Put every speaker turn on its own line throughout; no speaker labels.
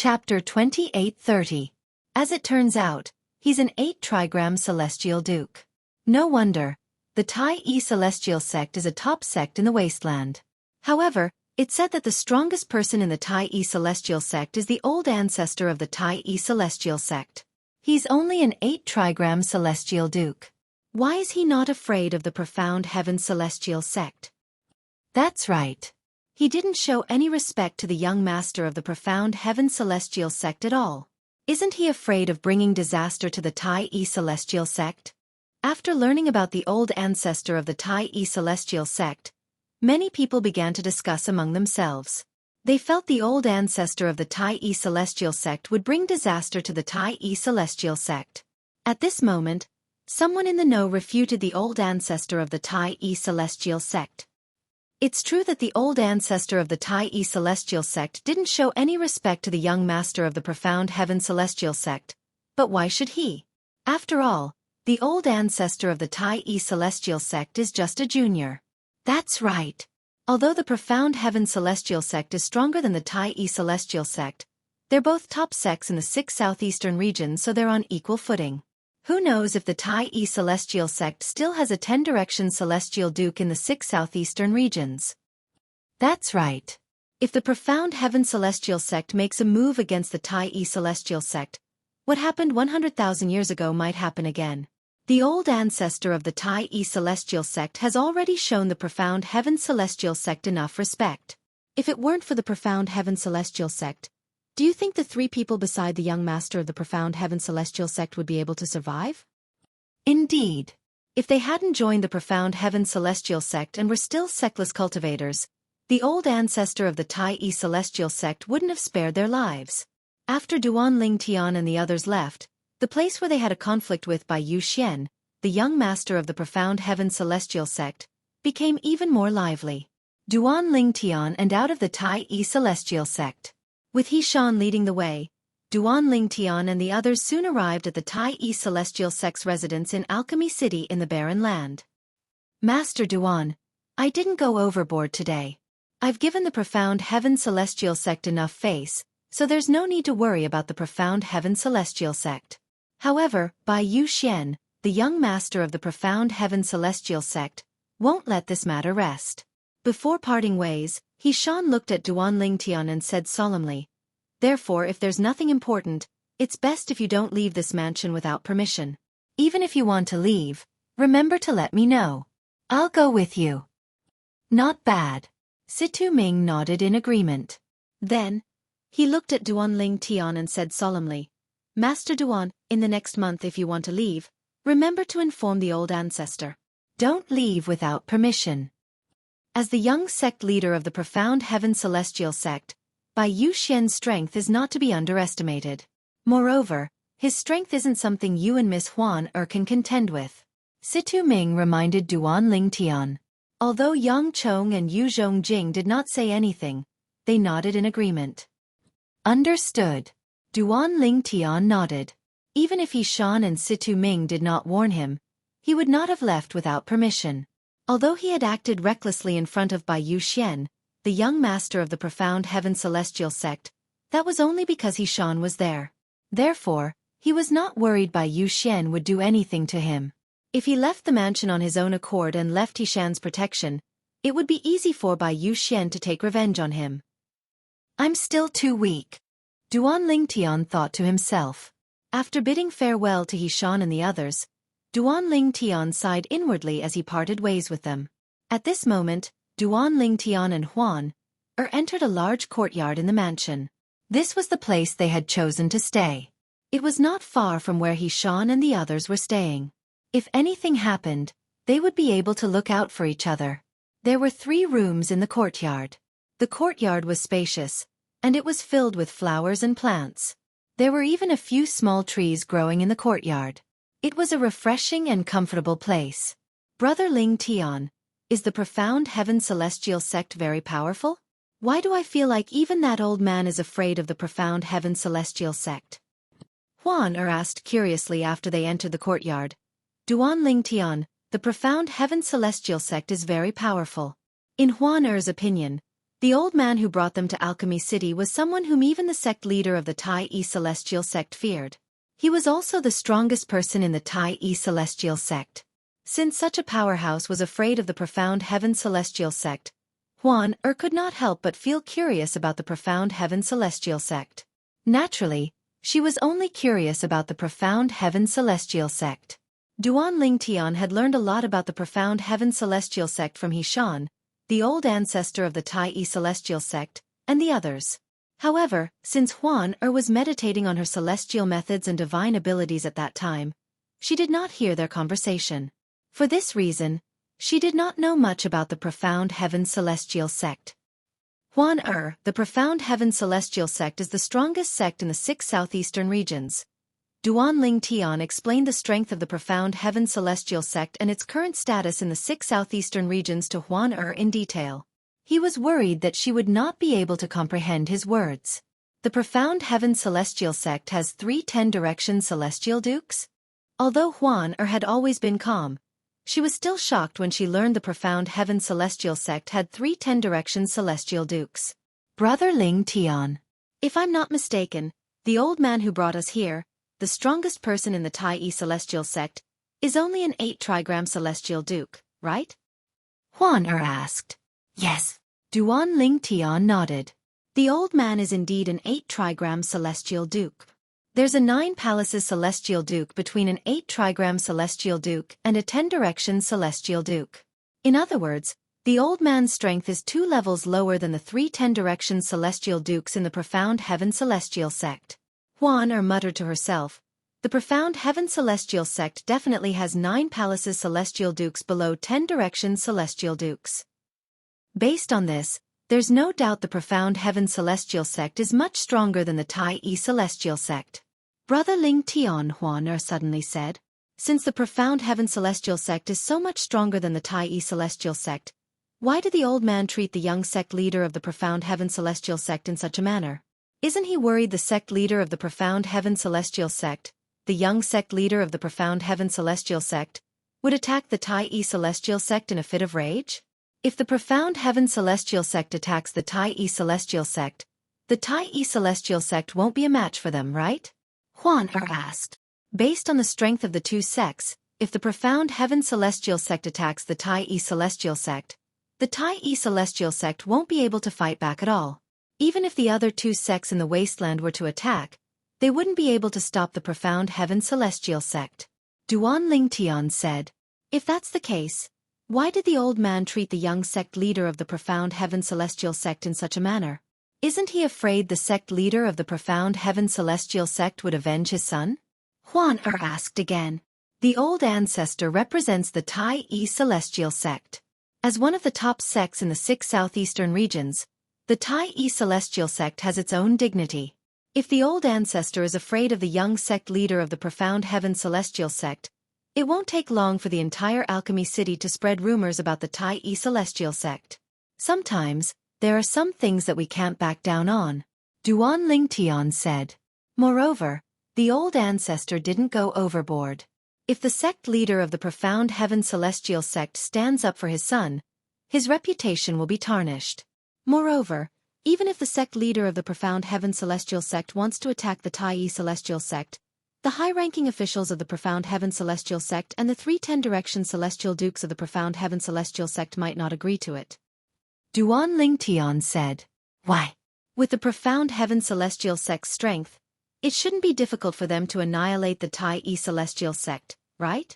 Chapter 28:30. As it turns out, he's an 8-trigram celestial duke. No wonder. The Tai celestial sect is a top sect in the wasteland. However, it's said that the strongest person in the Tai celestial sect is the old ancestor of the Tai celestial sect. He's only an 8-trigram celestial duke. Why is he not afraid of the profound heaven celestial sect? That's right. He didn't show any respect to the young master of the profound heaven celestial sect at all. Isn't he afraid of bringing disaster to the Tai celestial sect? After learning about the old ancestor of the Tai celestial sect, many people began to discuss among themselves. They felt the old ancestor of the Tai celestial sect would bring disaster to the Tai celestial sect. At this moment, someone in the know refuted the old ancestor of the Tai celestial sect. It's true that the old ancestor of the Tai celestial sect didn't show any respect to the young master of the profound heaven celestial sect, but why should he? After all, the old ancestor of the Tai celestial sect is just a junior. That's right. Although the profound heaven celestial sect is stronger than the Tai celestial sect, they're both top sects in the 6 southeastern regions, so they're on equal footing. Who knows if the Tai celestial sect still has a 10-direction celestial duke in the 6 southeastern regions? That's right. If the profound heaven celestial sect makes a move against the Tai celestial sect, what happened 100,000 years ago might happen again. The old ancestor of the Tai celestial sect has already shown the profound heaven celestial sect enough respect. If it weren't for the profound heaven celestial sect, do you think the 3 people beside the young master of the profound heaven celestial sect would be able to survive? Indeed. If they hadn't joined the profound heaven celestial sect and were still sectless cultivators, the old ancestor of the Tai celestial sect wouldn't have spared their lives. After Duan Ling Tian and the others left, the place where they had a conflict with Bai Yu Xian, the young master of the profound heaven celestial sect, became even more lively. Duan Ling Tian and out of the Tai celestial sect. With He Shan leading the way, Duan Ling Tian and the others soon arrived at the Tai celestial sect's residence in Alchemy City in the Barren Land. Master Duan, I didn't go overboard today. I've given the profound heaven celestial sect enough face, so there's no need to worry about the profound heaven celestial sect. However, Bai Yu Xian, the young master of the profound heaven celestial sect, won't let this matter rest. Before parting ways, He Shan looked at Duan Ling Tian and said solemnly, "Therefore, if there's nothing important, it's best if you don't leave this mansion without permission. Even if you want to leave, remember to let me know. I'll go with you." Not bad. Situ Ming nodded in agreement. Then, he looked at Duan Ling Tian and said solemnly, "Master Duan, in the next month if you want to leave, remember to inform the old ancestor. Don't leave without permission." As the young sect leader of the profound heaven celestial sect, Bai Yu Xian's strength is not to be underestimated. Moreover, his strength isn't something you and Miss Huan can contend with. Situ Ming reminded Duan Ling Tian. Although Yang Chong and Yu Zhongjing did not say anything, they nodded in agreement. Understood. Duan Ling Tian nodded. Even if He Shan and Situ Ming did not warn him, he would not have left without permission. Although he had acted recklessly in front of Bai Yu Xian, the young master of the profound heaven celestial sect, that was only because He Shan was there. Therefore, he was not worried Bai Yu Xian would do anything to him. If he left the mansion on his own accord and left He Shan's protection, it would be easy for Bai Yu Xian to take revenge on him. I'm still too weak, Duan Ling Tian thought to himself. After bidding farewell to He Shan and the others, Duan Ling Tian sighed inwardly as he parted ways with them. At this moment, Duan Ling Tian and Huan entered a large courtyard in the mansion. This was the place they had chosen to stay. It was not far from where He Shan and the others were staying. If anything happened, they would be able to look out for each other. There were 3 rooms in the courtyard. The courtyard was spacious, and it was filled with flowers and plants. There were even a few small trees growing in the courtyard. It was a refreshing and comfortable place. Brother Ling Tian, is the profound heaven celestial sect very powerful? Why do I feel like even that old man is afraid of the profound heaven celestial sect? Huan asked curiously after they entered the courtyard. Duan Ling Tian, the profound heaven celestial sect is very powerful. In Huan opinion, The old man who brought them to Alchemy City was someone whom even the sect leader of the Tai Celestial sect feared. He was also the strongest person in the Tai Celestial sect. Since such a powerhouse was afraid of the Profound Heaven Celestial sect, Huan could not help but feel curious about the Profound Heaven Celestial sect. Naturally, she was only curious about the Profound Heaven Celestial sect. Duan Lingtian had learned a lot about the Profound Heaven Celestial sect from Hishan, the old ancestor of the Tai Celestial sect, and the others. However, since Huan was meditating on her celestial methods and divine abilities at that time, she did not hear their conversation. For this reason, she did not know much about the Profound Heaven Celestial sect. Huan the Profound Heaven Celestial sect is the strongest sect in the 6 southeastern regions. Duan Lingtian explained the strength of the Profound Heaven Celestial sect and its current status in the 6 southeastern regions to Huan in detail. He was worried that she would not be able to comprehend his words. The Profound Heaven Celestial sect has 3 10-direction celestial dukes? Although Huan had always been calm, she was still shocked when she learned the Profound Heaven Celestial sect had 3 10-direction celestial dukes. Brother Lingtian, if I'm not mistaken, the old man who brought us here, the strongest person in the Tai Celestial sect, is only an 8-trigram celestial duke, right? Huan asked. Yes. Duan Lingtian nodded. The old man is indeed an 8-trigram celestial duke. There's a 9 palaces celestial duke between an 8-trigram celestial duke and a 10-direction celestial duke. In other words, the old man's strength is 2 levels lower than the 3 10-direction celestial dukes in the Profound Heaven Celestial sect. Huan muttered to herself, the Profound Heaven Celestial sect definitely has 9 palaces celestial dukes below 10-direction celestial dukes. Based on this, there's no doubt the Profound Heaven Celestial sect is much stronger than the Tai Celestial sect. Brother Lingtian, Huan suddenly said. Since the Profound Heaven Celestial sect is so much stronger than the Tai Celestial sect, why did the old man treat the young sect leader of the Profound Heaven Celestial sect in such a manner? Isn't he worried the sect leader of the Profound Heaven Celestial sect, the young sect leader of the Profound Heaven Celestial sect, would attack the Tai Celestial sect in a fit of rage? If the Profound Heaven Celestial sect attacks the Tai Celestial sect, the Tai Celestial sect won't be a match for them, right? Huan asked. Based on the strength of the 2 sects, if the Profound Heaven Celestial sect attacks the Tai Celestial sect, the Tai Celestial sect won't be able to fight back at all. Even if the other 2 sects in the wasteland were to attack, they wouldn't be able to stop the Profound Heaven Celestial sect. Duan Lingtian said. If that's the case, why did the old man treat the young sect leader of the Profound Heaven Celestial sect in such a manner? Isn't he afraid the sect leader of the Profound Heaven Celestial sect would avenge his son? Huan asked again. The old ancestor represents the Tai Celestial sect. As one of the top sects in the 6 southeastern regions, the Tai Celestial sect has its own dignity. If the old ancestor is afraid of the young sect leader of the Profound Heaven Celestial sect, it won't take long for the entire Alchemy City to spread rumors about the Tai Celestial sect. Sometimes, there are some things that we can't back down on, Duan Lingtian said. Moreover, the old ancestor didn't go overboard. If the sect leader of the Profound Heaven Celestial sect stands up for his son, his reputation will be tarnished. Moreover, even if the sect leader of the Profound Heaven Celestial sect wants to attack the Tai Celestial sect, the high-ranking officials of the Profound Heaven Celestial sect and the 3 10-direction celestial dukes of the Profound Heaven Celestial sect might not agree to it. Duan Lingtian said. Why? With the Profound Heaven Celestial sect's strength, it shouldn't be difficult for them to annihilate the Tai Celestial sect, right?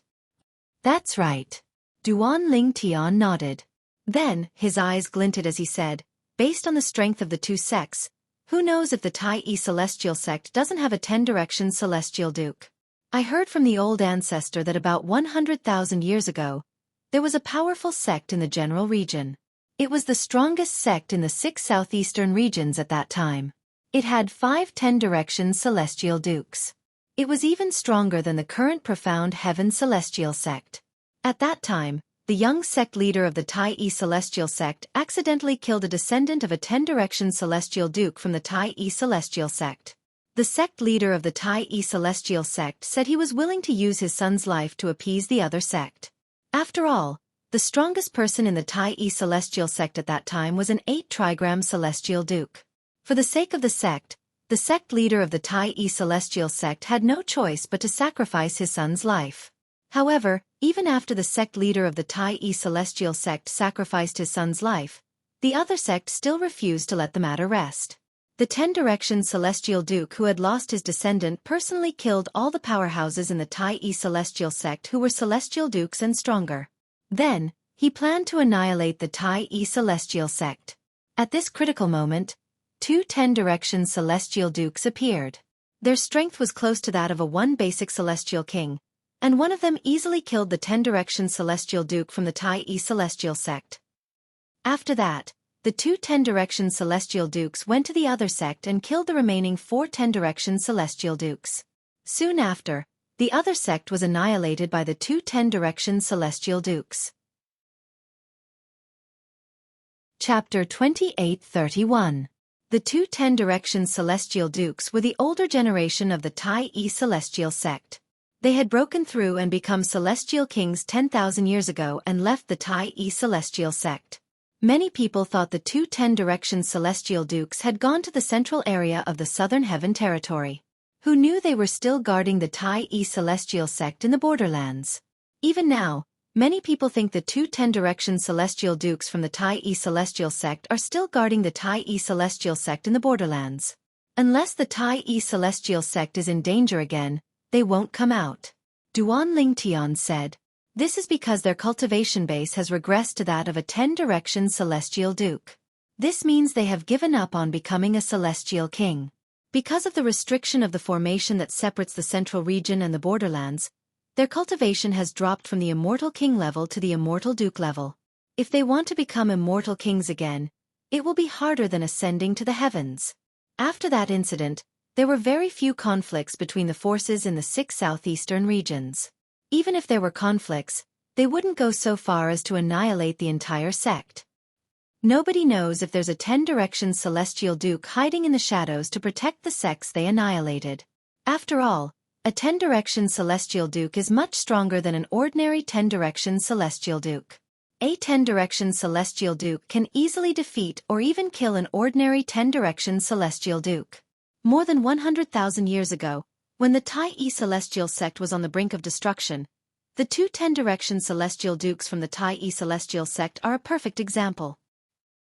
That's right. Duan Lingtian nodded. Then, his eyes glinted as he said, based on the strength of the 2 sects, who knows if the Tai Celestial sect doesn't have a 10-direction celestial duke? I heard from the old ancestor that about 100,000 years ago, there was a powerful sect in the general region. It was the strongest sect in the 6 southeastern regions at that time. It had 5 10-direction celestial dukes. It was even stronger than the current Profound Heaven Celestial sect. At that time, the young sect leader of the Tai Celestial sect accidentally killed a descendant of a 10-direction celestial duke from the Tai Celestial sect. The sect leader of the Tai Celestial sect said he was willing to use his son's life to appease the other sect. After all, The strongest person in the Tai celestial sect at that time was an 8 trigram celestial duke. For the sake of the sect leader of the Tai celestial sect had no choice but to sacrifice his son's life. However, even after the sect leader of the Tai celestial sect sacrificed his son's life, the other sect still refused to let the matter rest. The 10-direction celestial duke who had lost his descendant personally killed all the powerhouses in the Tai celestial sect who were celestial dukes and stronger. Then, he planned to annihilate the Tai celestial sect. At this critical moment, 2 10-direction celestial dukes appeared. Their strength was close to that of one basic celestial king, and one of them easily killed the 10-direction celestial duke from the Tai celestial sect. After that, the 2 10-direction celestial dukes went to the other sect and killed the remaining 4 10-direction celestial dukes. Soon after, the other sect was annihilated by the 2 10-direction celestial dukes. Chapter 28:31. The 2 10-direction celestial dukes were the older generation of the Tai celestial sect. They had broken through and become celestial kings 10,000 years ago and left the Tai celestial sect. Many people thought the 2 10-direction celestial dukes had gone to the central area of the southern heaven territory. Who knew they were still guarding the Tai celestial sect in the borderlands? Even now, many people think the 2 10-direction celestial dukes from the Tai celestial sect are still guarding the Tai celestial sect in the borderlands. Unless the Tai celestial sect is in danger again, they won't come out. Duan Lingtian said. This is because their cultivation base has regressed to that of a 10-direction celestial duke. This means they have given up on becoming a celestial king. Because of the restriction of the formation that separates the central region and the borderlands, their cultivation has dropped from the immortal king level to the immortal duke level. If they want to become immortal kings again, it will be harder than ascending to the heavens. After that incident, there were very few conflicts between the forces in the 6 southeastern regions. Even if there were conflicts, they wouldn't go so far as to annihilate the entire sect. Nobody knows if there's a 10-direction celestial duke hiding in the shadows to protect the sects they annihilated. After all, a 10-direction celestial duke is much stronger than an ordinary 10-direction celestial duke. A 10-direction celestial duke can easily defeat or even kill an ordinary 10-direction celestial duke. More than 100,000 years ago, when the Tai celestial sect was on the brink of destruction, the 2 10-direction celestial dukes from the Tai celestial sect are a perfect example.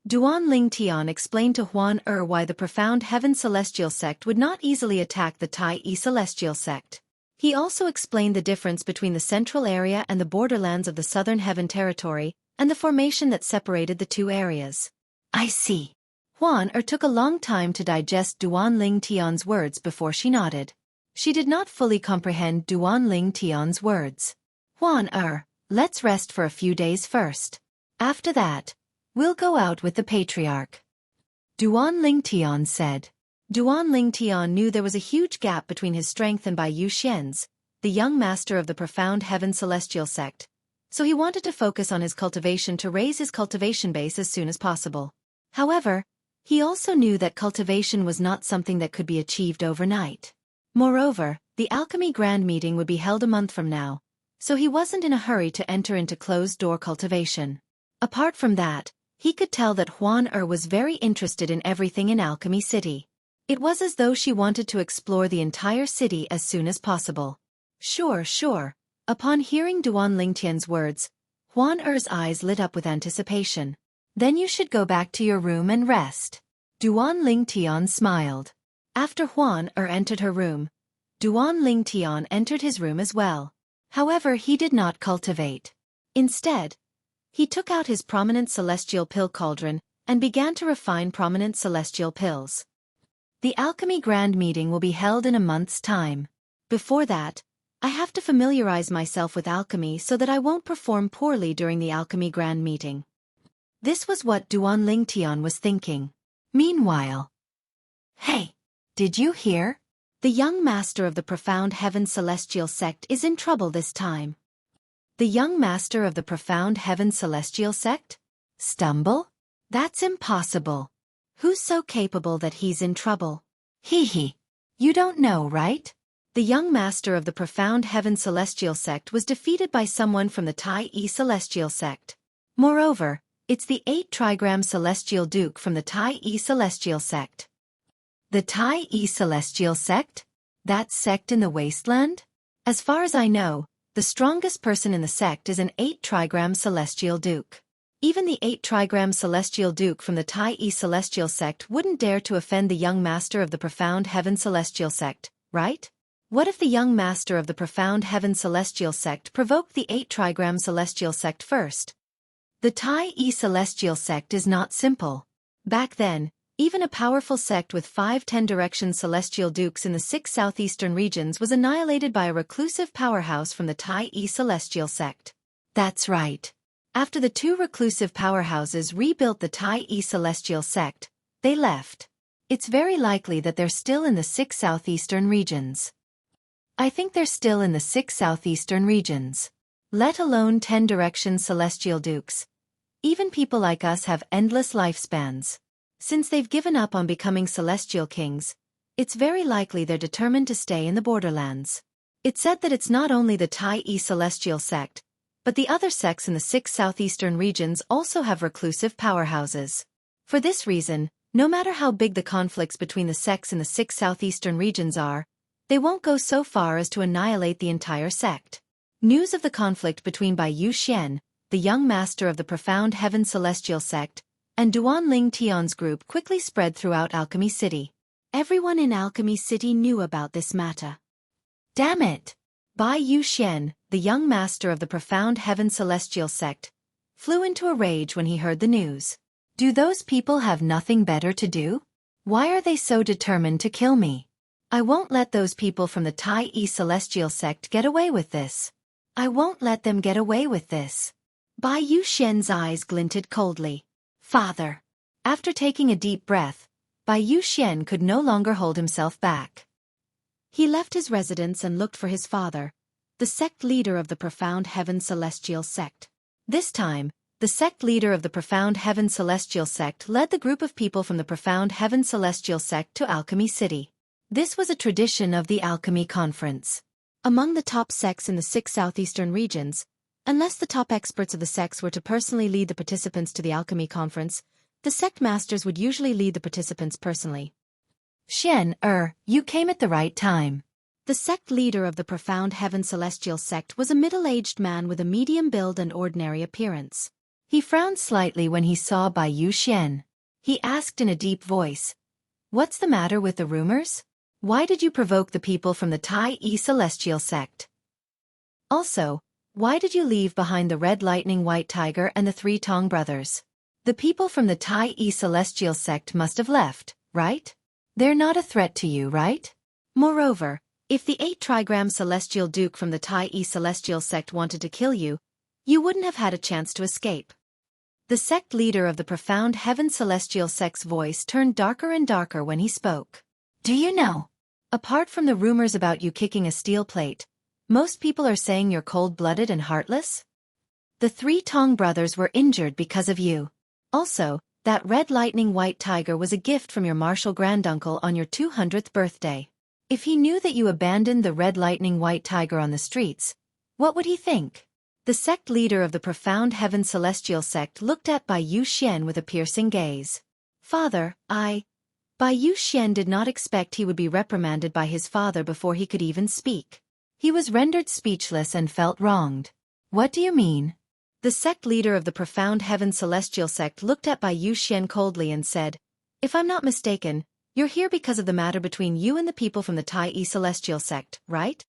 Duan Lingtian explained to Huan why the profound heaven celestial sect would not easily attack the Tai celestial sect. He also explained the difference between the central area and the borderlands of the southern heaven territory, and the formation that separated the two areas. I see. Huan took a long time to digest Duan Lingtian's words before she nodded. She did not fully comprehend Duan Lingtian's words. Huan let's rest for a few days first. After that, we'll go out with the patriarch. Duan Lingtian said. Duan Lingtian knew there was a huge gap between his strength and Bai Yu Xian's, the young master of the profound heaven celestial sect, so he wanted to focus on his cultivation to raise his cultivation base as soon as possible. However, he also knew that cultivation was not something that could be achieved overnight. Moreover, the alchemy grand meeting would be held a month from now, so he wasn't in a hurry to enter into closed-door cultivation. Apart from that, he could tell that Huan was very interested in everything in Alchemy City. It was as though she wanted to explore the entire city as soon as possible. Sure. Upon hearing Duan Lingtian's words, Huan eyes lit up with anticipation. Then you should go back to your room and rest. Duan Lingtian smiled. After Huan entered her room, Duan Lingtian entered his room as well. However, he did not cultivate. Instead, he took out his prominent celestial pill cauldron and began to refine prominent celestial pills. The alchemy grand meeting will be held in a month's time. Before that, I have to familiarize myself with alchemy so that I won't perform poorly during the alchemy grand meeting. This was what Duan Lingtian was thinking. Meanwhile, hey! Did you hear? The young master of the profound heaven celestial sect is in trouble this time. The young master of the profound heaven celestial sect? Stumble? That's impossible. Who's so capable that he's in trouble? Hee. You don't know, right? The young master of the Profound Heaven Celestial sect was defeated by someone from the Tai Celestial sect. Moreover, it's the 8 trigram Celestial Duke from the Tai Celestial sect. The Tai Celestial sect? That sect in the wasteland? As far as I know, the strongest person in the sect is an 8 trigram Celestial Duke. Even the 8 trigram Celestial Duke from the Tai Celestial sect wouldn't dare to offend the young master of the Profound Heaven Celestial sect, right? What if the young master of the Profound Heaven Celestial sect provoked the 8 trigram Celestial sect first? The Tai Celestial sect is not simple. Back then, even a powerful sect with 5 10-direction Celestial Dukes in the 6 southeastern regions was annihilated by a reclusive powerhouse from the Tai Celestial sect. That's right. After the 2 reclusive powerhouses rebuilt the Tai Celestial sect, they left. It's very likely that they're still in the 6 southeastern regions. I think they're still in the 6 southeastern regions. Let alone 10-direction Celestial Dukes. Even people like us have endless lifespans. Since they've given up on becoming Celestial Kings, it's very likely they're determined to stay in the borderlands. It's said that it's not only the Tai Celestial sect, but the other sects in the 6 southeastern regions also have reclusive powerhouses. For this reason, no matter how big the conflicts between the sects in the 6 southeastern regions are, they won't go so far as to annihilate the entire sect. News of the conflict between Bai Yu Xian, the young master of the Profound Heaven Celestial sect, and Duan Ling Tian's group quickly spread throughout Alchemy City. Everyone in Alchemy City knew about this matter. Damn it! Bai Yu Xian, the young master of the Profound Heaven Celestial sect, flew into a rage when he heard the news. Do those people have nothing better to do? Why are they so determined to kill me? I won't let those people from the Tai Celestial sect get away with this. I won't let them get away with this. Bai Yu Xian's eyes glinted coldly. Father. After taking a deep breath, Bai Yu Xian could no longer hold himself back. He left his residence and looked for his father, the sect leader of the Profound Heaven Celestial sect. This time, the sect leader of the Profound Heaven Celestial sect led the group of people from the Profound Heaven Celestial sect to Alchemy City. This was a tradition of the Alchemy Conference. Among the top sects in the 6 southeastern regions, unless the top experts of the sects were to personally lead the participants to the Alchemy Conference, the sect masters would usually lead the participants personally. Xian, you came at the right time. The sect leader of the Profound Heaven Celestial sect was a middle-aged man with a medium build and ordinary appearance. He frowned slightly when he saw Bai Yu Xian. He asked in a deep voice, "What's the matter with the rumors? Why did you provoke the people from the Tai Celestial sect? Also, why did you leave behind the Red Lightning White Tiger and the 3 Tong brothers? The people from the Tai Celestial sect must have left, right? They're not a threat to you, right? Moreover, if the 8 trigram Celestial Duke from the Tai Celestial sect wanted to kill you, you wouldn't have had a chance to escape." The sect leader of the Profound Heaven Celestial sect's voice turned darker and darker when he spoke. "Do you know? Apart from the rumors about you kicking a steel plate, most people are saying you're cold-blooded and heartless? The 3 Tong brothers were injured because of you. Also, that Red Lightning White Tiger was a gift from your martial granduncle on your 200th birthday. If he knew that you abandoned the Red Lightning White Tiger on the streets, what would he think?" The sect leader of the Profound Heaven Celestial sect looked at Bai Yu Xian with a piercing gaze. "Father, Bai Yu Xian did not expect he would be reprimanded by his father before he could even speak. He was rendered speechless and felt wronged. "What do you mean?" The sect leader of the Profound Heaven Celestial sect looked at Bai Yu Xian coldly and said, "If I'm not mistaken, you're here because of the matter between you and the people from the Tai Celestial sect, right?"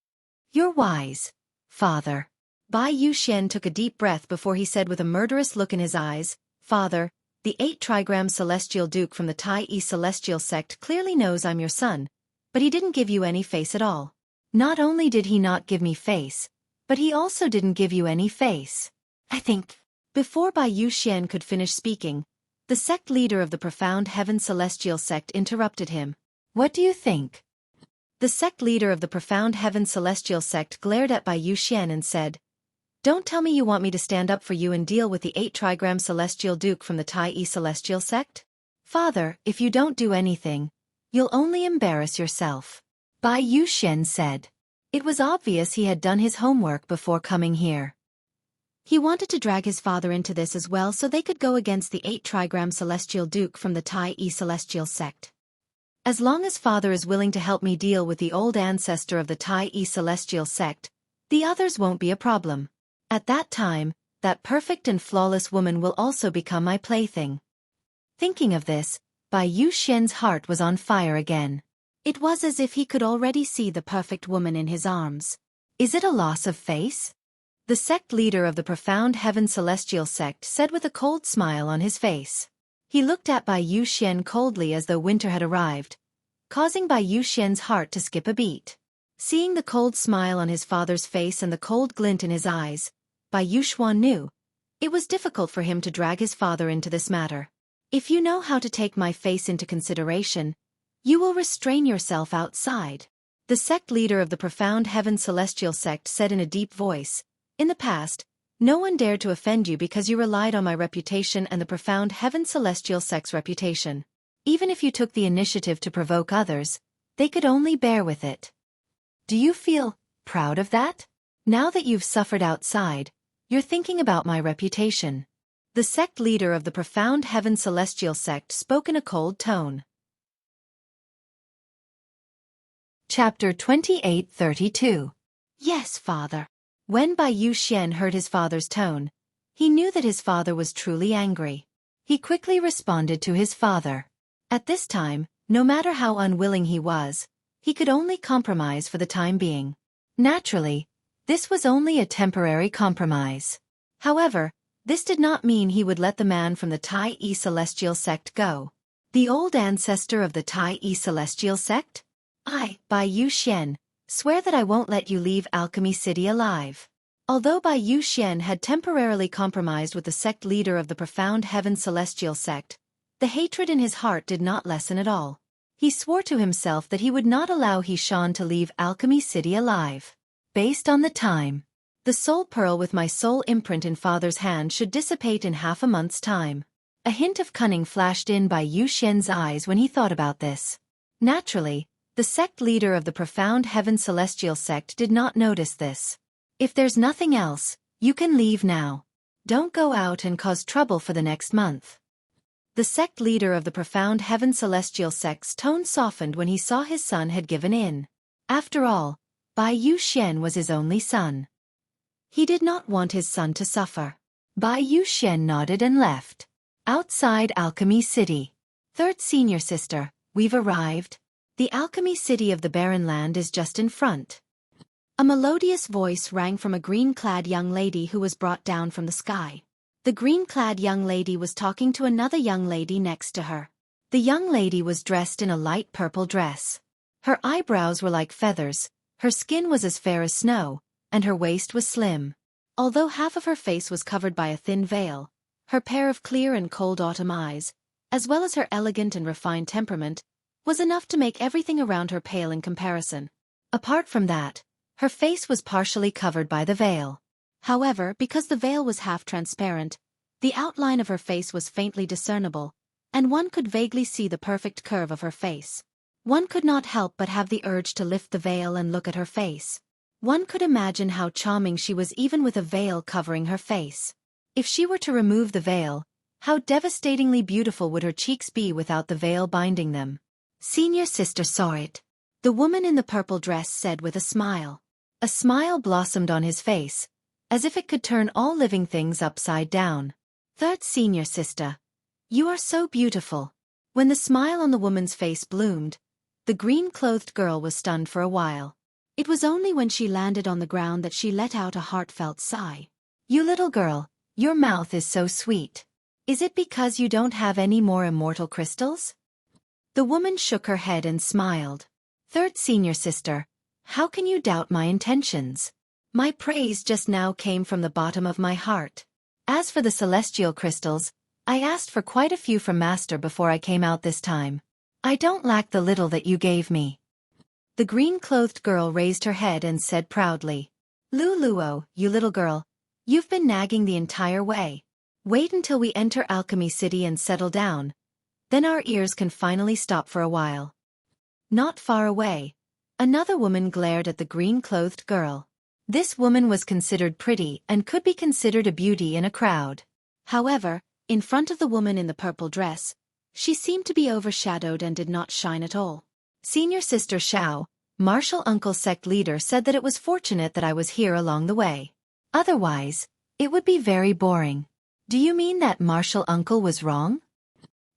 "You're wise, father." Bai Yu Xian took a deep breath before he said with a murderous look in his eyes, "Father, the 8 trigram Celestial Duke from the Tai Celestial sect clearly knows I'm your son, but he didn't give you any face at all. Not only did he not give me face, but he also didn't give you any face. I think." Before Bai Yu Xian could finish speaking, the sect leader of the Profound Heaven Celestial sect interrupted him. "What do you think?" The sect leader of the Profound Heaven Celestial sect glared at Bai Yu Xian and said, "Don't tell me you want me to stand up for you and deal with the 8 trigram Celestial Duke from the Tai Celestial sect? Father, if you don't do anything, you'll only embarrass yourself." Bai Yu Xian said. It was obvious he had done his homework before coming here. He wanted to drag his father into this as well so they could go against the 8-trigram Celestial Duke from the Tai Celestial sect. As long as father is willing to help me deal with the old ancestor of the Tai Celestial sect, the others won't be a problem. At that time, that perfect and flawless woman will also become my plaything. Thinking of this, Bai Yuxian's heart was on fire again. It was as if he could already see the perfect woman in his arms. Is it a loss of face? The sect leader of the Profound Heaven Celestial sect said with a cold smile on his face. He looked at Bai Yuxian coldly as though winter had arrived, causing Bai Yuxian's heart to skip a beat. Seeing the cold smile on his father's face and the cold glint in his eyes, Bai Yuxian knew it was difficult for him to drag his father into this matter. If you know how to take my face into consideration, you will restrain yourself outside. The sect leader of the Profound Heaven Celestial sect said in a deep voice, in the past, no one dared to offend you because you relied on my reputation and the Profound Heaven Celestial sect's reputation. Even if you took the initiative to provoke others, they could only bear with it. Do you feel proud of that? Now that you've suffered outside, you're thinking about my reputation. The sect leader of the Profound Heaven Celestial sect spoke in a cold tone. Chapter 28:32. Yes, father. When Bai Yuxian heard his father's tone, he knew that his father was truly angry. He quickly responded to his father. At this time, no matter how unwilling he was, he could only compromise for the time being. Naturally, this was only a temporary compromise. However, this did not mean he would let the man from the Tai Celestial sect go. The old ancestor of the Tai Celestial sect? I, Bai Yuxian, swear that I won't let you leave Alchemy City alive. Although Bai Yuxian had temporarily compromised with the sect leader of the Profound Heaven Celestial sect, the hatred in his heart did not lessen at all. He swore to himself that he would not allow He-shan to leave Alchemy City alive. Based on the time, the soul pearl with my soul imprint in father's hand should dissipate in half a month's time. A hint of cunning flashed in Bai Yuxian's eyes when he thought about this. Naturally, the sect leader of the Profound Heaven Celestial sect did not notice this. If there's nothing else, you can leave now. Don't go out and cause trouble for the next month. The sect leader of the Profound Heaven Celestial sect's tone softened when he saw his son had given in. After all, Bai Yuxian was his only son. He did not want his son to suffer. Bai Yuxian nodded and left. Outside Alchemy City. Third senior sister, we've arrived. The Alchemy City of the Barren Land is just in front. A melodious voice rang from a green-clad young lady who was brought down from the sky. The green-clad young lady was talking to another young lady next to her. The young lady was dressed in a light purple dress. Her eyebrows were like feathers, her skin was as fair as snow, and her waist was slim. Although half of her face was covered by a thin veil, her pair of clear and cold autumn eyes, as well as her elegant and refined temperament, was enough to make everything around her pale in comparison. Apart from that, her face was partially covered by the veil. However, because the veil was half transparent, the outline of her face was faintly discernible, and one could vaguely see the perfect curve of her face. One could not help but have the urge to lift the veil and look at her face. One could imagine how charming she was even with a veil covering her face. If she were to remove the veil, how devastatingly beautiful would her cheeks be without the veil binding them. Senior sister saw it. The woman in the purple dress said with a smile. A smile blossomed on his face, as if it could turn all living things upside down. Third senior sister, you are so beautiful. When the smile on the woman's face bloomed, the green-clothed girl was stunned for a while. It was only when she landed on the ground that she let out a heartfelt sigh. You little girl, your mouth is so sweet. Is it because you don't have any more immortal crystals? The woman shook her head and smiled. Third senior sister, how can you doubt my intentions? My praise just now came from the bottom of my heart. As for the celestial crystals, I asked for quite a few from Master before I came out this time. I don't lack the little that you gave me. The green-clothed girl raised her head and said proudly. Luluo, you little girl, you've been nagging the entire way. Wait until we enter Alchemy City and settle down. Then our ears can finally stop for a while. Not far away, Another woman glared at the green-clothed girl. This woman was considered pretty and could be considered a beauty in a crowd. However, in front of the woman in the purple dress, she seemed to be overshadowed and did not shine at all. Senior Sister Xiao, Martial Uncle sect leader, said that it was fortunate that I was here along the way. Otherwise, it would be very boring. Do you mean that Martial Uncle was wrong?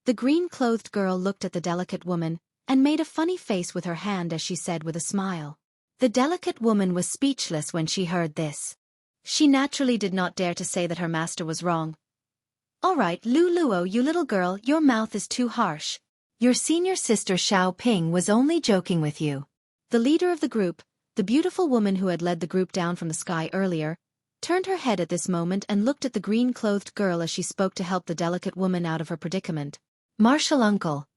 The green-clothed girl looked at the delicate woman and made a funny face with her hand as she said with a smile. The delicate woman was speechless when she heard this. She naturally did not dare to say that her master was wrong. All right, Lu Luo, you little girl, your mouth is too harsh. Your senior sister Xiao Ping was only joking with you. The leader of the group, the beautiful woman who had led the group down from the sky earlier, turned her head at this moment and looked at the green-clothed girl as she spoke to help the delicate woman out of her predicament. Martial Uncle,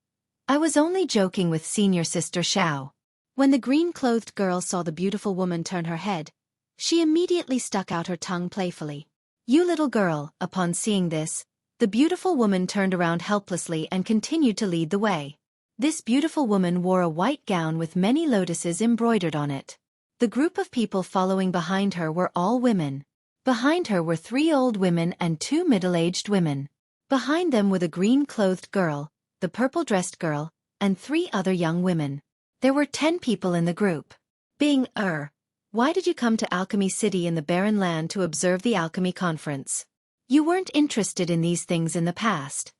I was only joking with senior sister Xiao. When the green-clothed girl saw the beautiful woman turn her head, she immediately stuck out her tongue playfully. You little girl, upon seeing this, the beautiful woman turned around helplessly and continued to lead the way. This beautiful woman wore a white gown with many lotuses embroidered on it. The group of people following behind her were all women. Behind her were 3 old women and 2 middle-aged women. Behind them were the green-clothed girl, the purple-dressed girl, and 3 other young women. There were 10 people in the group. Why did you come to Alchemy City in the Barren Land to observe the Alchemy Conference? You weren't interested in these things in the past.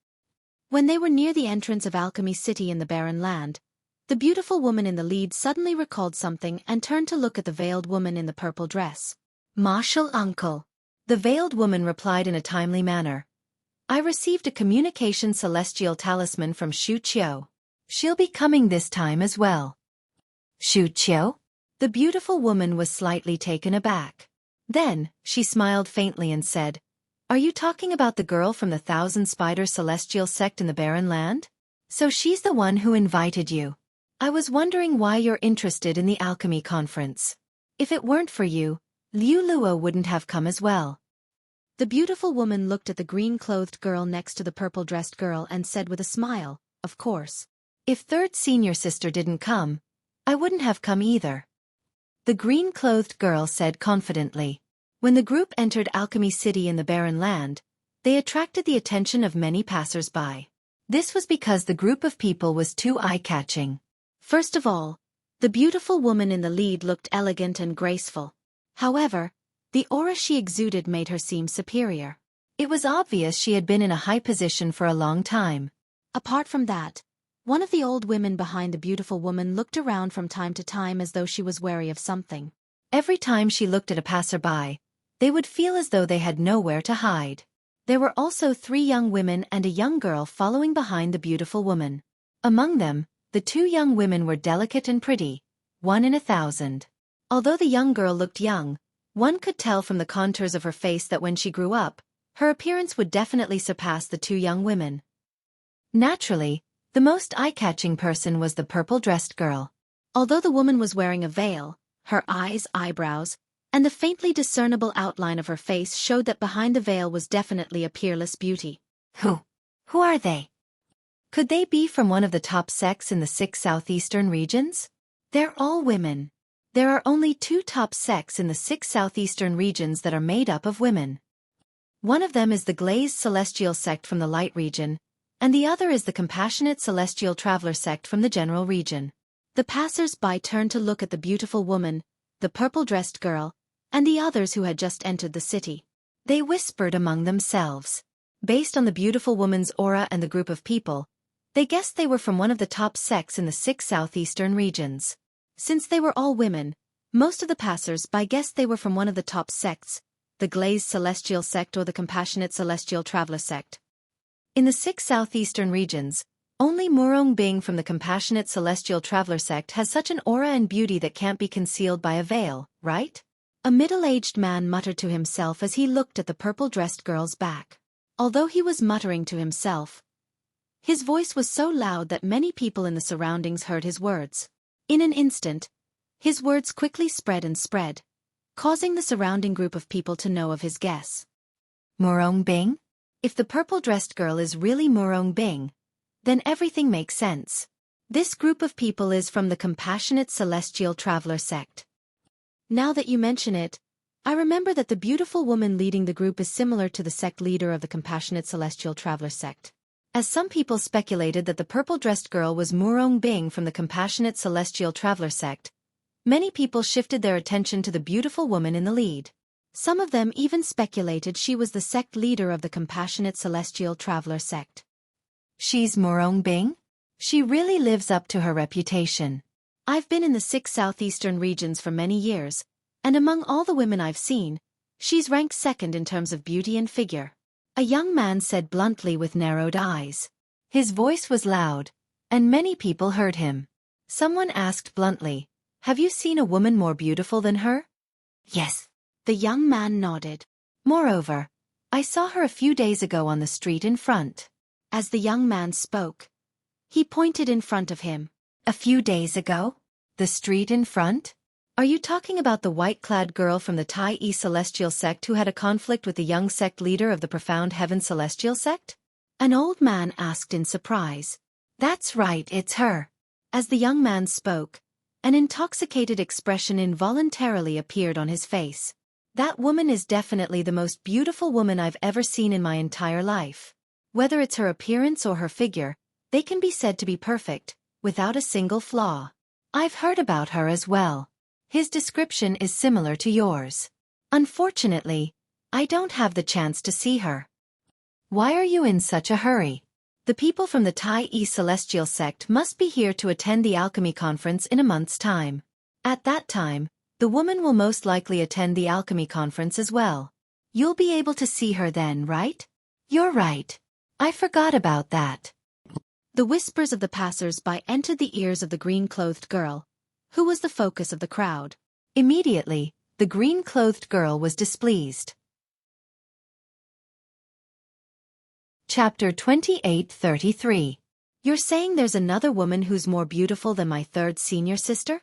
When they were near the entrance of Alchemy City in the Barren Land, the beautiful woman in the lead suddenly recalled something and turned to look at the veiled woman in the purple dress. Martial Uncle. The veiled woman replied in a timely manner. I received a communication celestial talisman from Xueqi. She'll be coming this time as well. Xueqi? The beautiful woman was slightly taken aback. Then, she smiled faintly and said, Are you talking about the girl from the Thousand Spider Celestial Sect in the Barren Land? So she's the one who invited you. I was wondering why you're interested in the Alchemy Conference. If it weren't for you, Liu Luo wouldn't have come as well. The beautiful woman looked at the green-clothed girl next to the purple-dressed girl and said with a smile, Of course. If third senior sister didn't come, I wouldn't have come either. The green-clothed girl said confidently. When the group entered Alchemy City in the Barren Land, they attracted the attention of many passers-by. This was because the group of people was too eye-catching. First of all, the beautiful woman in the lead looked elegant and graceful. However, the aura she exuded made her seem superior. It was obvious she had been in a high position for a long time. Apart from that, one of the old women behind the beautiful woman looked around from time to time as though she was wary of something. Every time she looked at a passerby, they would feel as though they had nowhere to hide. There were also 3 young women and a young girl following behind the beautiful woman. Among them, the 2 young women were delicate and pretty, 1 in 1,000. Although the young girl looked young, one could tell from the contours of her face that when she grew up, her appearance would definitely surpass the 2 young women. Naturally, the most eye-catching person was the purple-dressed girl. Although the woman was wearing a veil, her eyes, eyebrows, and the faintly discernible outline of her face showed that behind the veil was definitely a peerless beauty. Who are they? Could they be from one of the top sects in the 6 southeastern regions? They're all women. There are only 2 top sects in the 6 southeastern regions that are made up of women. One of them is the Glazed Celestial Sect from the Light region, and the other is the Compassionate Celestial Traveler Sect from the General region. The passers-by turned to look at the beautiful woman, the purple-dressed girl, and the others who had just entered the city. They whispered among themselves. Based on the beautiful woman's aura and the group of people, they guessed they were from one of the top sects in the 6 southeastern regions. Since they were all women, most of the passers-by guessed they were from one of the top sects, the Glazed Celestial Sect or the Compassionate Celestial Traveler Sect. In the 6 southeastern regions, only Murong Bing from the Compassionate Celestial Traveler Sect has such an aura and beauty that can't be concealed by a veil, right? A middle-aged man muttered to himself as he looked at the purple-dressed girl's back. Although he was muttering to himself, his voice was so loud that many people in the surroundings heard his words. In an instant, his words quickly spread and spread, causing the surrounding group of people to know of his guess. Murong Bing? If the purple-dressed girl is really Murong Bing, then everything makes sense. This group of people is from the Compassionate Celestial Traveler sect. Now that you mention it, I remember that the beautiful woman leading the group is similar to the sect leader of the Compassionate Celestial Traveler sect. As some people speculated that the purple-dressed girl was Murong Bing from the Compassionate Celestial Traveler sect, many people shifted their attention to the beautiful woman in the lead. Some of them even speculated she was the sect leader of the Compassionate Celestial Traveler sect. She's Murong Bing? She really lives up to her reputation. I've been in the 6 southeastern regions for many years, and among all the women I've seen, she's ranked second in terms of beauty and figure. A young man said bluntly with narrowed eyes. His voice was loud, and many people heard him. Someone asked bluntly, "Have you seen a woman more beautiful than her?" "Yes." The young man nodded. "Moreover, I saw her a few days ago on the street in front." As the young man spoke, he pointed in front of him. "A few days ago? The street in front? Are you talking about the white-clad girl from the Tai Celestial sect who had a conflict with the young sect leader of the Profound Heaven Celestial sect?" An old man asked in surprise. "That's right, it's her." As the young man spoke, an intoxicated expression involuntarily appeared on his face. "That woman is definitely the most beautiful woman I've ever seen in my entire life. Whether it's her appearance or her figure, they can be said to be perfect, without a single flaw. I've heard about her as well. His description is similar to yours. Unfortunately, I don't have the chance to see her." "Why are you in such a hurry?" "The people from the Tai Celestial sect must be here to attend the alchemy conference in a month's time. At that time, the woman will most likely attend the alchemy conference as well. You'll be able to see her then, right?" "You're right. I forgot about that." The whispers of the passers-by entered the ears of the green-clothed girl, who was the focus of the crowd. Immediately, the green-clothed girl was displeased. Chapter 28:33. "You're saying there's another woman who's more beautiful than my third senior sister?"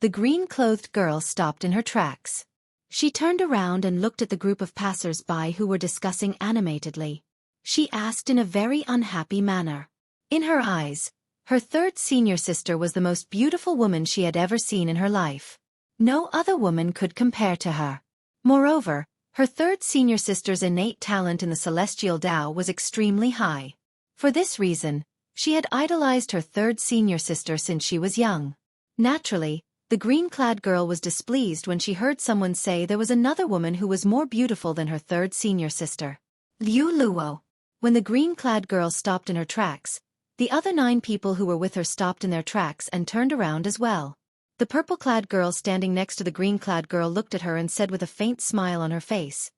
The green-clothed girl stopped in her tracks. She turned around and looked at the group of passers-by who were discussing animatedly. She asked in a very unhappy manner. In her eyes, her third senior sister was the most beautiful woman she had ever seen in her life. No other woman could compare to her. Moreover, her third senior sister's innate talent in the celestial Tao was extremely high. For this reason, she had idolized her third senior sister since she was young. Naturally, the green-clad girl was displeased when she heard someone say there was another woman who was more beautiful than her third senior sister. Liu Luo. When the green-clad girl stopped in her tracks, the other 9 people who were with her stopped in their tracks and turned around as well. The purple-clad girl standing next to the green-clad girl looked at her and said with a faint smile on her face,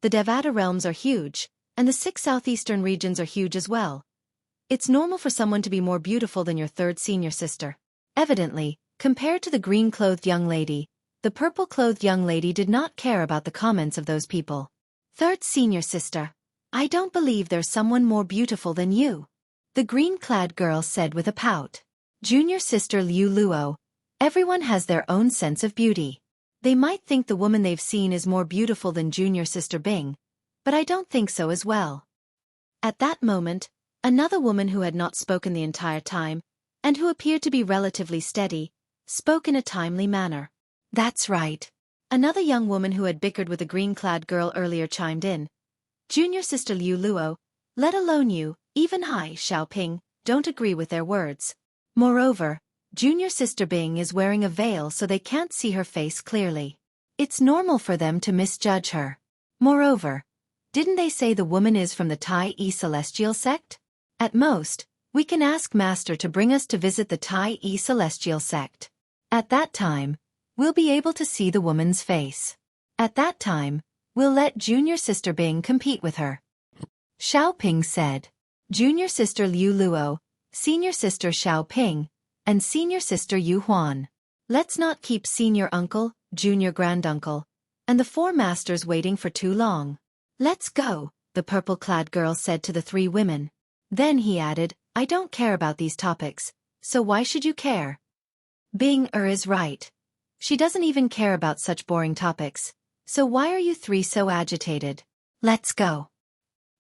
"The Devata realms are huge, and the 6 southeastern regions are huge as well. It's normal for someone to be more beautiful than your third senior sister." Evidently, compared to the green-clothed young lady, the purple-clothed young lady did not care about the comments of those people. "Third senior sister, I don't believe there's someone more beautiful than you," the green-clad girl said with a pout. "Junior sister Liu Luo, everyone has their own sense of beauty. They might think the woman they've seen is more beautiful than junior sister Bing, but I don't think so as well." At that moment, another woman who had not spoken the entire time, and who appeared to be relatively steady, spoke in a timely manner. "That's right." Another young woman who had bickered with the green-clad girl earlier chimed in. "Junior sister Liu Luo, let alone you, even Hai Xiaoping, don't agree with their words. Moreover, junior sister Bing is wearing a veil so they can't see her face clearly. It's normal for them to misjudge her. Moreover, didn't they say the woman is from the Tai Celestial sect? At most, we can ask Master to bring us to visit the Tai Celestial sect. At that time, we'll be able to see the woman's face. At that time, we'll let junior sister Bing compete with her." Xiaoping said. "Junior sister Liu Luo, senior sister Xiaoping, and senior sister Yu Huan. Let's not keep senior uncle, junior granduncle, and the 4 masters waiting for too long. Let's go," the purple-clad girl said to the 3 women. Then he added, "I don't care about these topics, so why should you care?" Bing is right. She doesn't even care about such boring topics, so why are you 3 so agitated? Let's go.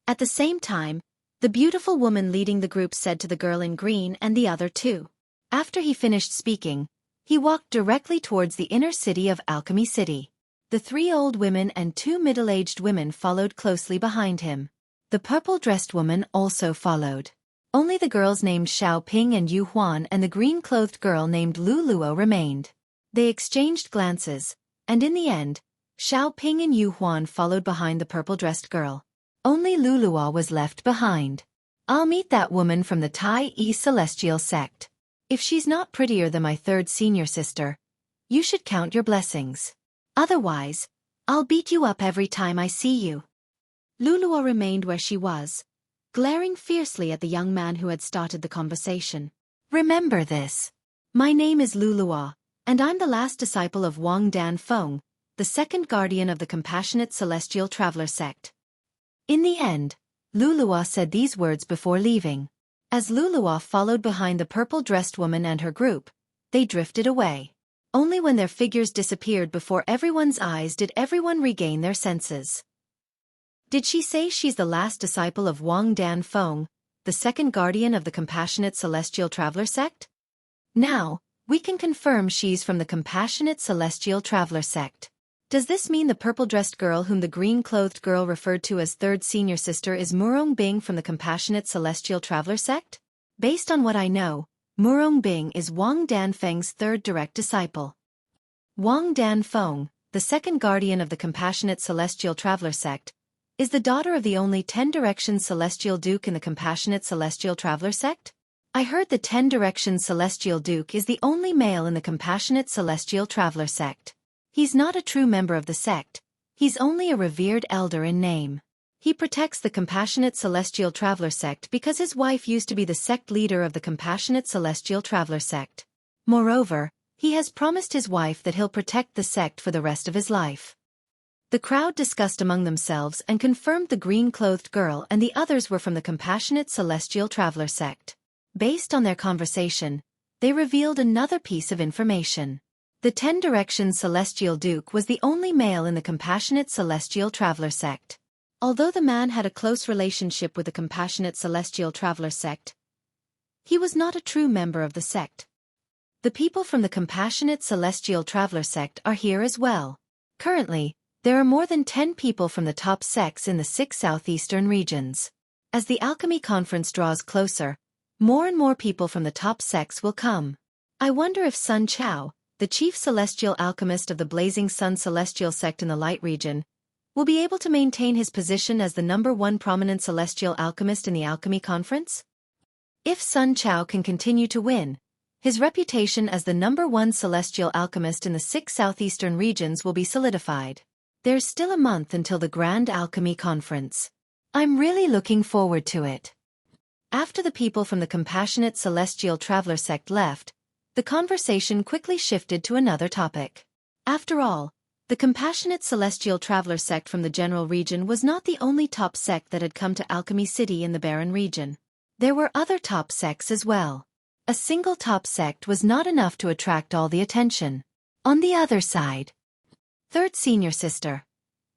At the same time, the beautiful woman leading the group said to the girl in green and the other 2. After he finished speaking, he walked directly towards the inner city of Alchemy City. The 3 old women and 2 middle-aged women followed closely behind him. The purple-dressed woman also followed. Only the girls named Xiao Ping and Yu Huan and the green-clothed girl named Lu Luo remained. They exchanged glances, and in the end, Xiao Ping and Yu Huan followed behind the purple-dressed girl. Only Lu Luo was left behind. I'll meet that woman from the Tai E Celestial sect. If she's not prettier than my 3rd senior sister, you should count your blessings. Otherwise, I'll beat you up every time I see you. Lu Luo remained where she was, glaring fiercely at the young man who had started the conversation. Remember this. My name is Lu Luo, and I'm the last disciple of Wang Dan Feng, the 2nd guardian of the Compassionate Celestial Traveler sect. In the end, Lu Luo said these words before leaving. As Lu Luo followed behind the purple-dressed woman and her group, they drifted away. Only when their figures disappeared before everyone's eyes did everyone regain their senses. Did she say she's the last disciple of Wang Dan Feng, the 2nd guardian of the Compassionate Celestial Traveler sect? Now, we can confirm she's from the Compassionate Celestial Traveler sect. Does this mean the purple-dressed girl whom the green-clothed girl referred to as 3rd senior sister is Murong Bing from the Compassionate Celestial Traveler sect? Based on what I know, Murong Bing is Wang Dan Feng's 3rd direct disciple. Wang Dan Feng, the 2nd guardian of the Compassionate Celestial Traveler sect, is the daughter of the only 10 Directions Celestial Duke in the Compassionate Celestial Traveler sect? I heard the 10 Directions Celestial Duke is the only male in the Compassionate Celestial Traveler sect. He's not a true member of the sect, he's only a revered elder in name. He protects the Compassionate Celestial Traveler sect because his wife used to be the sect leader of the Compassionate Celestial Traveler sect. Moreover, he has promised his wife that he'll protect the sect for the rest of his life. The crowd discussed among themselves and confirmed the green-clothed girl and the others were from the Compassionate Celestial Traveler sect. Based on their conversation, they revealed another piece of information. The 10 Directions Celestial Duke was the only male in the Compassionate Celestial Traveler sect. Although the man had a close relationship with the Compassionate Celestial Traveler sect, he was not a true member of the sect. The people from the Compassionate Celestial Traveler sect are here as well. Currently, there are more than 10 people from the top sects in the 6 southeastern regions. As the Alchemy Conference draws closer, more and more people from the top sects will come. I wonder if Sun Chao, the chief celestial alchemist of the Blazing Sun Celestial sect in the Light region, will be able to maintain his position as the #1 prominent celestial alchemist in the Alchemy Conference? If Sun Chao can continue to win, his reputation as the #1 celestial alchemist in the 6 southeastern regions will be solidified. There's still a month until the Grand Alchemy Conference. I'm really looking forward to it. After the people from the Compassionate Celestial Traveler sect left, the conversation quickly shifted to another topic. After all, the Compassionate Celestial Traveler sect from the general region was not the only top sect that had come to Alchemy City in the Barren region. There were other top sects as well. A single top sect was not enough to attract all the attention. On the other side, 3rd senior sister.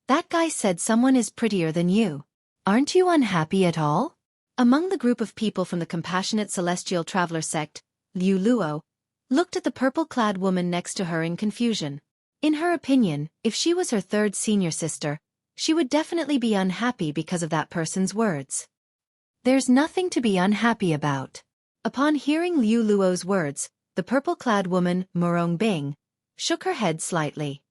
That guy said someone is prettier than you. Aren't you unhappy at all? Among the group of people from the Compassionate Celestial Traveler sect, Liu Luo looked at the purple-clad woman next to her in confusion. In her opinion, if she was her 3rd senior sister, she would definitely be unhappy because of that person's words. There's nothing to be unhappy about. Upon hearing Liu Luo's words, the purple-clad woman, Murong Bing, shook her head slightly.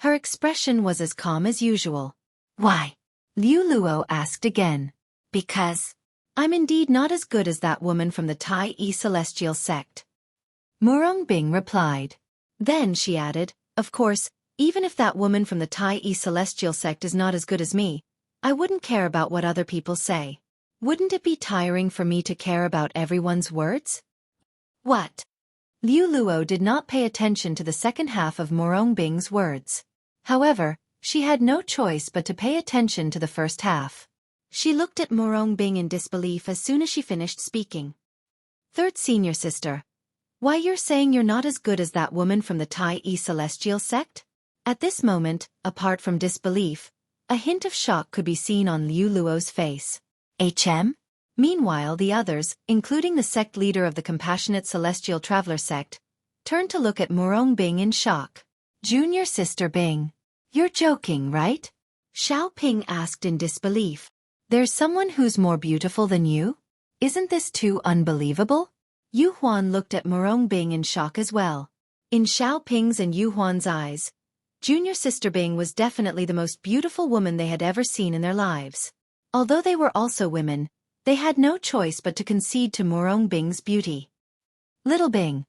Her expression was as calm as usual. Why? Liu Luo asked again. Because I'm indeed not as good as that woman from the Tai E Celestial sect. Murong Bing replied. Then she added, of course, even if that woman from the Tai E Celestial sect is not as good as me, I wouldn't care about what other people say. Wouldn't it be tiring for me to care about everyone's words? What? Liu Luo did not pay attention to the second half of Murong Bing's words. However, she had no choice but to pay attention to the first half. She looked at Murong Bing in disbelief as soon as she finished speaking. 3rd senior sister. Why, you're saying you're not as good as that woman from the Tai E Celestial sect? At this moment, apart from disbelief, a hint of shock could be seen on Liu Luo's face. Meanwhile, the others, including the sect leader of the Compassionate Celestial Traveler sect, turned to look at Murong Bing in shock. Junior sister Bing. You're joking, right? Xiao Ping asked in disbelief. There's someone who's more beautiful than you? Isn't this too unbelievable? Yu Huan looked at Murong Bing in shock as well. In Xiao Ping's and Yu Huan's eyes, Junior Sister Bing was definitely the most beautiful woman they had ever seen in their lives. Although they were also women, they had no choice but to concede to Murong Bing's beauty. Little Bing,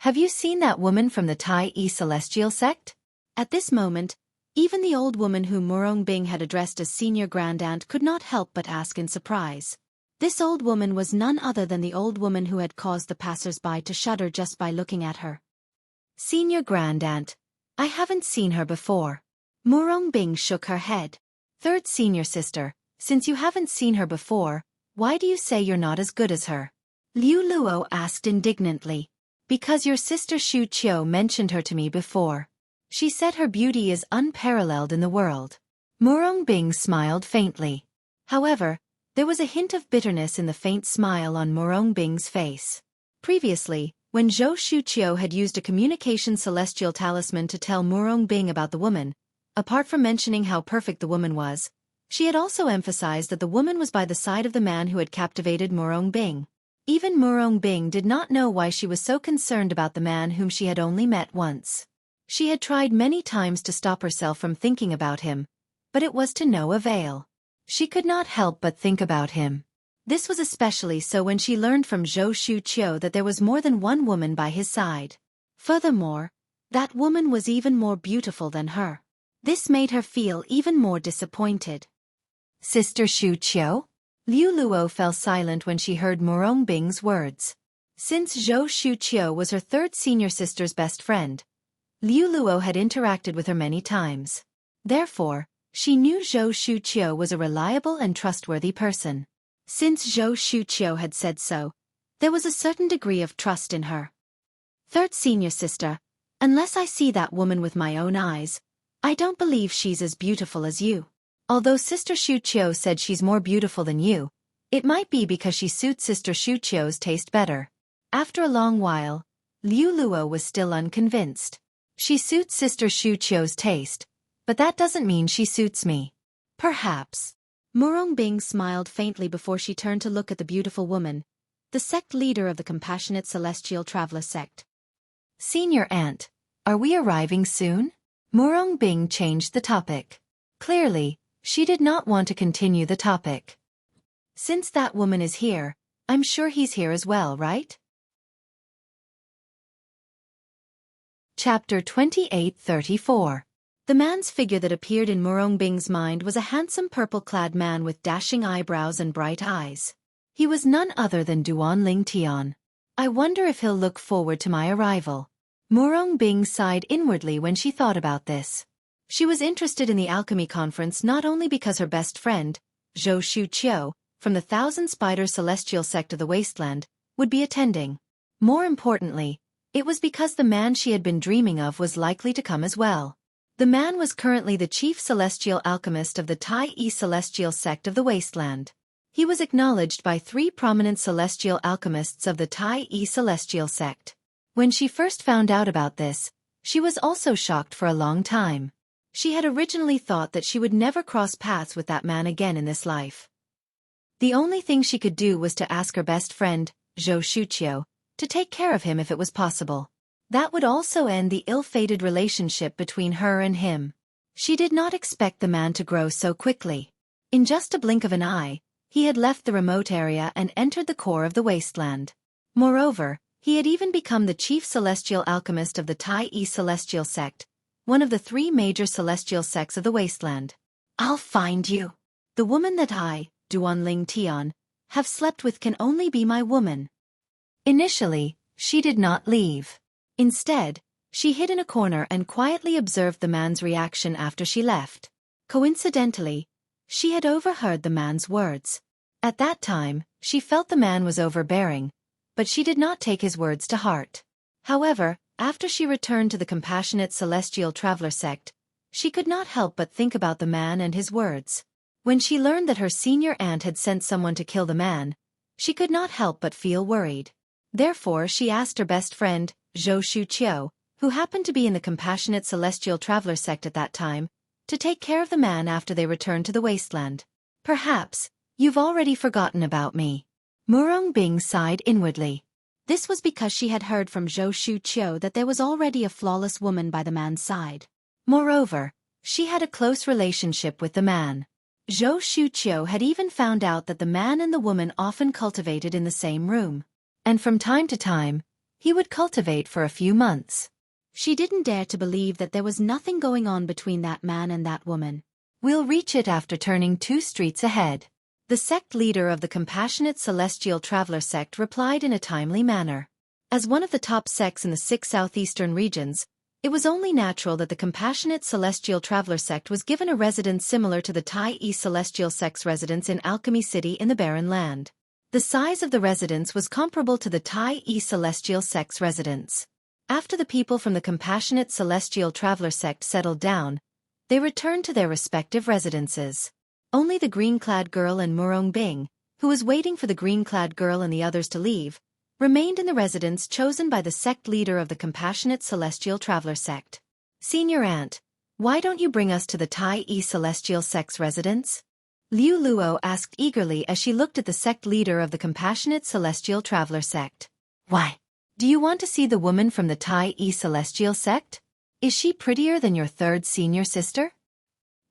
have you seen that woman from the Tai Celestial sect? At this moment, even the old woman whom Murong Bing had addressed as senior grandaunt could not help but ask in surprise. This old woman was none other than the old woman who had caused the passers-by to shudder just by looking at her. Senior grandaunt, I haven't seen her before. Murong Bing shook her head. Third senior sister, since you haven't seen her before, why do you say you're not as good as her? Liu Luo asked indignantly. Because your sister Xu Qiu mentioned her to me before. She said her beauty is unparalleled in the world. Murong Bing smiled faintly. However, there was a hint of bitterness in the faint smile on Murong Bing's face. Previously, when Zhou Shuqiu had used a communication celestial talisman to tell Murong Bing about the woman, apart from mentioning how perfect the woman was, she had also emphasized that the woman was by the side of the man who had captivated Murong Bing. Even Murong Bing did not know why she was so concerned about the man whom she had only met once. She had tried many times to stop herself from thinking about him, but it was to no avail. She could not help but think about him. This was especially so when she learned from Zhou Shuqiu that there was more than one woman by his side. Furthermore, that woman was even more beautiful than her. This made her feel even more disappointed. Sister Shuqiu? Liu Luo fell silent when she heard Murong Bing's words. Since Zhou Shuqiu was her third senior sister's best friend, Liu Luo had interacted with her many times. Therefore, she knew Zhou Shuqiu was a reliable and trustworthy person. Since Zhou Shuqiu had said so, there was a certain degree of trust in her. Third senior sister, unless I see that woman with my own eyes, I don't believe she's as beautiful as you. Although Sister Shuqiu said she's more beautiful than you, it might be because she suits Sister Shuqiu's taste better. After a long while, Liu Luo was still unconvinced. She suits Sister Shuqiu's taste, but that doesn't mean she suits me. Perhaps. Murong Bing smiled faintly before she turned to look at the beautiful woman, the sect leader of the Compassionate Celestial Traveler sect. Senior Aunt, are we arriving soon? Murong Bing changed the topic. Clearly, she did not want to continue the topic. Since that woman is here, I'm sure he's here as well, right? Chapter 28:34. The man's figure that appeared in Murong Bing's mind was a handsome purple-clad man with dashing eyebrows and bright eyes. He was none other than Duan Ling Tian. I wonder if he'll look forward to my arrival. Murong Bing sighed inwardly when she thought about this. She was interested in the alchemy conference not only because her best friend, Zhou Shuqiu, from the Thousand Spider Celestial sect of the Wasteland, would be attending. More importantly, it was because the man she had been dreaming of was likely to come as well. The man was currently the chief celestial alchemist of the Tai Celestial sect of the Wasteland. He was acknowledged by 3 prominent celestial alchemists of the Tai Celestial sect. When she first found out about this, she was also shocked for a long time. She had originally thought that she would never cross paths with that man again in this life. The only thing she could do was to ask her best friend, Zhou Shuqiu, to take care of him if it was possible. That would also end the ill-fated relationship between her and him. She did not expect the man to grow so quickly. In just a blink of an eye, he had left the remote area and entered the core of the wasteland. Moreover, he had even become the chief celestial alchemist of the Tai Celestial sect, one of the 3 major celestial sects of the wasteland. I'll find you. The woman that I, Duan Ling Tian, have slept with can only be my woman. Initially, she did not leave. Instead, she hid in a corner and quietly observed the man's reaction after she left. Coincidentally, she had overheard the man's words. At that time, she felt the man was overbearing, but she did not take his words to heart. However, after she returned to the Compassionate Celestial Traveler sect, she could not help but think about the man and his words. When she learned that her senior aunt had sent someone to kill the man, She could not help but feel worried. Therefore she asked her best friend, Xueqi, who happened to be in the Compassionate Celestial Traveler sect at that time, to take care of the man after they returned to the wasteland. Perhaps, you've already forgotten about me. Murong Bing sighed inwardly. This was because she had heard from Xueqi that there was already a flawless woman by the man's side. Moreover, she had a close relationship with the man. Xueqi had even found out that the man and the woman often cultivated in the same room. And from time to time, he would cultivate for a few months. She didn't dare to believe that there was nothing going on between that man and that woman. We'll reach it after turning 2 streets ahead. The sect leader of the Compassionate Celestial Traveler sect replied in a timely manner. As one of the top sects in the 6 southeastern regions, it was only natural that the Compassionate Celestial Traveler sect was given a residence similar to the Tai Celestial sect's residence in Alchemy City in the Barren Land. The size of the residence was comparable to the Tai Celestial sect's residence. After the people from the Compassionate Celestial Traveler sect settled down, they returned to their respective residences. Only the green-clad girl and Murong Bing, who was waiting for the green-clad girl and the others to leave, remained in the residence chosen by the sect leader of the Compassionate Celestial Traveler sect. Senior Aunt, why don't you bring us to the Tai Celestial sect's residence? Liu Luo asked eagerly as she looked at the sect leader of the Compassionate Celestial Traveler sect. Why? Do you want to see the woman from the Tai Celestial sect? Is she prettier than your 3rd senior sister?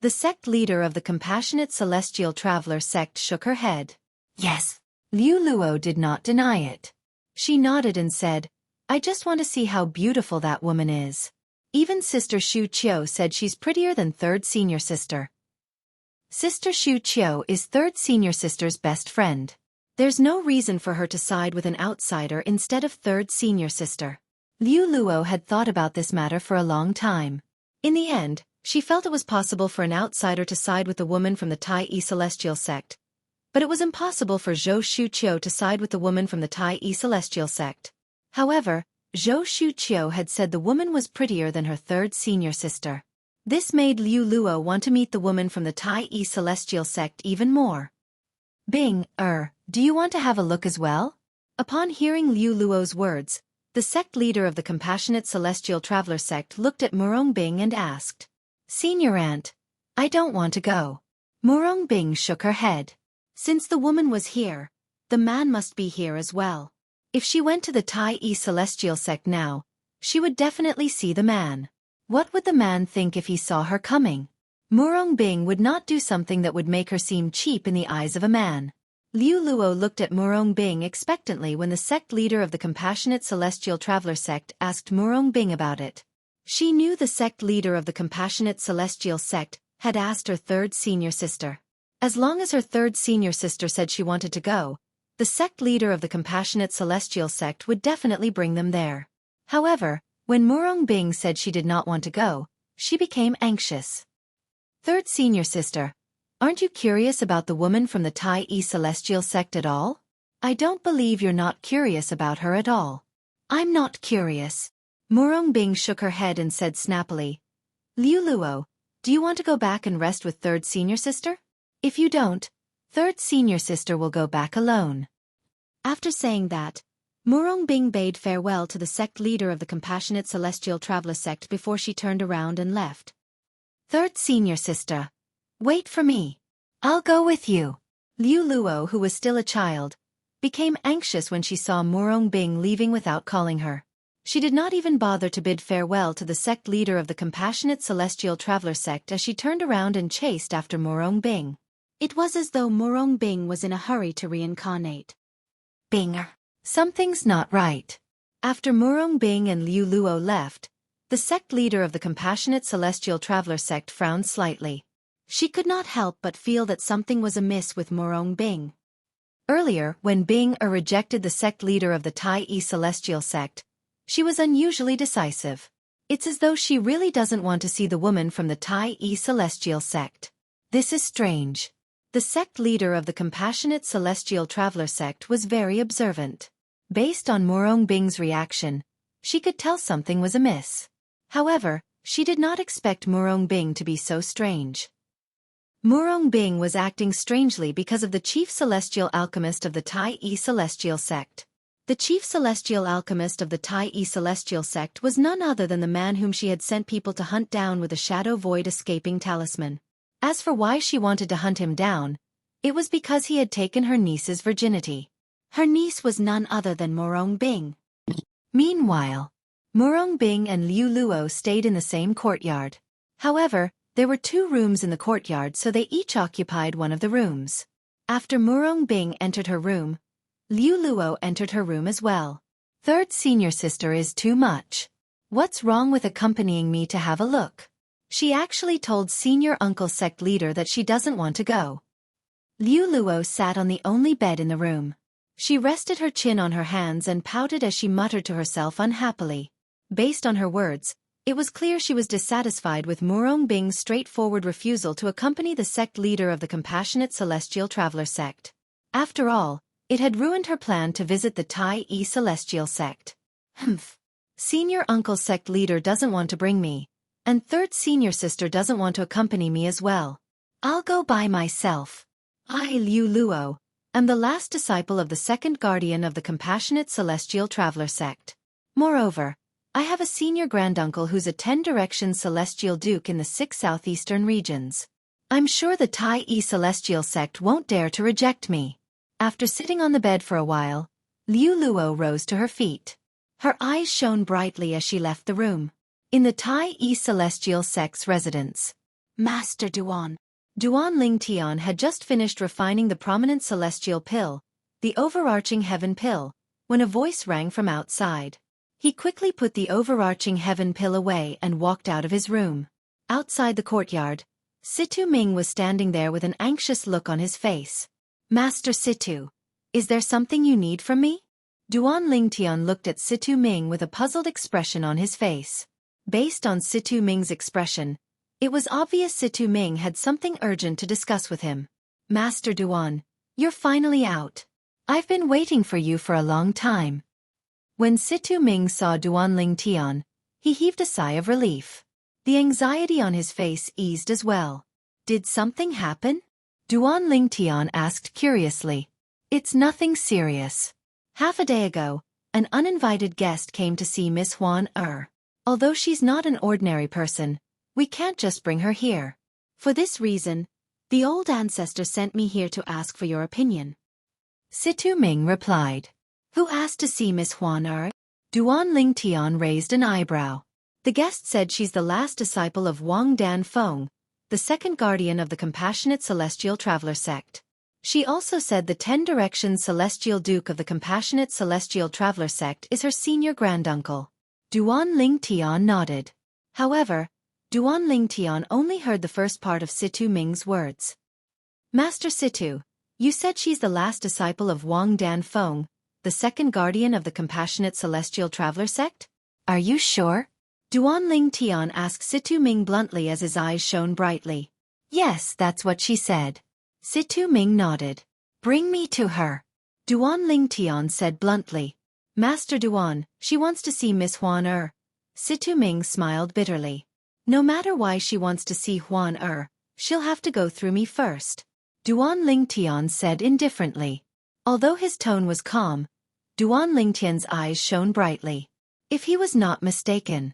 The sect leader of the Compassionate Celestial Traveler sect shook her head. Yes. Liu Luo did not deny it. She nodded and said, I just want to see how beautiful that woman is. Even Sister Xueqi said she's prettier than 3rd senior sister. Sister Xueqi is 3rd senior sister's best friend. There's no reason for her to side with an outsider instead of 3rd senior sister. Liu Luo had thought about this matter for a long time. In the end, she felt it was possible for an outsider to side with the woman from the Tai Celestial sect. But it was impossible for Xueqi to side with the woman from the Tai Celestial sect. However, Xueqi had said the woman was prettier than her 3rd senior sister. This made Liu Luo want to meet the woman from the Tai Celestial sect even more. Bing, do you want to have a look as well? Upon hearing Liu Luo's words, the sect leader of the Compassionate Celestial Traveler sect looked at Murong Bing and asked, Senior Aunt, I don't want to go. Murong Bing shook her head. Since the woman was here, the man must be here as well. If she went to the Tai Celestial sect now, she would definitely see the man. What would the man think if he saw her coming? Murong Bing would not do something that would make her seem cheap in the eyes of a man. Liu Luo looked at Murong Bing expectantly when the sect leader of the Compassionate Celestial Traveler sect asked Murong Bing about it. She knew the sect leader of the Compassionate Celestial sect had asked her 3rd senior sister. As long as her 3rd senior sister said she wanted to go, the sect leader of the Compassionate Celestial sect would definitely bring them there. However, when Murong Bing said she did not want to go, she became anxious. 3rd senior sister, aren't you curious about the woman from the Tai Celestial sect at all? I don't believe you're not curious about her at all. I'm not curious. Murong Bing shook her head and said snappily, Liu Luo, do you want to go back and rest with 3rd senior sister? If you don't, 3rd senior sister will go back alone. After saying that, Murong Bing bade farewell to the sect leader of the Compassionate Celestial Traveler sect before she turned around and left. 3rd senior sister, wait for me. I'll go with you. Liu Luo, who was still a child, became anxious when she saw Murong Bing leaving without calling her. She did not even bother to bid farewell to the sect leader of the Compassionate Celestial Traveler sect as she turned around and chased after Murong Bing. It was as though Murong Bing was in a hurry to reincarnate. Binger. Something's not right. After Murong Bing and Liu Luo left, the sect leader of the Compassionate Celestial Traveler sect frowned slightly. She could not help but feel that something was amiss with Murong Bing. Earlier, when Bing rejected the sect leader of the Tai Celestial sect, she was unusually decisive. It's as though she really doesn't want to see the woman from the Tai Celestial sect. This is strange. The sect leader of the Compassionate Celestial Traveler sect was very observant. Based on Murong Bing's reaction, she could tell something was amiss. However, she did not expect Murong Bing to be so strange. Murong Bing was acting strangely because of the chief celestial alchemist of the Tai Celestial sect. The chief celestial alchemist of the Tai Celestial sect was none other than the man whom she had sent people to hunt down with a shadow void escaping talisman. As for why she wanted to hunt him down, it was because he had taken her niece's virginity. Her niece was none other than Murong Bing. Meanwhile, Murong Bing and Liu Luo stayed in the same courtyard. However, there were 2 rooms in the courtyard, so they each occupied one of the rooms. After Murong Bing entered her room, Liu Luo entered her room as well. Third senior sister is too much. What's wrong with accompanying me to have a look? She actually told senior uncle sect leader that she doesn't want to go. Liu Luo sat on the only bed in the room. She rested her chin on her hands and pouted as she muttered to herself unhappily. Based on her words, it was clear she was dissatisfied with Murong Bing's straightforward refusal to accompany the sect leader of the Compassionate Celestial Traveler sect. After all, it had ruined her plan to visit the Tai Celestial sect. Humph. Senior uncle sect leader doesn't want to bring me, and third senior sister doesn't want to accompany me as well. I'll go by myself. I, Liu Luo, am the last disciple of the second guardian of the Compassionate Celestial Traveler sect. Moreover, I have a senior granduncle who's a 10-direction celestial duke in the 6 southeastern regions. I'm sure the Tai Celestial sect won't dare to reject me. After sitting on the bed for a while, Liu Luo rose to her feet. Her eyes shone brightly as she left the room. In the Tai Celestial sect's residence, Master Duan Ling Tian had just finished refining the prominent celestial pill, the overarching heaven pill, when a voice rang from outside. He quickly put the overarching heaven pill away and walked out of his room. Outside the courtyard, Situ Ming was standing there with an anxious look on his face. Master Situ, is there something you need from me? Duan Ling Tian looked at Situ Ming with a puzzled expression on his face. Based on Situ Ming's expression, it was obvious Situ Ming had something urgent to discuss with him. Master Duan, you're finally out. I've been waiting for you for a long time. When Situ Ming saw Duan Ling Tian, he heaved a sigh of relief. The anxiety on his face eased as well. Did something happen? Duan Ling Tian asked curiously. It's nothing serious. Half a day ago, an uninvited guest came to see Miss Huan Er. Although she's not an ordinary person, we can't just bring her here. For this reason, the old ancestor sent me here to ask for your opinion. Situ Ming replied. Who asked to see Miss Huan Er? Duan Ling Tian raised an eyebrow. The guest said she's the last disciple of Wang Dan Feng, the second guardian of the Compassionate Celestial Traveler sect. She also said the 10-direction celestial duke of the Compassionate Celestial Traveler sect is her senior granduncle. Duan Ling Tian nodded. However, Duan Ling Tian only heard the first part of Situ Ming's words. Master Situ, you said she's the last disciple of Wang Dan Feng, the second guardian of the Compassionate Celestial Traveler sect? Are you sure? Duan Ling Tian asked Situ Ming bluntly as his eyes shone brightly. Yes, that's what she said. Situ Ming nodded. Bring me to her. Duan Ling Tian said bluntly. Master Duan, she wants to see Miss Huan Er. Situ Ming smiled bitterly. No matter why she wants to see Huan Er, she'll have to go through me first. Duan Ling Tian said indifferently. Although his tone was calm, Duan Ling Tian's eyes shone brightly. If he was not mistaken.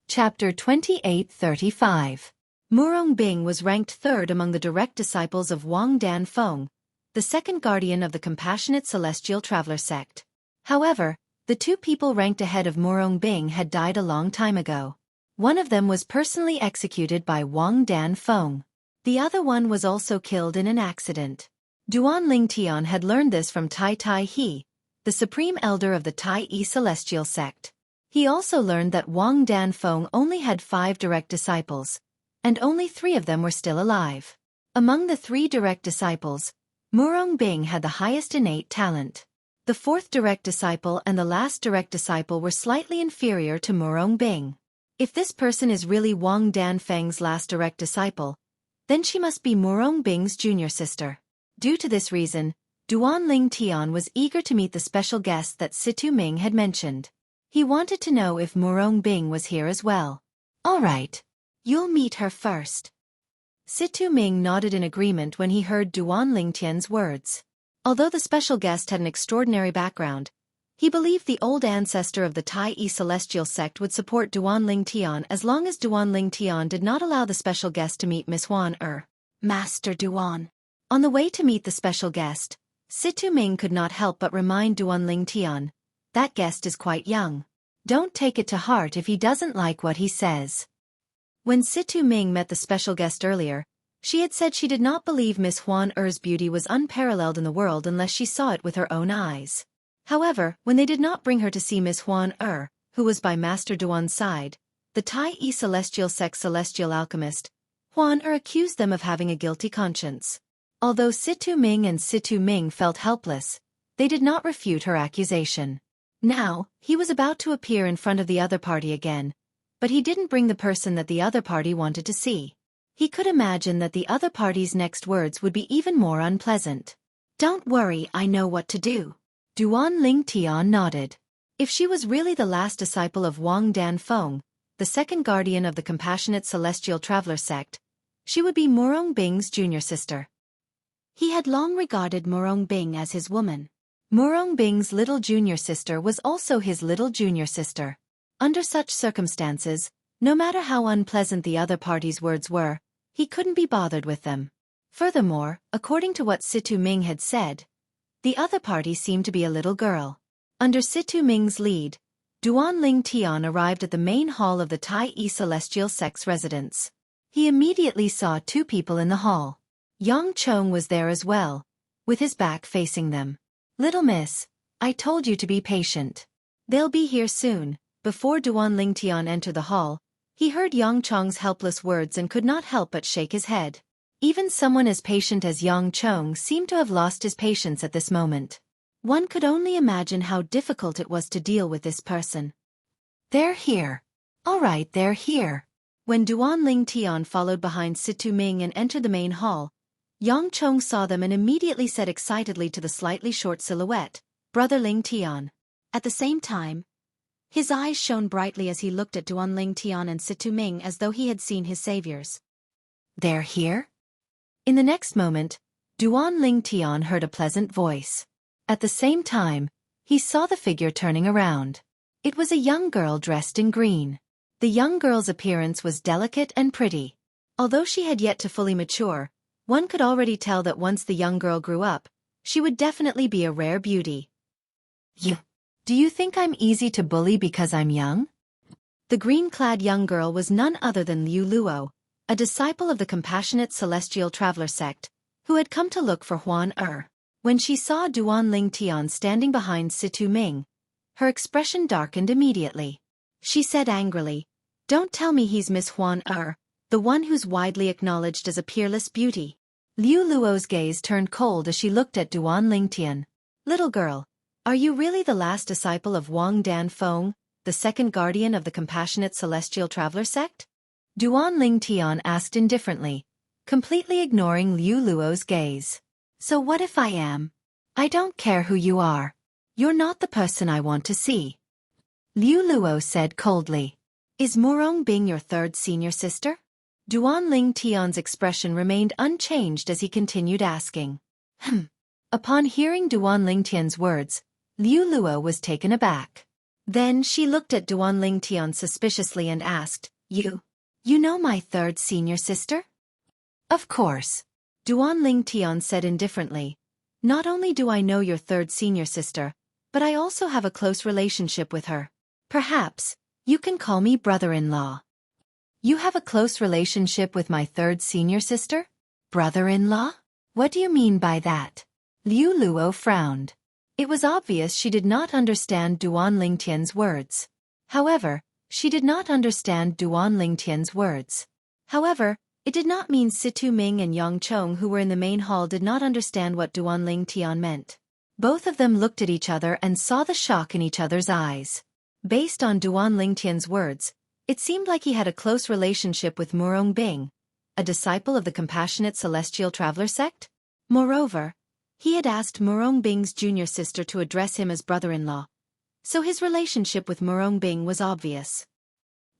Chapter 28:35. Murong Bing was ranked third among the direct disciples of Wang Dan Feng, the second guardian of the Compassionate Celestial Traveler sect. However, the 2 people ranked ahead of Murong Bing had died a long time ago. One of them was personally executed by Wang Dan Feng. The other one was also killed in an accident. Duan Ling Tian had learned this from Tai Tai He, the supreme elder of the Tai Celestial sect. He also learned that Wang Dan Feng only had 5 direct disciples, and only 3 of them were still alive. Among the 3 direct disciples, Murong Bing had the highest innate talent. The 4th direct disciple and the last direct disciple were slightly inferior to Murong Bing. If this person is really Wang Dan Feng's last direct disciple, then she must be Murong Bing's junior sister. Due to this reason, Duan Ling Tian was eager to meet the special guest that Situ Ming had mentioned. He wanted to know if Murong Bing was here as well. All right. You'll meet her first. Situ Ming nodded in agreement when he heard Duan Lingtian's words. Although the special guest had an extraordinary background, he believed the old ancestor of the Tai celestial sect would support Duan Lingtian as long as Duan Lingtian did not allow the special guest to meet Miss Huan Master Duan. On the way to meet the special guest, Situ Ming could not help but remind Duan Lingtian, that guest is quite young. Don't take it to heart if he doesn't like what he says. When Situ Ming met the special guest earlier, she had said she did not believe Miss Huan beauty was unparalleled in the world unless she saw it with her own eyes. However, when they did not bring her to see Miss Huan who was by Master Duan's side, the Tai celestial sect celestial alchemist, Huan accused them of having a guilty conscience. Although Situ Ming and Situ Ming felt helpless, they did not refute her accusation. Now, he was about to appear in front of the other party again, but he didn't bring the person that the other party wanted to see. He could imagine that the other party's next words would be even more unpleasant. Don't worry, I know what to do. Duan Lingtian nodded. If she was really the last disciple of Wang Danfeng, the second guardian of the compassionate celestial traveler sect, she would be Murong Bing's junior sister. He had long regarded Murong Bing as his woman. Murong Bing's little junior sister was also his little junior sister. Under such circumstances, no matter how unpleasant the other party's words were, he couldn't be bothered with them. Furthermore, according to what Situ Ming had said, the other party seemed to be a little girl. Under Situ Ming's lead, Duan Lingtian arrived at the main hall of the Tai celestial sect's residence. He immediately saw two people in the hall. Yang Chong was there as well, with his back facing them. Little miss, I told you to be patient. They'll be here soon. Before Duan Lingtian entered the hall, he heard Yang Chong's helpless words and could not help but shake his head. Even someone as patient as Yang Chong seemed to have lost his patience at this moment. One could only imagine how difficult it was to deal with this person. They're here. All right, they're here. When Duan Lingtian followed behind Situ Ming and entered the main hall, Yang Chong saw them and immediately said excitedly to the slightly short silhouette, Brother Lingtian. At the same time, his eyes shone brightly as he looked at Duan Lingtian and Situ Ming as though he had seen his saviors. They're here? In the next moment, Duan Lingtian heard a pleasant voice. At the same time, he saw the figure turning around. It was a young girl dressed in green. The young girl's appearance was delicate and pretty. Although she had yet to fully mature, one could already tell that once the young girl grew up, she would definitely be a rare beauty. Do you think I'm easy to bully because I'm young? The green-clad young girl was none other than Liu Luo, a disciple of the compassionate celestial traveler sect, who had come to look for Huan When she saw Duan Lingtian standing behind Situ Ming, her expression darkened immediately. She said angrily, Don't tell me he's Miss Huan the one who's widely acknowledged as a peerless beauty. Liu Luo's gaze turned cold as she looked at Duan Lingtian. Little girl, are you really the last disciple of Wang Danfeng, the second guardian of the compassionate celestial traveler sect? Duan Lingtian asked indifferently, completely ignoring Liu Luo's gaze. So what if I am? I don't care who you are. You're not the person I want to see. Liu Luo said coldly. Is Murong Bing your third senior sister? Duan Lingtian's expression remained unchanged as he continued asking. Upon hearing Duan Lingtian's words, Liu Luo was taken aback. Then she looked at Duan Lingtian suspiciously and asked, You know my third senior sister? Of course. Duan Lingtian said indifferently. Not only do I know your third senior sister, but I also have a close relationship with her. Perhaps, you can call me brother-in-law. You have a close relationship with my third senior sister? Brother-in-law? What do you mean by that? Liu Luo frowned. It was obvious she did not understand Duan Lingtian's words. However, it did not mean Situ Ming and Yang Chong who were in the main hall did not understand what Duan Lingtian meant. Both of them looked at each other and saw the shock in each other's eyes. Based on Duan Lingtian's words, it seemed like he had a close relationship with Murong Bing, a disciple of the compassionate celestial traveler sect. Moreover, he had asked Murong Bing's junior sister to address him as brother-in-law, so his relationship with Murong Bing was obvious.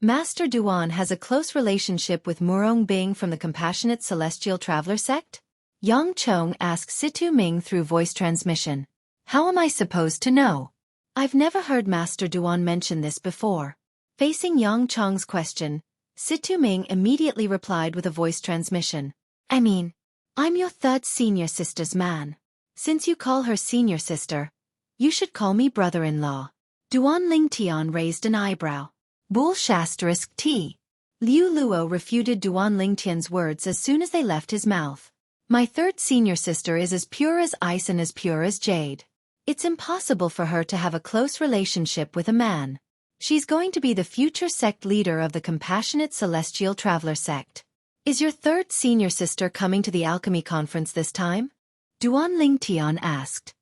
Master Duan has a close relationship with Murong Bing from the Compassionate Celestial Traveler sect? Yang Chong asked Situ Ming through voice transmission. How am I supposed to know? I've never heard Master Duan mention this before. Facing Yang Chong's question, Situ Ming immediately replied with a voice transmission. I mean, I'm your third senior sister's man. Since you call her senior sister, you should call me brother-in-law. Duan Lingtian raised an eyebrow. Bull ****. Liu Luo refuted Duan Lingtian's words as soon as they left his mouth. My third senior sister is as pure as ice and as pure as jade. It's impossible for her to have a close relationship with a man. She's going to be the future sect leader of the Compassionate Celestial Traveler sect. Is your third senior sister coming to the alchemy conference this time? Duan Lingtian asked.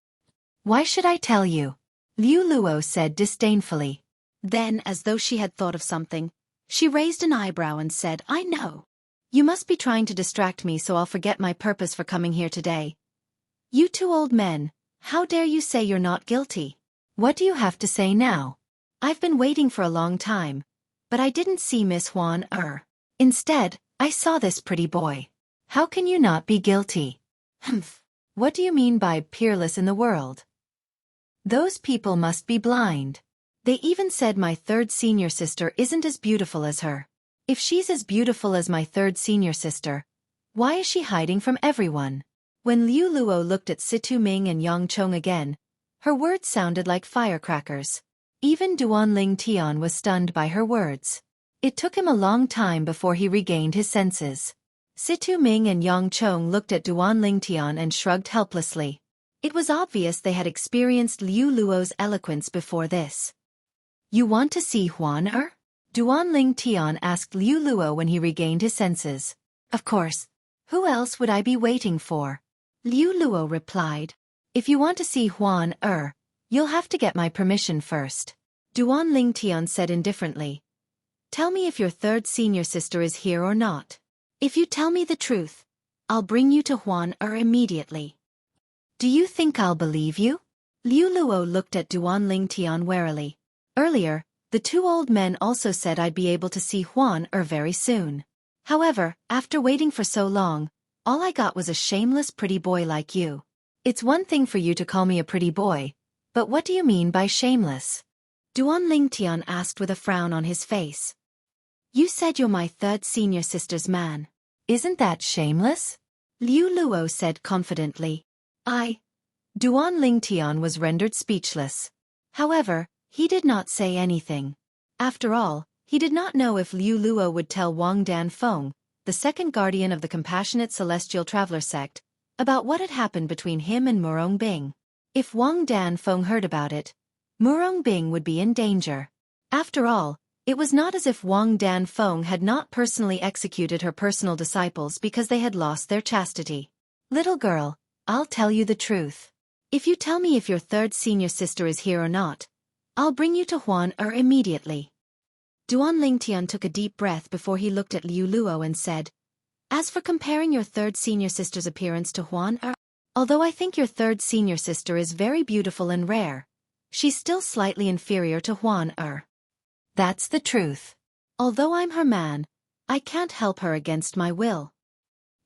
Why should I tell you? Liu Luo said disdainfully. Then, as though she had thought of something, she raised an eyebrow and said, I know. You must be trying to distract me so I'll forget my purpose for coming here today. You two old men, how dare you say you're not guilty? What do you have to say now? I've been waiting for a long time, but I didn't see Miss Huan Er. Instead, I saw this pretty boy. How can you not be guilty? Humph. What do you mean by peerless in the world? Those people must be blind. They even said my third senior sister isn't as beautiful as her. If she's as beautiful as my third senior sister, why is she hiding from everyone? When Liu Luo looked at Situ Ming and Yang Chong again, her words sounded like firecrackers. Even Duan Lingtian was stunned by her words. It took him a long time before he regained his senses. Situ Ming and Yang Chong looked at Duan Lingtian and shrugged helplessly. It was obvious they had experienced Liu Luo's eloquence before this. You want to see Huan Er? Duan Lingtian asked Liu Luo when he regained his senses. Of course. Who else would I be waiting for? Liu Luo replied. If you want to see Huan Er, you'll have to get my permission first. Duan Lingtian said indifferently. Tell me if your third senior sister is here or not. If you tell me the truth, I'll bring you to Huan Er immediately. Do you think I'll believe you? Liu Luo looked at Duan Lingtian warily. Earlier, the two old men also said I'd be able to see Huan Er very soon. However, after waiting for so long, all I got was a shameless pretty boy like you. It's one thing for you to call me a pretty boy, but what do you mean by shameless? Duan Lingtian asked with a frown on his face. You said you're my third senior sister's man. Isn't that shameless? Liu Luo said confidently. Duan Lingtian was rendered speechless. However, he did not say anything. After all, he did not know if Liu Luo would tell Wang Danfeng, the second guardian of the Compassionate Celestial Traveler sect, about what had happened between him and Murong Bing. If Wang Danfeng heard about it, Murong Bing would be in danger. After all, it was not as if Wang Danfeng had not personally executed her personal disciples because they had lost their chastity. Little girl, I'll tell you the truth. If you tell me if your third senior sister is here or not, I'll bring you to Huan Er immediately. Duan Lingtian took a deep breath before he looked at Liu Luo and said, As for comparing your third senior sister's appearance to Huan Er, although I think your third senior sister is very beautiful and rare, she's still slightly inferior to Huan Er. That's the truth. Although I'm her man, I can't help her against my will.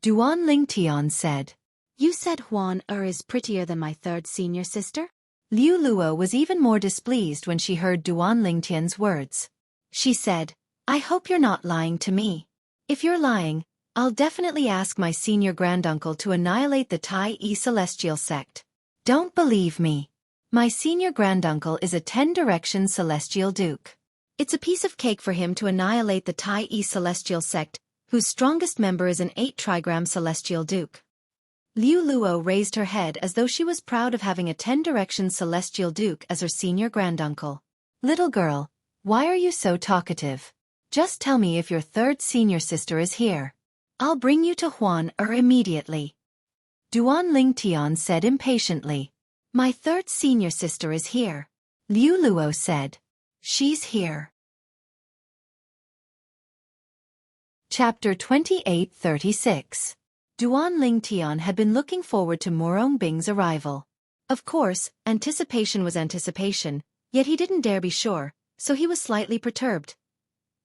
Duan Lingtian said. You said Huan Er is prettier than my third senior sister? Liu Luo was even more displeased when she heard Duan Lingtian's words. She said, I hope you're not lying to me. If you're lying, I'll definitely ask my senior granduncle to annihilate the Tai Celestial sect. Don't believe me. My senior granduncle is a 10-direction Celestial Duke. It's a piece of cake for him to annihilate the Tai Celestial sect, whose strongest member is an 8-trigram Celestial Duke. Liu Luo raised her head as though she was proud of having a 10-direction Celestial Duke as her senior granduncle. Little girl, why are you so talkative? Just tell me if your third senior sister is here. I'll bring you to Huan Er immediately. Duan Lingtian said impatiently. My third senior sister is here. Liu Luo said. She's here. Chapter 2836. Duan Lingtian had been looking forward to Murong Bing's arrival. Of course, anticipation was anticipation, yet he didn't dare be sure, so he was slightly perturbed.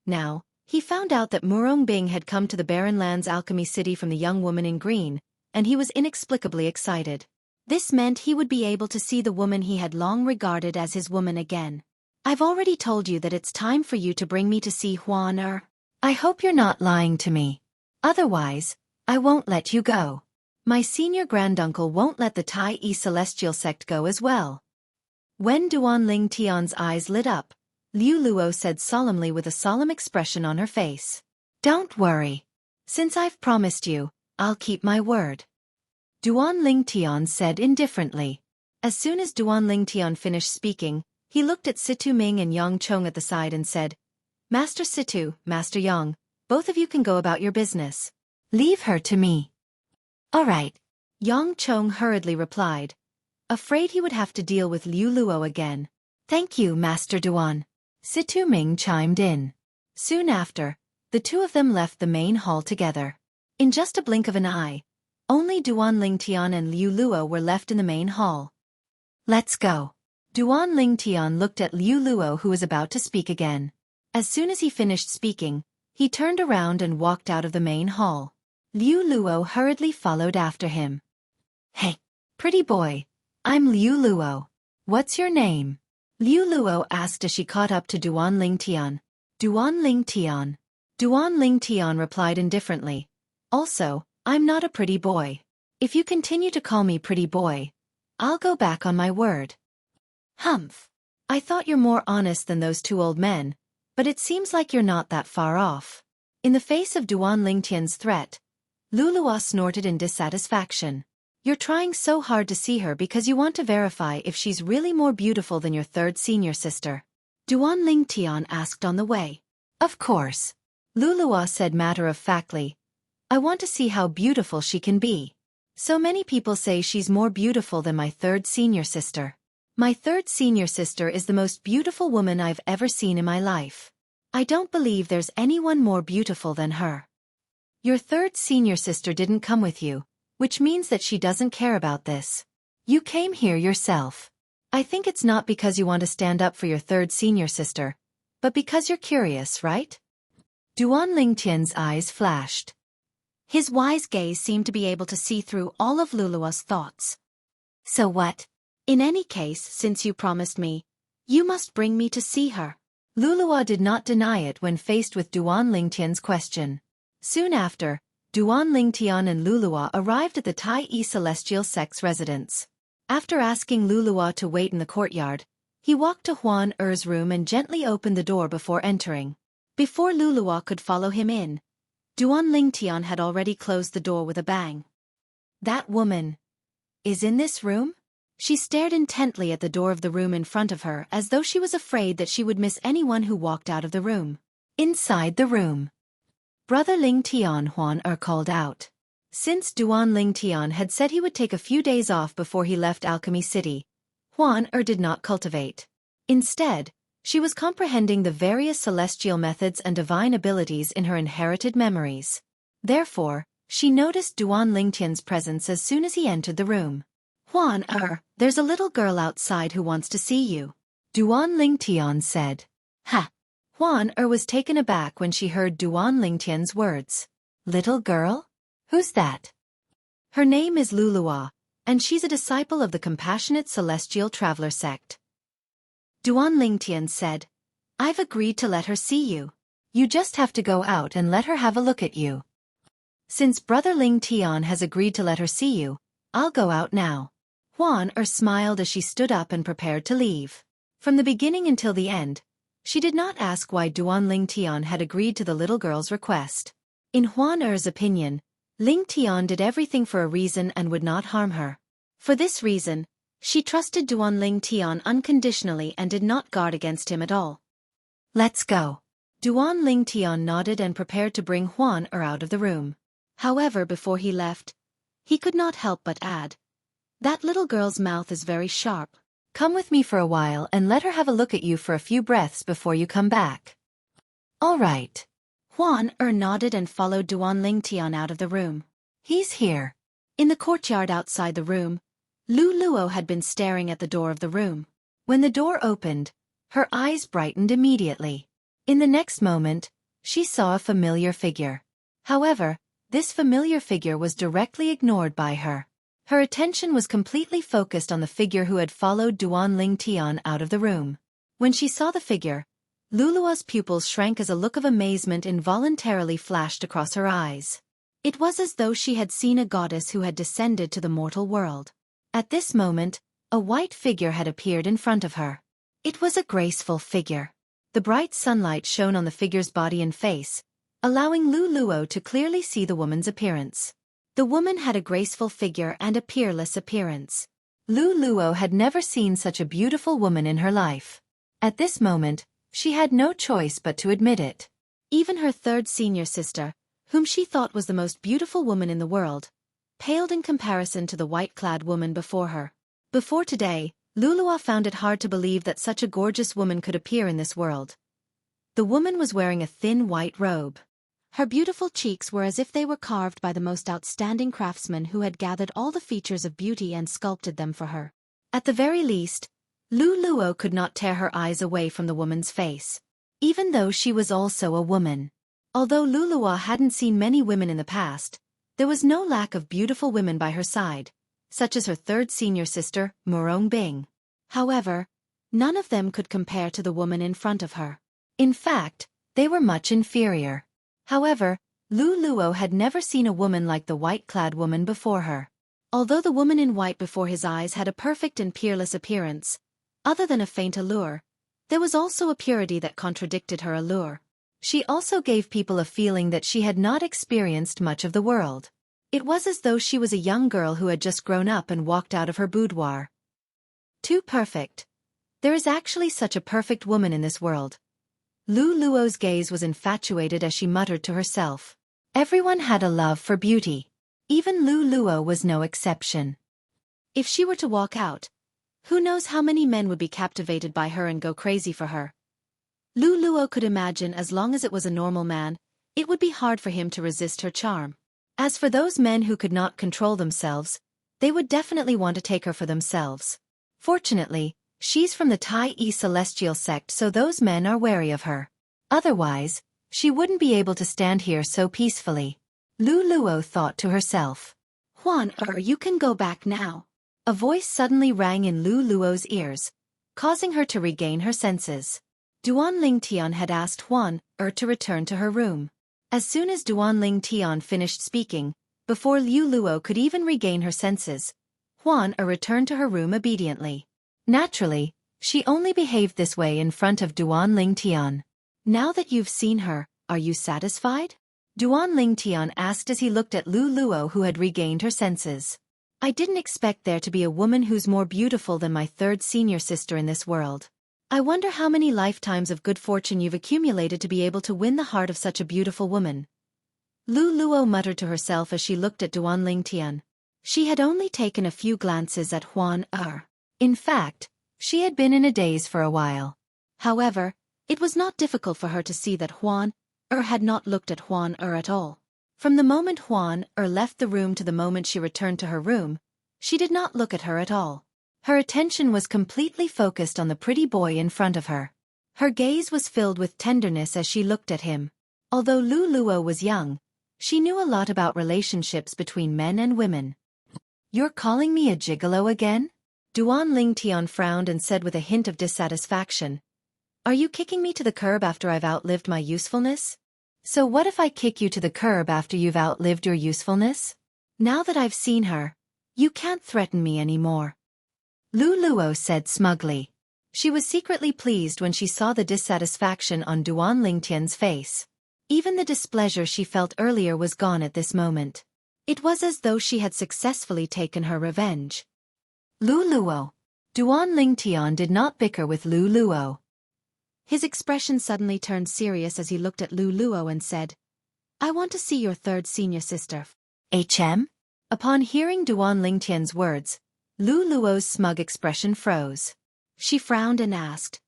Now, he found out that Murong Bing had come to the Barren Lands Alchemy City from the young woman in green, and he was inexplicably excited. This meant he would be able to see the woman he had long regarded as his woman again. I've already told you that it's time for you to bring me to see Huan. I hope you're not lying to me. Otherwise, I won't let you go. My senior granduncle won't let the Tai Celestial sect go as well. When Duan Ling Tian's eyes lit up, Liu Luo said solemnly with a solemn expression on her face. Don't worry. Since I've promised you, I'll keep my word. Duan Ling Tian said indifferently. As soon as Duan Ling Tian finished speaking, he looked at Situ Ming and Yang Chong at the side and said, Master Situ, Master Yang, both of you can go about your business. Leave her to me. All right. Yang Chong hurriedly replied, afraid he would have to deal with Liu Luo again. Thank you, Master Duan. Situ Ming chimed in. Soon after, the two of them left the main hall together. In just a blink of an eye, only Duan Ling Tian and Liu Luo were left in the main hall. Let's go. Duan Ling Tian looked at Liu Luo, who was about to speak again. As soon as he finished speaking, he turned around and walked out of the main hall. Liu Luo hurriedly followed after him. Hey, pretty boy, I'm Liu Luo. What's your name? Liu Luo asked as she caught up to Duan Ling Tian. Duan Ling Tian. Duan Ling Tian replied indifferently. Also, I'm not a pretty boy. If you continue to call me pretty boy, I'll go back on my word. Humph. I thought you're more honest than those two old men, but it seems like you're not that far off. In the face of Duan Ling Tian's threat, Liu Luo snorted in dissatisfaction. You're trying so hard to see her because you want to verify if she's really more beautiful than your third senior sister. Duan Ling Tian asked on the way. Of course. Liu Luo said matter-of-factly. I want to see how beautiful she can be. So many people say she's more beautiful than my third senior sister. My third senior sister is the most beautiful woman I've ever seen in my life. I don't believe there's anyone more beautiful than her. Your third senior sister didn't come with you, which means that she doesn't care about this. You came here yourself. I think it's not because you want to stand up for your third senior sister, but because you're curious, right? Duan Ling Tian's eyes flashed. His wise gaze seemed to be able to see through all of Liu Luo's thoughts. So what? In any case, since you promised me, you must bring me to see her. Liu Luo did not deny it when faced with Duan Ling Tian's question. Soon after, Duan Ling Tian and Liu Luo arrived at the Tai Celestial sect's residence. After asking Liu Luo to wait in the courtyard, he walked to Huan Er's room and gently opened the door before entering. Before Liu Luo could follow him in, Duan Ling Tian had already closed the door with a bang. That woman is in this room? She stared intently at the door of the room in front of her as though she was afraid that she would miss anyone who walked out of the room. Inside the room, Brother Ling Tian, Huan Er called out. Since Duan Ling Tian had said he would take a few days off before he left Alchemy City, Huan Er did not cultivate. Instead, she was comprehending the various celestial methods and divine abilities in her inherited memories. Therefore, she noticed Duan Ling Tian's presence as soon as he entered the room. Huan Er, there's a little girl outside who wants to see you, Duan Ling Tian said. Ha! Huan Er was taken aback when she heard Duan Ling Tian's words. Little girl? Who's that? Her name is Liu Luo, and she's a disciple of the Compassionate Celestial Traveler sect. Duan Ling Tian said, I've agreed to let her see you. You just have to go out and let her have a look at you. Since Brother Ling Tian has agreed to let her see you, I'll go out now. Huan Er smiled as she stood up and prepared to leave. From the beginning until the end, she did not ask why Duan Ling Tian had agreed to the little girl's request. In Huan Er's opinion, Ling Tian did everything for a reason and would not harm her. For this reason, she trusted Duan Ling Tian unconditionally and did not guard against him at all. Let's go. Duan Ling Tian nodded and prepared to bring Huan Er out of the room. However, before he left, he could not help but add, that little girl's mouth is very sharp. Come with me for a while and let her have a look at you for a few breaths before you come back. All right. Huan Er nodded and followed Duan Ling Tian out of the room. He's here. In the courtyard outside the room, Liu Luo had been staring at the door of the room. When the door opened, her eyes brightened immediately. In the next moment, she saw a familiar figure. However, this familiar figure was directly ignored by her. Her attention was completely focused on the figure who had followed Duan Ling Tian out of the room. When she saw the figure, Lulua's pupils shrank as a look of amazement involuntarily flashed across her eyes. It was as though she had seen a goddess who had descended to the mortal world. At this moment, a white figure had appeared in front of her. It was a graceful figure. The bright sunlight shone on the figure's body and face, allowing Luluo to clearly see the woman's appearance. The woman had a graceful figure and a peerless appearance. Luluo had never seen such a beautiful woman in her life. At this moment, she had no choice but to admit it. Even her third senior sister, whom she thought was the most beautiful woman in the world, paled in comparison to the white-clad woman before her. Before today, Lulua found it hard to believe that such a gorgeous woman could appear in this world. The woman was wearing a thin white robe. Her beautiful cheeks were as if they were carved by the most outstanding craftsman who had gathered all the features of beauty and sculpted them for her. At the very least, Luluo could not tear her eyes away from the woman's face, even though she was also a woman. Although Luluo hadn't seen many women in the past, there was no lack of beautiful women by her side, such as her third senior sister, Murong Bing. However, none of them could compare to the woman in front of her. In fact, they were much inferior. However, Luluo had never seen a woman like the white-clad woman before her. Although the woman in white before his eyes had a perfect and peerless appearance, other than a faint allure, there was also a purity that contradicted her allure. She also gave people a feeling that she had not experienced much of the world. It was as though she was a young girl who had just grown up and walked out of her boudoir. Too perfect. There is actually such a perfect woman in this world. Luluo's gaze was infatuated as she muttered to herself. Everyone had a love for beauty. Even Luluo was no exception. If she were to walk out, who knows how many men would be captivated by her and go crazy for her. Luluo could imagine as long as it was a normal man, it would be hard for him to resist her charm. As for those men who could not control themselves, they would definitely want to take her for themselves. Fortunately, she's from the Tai Celestial sect, so those men are wary of her. Otherwise, she wouldn't be able to stand here so peacefully. Luluo thought to herself. Huan you can go back now. A voice suddenly rang in Luluo's ears, causing her to regain her senses. Duan Ling Tian had asked Huan to return to her room. As soon as Duan Ling Tian finished speaking, before Luluo could even regain her senses, Huan returned to her room obediently. Naturally, she only behaved this way in front of Duan Ling Tian. Now that you've seen her, are you satisfied? Duan Ling Tian asked as he looked at Luluo, who had regained her senses. I didn't expect there to be a woman who's more beautiful than my third senior sister in this world. I wonder how many lifetimes of good fortune you've accumulated to be able to win the heart of such a beautiful woman. Luluo muttered to herself as she looked at Duan Ling Tian. She had only taken a few glances at Huan In fact, she had been in a daze for a while. However, it was not difficult for her to see that Huan had not looked at Huan at all. From the moment Huan left the room to the moment she returned to her room, she did not look at her at all. Her attention was completely focused on the pretty boy in front of her. Her gaze was filled with tenderness as she looked at him. Although Luluo was young, she knew a lot about relationships between men and women. You're calling me a gigolo again? Duan Ling Tian frowned and said with a hint of dissatisfaction. Are you kicking me to the curb after I've outlived my usefulness? So what if I kick you to the curb after you've outlived your usefulness? Now that I've seen her, you can't threaten me anymore. Luluo said smugly. She was secretly pleased when she saw the dissatisfaction on Duan Ling Tian's face. Even the displeasure she felt earlier was gone at this moment. It was as though she had successfully taken her revenge. Luluo. Duan Ling Tian did not bicker with Luluo. His expression suddenly turned serious as he looked at Luluo and said, I want to see your third senior sister. HM? Upon hearing Duan Ling Tian's words, Luluo's smug expression froze. She frowned and asked,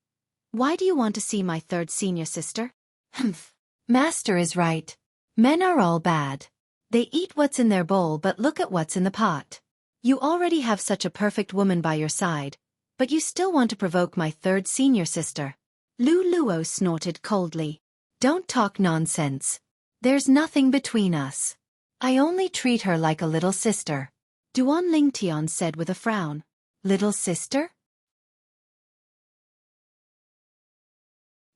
Why do you want to see my third senior sister? Humph. Master is right. Men are all bad. They eat what's in their bowl but look at what's in the pot. You already have such a perfect woman by your side, but you still want to provoke my third senior sister. Luluo snorted coldly. Don't talk nonsense. There's nothing between us. I only treat her like a little sister. Duan Lingtian said with a frown. Little sister?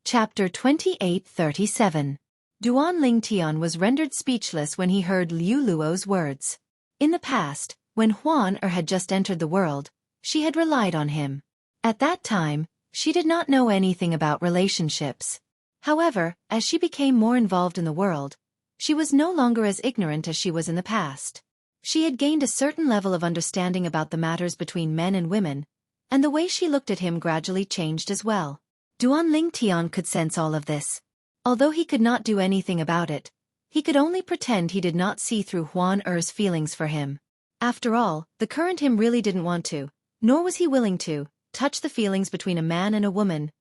Chapter 28:37. Duan Lingtian was rendered speechless when he heard Liu Luo's words. In the past, when Huan had just entered the world, she had relied on him. At that time, she did not know anything about relationships. However, as she became more involved in the world, she was no longer as ignorant as she was in the past. She had gained a certain level of understanding about the matters between men and women, and the way she looked at him gradually changed as well. Duan Lingtian could sense all of this. Although he could not do anything about it, he could only pretend he did not see through Huan feelings for him. After all, the current him really didn't want to, nor was he willing to, touch the feelings between a man and a woman.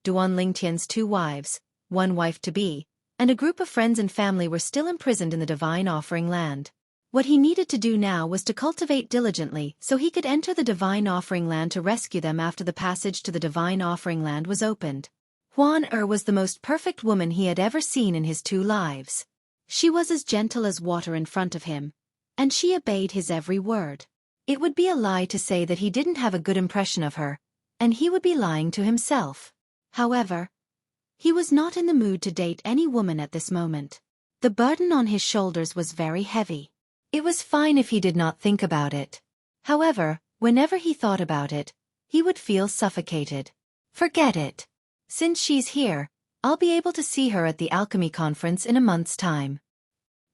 Duan Lingtian's 2 wives, 1 wife-to-be, and a group of friends and family were still imprisoned in the Divine Offering Land. What he needed to do now was to cultivate diligently so he could enter the Divine Offering Land to rescue them after the passage to the Divine Offering Land was opened. Huan was the most perfect woman he had ever seen in his 2 lives. She was as gentle as water in front of him, and she obeyed his every word. It would be a lie to say that he didn't have a good impression of her, and he would be lying to himself. However, he was not in the mood to date any woman at this moment. The burden on his shoulders was very heavy. It was fine if he did not think about it. However, whenever he thought about it, he would feel suffocated. Forget it. Since she's here, I'll be able to see her at the alchemy conference in a month's time.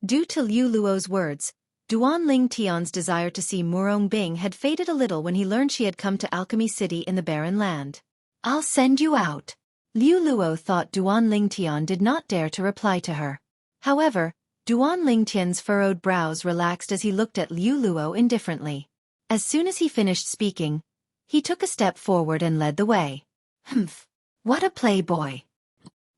Due to Liu Luo's words, Duan Lingtian's desire to see Murong Bing had faded a little when he learned she had come to Alchemy City in the Barren Land. I'll send you out. Liu Luo thought Duan Lingtian did not dare to reply to her. However, Duan Lingtian's furrowed brows relaxed as he looked at Liu Luo indifferently. As soon as he finished speaking, he took a step forward and led the way. Humph. What a playboy.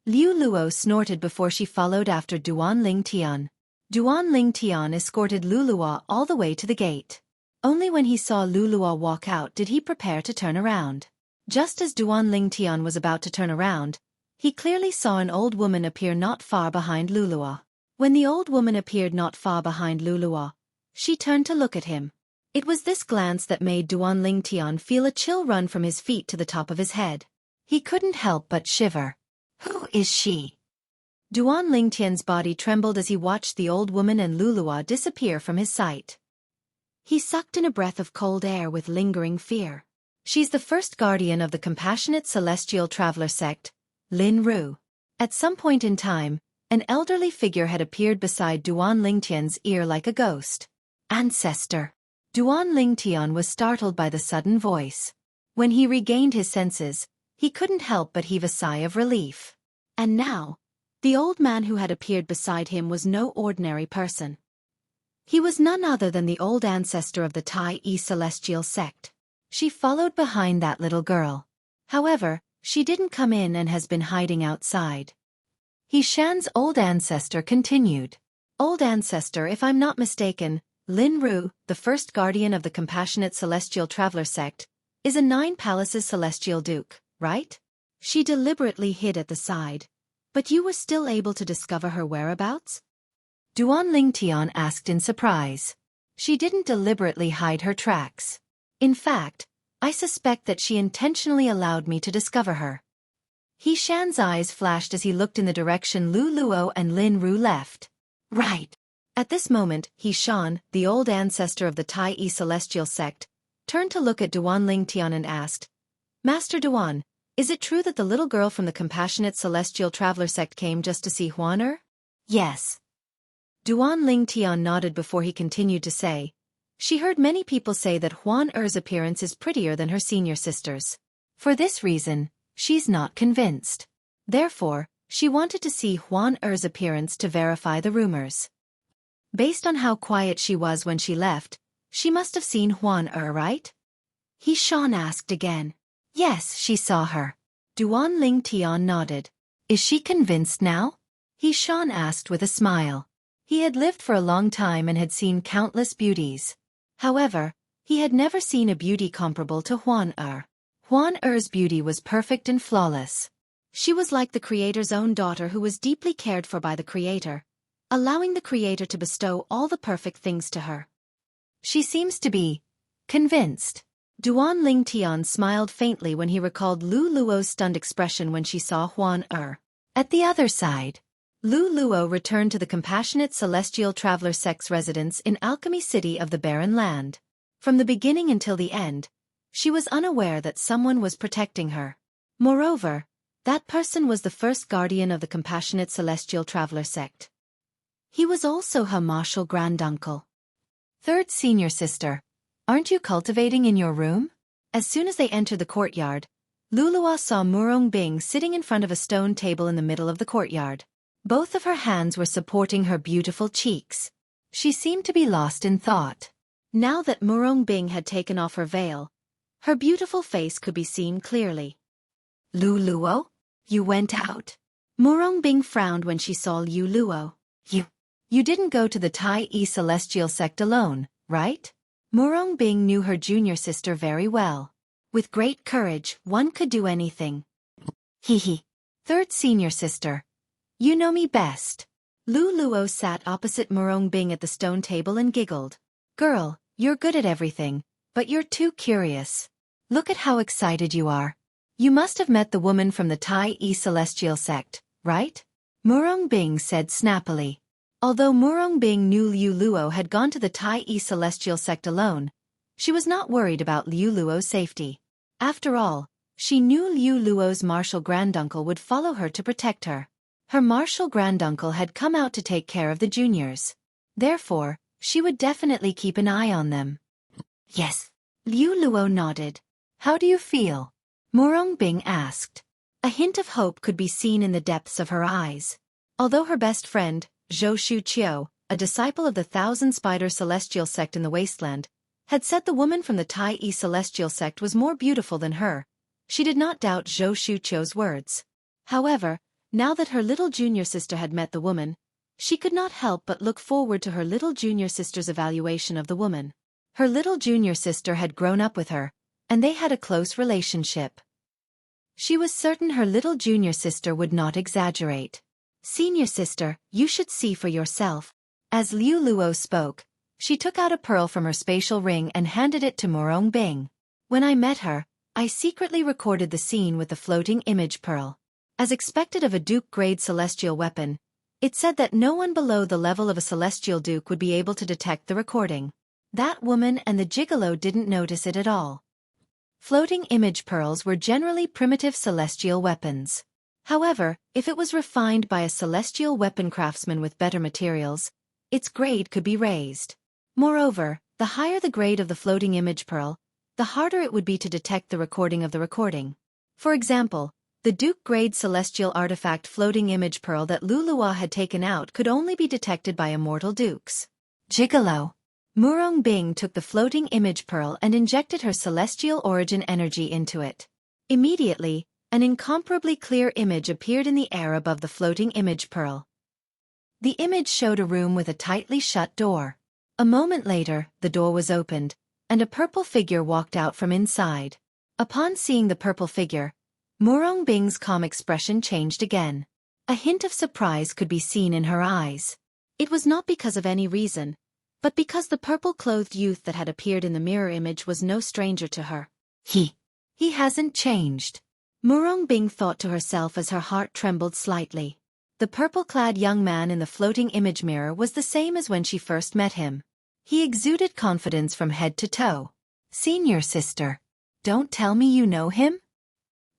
Liu Luo snorted before she followed after Duan Lingtian. Duan Lingtian escorted Liu Luo all the way to the gate. Only when he saw Liu Luo walk out did he prepare to turn around. Just as Duan Lingtian was about to turn around, he clearly saw an old woman appear not far behind Liu Luo. When the old woman appeared not far behind Liu Luo, she turned to look at him. It was this glance that made Duan Lingtian feel a chill run from his feet to the top of his head. He couldn't help but shiver. Who is she? Duan Lingtian's body trembled as he watched the old woman and Liu Luo disappear from his sight. He sucked in a breath of cold air with lingering fear. She's the first guardian of the compassionate celestial traveler sect, Lin Ru. At some point in time, an elderly figure had appeared beside Duan Lingtian's ear like a ghost. Ancestor. Duan Lingtian was startled by the sudden voice. When he regained his senses, he couldn't help but heave a sigh of relief. And now, the old man who had appeared beside him was no ordinary person. He was none other than the old ancestor of the Tai Celestial sect. She followed behind that little girl. However, she didn't come in and has been hiding outside. He Shan's old ancestor continued. Old ancestor, if I'm not mistaken, Lin Ru, the first guardian of the compassionate celestial traveler sect, is a 9 palaces celestial duke, right? She deliberately hid at the side. But you were still able to discover her whereabouts? Duan Lingtian asked in surprise. She didn't deliberately hide her tracks. In fact, I suspect that she intentionally allowed me to discover her. He Shan's eyes flashed as he looked in the direction Liu Luo and Lin Ru left. Right. At this moment, He Shan, the old ancestor of the Tai Celestial sect, turned to look at Duan Lingtian and asked, Master Duan, is it true that the little girl from the compassionate celestial traveler sect came just to see Huan? Yes. Duan Lingtian nodded before he continued to say, she heard many people say that Huan's appearance is prettier than her senior sister's. For this reason, she's not convinced. Therefore, she wanted to see Huan's appearance to verify the rumors. Based on how quiet she was when she left, she must have seen Huan, right? He Shan asked again. Yes, she saw her. Duan Lingtian nodded. Is she convinced now? He Shan asked with a smile. He had lived for a long time and had seen countless beauties. However, he had never seen a beauty comparable to Huan. Huan's beauty was perfect and flawless. She was like the creator's own daughter who was deeply cared for by the creator, allowing the creator to bestow all the perfect things to her. She seems to be convinced. Duan Ling Tian smiled faintly when he recalled Lu Luo's stunned expression when she saw Huan Er. At the other side, Lu Luo returned to the compassionate celestial traveler sect's residence in Alchemy City of the Barren Land. From the beginning until the end, she was unaware that someone was protecting her. Moreover, that person was the first guardian of the compassionate celestial traveler sect. He was also her martial granduncle. Third senior sister, aren't you cultivating in your room? As soon as they entered the courtyard, Lulua saw Murong Bing sitting in front of a stone table in the middle of the courtyard. Both of her hands were supporting her beautiful cheeks. She seemed to be lost in thought. Now that Murong Bing had taken off her veil, her beautiful face could be seen clearly. Lu Luo? You went out. Murong Bing frowned when she saw Lu Luo. You didn't go to the Tai E Celestial sect alone, right? Murong Bing knew her junior sister very well. With great courage, one could do anything. Hee. Third senior sister. You know me best. Lu Luo sat opposite Murong Bing at the stone table and giggled. Girl, you're good at everything, but you're too curious. Look at how excited you are. You must have met the woman from the Tai E Celestial sect, right? Murong Bing said snappily. Although Murong Bing knew Liu Luo had gone to the Tai E Celestial sect alone, she was not worried about Liu Luo's safety. After all, she knew Liu Luo's martial granduncle would follow her to protect her. Her martial granduncle had come out to take care of the juniors. Therefore, she would definitely keep an eye on them. Yes. Liu Luo nodded. How do you feel? Murong Bing asked. A hint of hope could be seen in the depths of her eyes. Although her best friend, Zhou Xueqi, a disciple of the Thousand Spider Celestial sect in the Wasteland, had said the woman from the Tai E Celestial sect was more beautiful than her, she did not doubt Zhou Xueqi's words. However, now that her little junior sister had met the woman, she could not help but look forward to her little junior sister's evaluation of the woman. Her little junior sister had grown up with her, and they had a close relationship. She was certain her little junior sister would not exaggerate. Senior sister, you should see for yourself. As Liu Luo spoke, she took out a pearl from her spatial ring and handed it to Murong Bing. When I met her, I secretly recorded the scene with the floating image pearl. As expected of a Duke-grade celestial weapon, it said that no one below the level of a celestial Duke would be able to detect the recording. That woman and the gigolo didn't notice it at all. Floating image pearls were generally primitive celestial weapons. However, if it was refined by a celestial weapon craftsman with better materials, its grade could be raised. Moreover, the higher the grade of the floating image pearl, the harder it would be to detect the recording of the recording. For example, the Duke-grade celestial artifact floating image pearl that Lulua had taken out could only be detected by immortal dukes. Gigolo. Murong Bing took the floating image pearl and injected her celestial origin energy into it. Immediately, an incomparably clear image appeared in the air above the floating image pearl. The image showed a room with a tightly shut door. A moment later, the door was opened, and a purple figure walked out from inside. Upon seeing the purple figure, Murong Bing's calm expression changed again. A hint of surprise could be seen in her eyes. It was not because of any reason, but because the purple-clothed youth that had appeared in the mirror image was no stranger to her. He hasn't changed. Murong Bing thought to herself as her heart trembled slightly. The purple-clad young man in the floating image mirror was the same as when she first met him. He exuded confidence from head to toe. Senior sister, don't tell me you know him?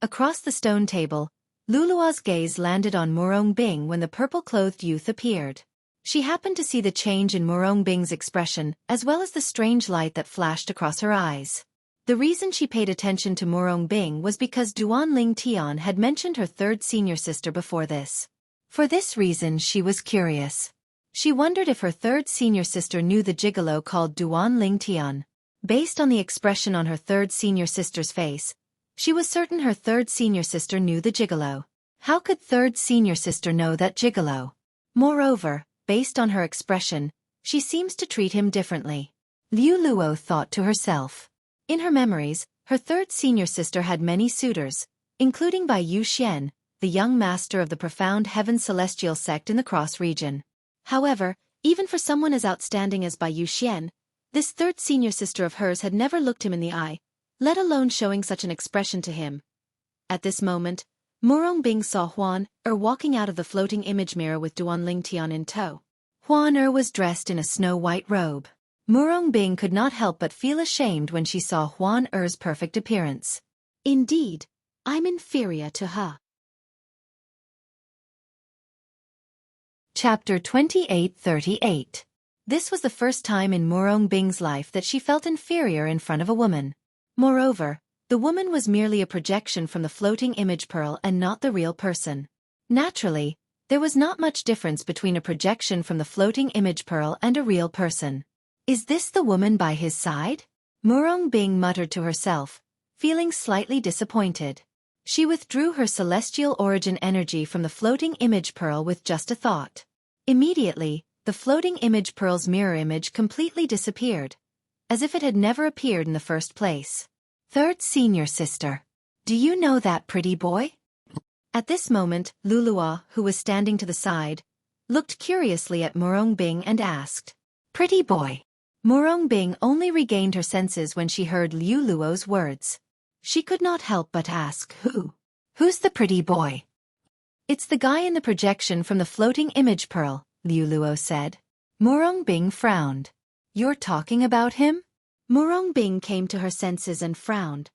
Across the stone table, Lulua's gaze landed on Murong Bing when the purple-clothed youth appeared. She happened to see the change in Murong Bing's expression as well as the strange light that flashed across her eyes. The reason she paid attention to Murong Bing was because Duan Ling Tian had mentioned her third senior sister before this. For this reason she was curious. She wondered if her third senior sister knew the gigolo called Duan Ling Tian. Based on the expression on her third senior sister's face, she was certain her third senior sister knew the gigolo. How could third senior sister know that gigolo? Moreover, based on her expression, she seems to treat him differently. Liu Luo thought to herself. In her memories, her third senior sister had many suitors, including Bai Yu Xian, the young master of the profound heaven celestial sect in the Cross region. However, even for someone as outstanding as Bai Yu Xian, this third senior sister of hers had never looked him in the eye, let alone showing such an expression to him. At this moment, Murong Bing saw Huan walking out of the floating image mirror with Duan Lingtian in tow. Huan was dressed in a snow-white robe. Murong Bing could not help but feel ashamed when she saw Huan perfect appearance. Indeed, I'm inferior to her. Chapter 28:38. This was the first time in Murong Bing's life that she felt inferior in front of a woman. Moreover, the woman was merely a projection from the floating image pearl and not the real person. Naturally, there was not much difference between a projection from the floating image pearl and a real person. Is this the woman by his side? Murong Bing muttered to herself, feeling slightly disappointed. She withdrew her celestial origin energy from the floating image pearl with just a thought. Immediately, the floating image pearl's mirror image completely disappeared, as if it had never appeared in the first place. Third senior sister. Do you know that pretty boy? At this moment, Lulua, who was standing to the side, looked curiously at Murong Bing and asked, "Pretty boy." Murong Bing only regained her senses when she heard Liu Luo's words. She could not help but ask, "Who? Who's the pretty boy?" "It's the guy in the projection from the floating image pearl," Liu Luo said. Murong Bing frowned. "You're talking about him?" Murong Bing came to her senses and frowned.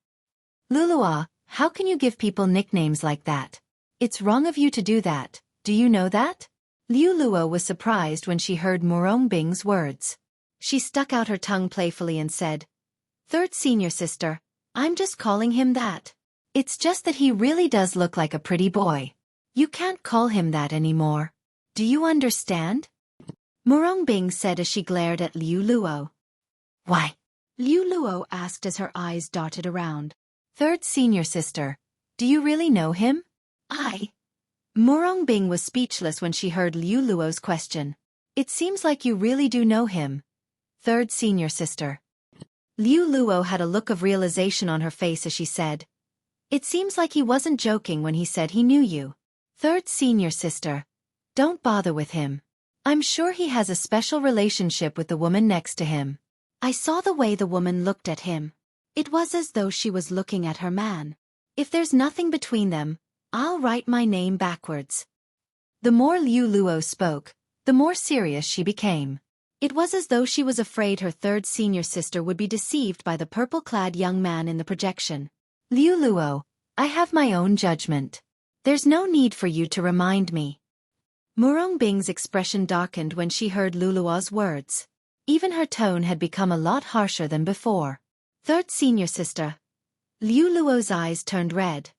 "Lulua, how can you give people nicknames like that? It's wrong of you to do that, do you know that?" Liu Luo was surprised when she heard Murong Bing's words. She stuck out her tongue playfully and said, "Third senior sister, I'm just calling him that. It's just that he really does look like a pretty boy. You can't call him that anymore. Do you understand?" Murong Bing said as she glared at Liu Luo. "Why?" Liu Luo asked as her eyes darted around. "Third senior sister, do you really know him?" Murong Bing was speechless when she heard Liu Luo's question. "It seems like you really do know him, third senior sister." Liu Luo had a look of realization on her face as she said, "It seems like he wasn't joking when he said he knew you. Third senior sister, don't bother with him. I'm sure he has a special relationship with the woman next to him." I saw the way the woman looked at him. It was as though she was looking at her man. If there's nothing between them, I'll write my name backwards. The more Liu Luo spoke, the more serious she became. It was as though she was afraid her third senior sister would be deceived by the purple-clad young man in the projection. "Liu Luo, I have my own judgment. There's no need for you to remind me." Murong Bing's expression darkened when she heard Liu Luo's words. Even her tone had become a lot harsher than before. "Third senior sister." Liu Luo's eyes turned red.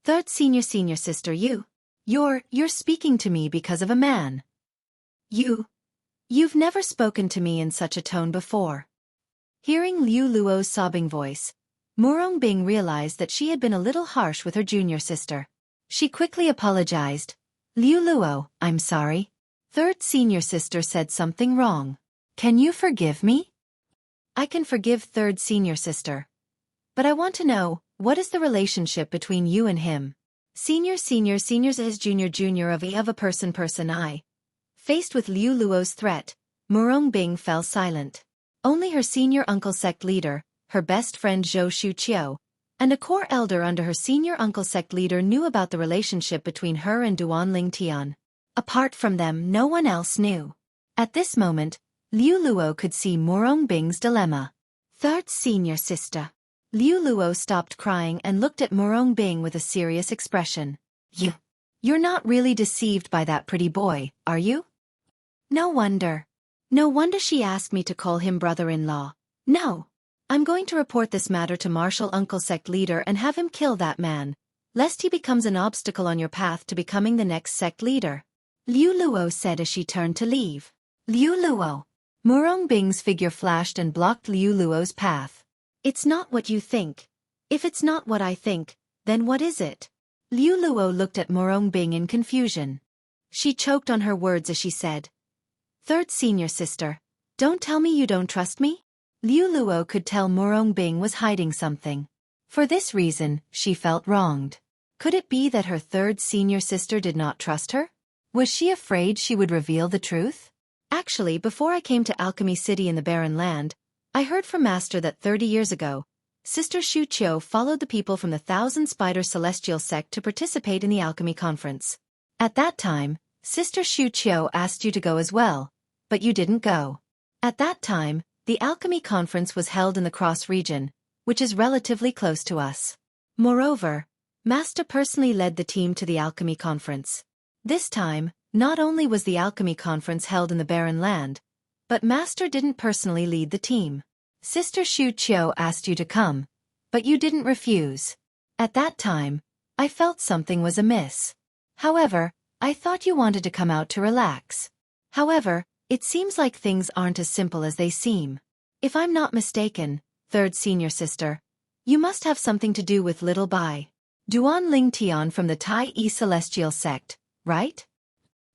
"Third senior sister, you're speaking to me because of a man. You've never spoken to me in such a tone before." Hearing Liu Luo's sobbing voice, Murong Bing realized that she had been a little harsh with her junior sister. She quickly apologized. "Liu Luo, I'm sorry. Third senior sister said something wrong. Can you forgive me?" "I can forgive third senior sister. But I want to know, what is the relationship between you and him?" Seniors is junior of a person I. Faced with Liu Luo's threat, Murong Bing fell silent. Only her senior uncle sect leader, her best friend Zhou Shuqiu, and a core elder under her senior uncle sect leader knew about the relationship between her and Duan Lingtian. Apart from them, no one else knew. At this moment, Liu Luo could see Murong Bing's dilemma. "Third senior sister." Liu Luo stopped crying and looked at Murong Bing with a serious expression. You're not really deceived by that pretty boy, are you?" No wonder she asked me to call him brother-in-law. "No. I'm going to report this matter to Martial Uncle Sect Leader and have him kill that man, lest he becomes an obstacle on your path to becoming the next sect leader," Liu Luo said as she turned to leave. "Liu Luo." Murong Bing's figure flashed and blocked Liu Luo's path. "It's not what you think. If it's not what I think, then what is it?" Liu Luo looked at Murong Bing in confusion. She choked on her words as she said, "Third senior sister, don't tell me you don't trust me?" Liu Luo could tell Murong Bing was hiding something. For this reason, she felt wronged. Could it be that her third senior sister did not trust her? Was she afraid she would reveal the truth? Actually, before I came to Alchemy City in the Barren Land, I heard from Master that 30 years ago, Sister Xueqi followed the people from the Thousand Spider Celestial Sect to participate in the Alchemy Conference. At that time, Sister Xueqi asked you to go as well, but you didn't go. At that time, the Alchemy Conference was held in the Cross region, which is relatively close to us. Moreover, Master personally led the team to the Alchemy Conference. This time, not only was the Alchemy Conference held in the Barren Land, but Master didn't personally lead the team. Sister Xueqi asked you to come, but you didn't refuse. At that time, I felt something was amiss. However, I thought you wanted to come out to relax. However, it seems like things aren't as simple as they seem. If I'm not mistaken, third senior sister, you must have something to do with Little Bai Duan Ling Tian from the Tai Celestial Sect, right?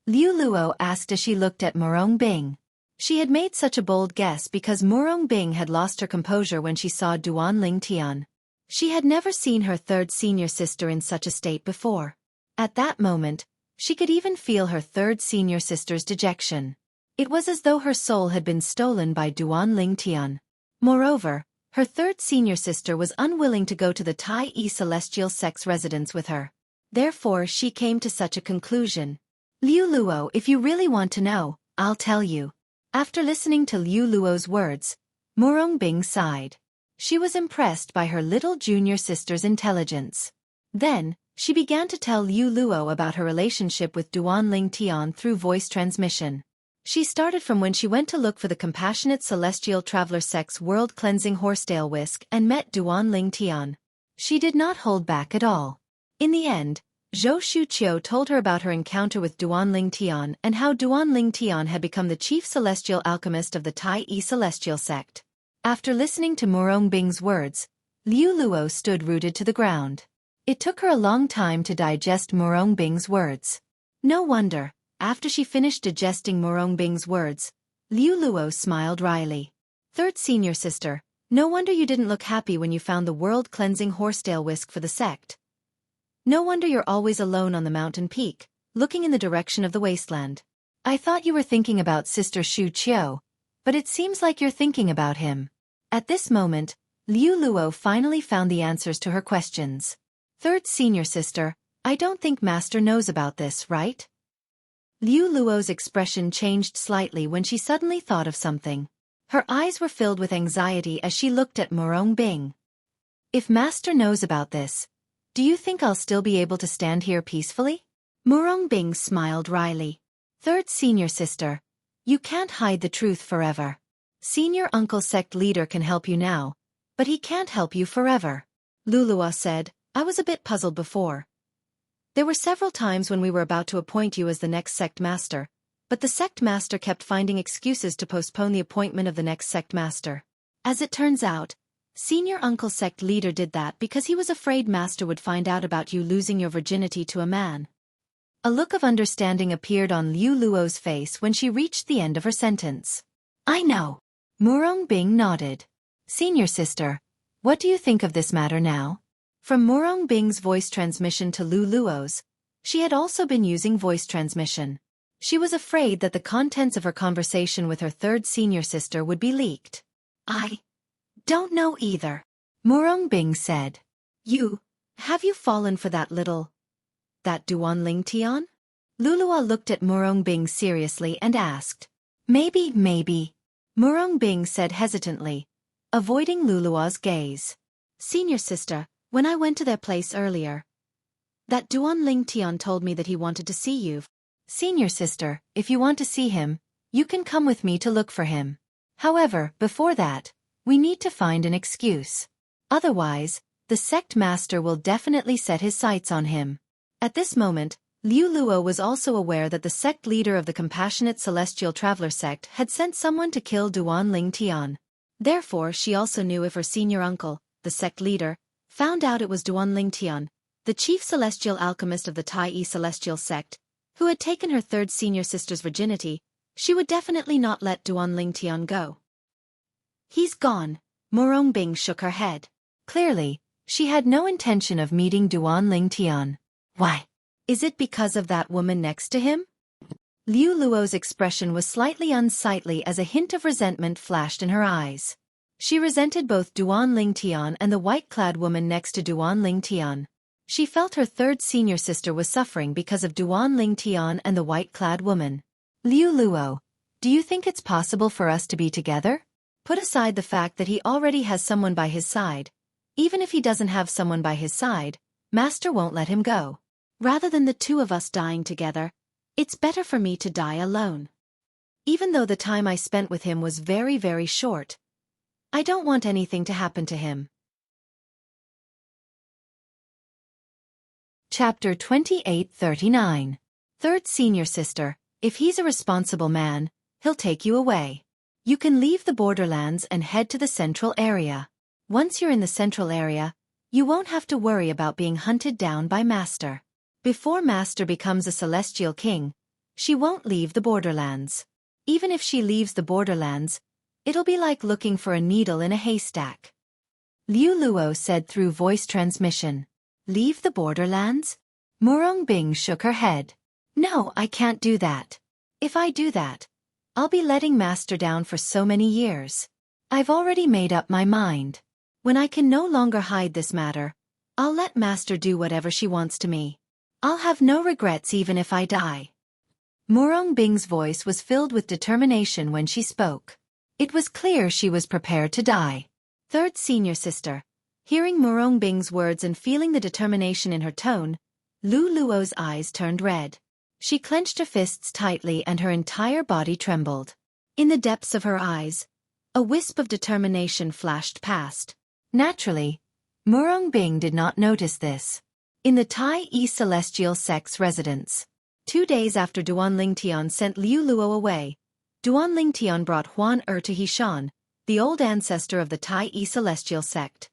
Liu Luo asked as she looked at Murong Bing. She had made such a bold guess because Murong Bing had lost her composure when she saw Duan Ling Tian. She had never seen her third senior sister in such a state before. At that moment, she could even feel her third senior sister's dejection. It was as though her soul had been stolen by Duan Ling Tian. Moreover, her third senior sister was unwilling to go to the Tai Celestial Sect's residence with her. Therefore she came to such a conclusion. Liu Luo, if you really want to know, I'll tell you. After listening to Liu Luo's words, Murong Bing sighed. She was impressed by her little junior sister's intelligence. Then, she began to tell Liu Luo about her relationship with Duan Ling Tian through voice transmission. She started from when she went to look for the compassionate celestial traveler sect's world-cleansing horsetail whisk and met Duan Ling Tian. She did not hold back at all. In the end, Zhou Xueqi told her about her encounter with Duan Ling Tian and how Duan Ling Tian had become the chief celestial alchemist of the Tai Celestial Sect. After listening to Murong Bing's words, Liu Luo stood rooted to the ground. It took her a long time to digest Murong Bing's words. No wonder, after she finished digesting Murong Bing's words, Liu Luo smiled wryly. Third senior sister, no wonder you didn't look happy when you found the world-cleansing horsetail whisk for the sect. No wonder you're always alone on the mountain peak, looking in the direction of the wasteland. I thought you were thinking about Sister Xueqi, but it seems like you're thinking about him. At this moment, Liu Luo finally found the answers to her questions. Third senior sister, I don't think Master knows about this, right? Liu Luo's expression changed slightly when she suddenly thought of something. Her eyes were filled with anxiety as she looked at Murong Bing. If Master knows about this, do you think I'll still be able to stand here peacefully? Murong Bing smiled wryly. Third senior sister, you can't hide the truth forever. Senior uncle sect leader can help you now, but he can't help you forever. Lulua said, I was a bit puzzled before. There were several times when we were about to appoint you as the next sect master, but the sect master kept finding excuses to postpone the appointment of the next sect master. As it turns out, Senior Uncle Sect Leader did that because he was afraid Master would find out about you losing your virginity to a man. A look of understanding appeared on Liu Luo's face when she reached the end of her sentence. I know. Murong Bing nodded. Senior sister, what do you think of this matter now? From Murong Bing's voice transmission to Liu Luo's, she had also been using voice transmission. She was afraid that the contents of her conversation with her third senior sister would be leaked. I don't know either. Murong Bing said. Have you fallen for that Duan Ling Tian? Lulua looked at Murong Bing seriously and asked. Maybe. Murong Bing said hesitantly, avoiding Lulua's gaze. Senior sister, when I went to their place earlier, that Duan Ling Tian told me that he wanted to see you. Senior sister, if you want to see him, you can come with me to look for him. However, before that, we need to find an excuse. Otherwise, the sect master will definitely set his sights on him. At this moment, Liu Luo was also aware that the sect leader of the Compassionate Celestial Traveler sect had sent someone to kill Duan Ling Tian. Therefore, she also knew if her senior uncle, the sect leader, found out it was Duan Ling Tian, the chief celestial alchemist of the Tai Celestial sect, who had taken her third senior sister's virginity, she would definitely not let Duan Ling Tian go. He's gone. Murong Bing shook her head. Clearly, She had no intention of meeting Duan Ling Tian. Why? Is it because of that woman next to him? Liu Luo's expression was slightly unsightly as a hint of resentment flashed in her eyes. She resented both Duan Ling Tian and the white-clad woman next to Duan Ling Tian. She felt her third senior sister was suffering because of Duan Ling Tian and the white-clad woman. Liu Luo, do you think it's possible for us to be together? Put aside the fact that he already has someone by his side. Even if he doesn't have someone by his side, Master won't let him go. Rather than the two of us dying together, it's better for me to die alone. Even though the time I spent with him was very, very short, I don't want anything to happen to him. Chapter 28:39. Third senior sister, if he's a responsible man, he'll take you away. You can leave the borderlands and head to the central area. Once you're in the central area, you won't have to worry about being hunted down by Master. Before Master becomes a celestial king, she won't leave the borderlands. Even if she leaves the borderlands, it'll be like looking for a needle in a haystack. Liu Luo said through voice transmission. Leave the borderlands? Murong Bing shook her head. No, I can't do that. If I do that, I'll be letting Master down for so many years. I've already made up my mind. When I can no longer hide this matter, I'll let Master do whatever she wants to me. I'll have no regrets even if I die. Murong Bing's voice was filled with determination when she spoke. It was clear she was prepared to die. Third senior sister. Hearing Murong Bing's words and feeling the determination in her tone, Liu Luo's eyes turned red. She clenched her fists tightly and her entire body trembled. In the depths of her eyes, a wisp of determination flashed past. Naturally, Murong Bing did not notice this. In the Tai Yi Celestial Sect's residence. 2 days after Duan Ling Tian sent Liu Luo away, Duan Ling Tian brought Huan to Hishan, the old ancestor of the Tai Yi Celestial Sect.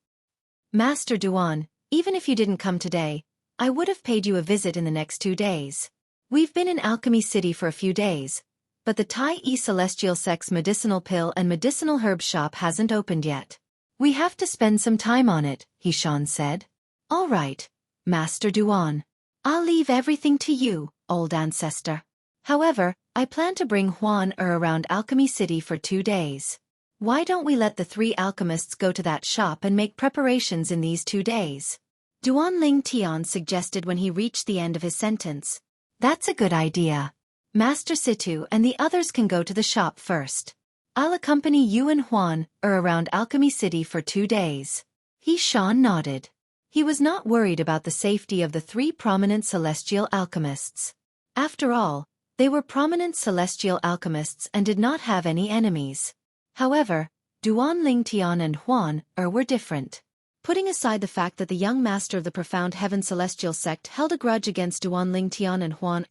Master Duan, even if you didn't come today, I would have paid you a visit in the next 2 days. We've been in Alchemy City for a few days, but the Tai Yi Celestial Sect's medicinal pill and medicinal herb shop hasn't opened yet. We have to spend some time on it, Hishan said. All right, Master Duan. I'll leave everything to you, old ancestor. However, I plan to bring Huan around Alchemy City for 2 days. Why don't we let the 3 alchemists go to that shop and make preparations in these 2 days? Duan Ling Tian suggested when he reached the end of his sentence. That's a good idea. Master Situ and the others can go to the shop first. I'll accompany you and Huan around Alchemy City for 2 days. Hishan nodded. He was not worried about the safety of the 3 prominent celestial alchemists. After all, they were prominent celestial alchemists and did not have any enemies. However, Duan Ling Tian and Huan were different. Putting aside the fact that the young master of the Profound Heaven Celestial Sect held a grudge against Duan Ling Tian and Huan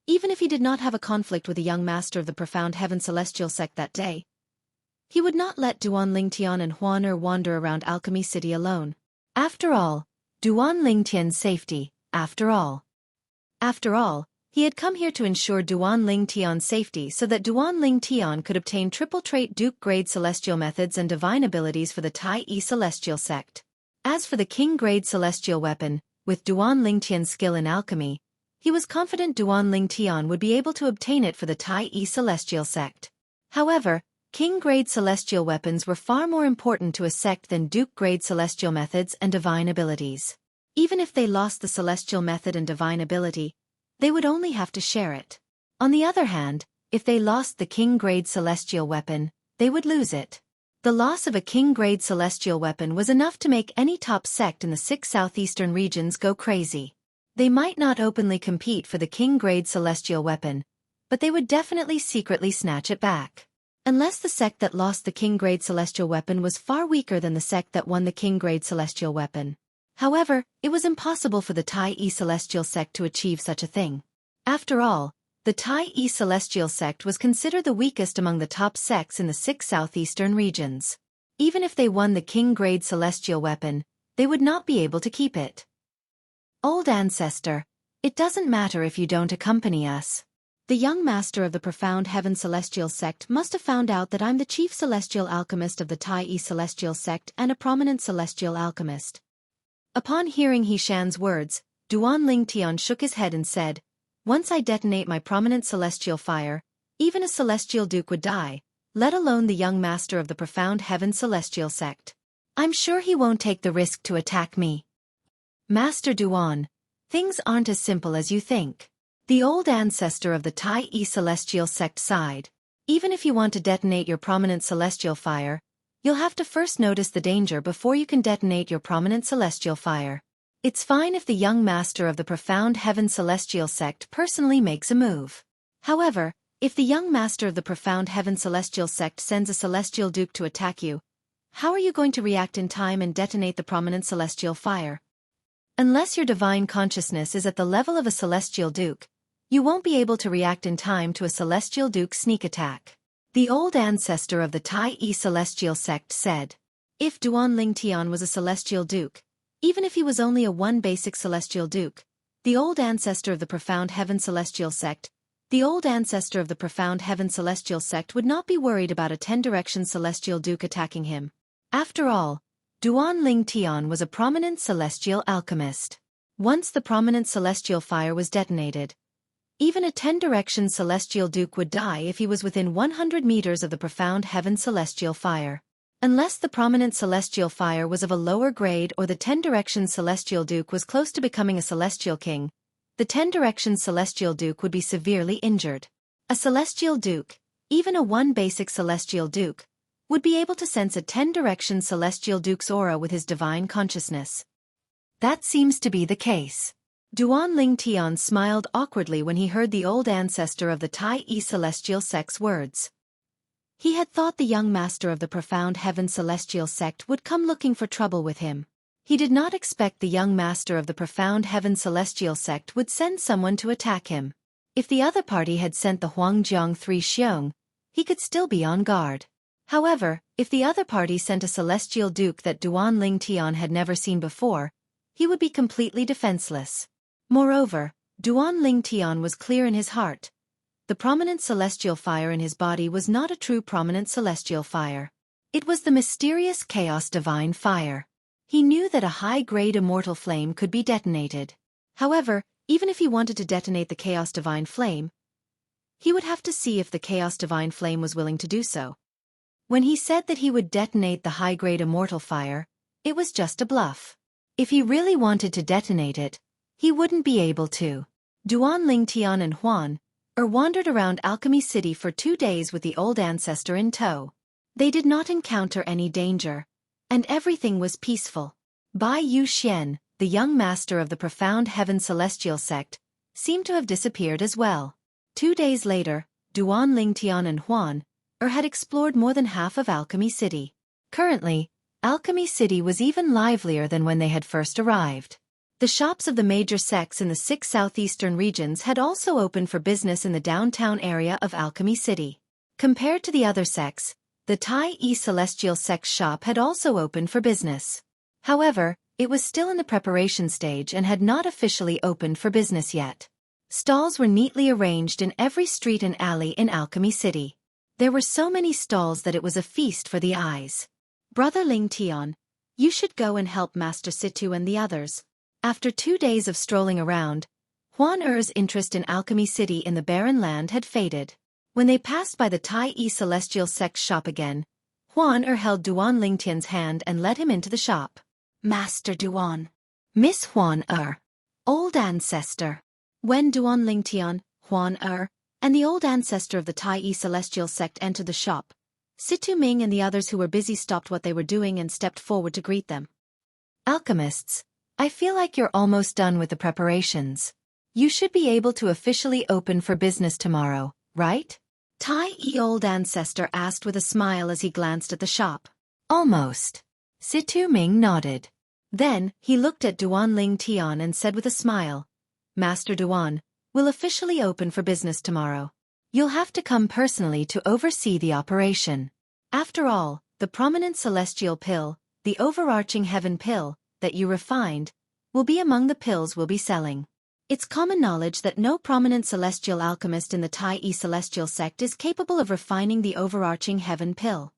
even if he did not have a conflict with the young master of the Profound Heaven Celestial Sect that day, he would not let Duan Ling Tian and Huan wander around Alchemy City alone. After all, Duan Ling Tian's safety, after all, he had come here to ensure Duan Ling Tian's safety so that Duan Ling Tian could obtain triple-trait Duke-grade celestial methods and divine abilities for the Tai Yi Celestial Sect. As for the King-grade celestial weapon, with Duan Ling Tian's skill in alchemy, he was confident Duan Ling Tian would be able to obtain it for the Tai Yi Celestial Sect. However, King-grade celestial weapons were far more important to a sect than Duke-grade celestial methods and divine abilities. Even if they lost the celestial method and divine ability, they would only have to share it. On the other hand, if they lost the King-grade celestial weapon, they would lose it. The loss of a King-grade celestial weapon was enough to make any top sect in the 6 southeastern regions go crazy. They might not openly compete for the King-grade celestial weapon, but they would definitely secretly snatch it back. Unless the sect that lost the King-grade celestial weapon was far weaker than the sect that won the King-grade celestial weapon. However, it was impossible for the Tai Yi Celestial Sect to achieve such a thing. After all, the Tai Yi Celestial Sect was considered the weakest among the top sects in the 6 southeastern regions. Even if they won the King-grade celestial weapon, they would not be able to keep it. Old ancestor, it doesn't matter if you don't accompany us. The young master of the Profound Heaven Celestial Sect must have found out that I'm the chief celestial alchemist of the Tai Yi Celestial Sect and a prominent celestial alchemist. Upon hearing He Shan's words, Duan Ling Tian shook his head and said, "Once I detonate my prominent celestial fire, even a celestial duke would die, let alone the young master of the profound heaven celestial sect. I'm sure he won't take the risk to attack me." Master Duan, things aren't as simple as you think. The old ancestor of the Tai celestial sect sighed. Even if you want to detonate your prominent celestial fire, you'll have to first notice the danger before you can detonate your prominent celestial fire. It's fine if the young master of the profound heaven celestial sect personally makes a move. However, if the young master of the profound heaven celestial sect sends a celestial duke to attack you, how are you going to react in time and detonate the prominent celestial fire? Unless your divine consciousness is at the level of a celestial duke, you won't be able to react in time to a celestial duke's sneak attack. The old ancestor of the Tai celestial sect said. If Duan Ling Tian was a celestial duke, even if he was only a one basic celestial duke, the old ancestor of the profound heaven celestial sect, the old ancestor of the profound heaven celestial sect would not be worried about a 10-direction celestial duke attacking him. After all, Duan Ling Tian was a prominent celestial alchemist. Once the prominent celestial fire was detonated, even a 10-direction celestial duke would die if he was within 100 meters of the profound heaven celestial fire. Unless the prominent celestial fire was of a lower grade or the 10-direction celestial duke was close to becoming a celestial king, the 10-direction celestial duke would be severely injured. A celestial duke, even a one basic celestial duke, would be able to sense a 10-direction celestial duke's aura with his divine consciousness. That seems to be the case. Duan Ling Tian smiled awkwardly when he heard the old ancestor of the Tai celestial sect's words. He had thought the young master of the profound heaven celestial sect would come looking for trouble with him. He did not expect the young master of the profound heaven celestial sect would send someone to attack him. If the other party had sent the Huangjiang 3 Xiong, he could still be on guard. However, if the other party sent a celestial duke that Duan Ling Tian had never seen before, he would be completely defenseless. Moreover, Duan Ling Tian was clear in his heart. The prominent celestial fire in his body was not a true prominent celestial fire. It was the mysterious chaos divine fire. He knew that a high-grade immortal flame could be detonated. However, even if he wanted to detonate the chaos divine flame, he would have to see if the chaos divine flame was willing to do so. When he said that he would detonate the high-grade immortal fire, it was just a bluff. If he really wanted to detonate it, he wouldn't be able to. Duan Ling Tian and Huan wandered around Alchemy City for 2 days with the old ancestor in tow. They did not encounter any danger, and everything was peaceful. Bai Yu Xian, the young master of the profound heaven celestial sect, seemed to have disappeared as well. 2 days later, Duan Ling Tian and Huan had explored more than half of Alchemy City. Currently, Alchemy City was even livelier than when they had first arrived. The shops of the major sects in the 6 southeastern regions had also opened for business in the downtown area of Alchemy City. Compared to the other sects, the Tai celestial sect's shop had also opened for business. However, it was still in the preparation stage and had not officially opened for business yet. Stalls were neatly arranged in every street and alley in Alchemy City. There were so many stalls that it was a feast for the eyes. Brother Ling Tian, you should go and help Master Situ and the others. After 2 days of strolling around, Huan Er's interest in Alchemy City in the barren land had faded. When they passed by the Tai celestial sect's shop again, Huan held Duan Ling Tian's hand and led him into the shop. Master Duan. Miss Huan old ancestor. When Duan Ling Tian, Huan and the old ancestor of the Tai celestial sect entered the shop, Situ Ming and the others who were busy stopped what they were doing and stepped forward to greet them. Alchemists, I feel like you're almost done with the preparations. You should be able to officially open for business tomorrow, right? Tai old ancestor asked with a smile as he glanced at the shop. Almost. Situ Ming nodded. Then, he looked at Duan Ling Tian and said with a smile, Master Duan, we'll officially open for business tomorrow. You'll have to come personally to oversee the operation. After all, the prominent celestial pill, the overarching heaven pill, that you refined, will be among the pills we'll be selling. It's common knowledge that no prominent celestial alchemist in the Tai celestial sect is capable of refining the overarching heaven pill.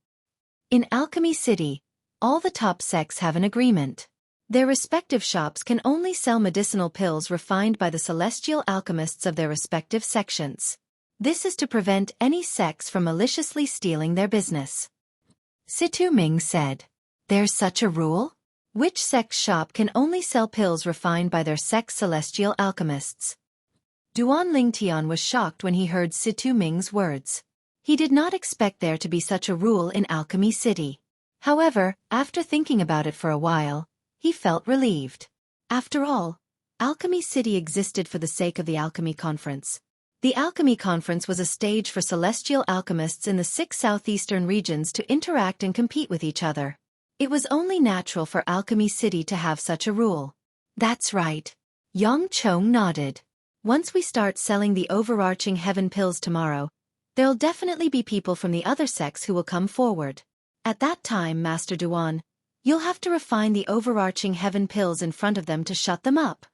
In Alchemy City, all the top sects have an agreement. Their respective shops can only sell medicinal pills refined by the celestial alchemists of their respective sections. This is to prevent any sects from maliciously stealing their business. Situ Ming said. There's such a rule? Which sect's shop can only sell pills refined by their sect's celestial alchemists? Duan Lingtian was shocked when he heard Situ Ming's words. He did not expect there to be such a rule in Alchemy City. However, after thinking about it for a while, he felt relieved. After all, Alchemy City existed for the sake of the Alchemy Conference. The Alchemy Conference was a stage for celestial alchemists in the 6 southeastern regions to interact and compete with each other. It was only natural for Alchemy City to have such a rule. That's right. Yang Chong nodded. Once we start selling the overarching heaven pills tomorrow, there'll definitely be people from the other sects who will come forward. At that time, Master Duan, you'll have to refine the overarching heaven pills in front of them to shut them up.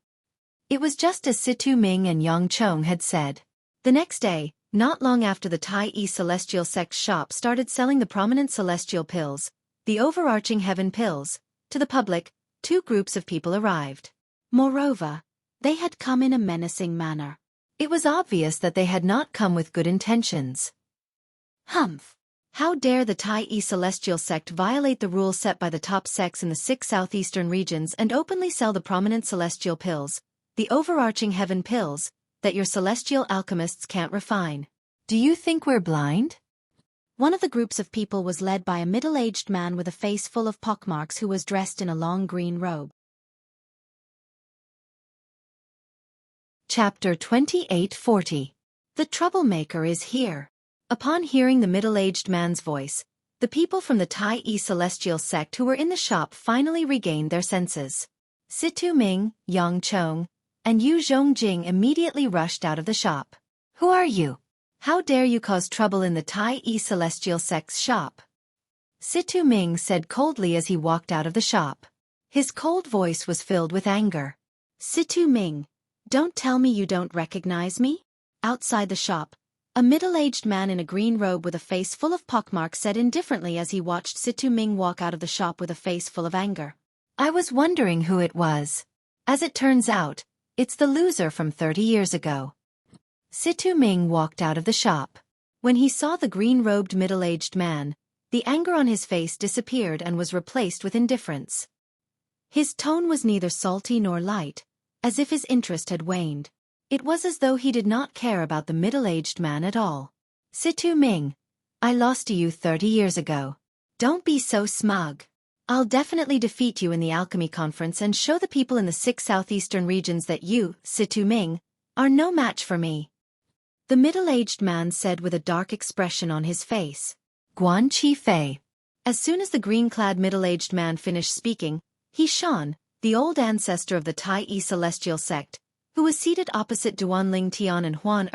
It was just as Situ Ming and Yang Chong had said. The next day, not long after the Tai Yi Celestial Sect's shop started selling the prominent celestial pills, the overarching heaven pills, to the public, 2 groups of people arrived. Moreover, they had come in a menacing manner. It was obvious that they had not come with good intentions. Humph! How dare the Tai Yi Celestial Sect violate the rules set by the top sects in the 6 southeastern regions and openly sell the prominent celestial pills, the overarching heaven pills, that your celestial alchemists can't refine. Do you think we're blind? One of the groups of people was led by a middle-aged man with a face full of pockmarks who was dressed in a long green robe. Chapter 2840. The troublemaker is here. Upon hearing the middle-aged man's voice, the people from the Tai Yi Celestial Sect who were in the shop finally regained their senses. Situ Ming, Yang Chong, and Yu Zhongjing immediately rushed out of the shop. Who are you? How dare you cause trouble in the Tai Yi Celestial Sect's shop? Situ Ming said coldly as he walked out of the shop. His cold voice was filled with anger. Situ Ming, don't tell me you don't recognize me? Outside the shop, a middle-aged man in a green robe with a face full of pockmarks said indifferently as he watched Situ Ming walk out of the shop with a face full of anger. I was wondering who it was. As it turns out, it's the loser from 30 years ago. Situ Ming walked out of the shop. When he saw the green-robed middle-aged man, the anger on his face disappeared and was replaced with indifference. His tone was neither salty nor light, as if his interest had waned. It was as though he did not care about the middle-aged man at all. Situ Ming, I lost to you 30 years ago. Don't be so smug. I'll definitely defeat you in the Alchemy Conference and show the people in the 6 southeastern regions that you, Situ Ming, are no match for me. The middle-aged man said with a dark expression on his face. Guan Qi Fei. As soon as the green-clad middle-aged man finished speaking, He Shan, the old ancestor of the Tai Yi Celestial Sect, who was seated opposite Duan Lingtian and Huan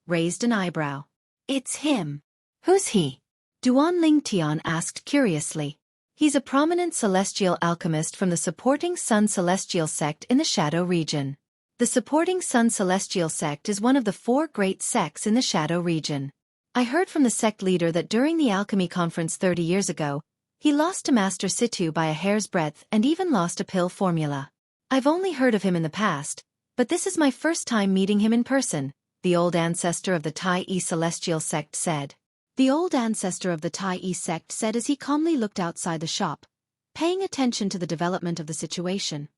raised an eyebrow. It's him. Who's he? Duan Lingtian asked curiously. He's a prominent celestial alchemist from the Supporting Sun Celestial Sect in the Shadow region. The Supporting Sun Celestial Sect is one of the 4 great sects in the Shadow region. I heard from the sect leader that during the Alchemy Conference 30 years ago, he lost to Master Situ by a hair's breadth and even lost a pill formula. I've only heard of him in the past, but this is my first time meeting him in person, the old ancestor of the Tai Yi Celestial Sect said. The old ancestor of the Tai Yi sect said as he calmly looked outside the shop, paying attention to the development of the situation.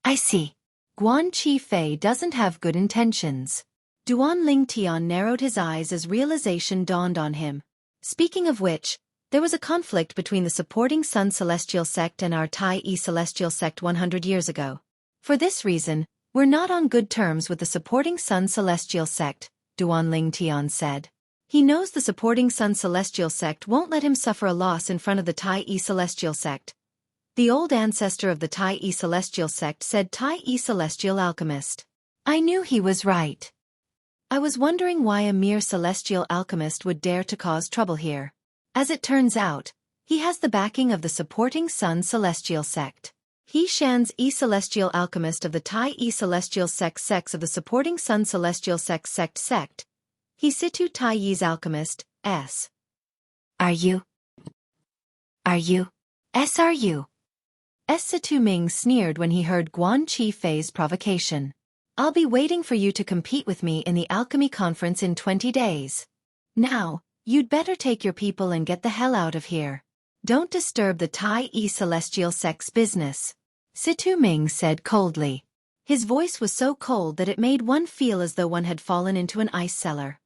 I see. Guan Qi Fei doesn't have good intentions. Duan Lingtian narrowed his eyes as realization dawned on him. Speaking of which, there was a conflict between the Supporting Sun Celestial Sect and our Tai Yi Celestial Sect 100 years ago. For this reason, we're not on good terms with the Supporting Sun Celestial Sect, Duan Lingtian said. He knows the Supporting Sun Celestial Sect won't let him suffer a loss in front of the Tai Yi Celestial Sect. The old ancestor of the Tai Yi Celestial Sect said Tai Yi Celestial Alchemist. I knew he was right. I was wondering why a mere celestial alchemist would dare to cause trouble here. As it turns out, he has the backing of the Supporting Sun Celestial Sect. He Shan's Celestial Alchemist of the Tai Yi Celestial Sect of the Supporting Sun Celestial Sect. He Situ Tai Yi's Alchemist, S. Are you? Situ Ming sneered when he heard Guan Qi Fei's provocation. I'll be waiting for you to compete with me in the alchemy conference in 20 days. Now, you'd better take your people and get the hell out of here. Don't disturb the Tai Celestial Sect's business, Situ Ming said coldly. His voice was so cold that it made one feel as though one had fallen into an ice cellar.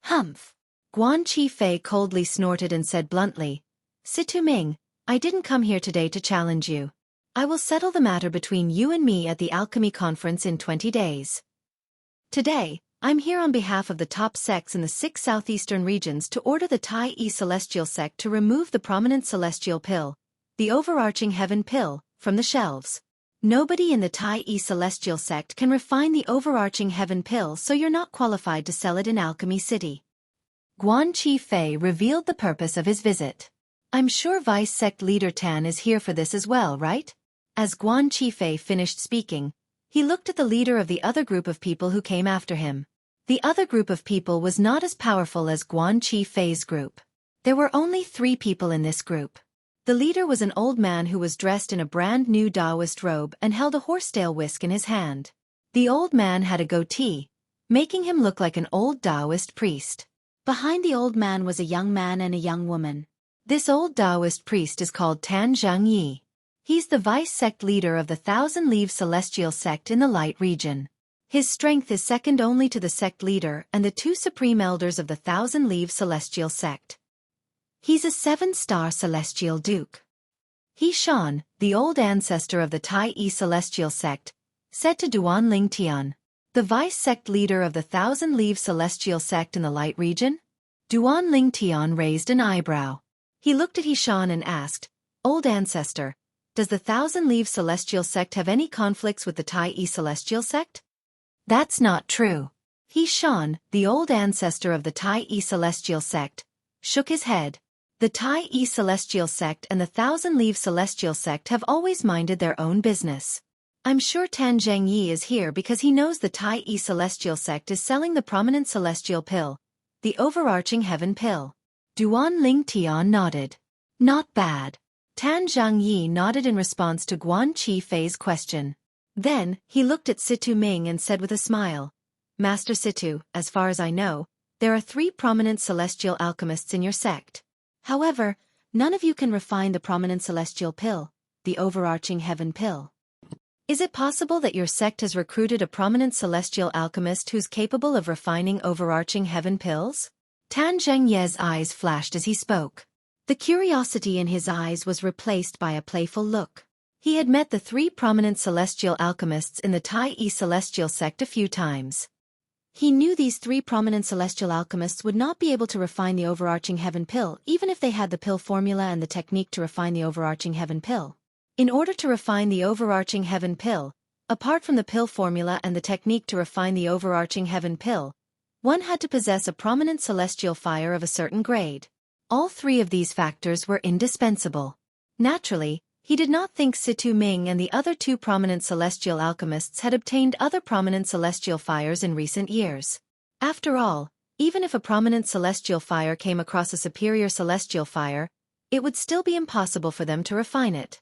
Humph! Guan Qi Fei coldly snorted and said bluntly, Situ Ming, I didn't come here today to challenge you. I will settle the matter between you and me at the alchemy conference in 20 days. Today, I'm here on behalf of the top sects in the 6 southeastern regions to order the Tai Celestial Sect to remove the prominent celestial pill, the overarching heaven pill, from the shelves. Nobody in the Tai Celestial Sect can refine the overarching heaven pill, so you're not qualified to sell it in Alchemy City. Guan Qi Fei revealed the purpose of his visit. I'm sure Vice Sect Leader Tan is here for this as well, right? As Guan Qi Fei finished speaking, he looked at the leader of the other group of people who came after him. The other group of people was not as powerful as Guan Qi Fei's group. There were only 3 people in this group. The leader was an old man who was dressed in a brand new Taoist robe and held a horsetail whisk in his hand. The old man had a goatee, making him look like an old Taoist priest. Behind the old man was a young man and a young woman. This old Taoist priest is called Tan Zhangyi. He's the vice sect leader of the Thousand Leaves Celestial Sect in the Light region. His strength is second only to the sect leader and the 2 supreme elders of the Thousand Leaves Celestial Sect. He's a 7-star Celestial Duke. He Shan, the old ancestor of the Tai Celestial Sect, said to Duan Ling Tian, the vice sect leader of the Thousand Leaves Celestial Sect in the Light region. Duan Ling Tian raised an eyebrow. He looked at Hishan and asked, Old ancestor, does the Thousand Leaves Celestial Sect have any conflicts with the Tai Celestial Sect? That's not true. Hishan, the old ancestor of the Tai Celestial Sect, shook his head. The Tai Celestial Sect and the Thousand Leaves Celestial Sect have always minded their own business. I'm sure Tan Zhangyi is here because he knows the Tai Celestial Sect is selling the prominent celestial pill, the overarching heaven pill. Duan Ling Tian nodded. Not bad. Tan Zhangyi nodded in response to Guan Qi Fei's question. Then, he looked at Situ Ming and said with a smile, Master Situ, as far as I know, there are 3 prominent celestial alchemists in your sect. However, none of you can refine the prominent celestial pill, the overarching heaven pill. Is it possible that your sect has recruited a prominent celestial alchemist who's capable of refining overarching heaven pills? Tan Zhangye's eyes flashed as he spoke. The curiosity in his eyes was replaced by a playful look. He had met the 3 prominent celestial alchemists in the Tai Celestial Sect a few times. He knew these 3 prominent celestial alchemists would not be able to refine the overarching heaven pill even if they had the pill formula and the technique to refine the overarching heaven pill. In order to refine the overarching heaven pill, apart from the pill formula and the technique to refine the overarching heaven pill, one had to possess a prominent celestial fire of a certain grade. All 3 of these factors were indispensable. Naturally, he did not think Situ Ming and the other 2 prominent celestial alchemists had obtained other prominent celestial fires in recent years. After all, even if a prominent celestial fire came across a superior celestial fire, it would still be impossible for them to refine it.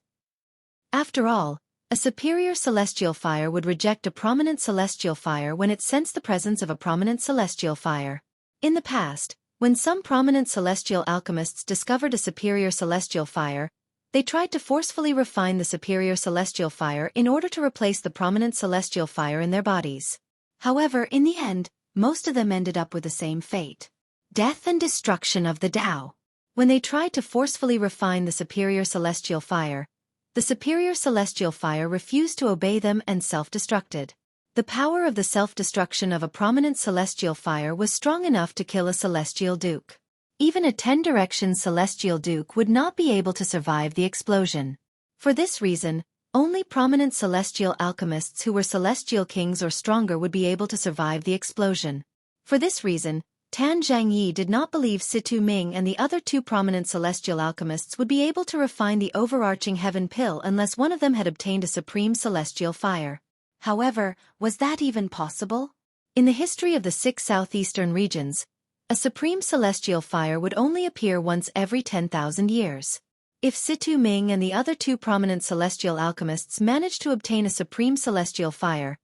After all, a superior celestial fire would reject a prominent celestial fire when it sensed the presence of a prominent celestial fire. In the past, when some prominent celestial alchemists discovered a superior celestial fire, they tried to forcefully refine the superior celestial fire in order to replace the prominent celestial fire in their bodies. However, in the end, most of them ended up with the same fate. Death and destruction of the Tao. When they tried to forcefully refine the superior celestial fire, the superior celestial fire refused to obey them and self-destructed. The power of the self-destruction of a prominent celestial fire was strong enough to kill a celestial duke. Even a 10-direction celestial duke would not be able to survive the explosion. For this reason, only prominent celestial alchemists who were celestial kings or stronger would be able to survive the explosion. For this reason, Tan Zhangyi did not believe Situ Ming and the other 2 prominent celestial alchemists would be able to refine the overarching heaven pill unless one of them had obtained a supreme celestial fire. However, was that even possible? In the history of the 6 southeastern regions, a supreme celestial fire would only appear once every 10,000 years. If Situ Ming and the other two prominent celestial alchemists managed to obtain a supreme celestial fire,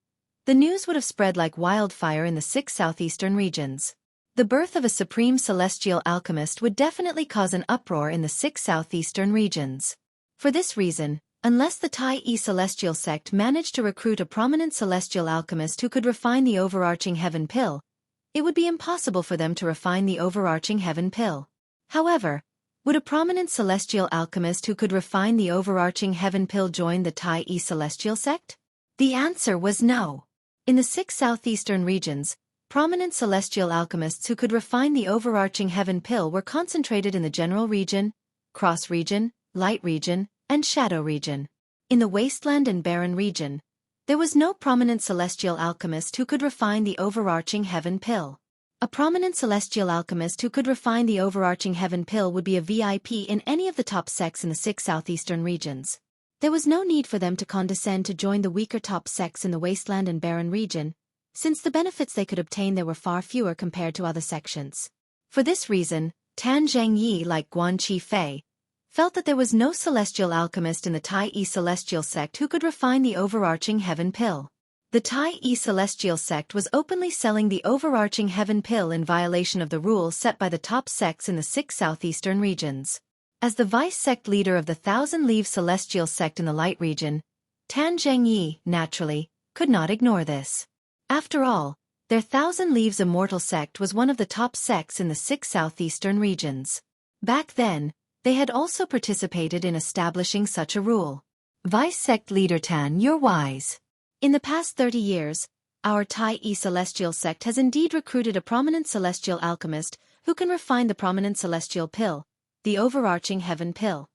the news would have spread like wildfire in the 6 southeastern regions. The birth of a supreme celestial alchemist would definitely cause an uproar in the 6 southeastern regions. For this reason, unless the Tai celestial sect managed to recruit a prominent celestial alchemist who could refine the overarching heaven pill, it would be impossible for them to refine the overarching heaven pill. However, would a prominent celestial alchemist who could refine the overarching heaven pill join the Tai celestial sect? The answer was no. In the 6 southeastern regions, prominent celestial alchemists who could refine the overarching heaven pill were concentrated in the general region, cross region, light region, and shadow region. In the wasteland and barren region, there was no prominent celestial alchemist who could refine the overarching heaven pill. A prominent celestial alchemist who could refine the overarching heaven pill would be a VIP in any of the top sects in the 6 southeastern regions. There was no need for them to condescend to join the weaker top sects in the wasteland and barren region, since the benefits they could obtain there were far fewer compared to other sections. For this reason, Tan Zhangyi, like Guan Qi Fei, felt that there was no celestial alchemist in the Tai celestial sect who could refine the overarching heaven pill. The Tai celestial sect was openly selling the overarching heaven pill in violation of the rules set by the top sects in the 6 southeastern regions. As the vice-sect leader of the Thousand Leaves celestial sect in the light region, Tan Zhangyi, naturally, could not ignore this. After all, their Thousand Leaves immortal sect was one of the top sects in the 6 southeastern regions. Back then, they had also participated in establishing such a rule. Vice-sect leader Tan, you're wise. In the past 30 years, our Tai celestial sect has indeed recruited a prominent celestial alchemist who can refine the prominent celestial pill, the overarching heaven pill.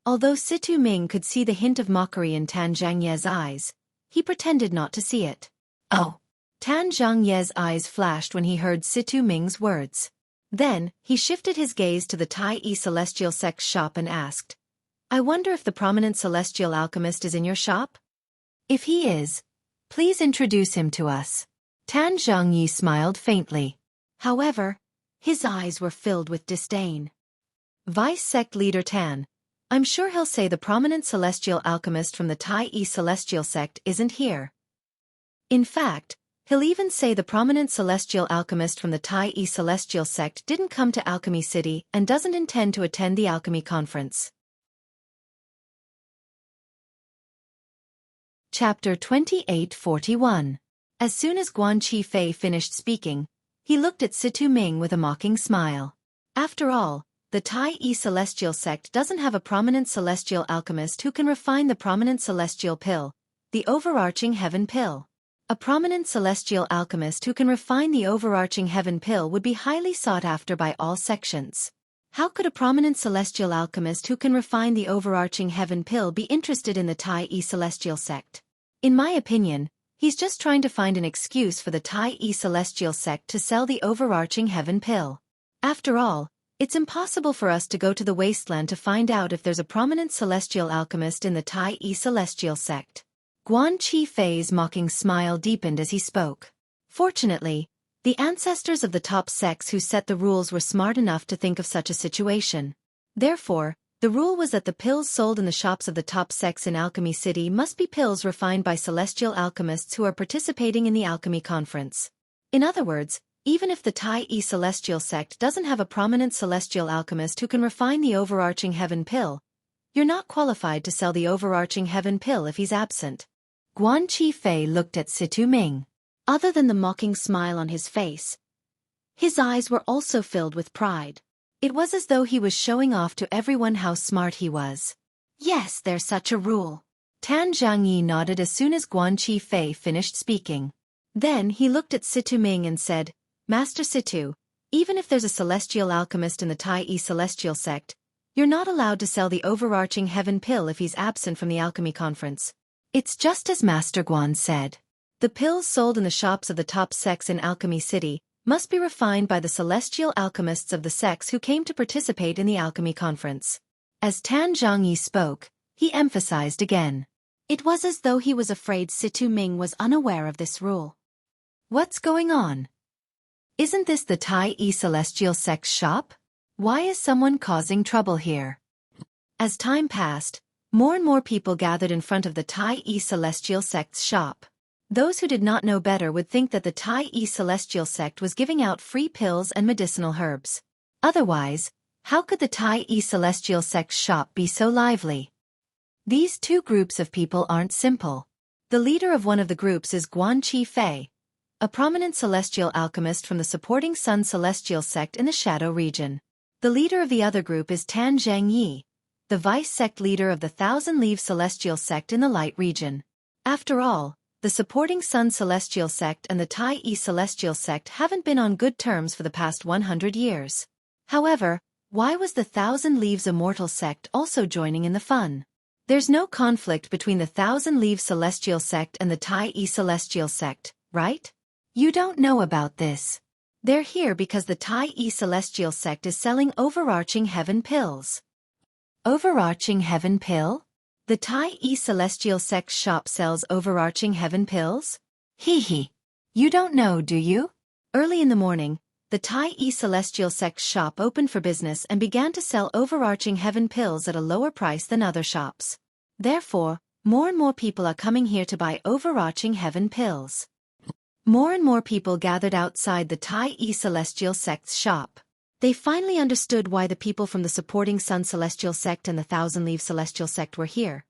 Although Situ Ming could see the hint of mockery in Tan Zhangye's eyes, he pretended not to see it. Oh! Tan Zhangye's eyes flashed when he heard Situ Ming's words. Then, he shifted his gaze to the Tai celestial sect's shop and asked, I wonder if the prominent celestial alchemist is in your shop? If he is, please introduce him to us. Tan Zhangyi smiled faintly. However, his eyes were filled with disdain. Vice-sect leader Tan, I'm sure he'll say the prominent celestial alchemist from the Tai celestial sect isn't here. In fact, he'll even say the prominent celestial alchemist from the Tai celestial sect didn't come to Alchemy City and doesn't intend to attend the alchemy conference. Chapter 2841. As soon as Guan Qi Fei finished speaking, he looked at Situ Ming with a mocking smile. After all, the Tai celestial sect doesn't have a prominent celestial alchemist who can refine the prominent celestial pill, the overarching heaven pill. A prominent celestial alchemist who can refine the overarching heaven pill would be highly sought after by all sections. How could a prominent celestial alchemist who can refine the overarching heaven pill be interested in the Tai celestial sect? In my opinion, he's just trying to find an excuse for the Tai celestial sect to sell the overarching heaven pill. After all, it's impossible for us to go to the wasteland to find out if there's a prominent celestial alchemist in the Tai celestial sect. Guan Qi Fei's mocking smile deepened as he spoke. Fortunately, the ancestors of the top sects who set the rules were smart enough to think of such a situation. Therefore, the rule was that the pills sold in the shops of the top sects in Alchemy City must be pills refined by celestial alchemists who are participating in the alchemy conference. In other words, even if the Tai celestial sect doesn't have a prominent celestial alchemist who can refine the overarching heaven pill, you're not qualified to sell the overarching heaven pill if he's absent. Guan Qi Fei looked at Situ Ming. Other than the mocking smile on his face, his eyes were also filled with pride. It was as though he was showing off to everyone how smart he was. Yes, there's such a rule. Tan Zhangyi nodded as soon as Guan Qi Fei finished speaking. Then he looked at Situ Ming and said, Master Situ, even if there's a celestial alchemist in the Tai celestial sect, you're not allowed to sell the overarching heaven pill if he's absent from the alchemy conference. It's just as Master Guan said. The pills sold in the shops of the top sects in Alchemy City must be refined by the celestial alchemists of the sects who came to participate in the alchemy conference. As Tan Zhangyi spoke, he emphasized again. It was as though he was afraid Situ Ming was unaware of this rule. What's going on? Isn't this the Tai celestial sect's shop? Why is someone causing trouble here? As time passed, more and more people gathered in front of the Tai Celestial sect's shop. Those who did not know better would think that the Tai Celestial sect was giving out free pills and medicinal herbs. Otherwise, how could the Tai Celestial sect's shop be so lively? These two groups of people aren't simple. The leader of one of the groups is Xueqi, a prominent celestial alchemist from the supporting Sun Celestial sect in the Shadow region. The leader of the other group is Tan Zhangyi, the vice-sect leader of the Thousand Leaves Celestial sect in the Light region. After all, the supporting Sun Celestial sect and the Tai Celestial sect haven't been on good terms for the past 100 years. However, why was the Thousand Leaves Immortal sect also joining in the fun? There's no conflict between the Thousand Leaves Celestial sect and the Tai Celestial sect, right? You don't know about this. They're here because the Tai Celestial sect is selling overarching heaven pills. Overarching heaven pill? The Tai Celestial sect shop sells overarching heaven pills? Hee hee. You don't know, do you? Early in the morning, the Tai Celestial sect shop opened for business and began to sell overarching heaven pills at a lower price than other shops. Therefore, more and more people are coming here to buy overarching heaven pills. More and more people gathered outside the Tai Celestial sect's shop. They finally understood why the people from the supporting Sun Celestial sect and the Thousand Leaves Celestial sect were here.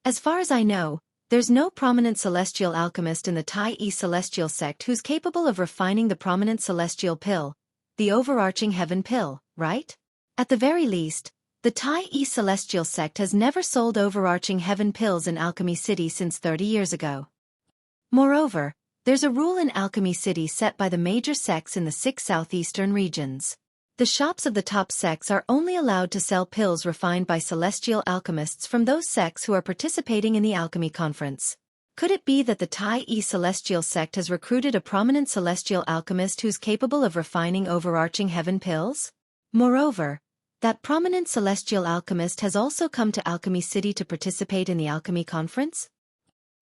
As far as I know, there's no prominent celestial alchemist in the Tai Celestial sect who's capable of refining the prominent celestial pill, the overarching heaven pill, right? At the very least, the Tai Celestial sect has never sold overarching heaven pills in Alchemy City since 30 years ago. Moreover, there's a rule in Alchemy City set by the major sects in the 6 southeastern regions. The shops of the top sects are only allowed to sell pills refined by celestial alchemists from those sects who are participating in the alchemy conference. Could it be that the Tai Celestial sect has recruited a prominent celestial alchemist who's capable of refining overarching heaven pills? Moreover, that prominent celestial alchemist has also come to Alchemy City to participate in the alchemy conference?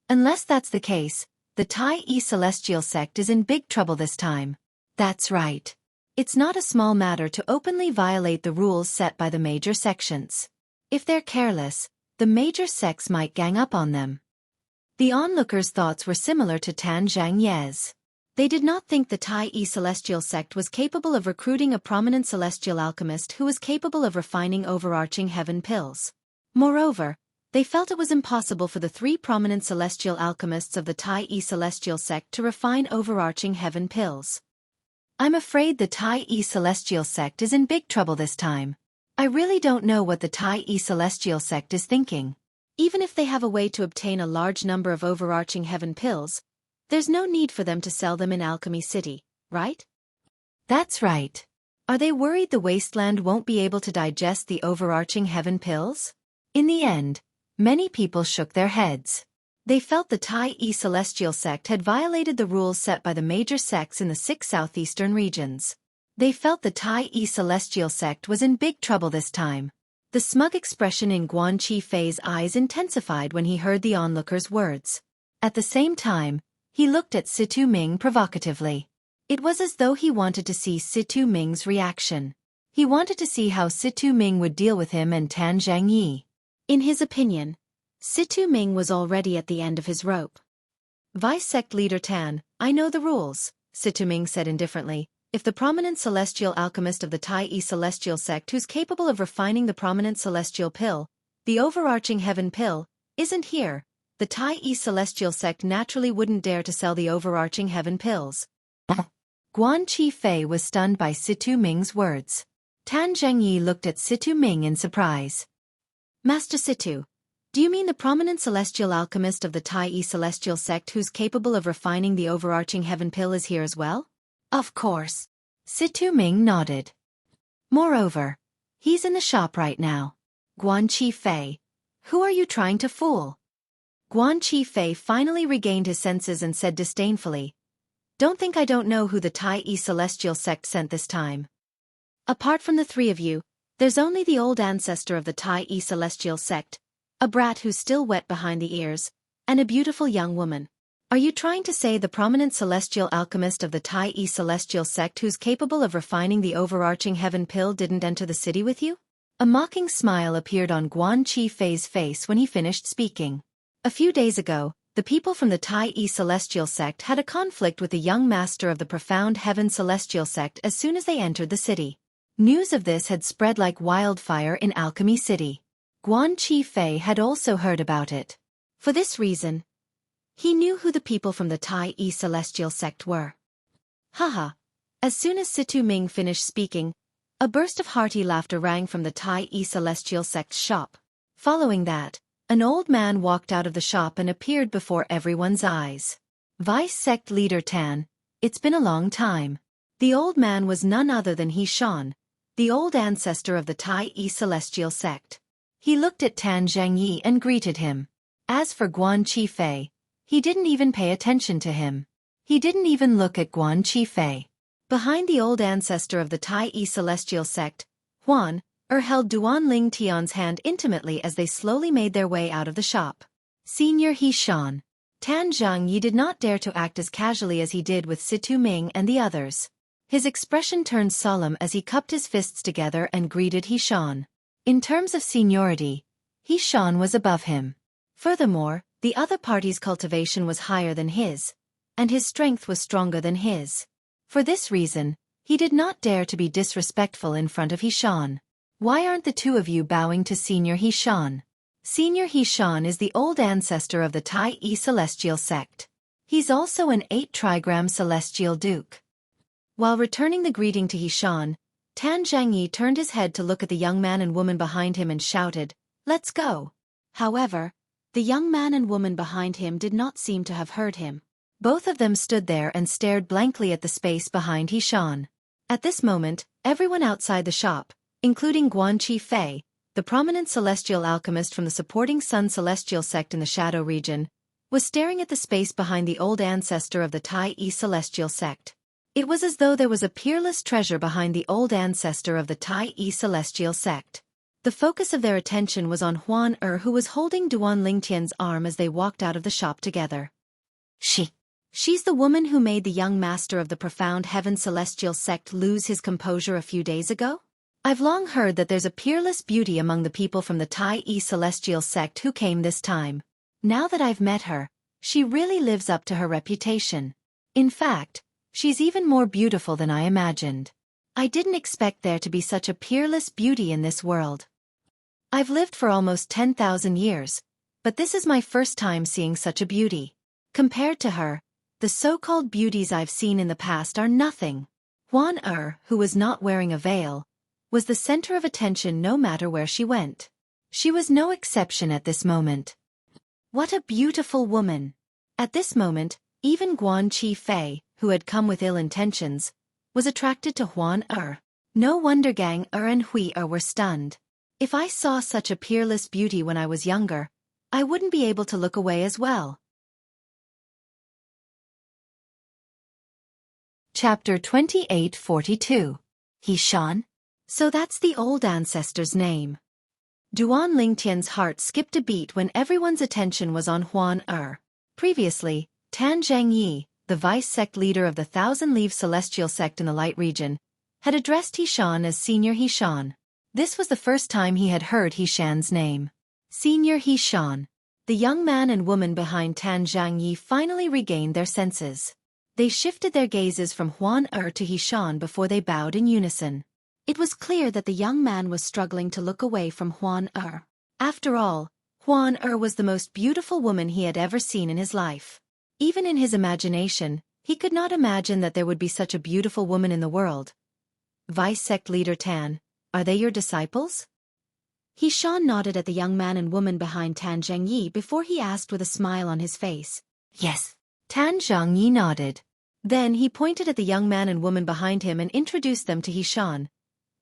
Unless that's the case, the Tai Celestial sect is in big trouble this time. That's right. It's not a small matter to openly violate the rules set by the major sections. If they're careless, the major sects might gang up on them. The onlookers' thoughts were similar to Tan Zhangyi's. They did not think the Tai Celestial sect was capable of recruiting a prominent celestial alchemist who was capable of refining overarching heaven pills. Moreover, they felt it was impossible for the 3 prominent celestial alchemists of the Tai Celestial sect to refine overarching heaven pills. I'm afraid the Tai Celestial sect is in big trouble this time. I really don't know what the Tai Celestial sect is thinking. Even if they have a way to obtain a large number of overarching heaven pills, there's no need for them to sell them in Alchemy City, right? That's right. Are they worried the wasteland won't be able to digest the overarching heaven pills? In the end, many people shook their heads. They felt the Tai Celestial sect had violated the rules set by the major sects in the 6 southeastern regions. They felt the Tai Celestial sect was in big trouble this time. The smug expression in Xueqi's eyes intensified when he heard the onlooker's words. At the same time, he looked at Situ Ming provocatively. It was as though he wanted to see Situ Ming's reaction. He wanted to see how Situ Ming would deal with him and Tan Zhangyi. In his opinion, Situ Ming was already at the end of his rope. Vice-sect leader Tan, I know the rules, Situ Ming said indifferently. If the prominent celestial alchemist of the Tai Celestial sect who's capable of refining the prominent celestial pill, the overarching heaven pill, isn't here, the Tai Celestial sect naturally wouldn't dare to sell the overarching heaven pills. Xueqi was stunned by Situ Ming's words. Tan Zhangyi looked at Situ Ming in surprise. Master Situ, do you mean the prominent celestial alchemist of the Tai Celestial sect who's capable of refining the overarching heaven pill is here as well? Of course. Situ Ming nodded. Moreover, he's in the shop right now. Xueqi, who are you trying to fool? Xueqi finally regained his senses and said disdainfully, Don't think I don't know who the Tai Celestial sect sent this time. Apart from the 3 of you, there's only the old ancestor of the Tai Celestial sect, a brat who's still wet behind the ears, and a beautiful young woman. Are you trying to say the prominent celestial alchemist of the Tai Celestial sect who's capable of refining the overarching heaven pill didn't enter the city with you? A mocking smile appeared on Xuan Fei's face when he finished speaking. A few days ago, the people from the Tai Celestial sect had a conflict with the young master of the Profound Heaven Celestial sect as soon as they entered the city. News of this had spread like wildfire in Alchemy City. Xuan Fei had also heard about it. For this reason, he knew who the people from the Tai Celestial sect were. Haha. As soon as Situ Ming finished speaking, a burst of hearty laughter rang from the Tai Celestial sect's shop. Following that, an old man walked out of the shop and appeared before everyone's eyes. Vice Sect Leader Tan, it's been a long time. The old man was none other than He Shan, the old ancestor of the Tai Celestial sect. He looked at Tan Zhangyi and greeted him. As for Xuan Fei, he didn't even pay attention to him. He didn't even look at Xuan Fei. Behind the old ancestor of the Tai Celestial sect, Huan held Duan Ling Tian's hand intimately as they slowly made their way out of the shop. Senior He Shan. Tan Zhangyi did not dare to act as casually as he did with Situ Ming and the others. His expression turned solemn as he cupped his fists together and greeted He Shan. In terms of seniority, He Shan was above him. Furthermore, the other party's cultivation was higher than his, and his strength was stronger than his. For this reason, he did not dare to be disrespectful in front of He Shan. Why aren't the two of you bowing to Senior He Shan? Senior He Shan is the old ancestor of the Tai Celestial sect. He's also an 8-trigram Celestial Duke. While returning the greeting to He Shan, Tan Zhangyi turned his head to look at the young man and woman behind him and shouted, "Let's go!" However, the young man and woman behind him did not seem to have heard him. Both of them stood there and stared blankly at the space behind He Shan. At this moment, everyone outside the shop, including Xuan Fei, the prominent celestial alchemist from the supporting Sun Celestial sect in the Shadow region, was staring at the space behind the old ancestor of the Tai Celestial sect. It was as though there was a peerless treasure behind the old ancestor of the Tai Celestial sect. The focus of their attention was on Huan who was holding Duan Lingtian's arm as they walked out of the shop together. She's the woman who made the young master of the Profound Heaven Celestial sect lose his composure a few days ago? I've long heard that there's a peerless beauty among the people from the Tai Celestial sect who came this time. Now that I've met her, she really lives up to her reputation. In fact, she's even more beautiful than I imagined. I didn't expect there to be such a peerless beauty in this world. I've lived for almost 10,000 years, but this is my first time seeing such a beauty. Compared to her, the so-called beauties I've seen in the past are nothing. Huan who was not wearing a veil, was the center of attention no matter where she went. She was no exception at this moment. What a beautiful woman! At this moment, even Xuan Fei, who had come with ill intentions, was attracted to Huan No wonder Gang and Hui were stunned. If I saw such a peerless beauty when I was younger, I wouldn't be able to look away as well. Chapter 2842. He Shan? So that's the old ancestor's name. Duan Lingtian's heart skipped a beat when everyone's attention was on Huan Previously, Tan Zhangyi, the vice sect leader of the Thousand Leaves Celestial sect in the Light region, had addressed He Shan as Senior He Shan. This was the first time he had heard He Shan's name. Senior He Shan. The young man and woman behind Tan Zhangyi finally regained their senses. They shifted their gazes from Huan to He Shan before they bowed in unison. It was clear that the young man was struggling to look away from Huan After all, Huan was the most beautiful woman he had ever seen in his life. Even in his imagination, he could not imagine that there would be such a beautiful woman in the world. Vice Sect Leader Tan, are they your disciples? He Shan nodded at the young man and woman behind Tan Zhangyi before he asked with a smile on his face. Yes. Tan Zhangyi nodded. Then he pointed at the young man and woman behind him and introduced them to He Shan.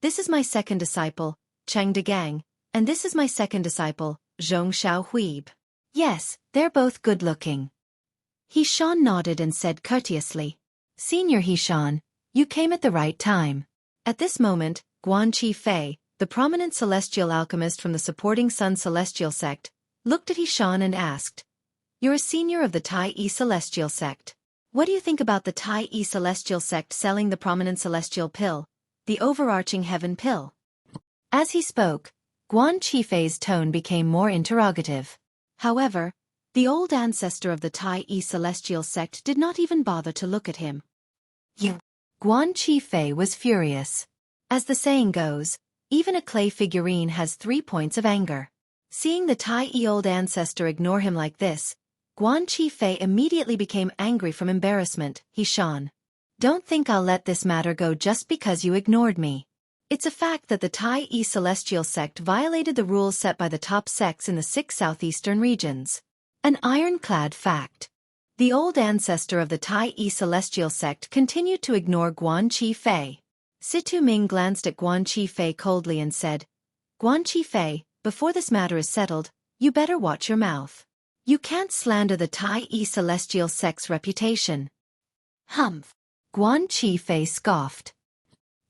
This is my second disciple, Cheng Degang, and this is my second disciple, Zhong Xiao Huib. Yes, they're both good-looking. He Shan nodded and said courteously, Senior He Shan, you came at the right time. At this moment, Xuan Fei, the prominent celestial alchemist from the supporting Sun Celestial sect, looked at He Shan and asked, You're a senior of the Tai Celestial sect. What do you think about the Tai Celestial sect selling the prominent celestial pill, the overarching heaven pill? As he spoke, Guan Qifei's tone became more interrogative. However, the old ancestor of the Tai celestial sect did not even bother to look at him. You. Guan Qifei was furious. As the saying goes, even a clay figurine has 3 points of anger. Seeing the Tai old ancestor ignore him like this, Guan Qifei immediately became angry from embarrassment. He shone. Don't think I'll let this matter go just because you ignored me. It's a fact that the Tai celestial sect violated the rules set by the top sects in the 6 southeastern regions. An ironclad fact. The old ancestor of the Tai celestial sect continued to ignore Guan Qifei. Situ Ming glanced at Guan Qifei coldly and said, Guan Qifei, before this matter is settled, you better watch your mouth. You can't slander the Tai celestial sect's reputation. Humph. Guan Qifei scoffed.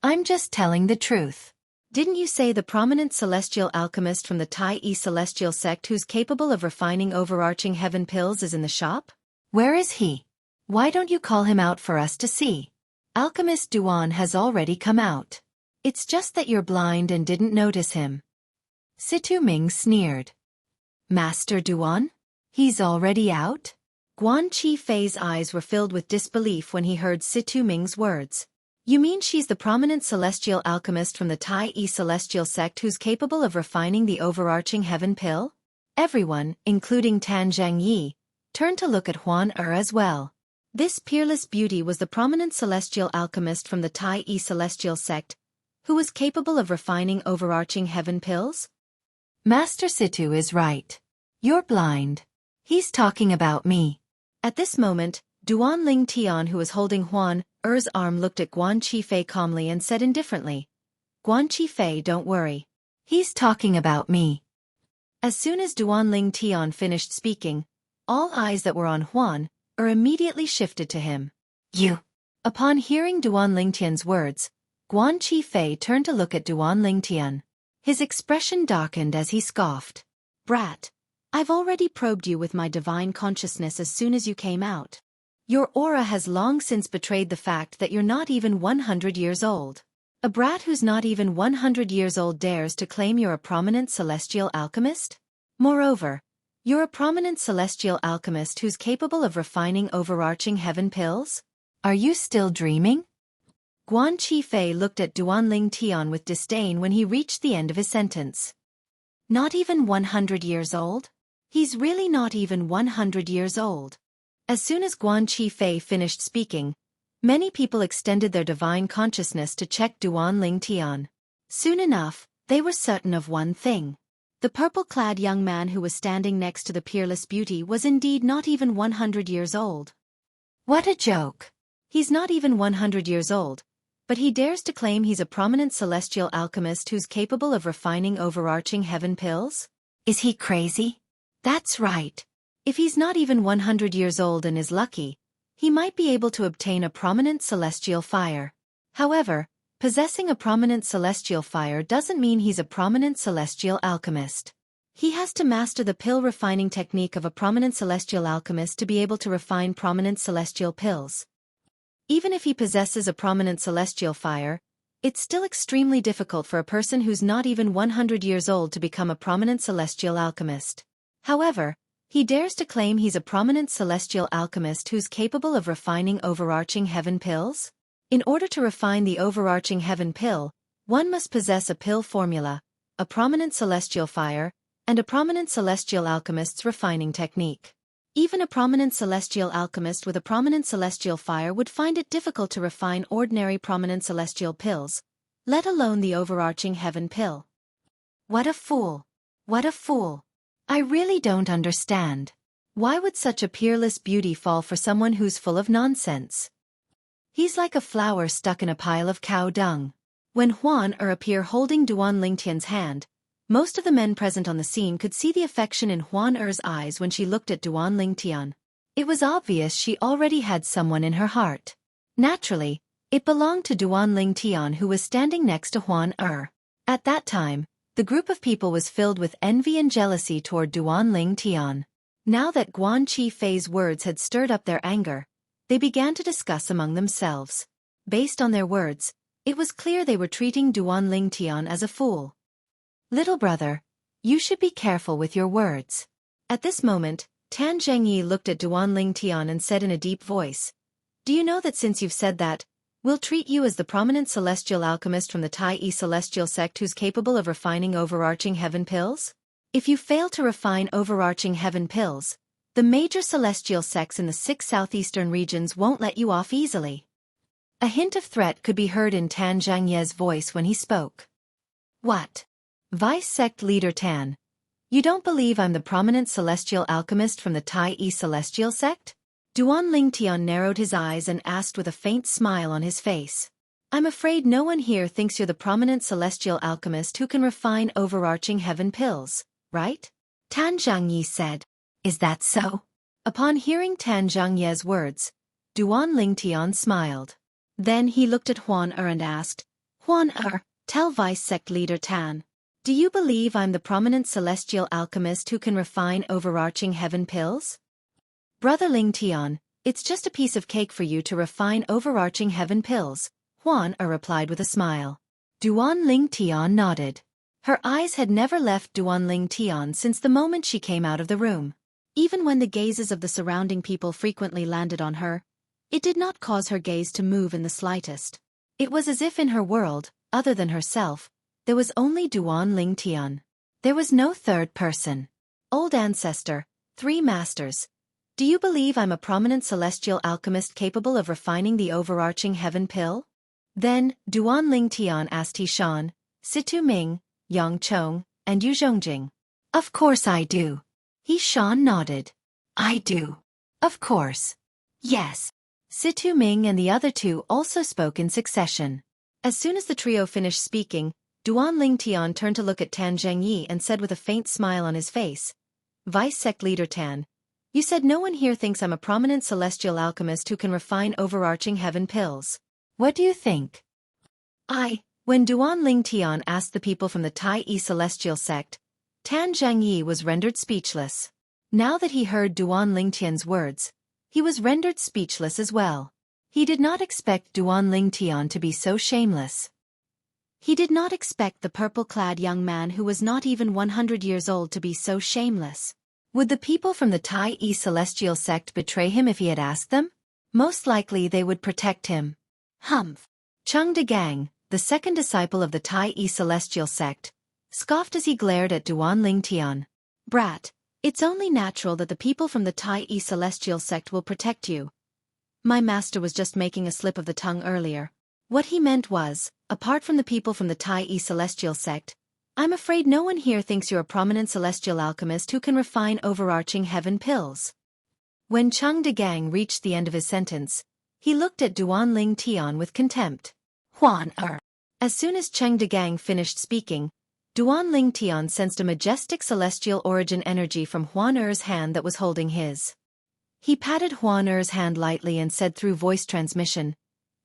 I'm just telling the truth. Didn't you say the prominent celestial alchemist from the Tai celestial sect who's capable of refining overarching heaven pills is in the shop? Where is he? Why don't you call him out for us to see? Alchemist Duan has already come out. It's just that you're blind and didn't notice him. Situ Ming sneered. Master Duan? He's already out? Guan Qifei's eyes were filled with disbelief when he heard Situ Ming's words. You mean she's the prominent celestial alchemist from the Tai celestial sect who's capable of refining the overarching heaven pill? Everyone, including Tan Zhangyi, turned to look at Huan as well. This peerless beauty was the prominent celestial alchemist from the Tai celestial sect, who was capable of refining overarching heaven pills? Master Situ is right. You're blind. He's talking about me. At this moment, Duan Ling Tian, who was holding Huan Er's arm, looked at Guan Qifei calmly and said indifferently, Guan Qifei, don't worry. He's talking about me. As soon as Duan Ling Tian finished speaking, all eyes that were on Huan immediately shifted to him. You. Upon hearing Duan Ling Tian's words, Guan Qifei turned to look at Duan Ling Tian. His expression darkened as he scoffed. Brat, I've already probed you with my divine consciousness as soon as you came out. Your aura has long since betrayed the fact that you're not even 100 years old. A brat who's not even 100 years old dares to claim you're a prominent celestial alchemist? Moreover, you're a prominent celestial alchemist who's capable of refining overarching heaven pills? Are you still dreaming? Guan Qifei looked at Duan Ling Tian with disdain when he reached the end of his sentence. Not even 100 years old? He's really not even 100 years old. As soon as Guan Qifei finished speaking, many people extended their divine consciousness to check Duan Ling Tian. Soon enough, they were certain of one thing. The purple-clad young man who was standing next to the peerless beauty was indeed not even 100 years old. What a joke! He's not even 100 years old, but he dares to claim he's a prominent celestial alchemist who's capable of refining overarching heaven pills? Is he crazy? That's right. If he's not even 100 years old and is lucky, he might be able to obtain a prominent celestial fire. However, possessing a prominent celestial fire doesn't mean he's a prominent celestial alchemist. He has to master the pill refining technique of a prominent celestial alchemist to be able to refine prominent celestial pills. Even if he possesses a prominent celestial fire, it's still extremely difficult for a person who's not even 100 years old to become a prominent celestial alchemist. However, he dares to claim he's a prominent celestial alchemist who's capable of refining overarching heaven pills? In order to refine the overarching heaven pill, one must possess a pill formula, a prominent celestial fire, and a prominent celestial alchemist's refining technique. Even a prominent celestial alchemist with a prominent celestial fire would find it difficult to refine ordinary prominent celestial pills, let alone the overarching heaven pill. What a fool! What a fool! I really don't understand. Why would such a peerless beauty fall for someone who's full of nonsense? He's like a flower stuck in a pile of cow dung. When Huan appeared holding Duan Lingtian's hand, most of the men present on the scene could see the affection in Huan eyes when she looked at Duan Lingtian. It was obvious she already had someone in her heart. Naturally, it belonged to Duan Lingtian, who was standing next to Huan. At that time, the group of people was filled with envy and jealousy toward Duan Ling Tian. Now that Guan Qifei's words had stirred up their anger, they began to discuss among themselves. Based on their words, it was clear they were treating Duan Ling Tian as a fool. Little brother, you should be careful with your words. At this moment, Tan Zhengyi looked at Duan Tian and said in a deep voice, Do you know that since you've said that, we'll treat you as the prominent celestial alchemist from the Tai celestial sect who's capable of refining overarching heaven pills? If you fail to refine overarching heaven pills, the major celestial sects in the 6 southeastern regions won't let you off easily. A hint of threat could be heard in Tan Zhangye's voice when he spoke. What? Vice sect leader Tan. You don't believe I'm the prominent celestial alchemist from the Tai celestial sect? Duan Lingtian narrowed his eyes and asked with a faint smile on his face. I'm afraid no one here thinks you're the prominent celestial alchemist who can refine overarching heaven pills, right? Tan Zhangyi said. Is that so? Upon hearing Tan Zhangye's words, Duan Lingtian smiled. Then he looked at Huan and asked, Huan tell Vice Sect Leader Tan, do you believe I'm the prominent celestial alchemist who can refine overarching heaven pills? Brother Lingtian, it's just a piece of cake for you to refine overarching heaven pills, Huan replied with a smile. Duan Lingtian nodded. Her eyes had never left Duan Lingtian since the moment she came out of the room. Even when the gazes of the surrounding people frequently landed on her, it did not cause her gaze to move in the slightest. It was as if in her world, other than herself, there was only Duan Lingtian. There was no third person. Old ancestor, 3 masters. Do you believe I'm a prominent celestial alchemist capable of refining the overarching heaven pill? Then, Duan Lingtian asked Tishan, Situ Ming, Yang Chong, and Yu Zhongjing. Of course I do. Tishan nodded. I do. Of course. Yes. Situ Ming and the other 2 also spoke in succession. As soon as the trio finished speaking, Duan Lingtian turned to look at Tan Zhengyi and said with a faint smile on his face, Vice Sect Leader Tan, you said no one here thinks I'm a prominent celestial alchemist who can refine overarching heaven pills. What do you think? When Duan Lingtian asked the people from the Tai celestial sect, Tan Zhengyi was rendered speechless. Now that he heard Duan Lingtian's words, he was rendered speechless as well. He did not expect Duan Lingtian to be so shameless. He did not expect the purple-clad young man who was not even 100 years old to be so shameless. Would the people from the Tai celestial sect betray him if he had asked them? Most likely they would protect him. Humph. Chung Degang, the second disciple of the Tai celestial sect, scoffed as he glared at Duan Lingtian. Brat, it's only natural that the people from the Tai celestial sect will protect you. My master was just making a slip of the tongue earlier. What he meant was, apart from the people from the Tai celestial sect, I'm afraid no one here thinks you're a prominent celestial alchemist who can refine overarching heaven pills. When Chung Degang reached the end of his sentence, he looked at Duan Lingtian with contempt. Huan As soon as Chung Degang finished speaking, Duan Lingtian sensed a majestic celestial origin energy from Huan hand that was holding his. He patted Huan hand lightly and said through voice transmission,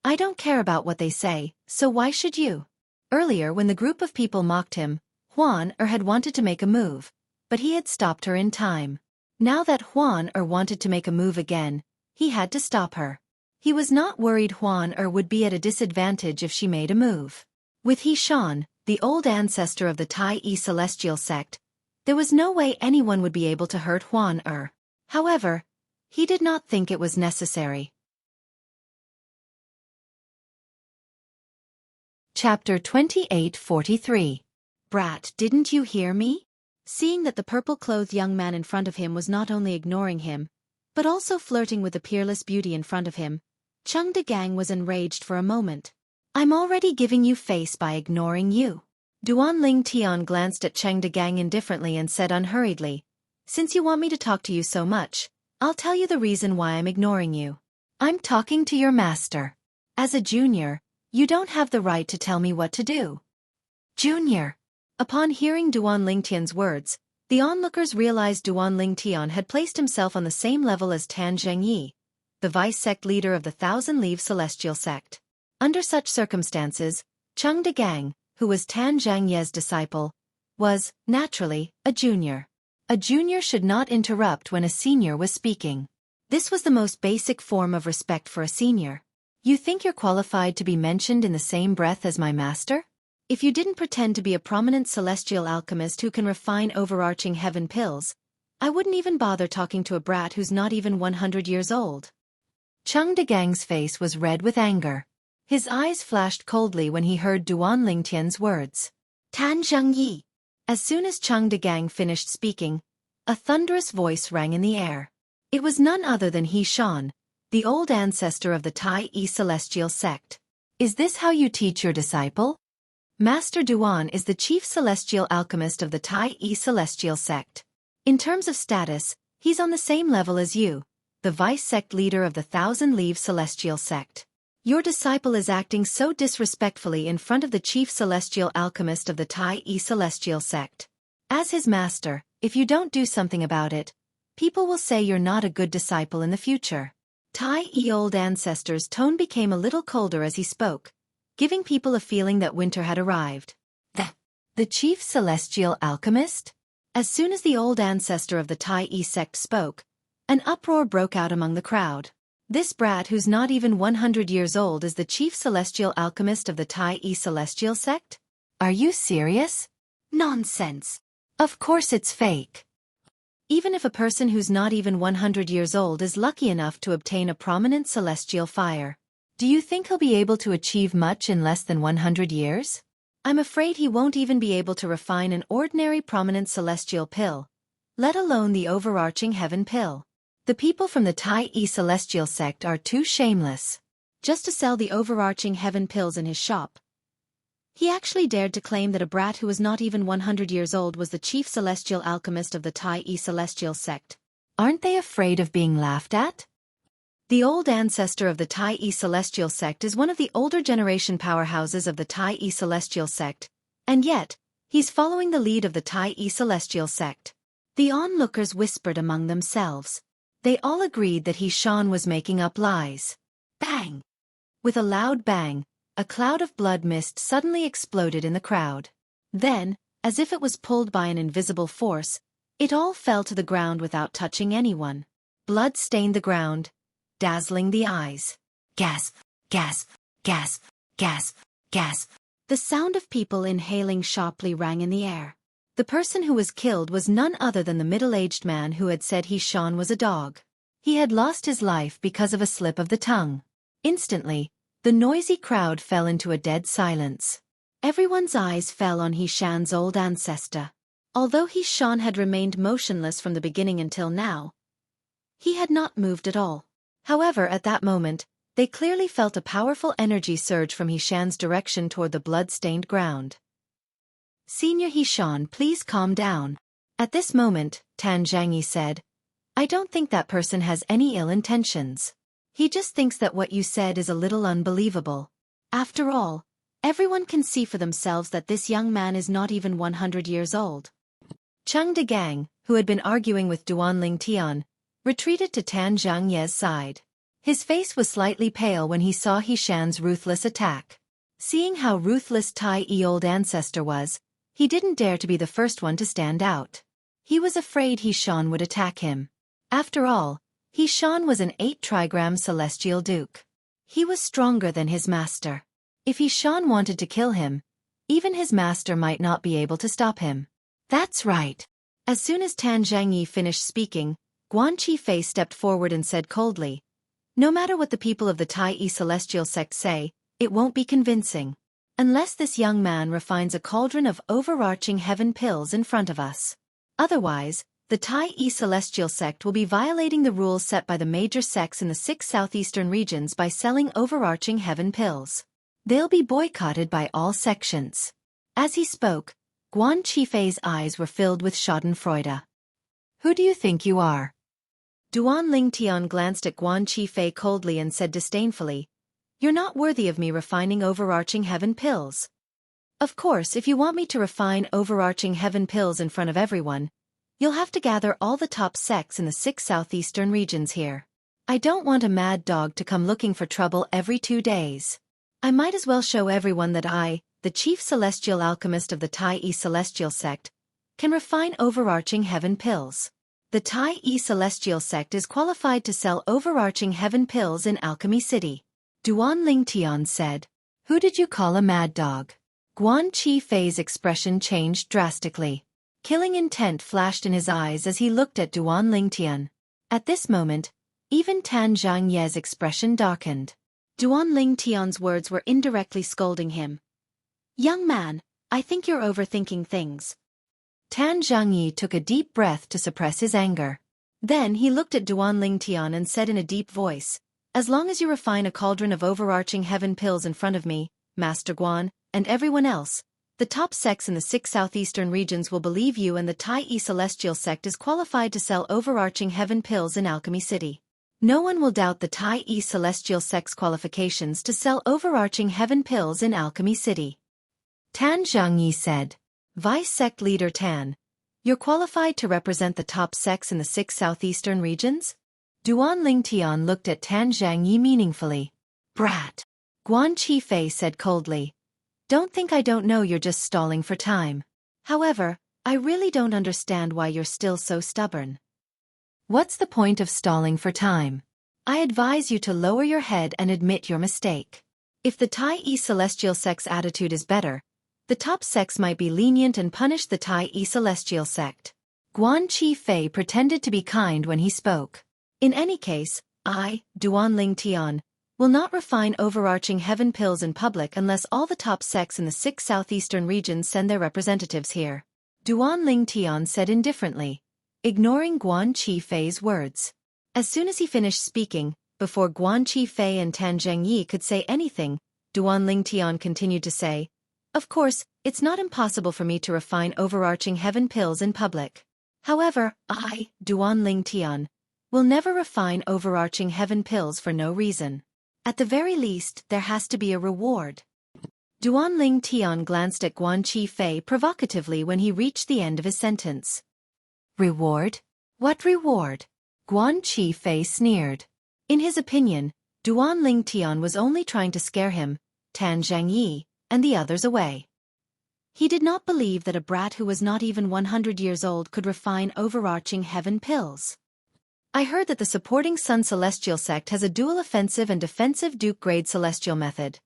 I don't care about what they say, so why should you? Earlier when the group of people mocked him, Huan had wanted to make a move, but he had stopped her in time. Now that Huan wanted to make a move again, he had to stop her. He was not worried Huan would be at a disadvantage if she made a move. With Hishan, the old ancestor of the Tai celestial sect, there was no way anyone would be able to hurt Huan However, he did not think it was necessary. Chapter 28:43. Brat, didn't you hear me? Seeing that the purple-clothed young man in front of him was not only ignoring him, but also flirting with the peerless beauty in front of him, Chung Degang was enraged for a moment. I'm already giving you face by ignoring you. Duan Lingtian glanced at Chung Degang indifferently and said unhurriedly, Since you want me to talk to you so much, I'll tell you the reason why I'm ignoring you. I'm talking to your master. As a junior, you don't have the right to tell me what to do. Junior. Upon hearing Duan Lingtian's words, the onlookers realized Duan Lingtian had placed himself on the same level as Tan Zhengyi, the vice sect leader of the Thousand Leaves Celestial sect. Under such circumstances, Chung Degang, who was Tan Zhangye's disciple, was, naturally, a junior. A junior should not interrupt when a senior was speaking. This was the most basic form of respect for a senior. You think you're qualified to be mentioned in the same breath as my master? If you didn't pretend to be a prominent celestial alchemist who can refine overarching heaven pills, I wouldn't even bother talking to a brat who's not even 100 years old. Cheng Degang's face was red with anger. His eyes flashed coldly when he heard Duan Lingtian's words. Tan Zhengyi. As soon as Cheng Degang finished speaking, a thunderous voice rang in the air. It was none other than He Shan, the old ancestor of the Tai Yi celestial sect. Is this how you teach your disciple? Master Duan is the chief celestial alchemist of the Tai Yi celestial sect. In terms of status, he's on the same level as you, the vice-sect leader of the Thousand Leaves celestial sect. Your disciple is acting so disrespectfully in front of the chief celestial alchemist of the Tai Yi celestial sect. As his master, if you don't do something about it, people will say you're not a good disciple in the future. Tai Yi old ancestor's tone became a little colder as he spoke, giving people a feeling that winter had arrived. The chief celestial alchemist? As soon as the old ancestor of the Tai Yi sect spoke, an uproar broke out among the crowd. This brat who's not even 100 years old is the chief celestial alchemist of the Tai Yi celestial sect? Are you serious? Nonsense. Of course it's fake. Even if a person who's not even 100 years old is lucky enough to obtain a prominent celestial fire, do you think he'll be able to achieve much in less than 100 years? I'm afraid he won't even be able to refine an ordinary prominent celestial pill, let alone the overarching heaven pill. The people from the Tai Yi celestial sect are too shameless. Just to sell the overarching heaven pills in his shop. He actually dared to claim that a brat who was not even 100 years old was the chief celestial alchemist of the Tai Yi celestial sect. Aren't they afraid of being laughed at? The old ancestor of the Tai Yi celestial sect is one of the older generation powerhouses of the Tai Yi celestial sect, and yet, he's following the lead of the Tai Yi celestial sect. The onlookers whispered among themselves. They all agreed that He Shan was making up lies. Bang! With a loud bang, a cloud of blood mist suddenly exploded in the crowd. Then, as if it was pulled by an invisible force, it all fell to the ground without touching anyone. Blood stained the ground, dazzling the eyes. Gasp, gasp, gasp, gasp, gasp. The sound of people inhaling sharply rang in the air. The person who was killed was none other than the middle-aged man who had said He Shan was a dog. He had lost his life because of a slip of the tongue. Instantly, the noisy crowd fell into a dead silence. Everyone's eyes fell on He Shan's old ancestor. Although He Shan had remained motionless from the beginning until now, he had not moved at all. However, at that moment, they clearly felt a powerful energy surge from He Shan's direction toward the blood-stained ground. Senior He Shan, please calm down. At this moment, Tan Zhengyi said, I don't think that person has any ill intentions. He just thinks that what you said is a little unbelievable. After all, everyone can see for themselves that this young man is not even 100 years old. Cheng Degang, who had been arguing with Duan Lingtian, retreated to Tan Zhengye's side. His face was slightly pale when he saw He Shan's ruthless attack. Seeing how ruthless Tai Yi old ancestor was, he didn't dare to be the first one to stand out. He was afraid He Shan would attack him. After all, He Shan was an 8-trigram celestial duke. He was stronger than his master. If He Shan wanted to kill him, even his master might not be able to stop him. That's right. As soon as Tan Zhengyi finished speaking, Guan Qifei stepped forward and said coldly, no matter what the people of the Tai Yi celestial sect say, it won't be convincing. Unless this young man refines a cauldron of overarching heaven pills in front of us. Otherwise, the Tai Yi celestial sect will be violating the rules set by the major sects in the 6 southeastern regions by selling overarching heaven pills. They'll be boycotted by all sections. As he spoke, Guan Qifei's eyes were filled with schadenfreude. Who do you think you are? Duan Lingtian glanced at Guan Qifei coldly and said disdainfully, You're not worthy of me refining overarching heaven pills. Of course, if you want me to refine overarching heaven pills in front of everyone, you'll have to gather all the top sects in the 6 southeastern regions here. I don't want a mad dog to come looking for trouble every 2 days. I might as well show everyone that I, the chief celestial alchemist of the Tai Yi celestial sect, can refine overarching heaven pills. The Tai Yi celestial sect is qualified to sell overarching heaven pills in Alchemy City. Duan Lingtian said, Who did you call a mad dog? Guan Qifei's expression changed drastically. Killing intent flashed in his eyes as he looked at Duan Lingtian. At this moment, even Tan Zhangye's expression darkened. Duan Lingtian's words were indirectly scolding him. "Young man, I think you're overthinking things." Tan Zhangye took a deep breath to suppress his anger. Then he looked at Duan Lingtian and said in a deep voice, "As long as you refine a cauldron of overarching heaven pills in front of me, Master Guan, and everyone else, the top sects in the 6 southeastern regions will believe you, and the Tai Celestial sect is qualified to sell overarching heaven pills in Alchemy City. No one will doubt the Tai Celestial sect's qualifications to sell overarching heaven pills in Alchemy City." Tan Zhangyi said. "Vice Sect Leader Tan, you're qualified to represent the top sects in the 6 southeastern regions?" Duan Lingtian looked at Tan Zhangyi meaningfully. "Brat," Guan Qifei said coldly. "Don't think I don't know, you're just stalling for time. However, I really don't understand why you're still so stubborn. What's the point of stalling for time? I advise you to lower your head and admit your mistake. If the Tai Celestial sect's attitude is better, the top sects might be lenient and punish the Tai Celestial sect." Guan Qifei pretended to be kind when he spoke. "In any case, I, Duan Lingtian, will not refine overarching heaven pills in public unless all the top sects in the 6 southeastern regions send their representatives here," Duan Lingtian said indifferently, ignoring Guan Qifei's words. As soon as he finished speaking, before Guan Qifei and Tan Zhangyi could say anything, Duan Lingtian continued to say, "Of course, it's not impossible for me to refine overarching heaven pills in public. However, I, Duan Lingtian, will never refine overarching heaven pills for no reason. At the very least, there has to be a reward." Duan Lingtian glanced at Guan Qifei provocatively when he reached the end of his sentence. "Reward? What reward?" Guan Qifei sneered. In his opinion, Duan Lingtian was only trying to scare him, Tan Zhangyi, and the others away. He did not believe that a brat who was not even 100 years old could refine overarching heaven pills. "I heard that the supporting Sun Celestial sect has a dual offensive and defensive Duke-grade Celestial method."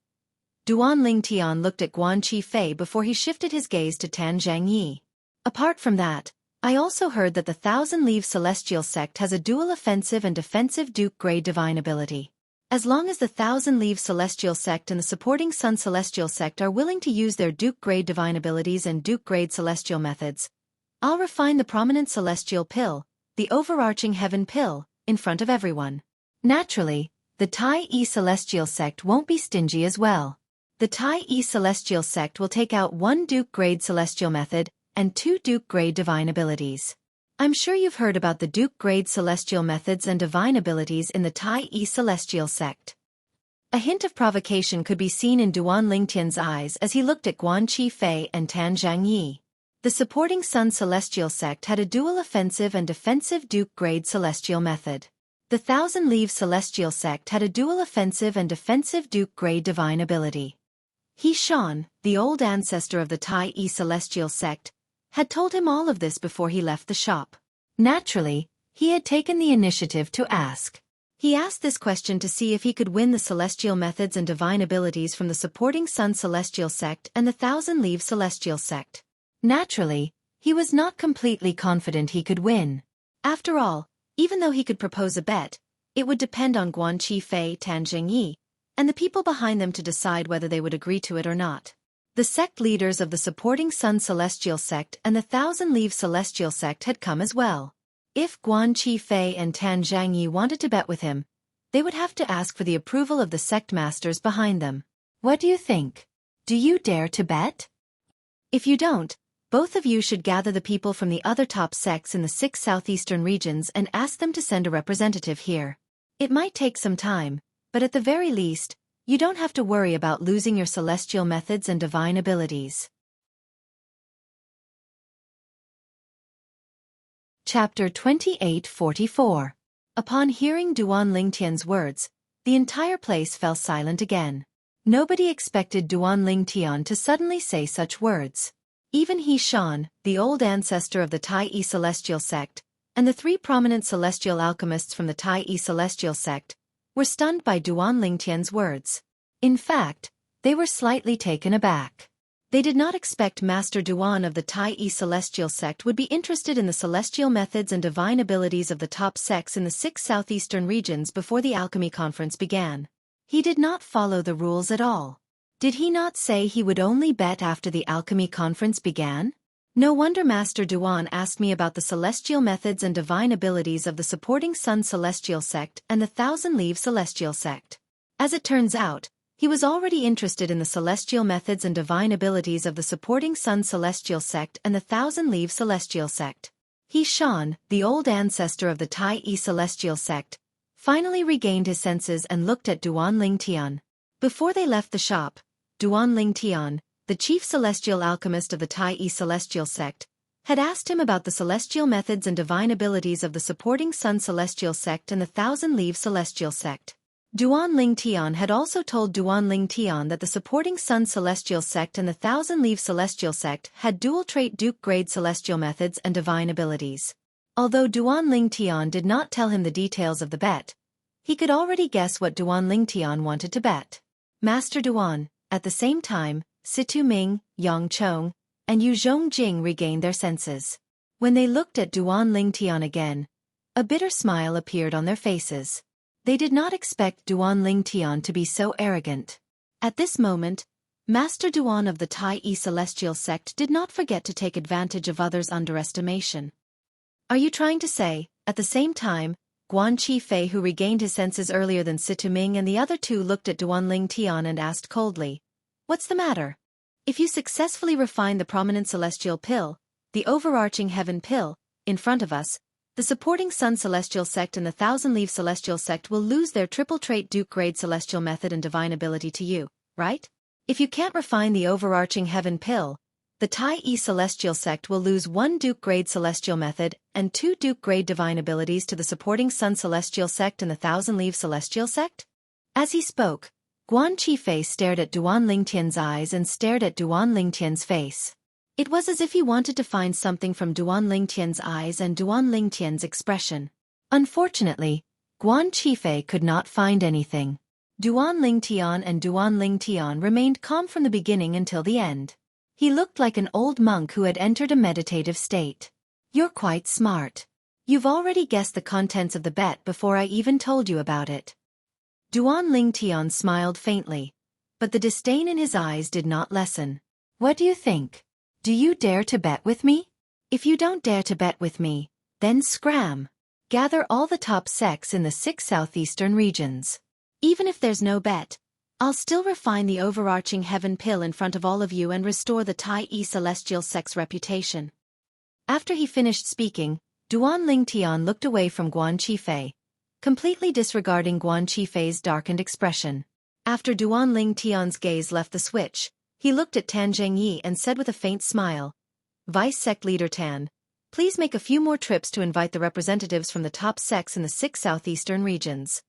Duan Lingtian looked at Guan Qifei before he shifted his gaze to Tan Zhangyi. "Apart from that, I also heard that the Thousand Leaves Celestial sect has a dual offensive and defensive Duke-grade divine ability. As long as the Thousand Leaves Celestial sect and the supporting Sun Celestial sect are willing to use their Duke-grade divine abilities and Duke-grade celestial methods, I'll refine the prominent celestial pill, the overarching heaven pill, in front of everyone. Naturally, the Tai Celestial sect won't be stingy as well. The Tai Celestial sect will take out 1 Duke-grade celestial method and 2 Duke-grade divine abilities. I'm sure you've heard about the Duke-grade celestial methods and divine abilities in the Tai Celestial sect." A hint of provocation could be seen in Duan Lingtian's eyes as he looked at Guan Qifei and Tan Zhangyi. The supporting Sun Celestial sect had a dual offensive and defensive Duke-grade celestial method. The Thousand Leaves Celestial sect had a dual offensive and defensive Duke-grade divine ability. He Shan, the old ancestor of the Tai Celestial sect, had told him all of this before he left the shop. Naturally, he had taken the initiative to ask. He asked this question to see if he could win the celestial methods and divine abilities from the supporting Sun Celestial sect and the Thousand Leaves Celestial sect. Naturally, he was not completely confident he could win. After all, even though he could propose a bet, it would depend on Guan Qifei, Tan Zhangyi, and the people behind them to decide whether they would agree to it or not. The sect leaders of the supporting Sun Celestial sect and the Thousand Leaves Celestial sect had come as well. If Guan Qifei and Tan Zhangyi wanted to bet with him, they would have to ask for the approval of the sect masters behind them. What do you think? Do you dare to bet? If you don't, both of you should gather the people from the other top sects in the 6 southeastern regions and ask them to send a representative here. It might take some time, but at the very least, you don't have to worry about losing your celestial methods and divine abilities. Chapter 2844. Upon hearing Duan Lingtian's words, the entire place fell silent again. Nobody expected Duan Lingtian to suddenly say such words. Even He Shan, the old ancestor of the Tai Celestial sect, and the 3 prominent celestial alchemists from the Tai Celestial sect, were stunned by Duan Lingtian's words. In fact, they were slightly taken aback. They did not expect Master Duan of the Tai Celestial sect would be interested in the celestial methods and divine abilities of the top sects in the 6 southeastern regions before the alchemy conference began. He did not follow the rules at all. Did he not say he would only bet after the alchemy conference began? No wonder Master Duan asked me about the celestial methods and divine abilities of the supporting Sun Celestial sect and the Thousand Leaf Celestial sect. As it turns out, he was already interested in the celestial methods and divine abilities of the supporting Sun Celestial sect and the Thousand Leaf Celestial sect. He Shan, the old ancestor of the Tai Celestial sect, finally regained his senses and looked at Duan Lingtian. Before they left the shop, Duan Lingtian, the chief celestial alchemist of the Tai Celestial sect, had asked him about the celestial methods and divine abilities of the supporting Sun Celestial sect and the Thousand Leaf Celestial sect. Duan Lingtian had also told Duan Lingtian that the supporting Sun Celestial sect and the Thousand Leaf Celestial sect had dual-trait Duke-grade celestial methods and divine abilities. Although Duan Lingtian did not tell him the details of the bet, he could already guess what Duan Lingtian wanted to bet. Master Duan, at the same time, Situ Ming, Yang Chong, and Yu Zhongjing regained their senses. When they looked at Duan Lingtian again, a bitter smile appeared on their faces. They did not expect Duan Lingtian to be so arrogant. At this moment, Master Duan of the Tai Celestial sect did not forget to take advantage of others' underestimation. Are you trying to say, at the same time, Guan Qifei, who regained his senses earlier than Situ Ming and the other two, looked at Duan Lingtian and asked coldly, "What's the matter? If you successfully refine the prominent celestial pill, the overarching heaven pill, in front of us, the supporting Sun Celestial sect and the Thousand Leaf Celestial sect will lose their triple-trait Duke-grade celestial method and divine ability to you, right? If you can't refine the overarching heaven pill, the Tai Celestial sect will lose 1 Duke-grade celestial method and 2 Duke-grade divine abilities to the supporting Sun Celestial sect and the Thousand Leaf Celestial sect." As he spoke, Guan Qifei stared at Duan Lingtian's eyes and stared at Duan Lingtian's face. It was as if he wanted to find something from Duan Lingtian's eyes and Duan Lingtian's expression. Unfortunately, Guan Qifei could not find anything. Duan Lingtian remained calm from the beginning until the end. He looked like an old monk who had entered a meditative state. "You're quite smart. You've already guessed the contents of the bet before I even told you about it." Duan Lingtian smiled faintly, but the disdain in his eyes did not lessen. "What do you think? Do you dare to bet with me? If you don't dare to bet with me, then scram. Gather all the top sects in the 6 southeastern regions. Even if there's no bet, I'll still refine the overarching heaven pill in front of all of you and restore the Tai Celestial sect's reputation." After he finished speaking, Duan Lingtian looked away from Guan Qifei, completely disregarding Guan Qifei's darkened expression. After Duan Lingtian's gaze left the switch, he looked at Tan Zhengyi and said with a faint smile, "Vice Sect Leader Tan, please make a few more trips to invite the representatives from the top sects in the 6 southeastern regions."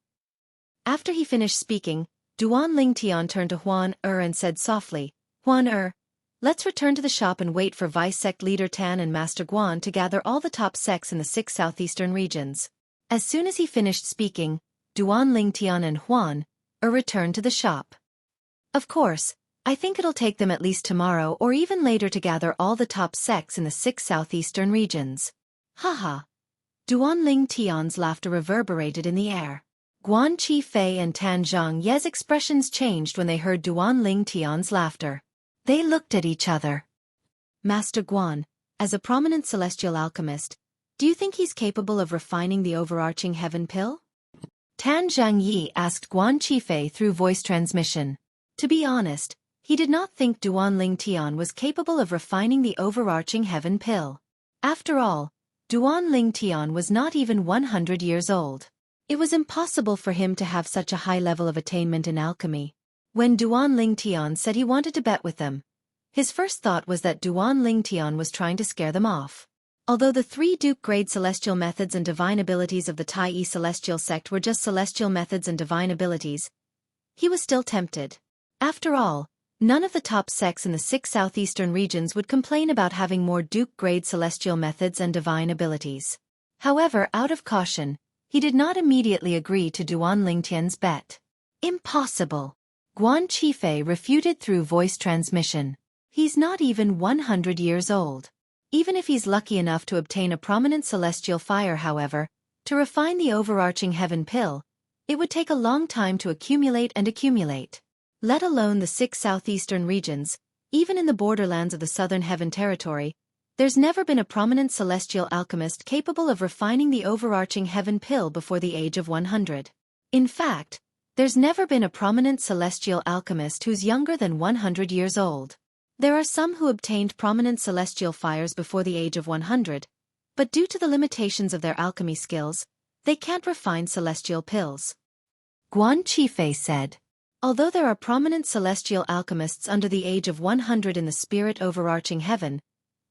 After he finished speaking, Duan Lingtian turned to Huan and said softly, "Huan, let's return to the shop and wait for Vice Sect Leader Tan and Master Guan to gather all the top sects in the 6 southeastern regions." As soon as he finished speaking, Duan Lingtian and Huan returned to the shop. "Of course, I think it'll take them at least tomorrow or even later to gather all the top sects in the 6 southeastern regions." Haha. Duan Lingtian's laughter reverberated in the air. Guan Qifei and Tan Zhengyi's expressions changed when they heard Duan Lingtian's laughter. They looked at each other. "Master Guan, as a prominent celestial alchemist, do you think he's capable of refining the overarching heaven pill?" Tan Zhengyi asked Guan Qifei through voice transmission. To be honest, he did not think Duan Lingtian was capable of refining the overarching heaven pill. After all, Duan Lingtian was not even 100 years old. It was impossible for him to have such a high level of attainment in alchemy. When Duan Lingtian said he wanted to bet with them, his first thought was that Duan Lingtian was trying to scare them off. Although the 3 Duke-grade celestial methods and divine abilities of the Tai Celestial sect were just celestial methods and divine abilities, he was still tempted. After all, none of the top sects in the 6 southeastern regions would complain about having more Duke-grade celestial methods and divine abilities. However, out of caution, he did not immediately agree to Duan Lingtian's bet. "Impossible," Guan Qifei refuted through voice transmission. He's not even 100 years old. Even if he's lucky enough to obtain a prominent celestial fire, however, to refine the overarching heaven pill, it would take a long time to accumulate and accumulate. Let alone the 6 southeastern regions, even in the borderlands of the southern heaven territory, there's never been a prominent celestial alchemist capable of refining the overarching heaven pill before the age of 100. In fact, there's never been a prominent celestial alchemist who's younger than 100 years old. There are some who obtained prominent celestial fires before the age of 100, but due to the limitations of their alchemy skills, they can't refine celestial pills. Xueqi said. Although there are prominent celestial alchemists under the age of 100 in the spirit overarching heaven,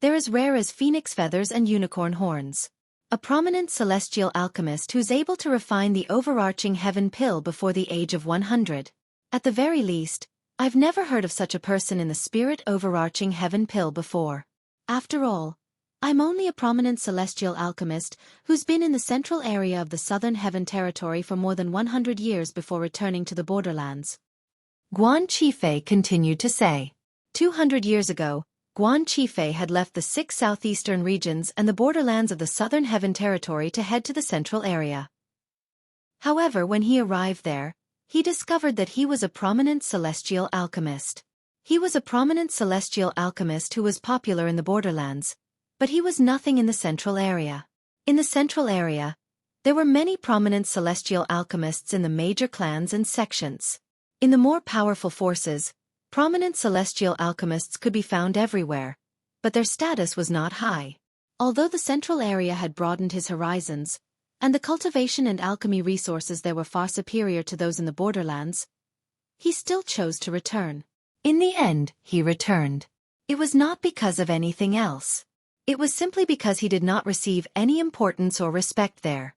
they're as rare as phoenix feathers and unicorn horns. A prominent celestial alchemist who's able to refine the overarching heaven pill before the age of 100. At the very least, I've never heard of such a person in the spirit overarching heaven pill before. After all, I'm only a prominent celestial alchemist who's been in the central area of the southern heaven territory for more than 100 years before returning to the borderlands. Xueqi continued to say. 200 years ago, Xueqi had left the 6 southeastern regions and the borderlands of the southern heaven territory to head to the central area. However, when he arrived there, he discovered that he was a prominent celestial alchemist. He was a prominent celestial alchemist who was popular in the borderlands, but he was nothing in the central area. In the central area, there were many prominent celestial alchemists in the major clans and sections. In the more powerful forces, prominent celestial alchemists could be found everywhere, but their status was not high. Although the central area had broadened his horizons, and the cultivation and alchemy resources there were far superior to those in the borderlands, he still chose to return. In the end, he returned. It was not because of anything else. It was simply because he did not receive any importance or respect there.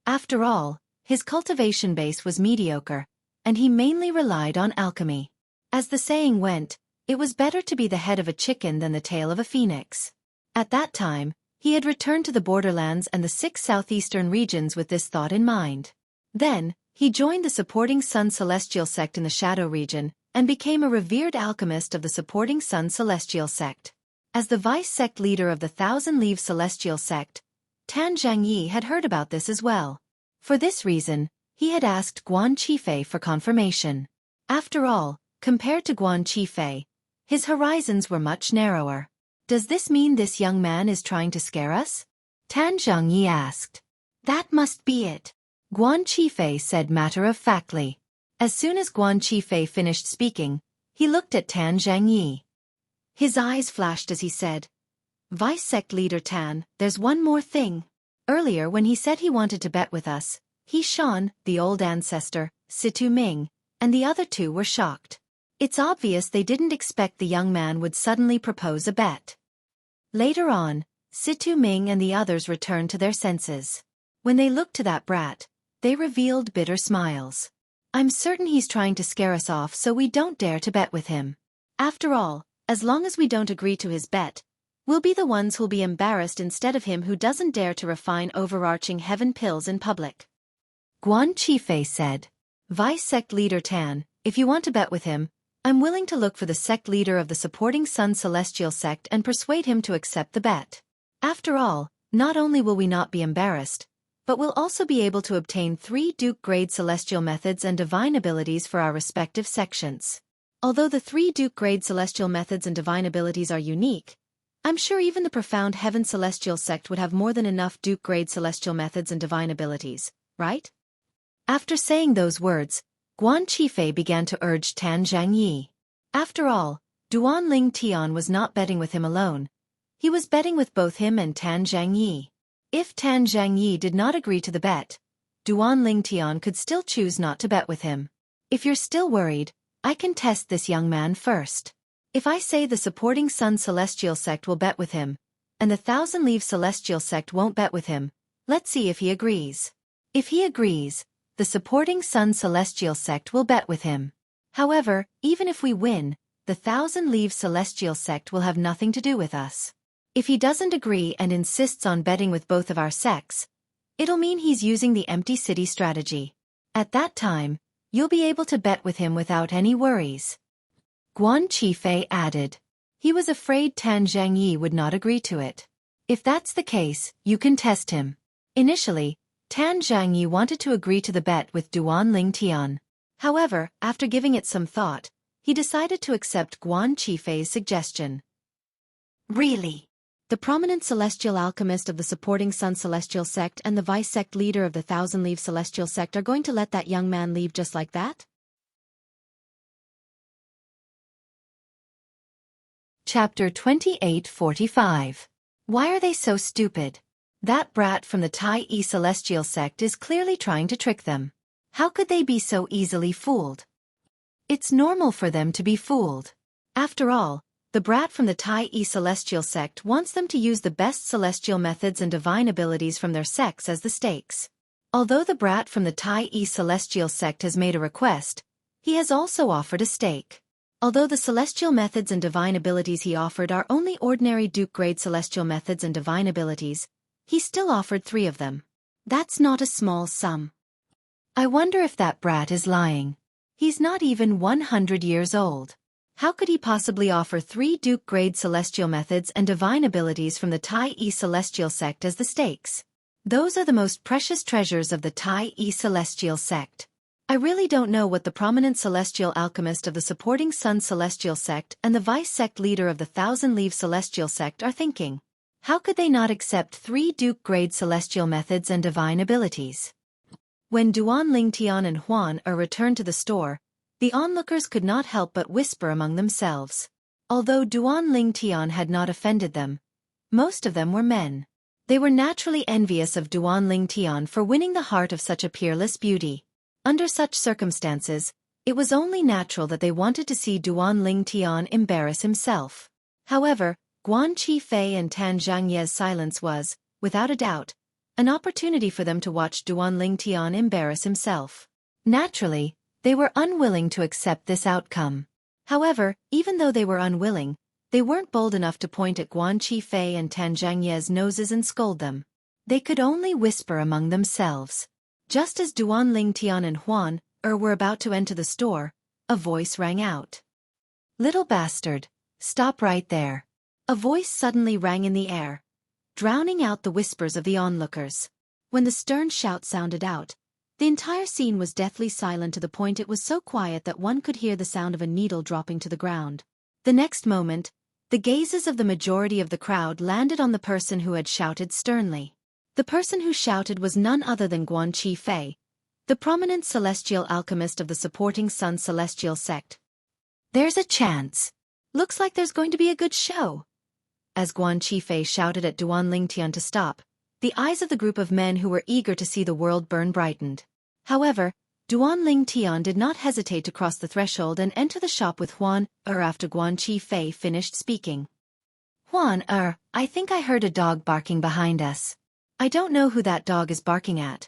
After all, his cultivation base was mediocre, and he mainly relied on alchemy. As the saying went, it was better to be the head of a chicken than the tail of a phoenix. At that time, he had returned to the borderlands and the 6 southeastern regions with this thought in mind. Then, he joined the supporting Sun Celestial sect in the Shadow region, and became a revered alchemist of the supporting Sun Celestial sect. As the vice-sect leader of the Thousand Leaves Celestial sect, Tan Zhangyi had heard about this as well. For this reason, he had asked Xueqi for confirmation. After all, compared to Xueqi, his horizons were much narrower. Does this mean this young man is trying to scare us? Tan Zhangyi asked. That must be it, Xueqi said matter-of-factly. As soon as Xueqi finished speaking, he looked at Tan Zhangyi. His eyes flashed as he said, Vice-sect leader Tan, there's one more thing. Earlier when he said he wanted to bet with us, he Shan, the old ancestor, Situ Ming, and the other two were shocked. It's obvious they didn't expect the young man would suddenly propose a bet. Later on, Situ Ming and the others returned to their senses. When they looked to that brat, they revealed bitter smiles. I'm certain he's trying to scare us off so we don't dare to bet with him. After all, as long as we don't agree to his bet, we'll be the ones who'll be embarrassed instead of him who doesn't dare to refine overarching heaven pills in public. Xueqi said. Vice-sect leader Tan, if you want to bet with him, I'm willing to look for the sect leader of the supporting Sun Celestial sect and persuade him to accept the bet. After all, not only will we not be embarrassed, but we'll also be able to obtain 3 Duke-grade celestial methods and divine abilities for our respective sections. Although the 3 Duke-grade celestial methods and divine abilities are unique, I'm sure even the profound Heaven Celestial sect would have more than enough Duke-grade celestial methods and divine abilities, right? After saying those words, Xueqi began to urge Tan Zhangyi. After all, Duan Ling Tian was not betting with him alone. He was betting with both him and Tan Zhangyi. If Tan Zhangyi did not agree to the bet, Duan Ling Tian could still choose not to bet with him. If you're still worried, I can test this young man first. If I say the supporting Sun Celestial sect will bet with him, and the Thousand Leaves Celestial sect won't bet with him, let's see if he agrees. If he agrees, the supporting Sun Celestial sect will bet with him. However, even if we win, the Thousand Leaves Celestial sect will have nothing to do with us. If he doesn't agree and insists on betting with both of our sects, it'll mean he's using the empty city strategy. At that time, you'll be able to bet with him without any worries. Guan Qifei added. He was afraid Tan Zhangyi would not agree to it. If that's the case, you can test him. Initially, Tan Zhangyi wanted to agree to the bet with Duan Lingtian. However, after giving it some thought, he decided to accept Guan Qifei's suggestion. Really? The prominent celestial alchemist of the supporting Sun Celestial sect and the vice-sect leader of the Thousand Leaves Celestial sect are going to let that young man leave just like that? Chapter 2845. Why are they so stupid? That brat from the Tai Celestial sect is clearly trying to trick them. How could they be so easily fooled? It's normal for them to be fooled. After all, the brat from the Tai Celestial sect wants them to use the best celestial methods and divine abilities from their sects as the stakes. Although the brat from the Tai Celestial sect has made a request, he has also offered a stake. Although the celestial methods and divine abilities he offered are only ordinary Duke-grade celestial methods and divine abilities, he still offered 3 of them. That's not a small sum. I wonder if that brat is lying. He's not even 100 years old. How could he possibly offer 3 Duke-grade celestial methods and divine abilities from the Tai Celestial sect as the stakes? Those are the most precious treasures of the Tai Celestial sect. I really don't know what the prominent celestial alchemist of the supporting Sun Celestial sect and the vice-sect leader of the Thousand Leaves Celestial sect are thinking. How could they not accept 3 Duke-grade celestial methods and divine abilities? When Duan Lingtian and Huan returned to the store, the onlookers could not help but whisper among themselves. Although Duan Lingtian had not offended them, most of them were men. They were naturally envious of Duan Lingtian for winning the heart of such a peerless beauty. Under such circumstances, it was only natural that they wanted to see Duan Lingtian embarrass himself. However, Guan Qifei and Tan Zhangye's silence was, without a doubt, an opportunity for them to watch Duan Lingtian embarrass himself. Naturally, they were unwilling to accept this outcome. However, even though they were unwilling, they weren't bold enough to point at Guan Qifei and Tan Zhangye's noses and scold them. They could only whisper among themselves. Just as Duan Lingtian and Huan were about to enter the store, a voice rang out. "Little bastard, stop right there." A voice suddenly rang in the air, drowning out the whispers of the onlookers. When the stern shout sounded out, the entire scene was deathly silent to the point it was so quiet that one could hear the sound of a needle dropping to the ground. The next moment, the gazes of the majority of the crowd landed on the person who had shouted sternly. The person who shouted was none other than Guan Qifei, the prominent celestial alchemist of the supporting Sun Celestial sect. "There's a chance. Looks like there's going to be a good show." As Guan Qifei shouted at Duan Lingtian to stop, the eyes of the group of men who were eager to see the world burn brightened. However, Duan Lingtian did not hesitate to cross the threshold and enter the shop with Huan after Guan Qifei finished speaking. "Huan I think I heard a dog barking behind us. I don't know who that dog is barking at."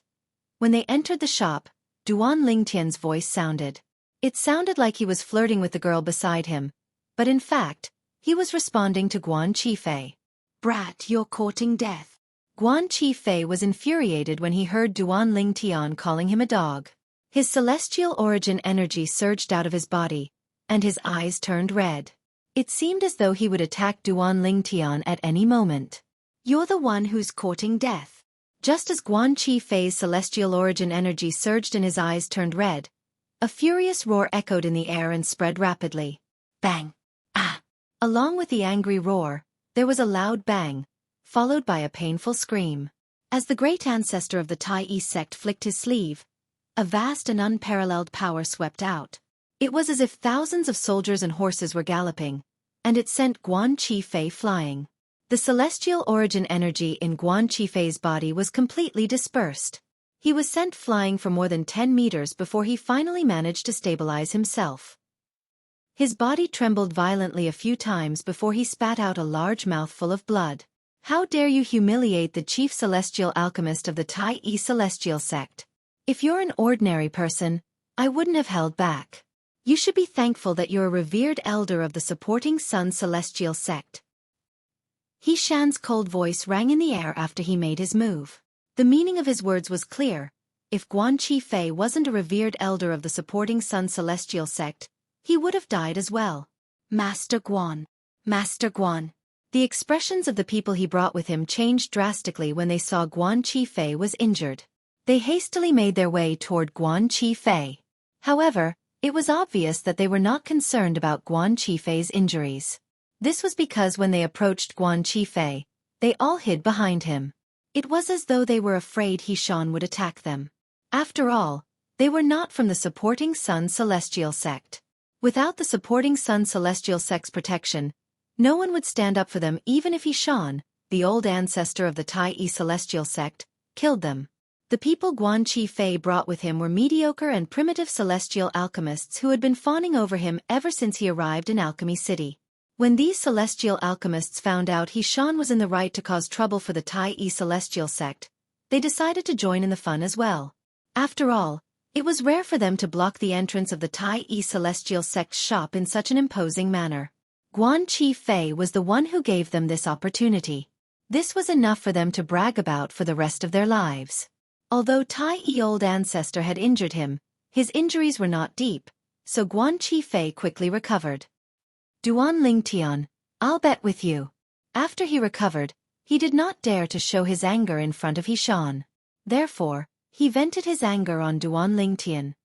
When they entered the shop, Duan Lingtian's voice sounded. It sounded like he was flirting with the girl beside him, but in fact, he was responding to Guan Qifei. "Brat, you're courting death." Guan Qifei was infuriated when he heard Duan Lingtian calling him a dog. His celestial origin energy surged out of his body, and his eyes turned red. It seemed as though he would attack Duan Lingtian at any moment. "You're the one who's courting death." Just as Guan Qifei's celestial origin energy surged and his eyes turned red, a furious roar echoed in the air and spread rapidly. Bang! Ah! Along with the angry roar, there was a loud bang, followed by a painful scream. As the great ancestor of the Tai sect flicked his sleeve, a vast and unparalleled power swept out. It was as if thousands of soldiers and horses were galloping, and it sent Guan Qifei flying. The celestial origin energy in Guan Qifei's body was completely dispersed. He was sent flying for more than 10 meters before he finally managed to stabilize himself. His body trembled violently a few times before he spat out a large mouthful of blood. "How dare you humiliate the chief celestial alchemist of the Tai Celestial sect? If you're an ordinary person, I wouldn't have held back. You should be thankful that you're a revered elder of the supporting Sun Celestial sect." He Shan's cold voice rang in the air after he made his move. The meaning of his words was clear. If Guan Qifei wasn't a revered elder of the supporting Sun Celestial sect, he would have died as well. Master Guan. Master Guan. The expressions of the people he brought with him changed drastically when they saw Guan Qifei was injured. They hastily made their way toward Guan Qifei. However, it was obvious that they were not concerned about Guan Qifei's injuries. This was because when they approached Guan Qifei, they all hid behind him. It was as though they were afraid He-Shan would attack them. After all, they were not from the Supporting Sun Celestial Sect. Without the Supporting Sun Celestial Sect's protection, no one would stand up for them even if He-Shan, the old ancestor of the Tai Celestial Sect, killed them. The people Guan Qifei brought with him were mediocre and primitive celestial alchemists who had been fawning over him ever since he arrived in Alchemy City. When these celestial alchemists found out He-Shan was in the right to cause trouble for the Tai Celestial Sect, they decided to join in the fun as well. After all, it was rare for them to block the entrance of the Tai Celestial Sect's shop in such an imposing manner. Guan Qifei was the one who gave them this opportunity. This was enough for them to brag about for the rest of their lives. Although Tai old ancestor had injured him, his injuries were not deep, so Guan Qifei quickly recovered. Duan Lingtian, I'll bet with you. After he recovered, he did not dare to show his anger in front of He-Shan. Therefore, he vented his anger on Duan Lingtian.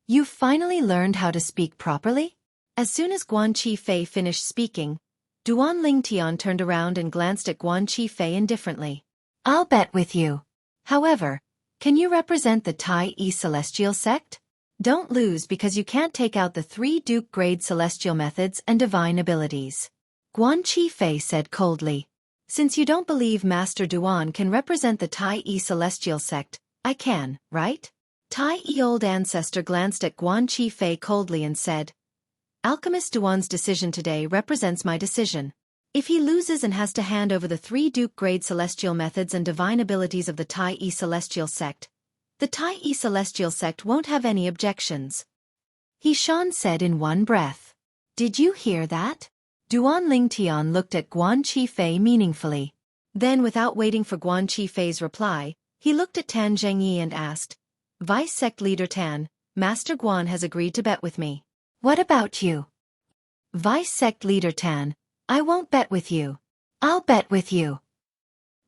You finally learned how to speak properly? As soon as Guan Qifei finished speaking, Duan Lingtian turned around and glanced at Guan Qifei indifferently. I'll bet with you. However, can you represent the Tai Celestial Sect? Don't lose because you can't take out the 3 Duke-grade celestial methods and divine abilities. Guan Qifei said coldly. Since you don't believe Master Duan can represent the Tai Celestial Sect, I can, right? Tai old ancestor glanced at Guan Qifei coldly and said, Alchemist Duan's decision today represents my decision. If he loses and has to hand over the 3 Duke-grade celestial methods and divine abilities of the Tai Celestial Sect, the Tai Celestial Sect won't have any objections. He-Shan said in one breath. Did you hear that? Duan Lingtian looked at Guan Qifei meaningfully. Then without waiting for Guan Qifei's reply, he looked at Tan Zhengyi and asked, Vice Sect Leader Tan, Master Guan has agreed to bet with me. What about you? Vice Sect Leader Tan, I won't bet with you. I'll bet with you.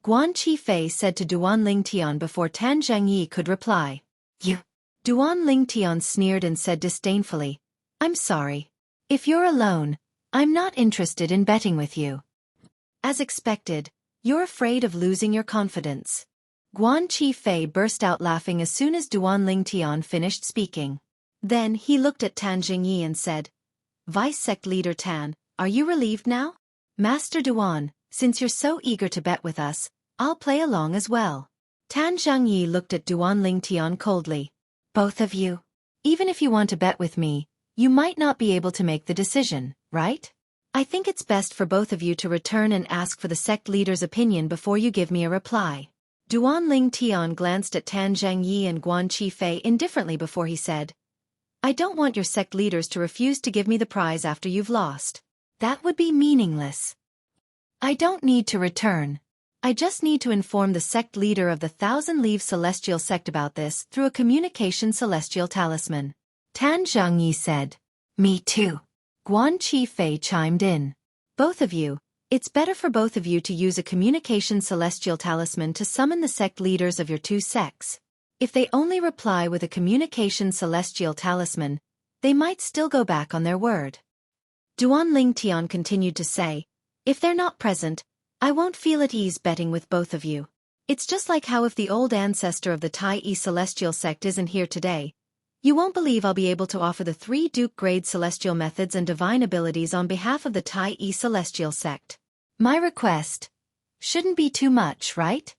Guan Qifei said to Duan Lingtian before Tan Zhengyi could reply. You. Duan Lingtian sneered and said disdainfully, I'm sorry. If you're alone, I'm not interested in betting with you. As expected, you're afraid of losing your confidence. Guan Qifei burst out laughing as soon as Duan Lingtian finished speaking. Then he looked at Tan Zhengyi and said, Vice Sect Leader Tan, are you relieved now? Master Duan, since you're so eager to bet with us, I'll play along as well. Tan Zhengyi looked at Duan Lingtian coldly. Both of you? Even if you want to bet with me, you might not be able to make the decision, right? I think it's best for both of you to return and ask for the sect leader's opinion before you give me a reply. Duan Lingtian glanced at Tan Zhengyi and Guan Qifei indifferently before he said, I don't want your sect leaders to refuse to give me the prize after you've lost. That would be meaningless. I don't need to return. I just need to inform the sect leader of the Thousand Leaves Celestial Sect about this through a communication celestial talisman. Tan Zhengyi said. Me too. Guan Qifei chimed in. Both of you, it's better for both of you to use a communication celestial talisman to summon the sect leaders of your 2 sects. If they only reply with a communication celestial talisman, they might still go back on their word. Duan Lingtian continued to say, if they're not present, I won't feel at ease betting with both of you. It's just like how if the old ancestor of the Tai Celestial Sect isn't here today, you won't believe I'll be able to offer the 3 Duke-grade celestial methods and divine abilities on behalf of the Tai Celestial Sect. My request shouldn't be too much, right?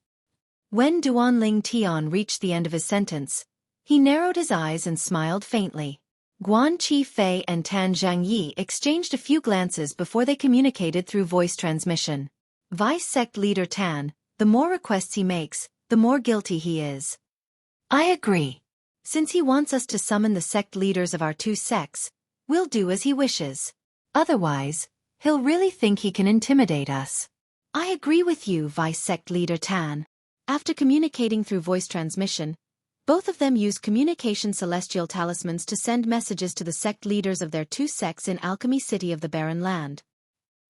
When Duan Lingtian reached the end of his sentence, he narrowed his eyes and smiled faintly. Guan Qifei and Tan Zhengyi exchanged a few glances before they communicated through voice transmission. Vice Sect Leader Tan, the more requests he makes, the more guilty he is. I agree. Since he wants us to summon the sect leaders of our 2 sects, we'll do as he wishes. Otherwise, he'll really think he can intimidate us. I agree with you, Vice Sect Leader Tan. After communicating through voice transmission, Both of them use communication celestial talismans to send messages to the sect leaders of their two sects in Alchemy City of the Barren Land.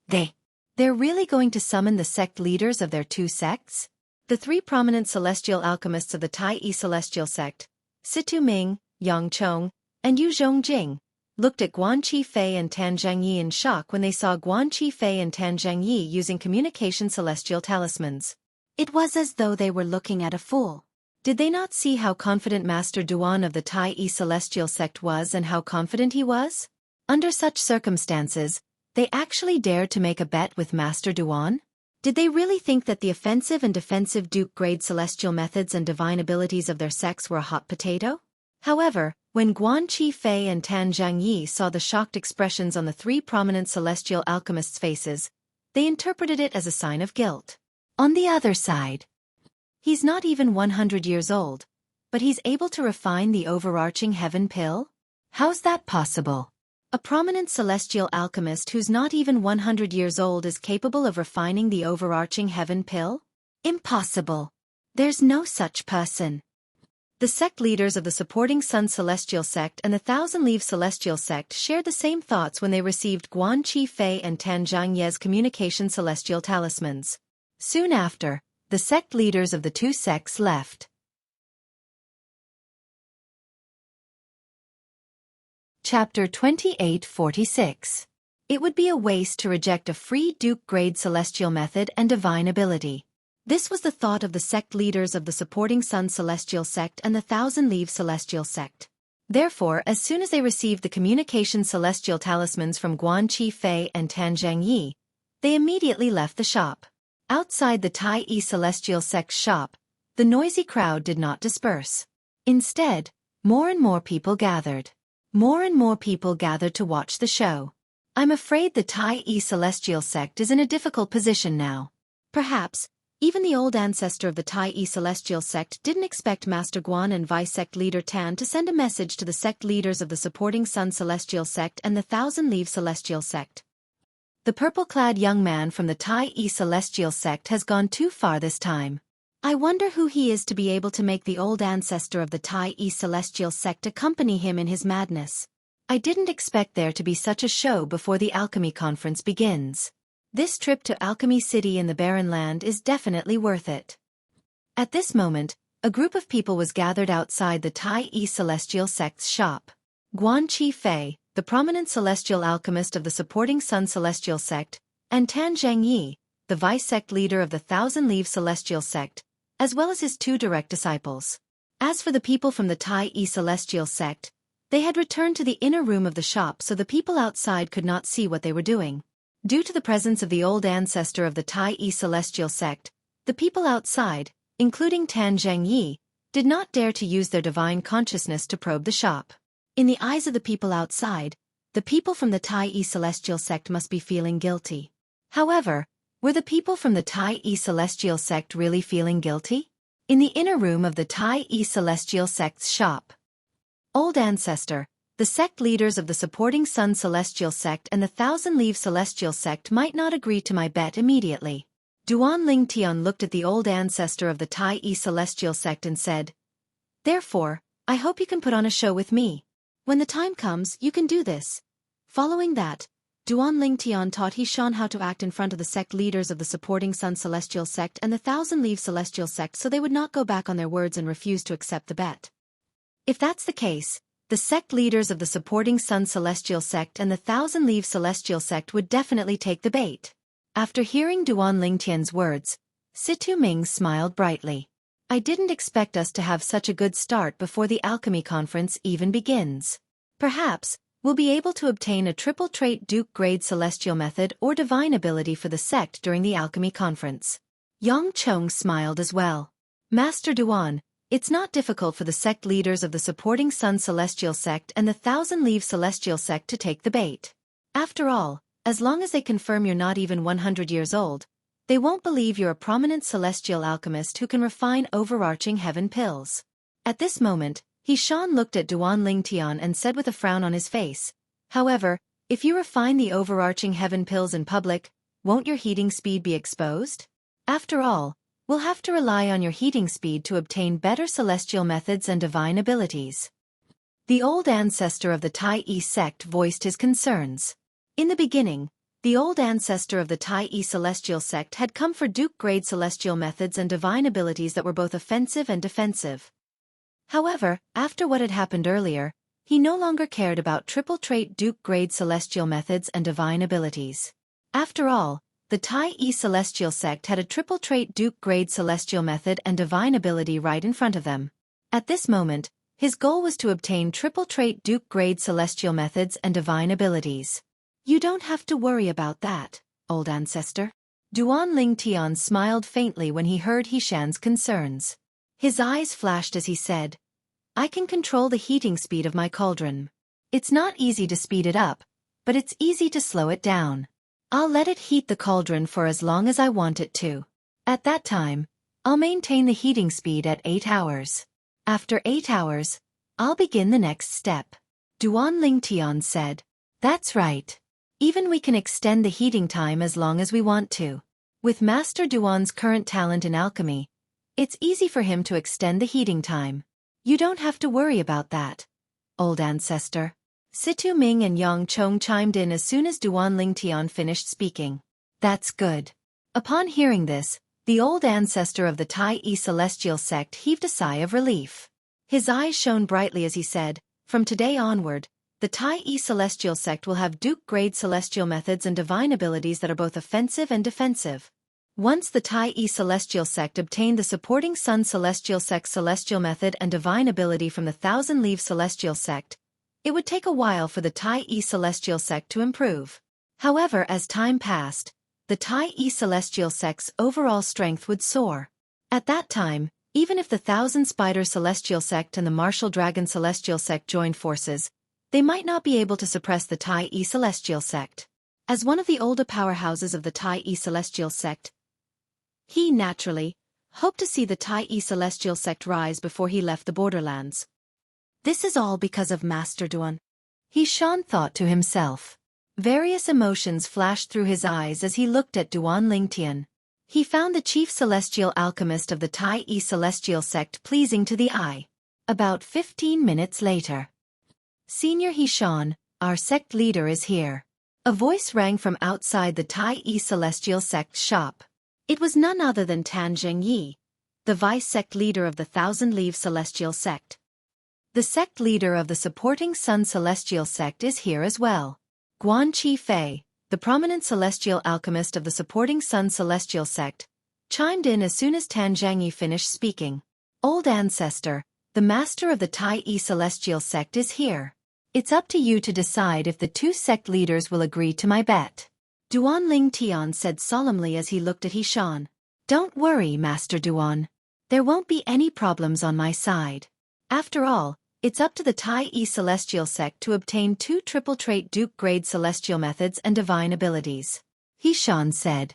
They're really going to summon the sect leaders of their two sects? The three prominent celestial alchemists of the Tai Celestial sect, Situ Ming, Yang Chong, and Yu Zhongjing, looked at Guan Qifei and Tan Zhangyi in shock when they saw Guan Qifei and Tan Zhangyi using communication celestial talismans. It was as though they were looking at a fool. Did they not see how confident Master Duan of the Tai Celestial sect was and how confident he was? Under such circumstances, they actually dared to make a bet with Master Duan? Did they really think that the offensive and defensive Duke-grade celestial methods and divine abilities of their sects were a hot potato? However, when Guan Qifei and Tan Zhangyi saw the shocked expressions on the three prominent celestial alchemists' faces, they interpreted it as a sign of guilt. On the other side, he's not even 100 years old, but he's able to refine the overarching heaven pill? How's that possible? A prominent celestial alchemist who's not even 100 years old is capable of refining the overarching heaven pill? Impossible. There's no such person. The sect leaders of the Supporting Sun Celestial sect and the Thousand Leaves Celestial sect shared the same thoughts when they received Guan Qifei and Tan Zhangyi's communication celestial talismans. Soon after, the sect leaders of the two sects left. Chapter 2846. It would be a waste to reject a free Duke-grade celestial method and divine ability. This was the thought of the sect leaders of the Supporting Sun Celestial sect and the Thousand Leaves Celestial sect. Therefore, as soon as they received the communication celestial talismans from Guan Qifei and Tan Zhangyi, they immediately left the shop. Outside the Tai Celestial sect's shop, the noisy crowd did not disperse. Instead, more and more people gathered. More and more people gathered to watch the show. I'm afraid the Tai Celestial sect is in a difficult position now. Perhaps, even the old ancestor of the Tai Celestial sect didn't expect Master Guan and Vice-Sect Leader Tan to send a message to the sect leaders of the Supporting Sun Celestial sect and the Thousand Leaves Celestial sect. The purple-clad young man from the Tai Celestial sect has gone too far this time. I wonder who he is to be able to make the old ancestor of the Tai Celestial sect accompany him in his madness. I didn't expect there to be such a show before the alchemy conference begins. This trip to Alchemy City in the Barren Land is definitely worth it. At this moment, a group of people was gathered outside the Tai Celestial sect's shop. Guan Qifei, the prominent celestial alchemist of the Supporting Sun Celestial sect, and Tan Zhangyi, the vice-sect leader of the Thousand Leaves Celestial sect, as well as his two direct disciples. As for the people from the Tai Celestial sect, they had returned to the inner room of the shop so the people outside could not see what they were doing. Due to the presence of the old ancestor of the Tai Celestial sect, the people outside, including Tan Zhangyi, did not dare to use their divine consciousness to probe the shop. In the eyes of the people outside, the people from the Tai Celestial sect must be feeling guilty. However, were the people from the Tai Celestial sect really feeling guilty? In the inner room of the Tai Celestial sect's shop. Old Ancestor, the sect leaders of the Supporting Sun Celestial sect and the Thousand Leaves Celestial sect might not agree to my bet immediately. Duan Lingtian looked at the Old Ancestor of the Tai Celestial sect and said, "Therefore, I hope you can put on a show with me. When the time comes, you can do this." Following that, Duan Lingtian taught He-Shan how to act in front of the sect leaders of the Supporting Sun Celestial sect and the Thousand Leaves Celestial sect so they would not go back on their words and refuse to accept the bet. If that's the case, the sect leaders of the Supporting Sun Celestial sect and the Thousand Leaves Celestial sect would definitely take the bait. After hearing Duan Lingtian's words, Situ Ming smiled brightly. I didn't expect us to have such a good start before the alchemy conference even begins. Perhaps, we'll be able to obtain a triple trait Duke-grade celestial method or divine ability for the sect during the alchemy conference. Yang Chong smiled as well. Master Duan, it's not difficult for the sect leaders of the Supporting Sun Celestial sect and the Thousand Leaves Celestial sect to take the bait. After all, as long as they confirm you're not even 100 years old, they won't believe you're a prominent celestial alchemist who can refine overarching heaven pills. At this moment, He-Shan looked at Duan Lingtian and said with a frown on his face, "However, if you refine the overarching heaven pills in public, won't your heating speed be exposed? After all, We'll have to rely on your heating speed to obtain better celestial methods and divine abilities. The old ancestor of the Tai sect voiced his concerns. In the beginning, the old ancestor of the Tai celestial sect had come for Duke-grade celestial methods and divine abilities that were both offensive and defensive. However, after what had happened earlier, he no longer cared about triple-trait Duke-grade celestial methods and divine abilities. After all, the Tai celestial sect had a triple-trait Duke-grade celestial method and divine ability right in front of them. At this moment, his goal was to obtain triple-trait Duke-grade celestial methods and divine abilities. You don't have to worry about that, old ancestor. Duan Ling Tian smiled faintly when he heard Hishan's concerns. His eyes flashed as he said, I can control the heating speed of my cauldron. It's not easy to speed it up, but it's easy to slow it down. I'll let it heat the cauldron for as long as I want it to. At that time, I'll maintain the heating speed at 8 hours. After 8 hours, I'll begin the next step. Duan Ling Tian said, That's right. Even we can extend the heating time as long as we want to. With Master Duan's current talent in alchemy, it's easy for him to extend the heating time. You don't have to worry about that, old ancestor. Situ Ming and Yang Chong chimed in as soon as Duan Ling Tian finished speaking. That's good. Upon hearing this, the old ancestor of the Tai celestial sect heaved a sigh of relief. His eyes shone brightly as he said, From today onward, the Tai celestial sect will have Duke-grade celestial methods and divine abilities that are both offensive and defensive. Once the Tai celestial sect obtained the supporting Sun celestial sect's celestial method and divine ability from the Thousand Leaves celestial sect, it would take a while for the Tai celestial sect to improve. However, as time passed, the Tai celestial sect's overall strength would soar. At that time, even if the Thousand Spider celestial sect and the Martial Dragon celestial sect joined forces, they might not be able to suppress the Tai celestial sect. As one of the older powerhouses of the Tai celestial sect, he naturally hoped to see the Tai celestial sect rise before he left the borderlands. This is all because of Master Duan. Hishan thought to himself. Various emotions flashed through his eyes as he looked at Duan Ling Tian. He found the chief celestial alchemist of the Tai celestial sect pleasing to the eye. About 15 minutes later. Senior Hishan, our sect leader is here. A voice rang from outside the Tai celestial sect shop. It was none other than Tan Zhengyi, the vice-sect leader of the Thousand Leaves celestial sect. The sect leader of the supporting Sun celestial sect is here as well. Guan Qifei, the prominent celestial alchemist of the supporting Sun celestial sect, chimed in as soon as Tan Zhengyi finished speaking. Old ancestor, the master of the Tai celestial sect is here. It's up to you to decide if the two sect leaders will agree to my bet. Duan Ling Tian said solemnly as he looked at Hishan. Don't worry, Master Duan. There won't be any problems on my side. After all, it's up to the Tai celestial sect to obtain 2 triple-trait Duke-grade celestial methods and divine abilities. Hishan said.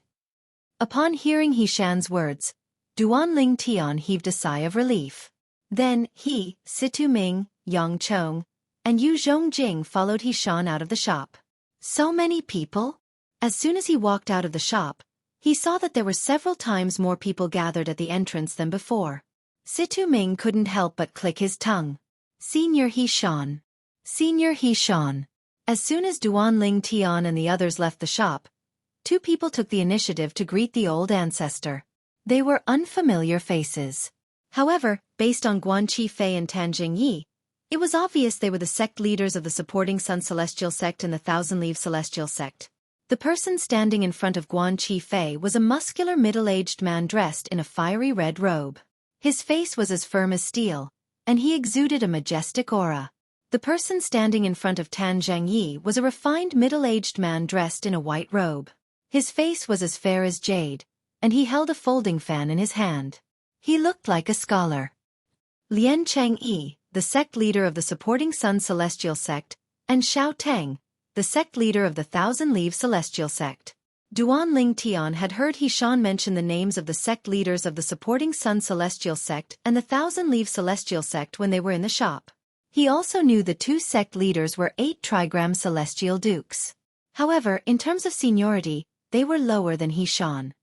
Upon hearing Hishan's words, Duan Ling Tian heaved a sigh of relief. Then he, Situ Ming, Yang Chong, and Yu Zhongjing followed Hishan out of the shop. So many people? As soon as he walked out of the shop, he saw that there were several times more people gathered at the entrance than before. Situ Ming couldn't help but click his tongue. Senior Hishan. Senior Hishan. As soon as Duan Ling Tian and the others left the shop, 2 people took the initiative to greet the old ancestor. They were unfamiliar faces. However, based on Guan Qifei and Tan Zhengyi, it was obvious they were the sect leaders of the supporting Sun celestial sect and the Thousand Leaves celestial sect. The person standing in front of Guan Qifei was a muscular middle-aged man dressed in a fiery red robe. His face was as firm as steel, and he exuded a majestic aura. The person standing in front of Tan Zhengyi was a refined middle-aged man dressed in a white robe. His face was as fair as jade, and he held a folding fan in his hand. He looked like a scholar. Lian Changyi, the sect leader of the supporting Sun celestial sect, and Xiao Teng, the sect leader of the Thousand Leaves celestial sect. Duan Ling Tian had heard Hishan mention the names of the sect leaders of the supporting Sun celestial sect and the Thousand Leaves celestial sect when they were in the shop. He also knew the 2 sect leaders were 8 trigram celestial dukes. However, in terms of seniority, they were lower than Hishan.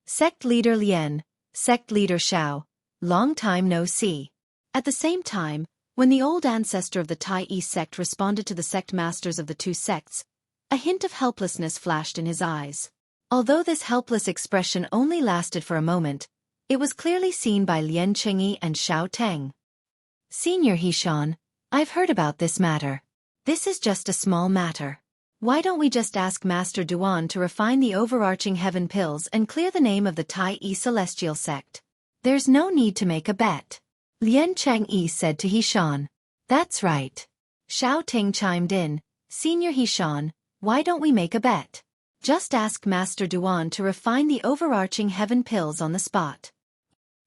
Sect leader Lian, Sect leader Xiao, long time no see. At the same time, when the old ancestor of the Tai sect responded to the sect masters of the two sects, a hint of helplessness flashed in his eyes. Although this helpless expression only lasted for a moment, it was clearly seen by Lian Chengyi and Xiao Teng. Senior Hishan, I've heard about this matter. This is just a small matter. Why don't we just ask Master Duan to refine the overarching heaven pills and clear the name of the Tai celestial sect? There's no need to make a bet. Lian Chengyi said to Hishan. That's right. Xiao Teng chimed in. Senior Hishan, why don't we make a bet? Just ask Master Duan to refine the overarching heaven pills on the spot.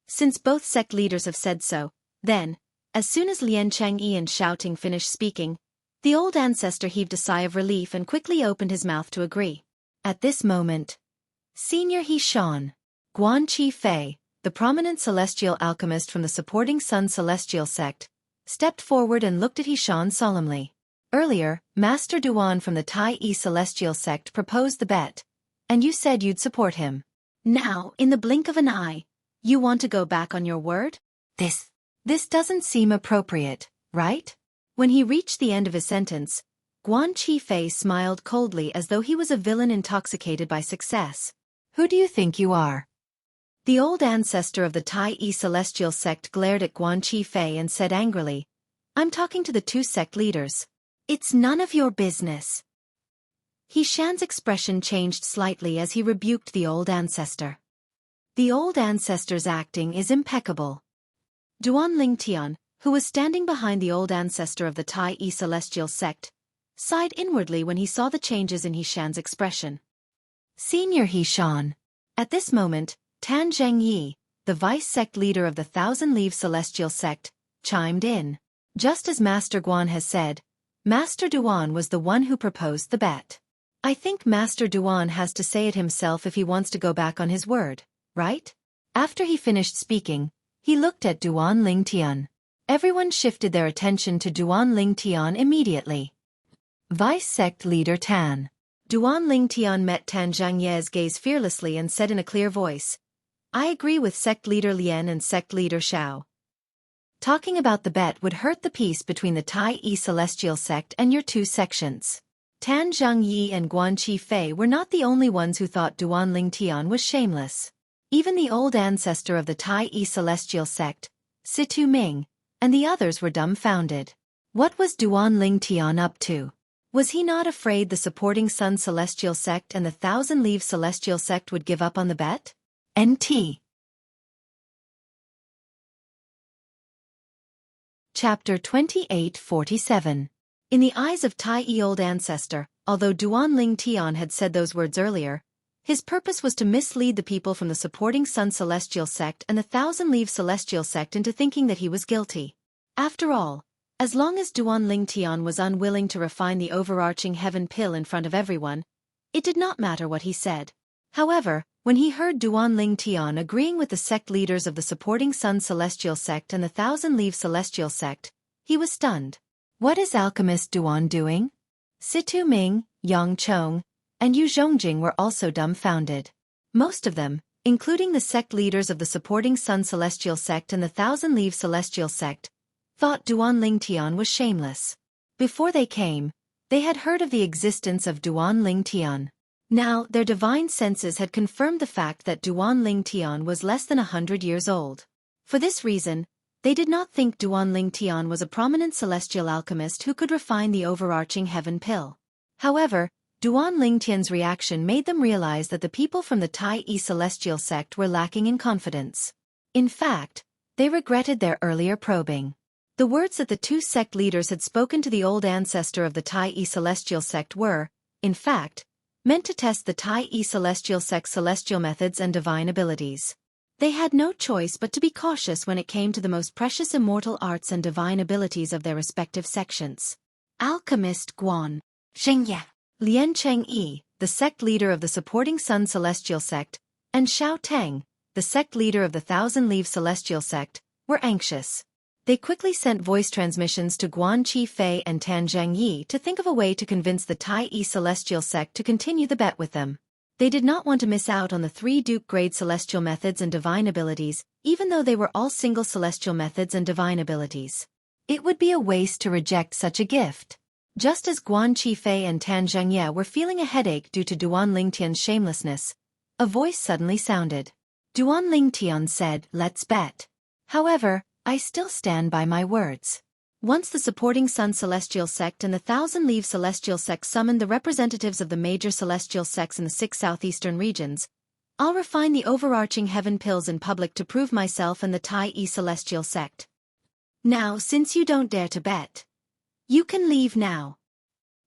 Since both sect leaders have said so, then, as soon as Lian Chengyi and Xiao Teng finished speaking, the old ancestor heaved a sigh of relief and quickly opened his mouth to agree. At this moment, Senior Hishan, Guanqi Fei, the prominent celestial alchemist from the supporting Sun celestial sect, stepped forward and looked at Hishan solemnly. Earlier, Master Duan from the Tai celestial sect proposed the bet, and you said you'd support him. Now, in the blink of an eye, you want to go back on your word? This doesn't seem appropriate, right? When he reached the end of his sentence, Guanqi Fei smiled coldly as though he was a villain intoxicated by success. Who do you think you are? The old ancestor of the Tai celestial sect glared at Guanqi Fei and said angrily, I'm talking to the two sect leaders. It's none of your business. Hishan's expression changed slightly as he rebuked the old ancestor. The old ancestor's acting is impeccable. Duan Lingtian, who was standing behind the old ancestor of the Tai celestial sect, sighed inwardly when he saw the changes in Hishan's expression. Senior Hishan. At this moment, Tan Zhengyi, the vice-sect leader of the Thousand Leaves celestial sect, chimed in. Just as Master Guan has said, Master Duan was the one who proposed the bet. I think Master Duan has to say it himself if he wants to go back on his word, right? After he finished speaking, he looked at Duan Lingtian. Everyone shifted their attention to Duan Lingtian immediately. Vice-sect leader Tan. Duan Lingtian met Tan Zhangye's gaze fearlessly and said in a clear voice, I agree with sect leader Lian and sect leader Xiao. Talking about the bet would hurt the peace between the Tai celestial sect and your two sections. Tan Zhangyi and Guanqi Fei were not the only ones who thought Duan Lingtian was shameless. Even the old ancestor of the Tai celestial sect, Situ Ming, and the others were dumbfounded. What was Duan Lingtian up to? Was he not afraid the supporting Sun celestial sect and the Thousand Leaves celestial sect would give up on the bet? NT. Chapter 2847. In the eyes of Tai old ancestor, although Duan Lingtian had said those words earlier, his purpose was to mislead the people from the supporting Sun celestial sect and the Thousand Leaves celestial sect into thinking that he was guilty. After all, as long as Duan Lingtian was unwilling to refine the overarching heaven pill in front of everyone, it did not matter what he said. However, when he heard Duan Lingtian agreeing with the sect leaders of the supporting Sun celestial sect and the Thousand Leaves celestial sect, he was stunned. What is alchemist Duan doing? Situ Ming, Yang Chong, and Yu Zhongjing were also dumbfounded. Most of them, including the sect leaders of the supporting Sun celestial sect and the Thousand Leaves celestial sect, thought Duan Lingtian was shameless. Before they came, they had heard of the existence of Duan Lingtian. Now, their divine senses had confirmed the fact that Duan Lingtian was less than 100 years old. For this reason, they did not think Duan Lingtian was a prominent celestial alchemist who could refine the overarching heaven pill. However, Duan Lingtian's reaction made them realize that the people from the Tai celestial sect were lacking in confidence. In fact, they regretted their earlier probing. The words that the two sect leaders had spoken to the old ancestor of the Tai celestial sect were, in fact, meant to test the Tai celestial sect's celestial methods and divine abilities. They had no choice but to be cautious when it came to the most precious immortal arts and divine abilities of their respective sections. Alchemist Guan Shengye, Lian Chengyi, the sect leader of the supporting Sun celestial sect, and Xiao Teng, the sect leader of the Thousand Leaves celestial sect, were anxious. They quickly sent voice transmissions to Guanqi Fei and Tan Zhangyi to think of a way to convince the Tai celestial sect to continue the bet with them. They did not want to miss out on the 3 Duke-grade celestial methods and divine abilities, even though they were all single celestial methods and divine abilities. It would be a waste to reject such a gift. Just as Guan Qifei and Tan Zhengye were feeling a headache due to Duan Lingtian's shamelessness, a voice suddenly sounded. Duan Lingtian said, "Let's bet. However, I still stand by my words. Once the supporting Sun Celestial Sect and the Thousand Leaves Celestial Sect summoned the representatives of the major celestial sects in the 6 southeastern regions, I'll refine the overarching heaven pills in public to prove myself and the Tai Yi Celestial Sect. Now, since you don't dare to bet, you can leave now."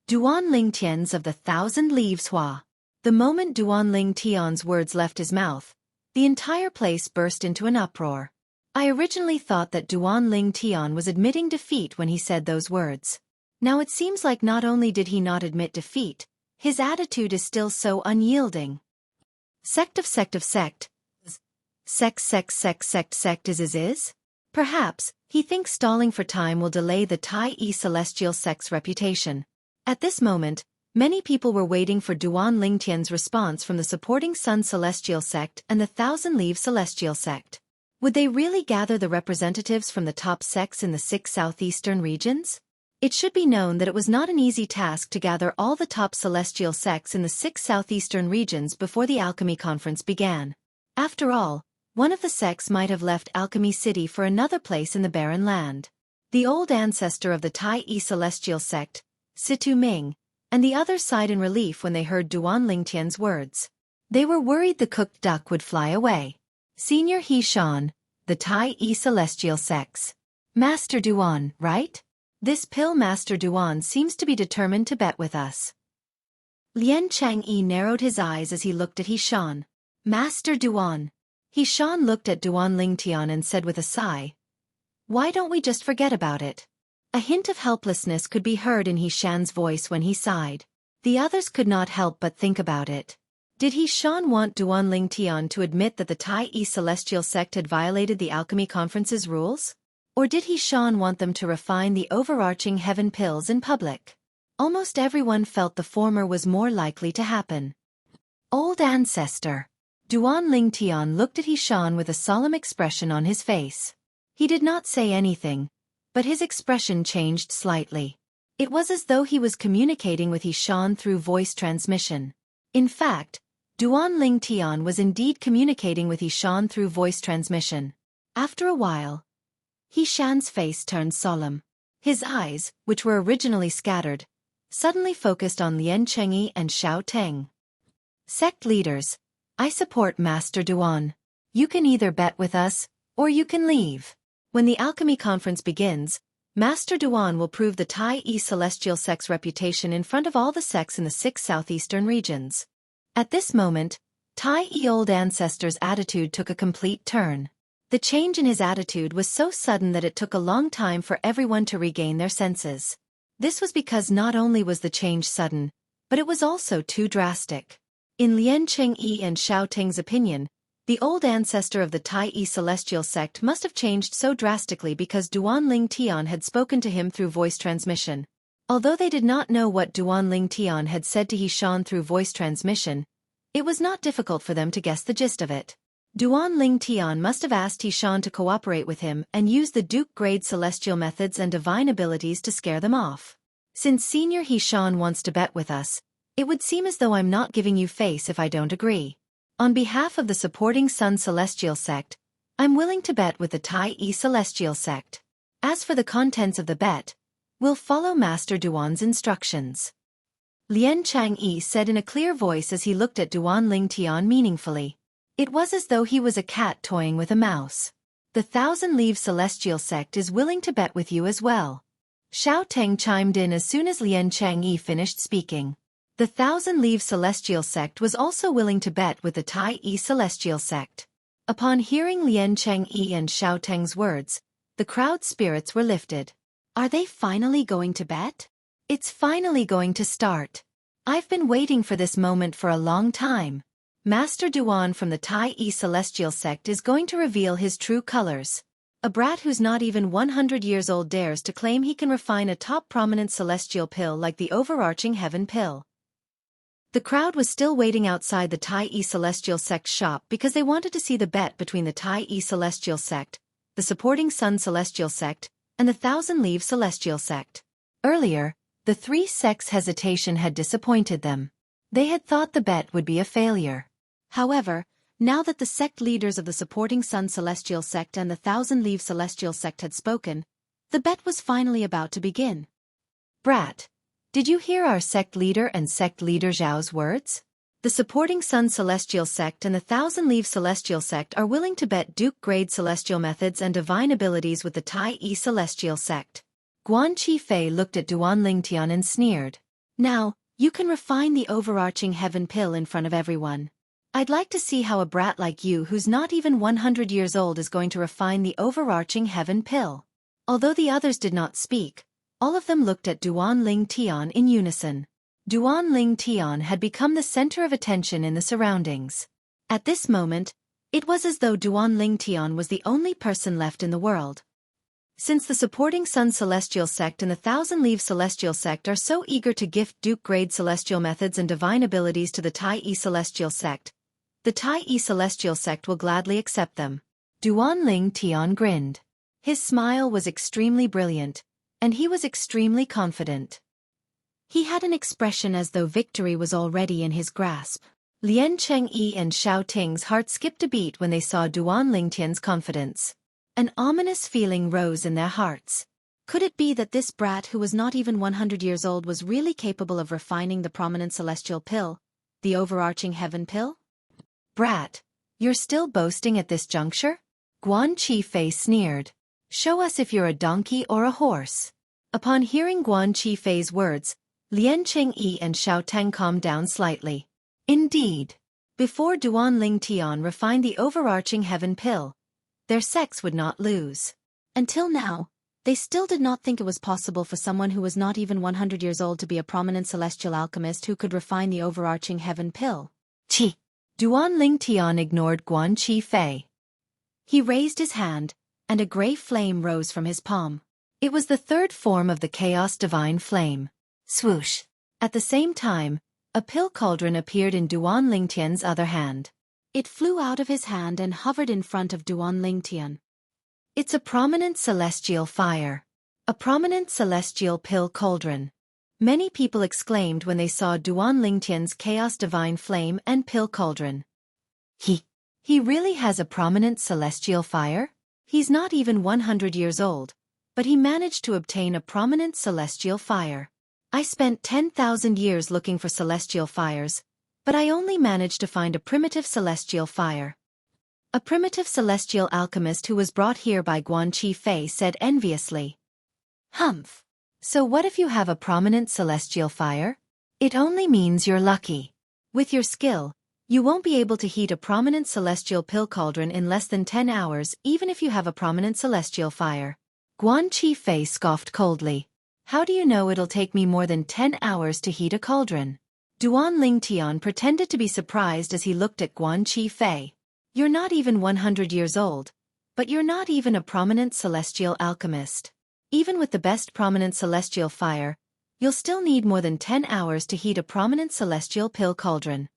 Duan Lingtian's of the Thousand Leaves Hua. The moment Duan Lingtian's words left his mouth, the entire place burst into an uproar. I originally thought that Duan Lingtian was admitting defeat when he said those words. Now it seems like not only did he not admit defeat, his attitude is still so unyielding. Sect of sect of sect. Sect is. Perhaps, he thinks stalling for time will delay the Tai Yi Celestial Sect's reputation. At this moment, many people were waiting for Duan Lingtian's response from the supporting Sun Celestial Sect and the Thousand Leaves Celestial Sect. Would they really gather the representatives from the top sects in the 6 southeastern regions? It should be known that it was not an easy task to gather all the top celestial sects in the 6 southeastern regions before the Alchemy Conference began. After all, one of the sects might have left Alchemy City for another place in the barren land. The old ancestor of the Tai Yi Celestial Sect, Situ Ming, and the others sighed in relief when they heard Duan Lingtian's words. They were worried the cooked duck would fly away. Senior He Shan, the Tai Yi Celestial Sects. Master Duan, right? This pill Master Duan seems to be determined to bet with us. Lien Changyi narrowed his eyes as he looked at He Shan. Master Duan. He Shan looked at Duan Lingtian and said with a sigh, "Why don't we just forget about it?" A hint of helplessness could be heard in He Shan's voice when he sighed. The others could not help but think about it. Did He Shan want Duan Lingtian to admit that the Tai Yi Celestial Sect had violated the Alchemy Conference's rules? Or did He Shan want them to refine the overarching heaven pills in public? Almost everyone felt the former was more likely to happen. Old ancestor. Duan Lingtian looked at He Shan with a solemn expression on his face. He did not say anything, but his expression changed slightly. It was as though he was communicating with He Shan through voice transmission. In fact, Duan Lingtian was indeed communicating with He Shan through voice transmission. After a while, He Shan's face turned solemn. His eyes, which were originally scattered, suddenly focused on Lien Chengyi and Xiao Teng. Sect leaders, I support Master Duan. You can either bet with us, or you can leave. When the Alchemy Conference begins, Master Duan will prove the Tai Yi Celestial Sect's reputation in front of all the sects in the 6 southeastern regions. At this moment, Tai Yi Old Ancestor's attitude took a complete turn. The change in his attitude was so sudden that it took a long time for everyone to regain their senses. This was because not only was the change sudden, but it was also too drastic. In Lien Chengyi and Xiao Teng's opinion, the old ancestor of the Tai Yi Celestial Sect must have changed so drastically because Duan Lingtian had spoken to him through voice transmission. Although they did not know what Duan Lingtian had said to He Shan through voice transmission, it was not difficult for them to guess the gist of it. Duan Lingtian must have asked He Shan to cooperate with him and use the Duke-grade celestial methods and divine abilities to scare them off. Since Senior He Shan wants to bet with us, it would seem as though I'm not giving you face if I don't agree. On behalf of the supporting Sun Celestial Sect, I'm willing to bet with the Tai Yi Celestial Sect. As for the contents of the bet, we'll follow Master Duan's instructions. Lien Changyi said in a clear voice as he looked at Duan Lingtian meaningfully. It was as though he was a cat toying with a mouse. The Thousand Leaves Celestial Sect is willing to bet with you as well. Xiao Teng chimed in as soon as Lien Changyi finished speaking. The Thousand Leaves Celestial Sect was also willing to bet with the Tai Yi Celestial Sect. Upon hearing Lien Changyi and Xiao Teng's words, the crowd's spirits were lifted. Are they finally going to bet? It's finally going to start. I've been waiting for this moment for a long time. Master Duan from the Tai Yi Celestial Sect is going to reveal his true colors. A brat who's not even 100 years old dares to claim he can refine a top prominent celestial pill like the overarching heaven pill. The crowd was still waiting outside the Tai Celestial Sect's shop because they wanted to see the bet between the Tai Celestial Sect, the supporting Sun Celestial Sect, and the Thousand Leaves Celestial Sect. Earlier, the three sects' hesitation had disappointed them. They had thought the bet would be a failure. However, now that the sect leaders of the supporting Sun Celestial Sect and the Thousand Leaves Celestial Sect had spoken, the bet was finally about to begin. Brat, did you hear our sect leader and sect leader Zhao's words? The supporting Sun Celestial Sect and the Thousand Leaves Celestial Sect are willing to bet Duke-grade celestial methods and divine abilities with the Tai Celestial Sect. Guan Qifei looked at Duan Lingtian and sneered. Now, you can refine the overarching heaven pill in front of everyone. I'd like to see how a brat like you who's not even 100 years old is going to refine the overarching heaven pill. Although the others did not speak, all of them looked at Duan Lingtian in unison. Duan Lingtian had become the center of attention in the surroundings. At this moment, it was as though Duan Lingtian was the only person left in the world. Since the supporting Sun Celestial Sect and the Thousand Leaves Celestial Sect are so eager to gift Duke-grade celestial methods and divine abilities to the Tai Celestial Sect, the Tai Celestial Sect will gladly accept them. Duan Lingtian grinned. His smile was extremely brilliant, and he was extremely confident. He had an expression as though victory was already in his grasp. Lian Chengyi and Xiao Ting's heart skipped a beat when they saw Duan Lingtian's confidence. An ominous feeling rose in their hearts. Could it be that this brat who was not even 100 years old was really capable of refining the prominent celestial pill, the overarching heaven pill? Brat, you're still boasting at this juncture? Guan Qifei sneered. Show us if you're a donkey or a horse. Upon hearing Guan Qifei's words, Lian Chengyi and Xiao Tang calmed down slightly. Indeed. Before Duan Lingtian refined the overarching heaven pill, their sects would not lose. Until now, they still did not think it was possible for someone who was not even 100 years old to be a prominent celestial alchemist who could refine the overarching heaven pill. Qi. Duan Lingtian ignored Guan Qifei. He raised his hand, and a gray flame rose from his palm. It was the third form of the Chaos Divine Flame. Swoosh. At the same time, a pill cauldron appeared in Duan Lingtian's other hand. It flew out of his hand and hovered in front of Duan Lingtian. It's a prominent celestial fire. A prominent celestial pill cauldron. Many people exclaimed when they saw Duan Lingtian's Chaos Divine Flame and pill cauldron. He really has a prominent celestial fire? He's not even 100 years old, but he managed to obtain a prominent celestial fire. I spent 10,000 years looking for celestial fires, but I only managed to find a primitive celestial fire. A primitive celestial alchemist who was brought here by Guan Qifei said enviously. Humph. So what if you have a prominent celestial fire? It only means you're lucky. With your skill, you won't be able to heat a prominent celestial pill cauldron in less than 10 hours even if you have a prominent celestial fire. Guan Qifei scoffed coldly. How do you know it'll take me more than 10 hours to heat a cauldron? Duan Lingtian pretended to be surprised as he looked at Guan Qifei. You're not even 100 years old, but you're not even a prominent celestial alchemist. Even with the best prominent celestial fire, you'll still need more than 10 hours to heat a prominent celestial pill cauldron.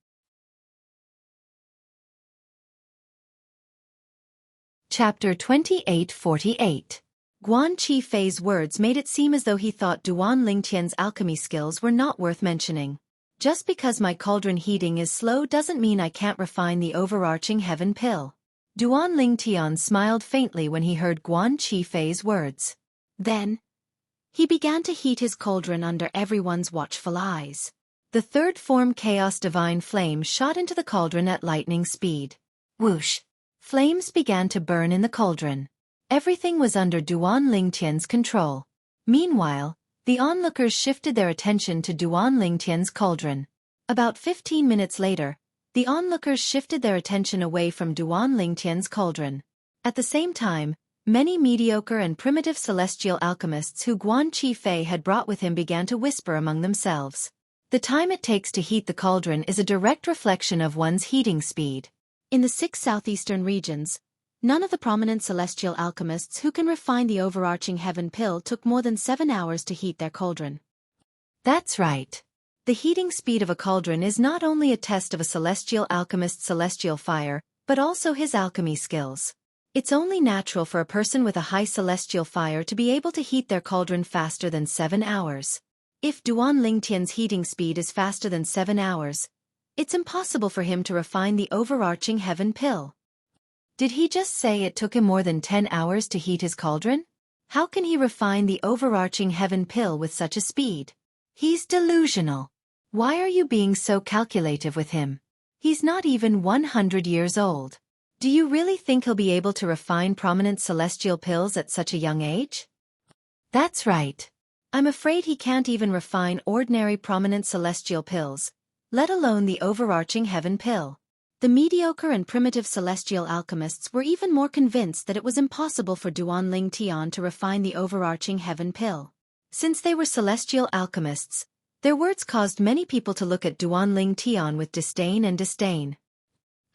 Chapter 2848. Guan Qifei's words made it seem as though he thought Duan Lingtian's alchemy skills were not worth mentioning. Just because my cauldron heating is slow doesn't mean I can't refine the overarching heaven pill. Duan Lingtian smiled faintly when he heard Guan Qifei's words. Then, he began to heat his cauldron under everyone's watchful eyes. The third form Chaos Divine Flame shot into the cauldron at lightning speed. Whoosh! Flames began to burn in the cauldron. Everything was under Duan Lingtian's control. Meanwhile, the onlookers shifted their attention to Duan Lingtian's cauldron. About 15 minutes later, the onlookers shifted their attention away from Duan Lingtian's cauldron. At the same time, many mediocre and primitive celestial alchemists who Guan Qifei had brought with him began to whisper among themselves. The time it takes to heat the cauldron is a direct reflection of one's heating speed. In the 6 southeastern regions, none of the prominent celestial alchemists who can refine the overarching heaven pill took more than 7 hours to heat their cauldron. That's right. The heating speed of a cauldron is not only a test of a celestial alchemist's celestial fire, but also his alchemy skills. It's only natural for a person with a high celestial fire to be able to heat their cauldron faster than 7 hours. If Duan Lingtian's heating speed is faster than 7 hours, it's impossible for him to refine the overarching heaven pill. Did he just say it took him more than 10 hours to heat his cauldron? How can he refine the overarching heaven pill with such a speed? He's delusional. Why are you being so calculative with him? He's not even 100 years old. Do you really think he'll be able to refine prominent celestial pills at such a young age? That's right. I'm afraid he can't even refine ordinary prominent celestial pills, let alone the overarching heaven pill. The mediocre and primitive celestial alchemists were even more convinced that it was impossible for Duan Lingtian to refine the overarching heaven pill. Since they were celestial alchemists, their words caused many people to look at Duan Lingtian with disdain and disdain.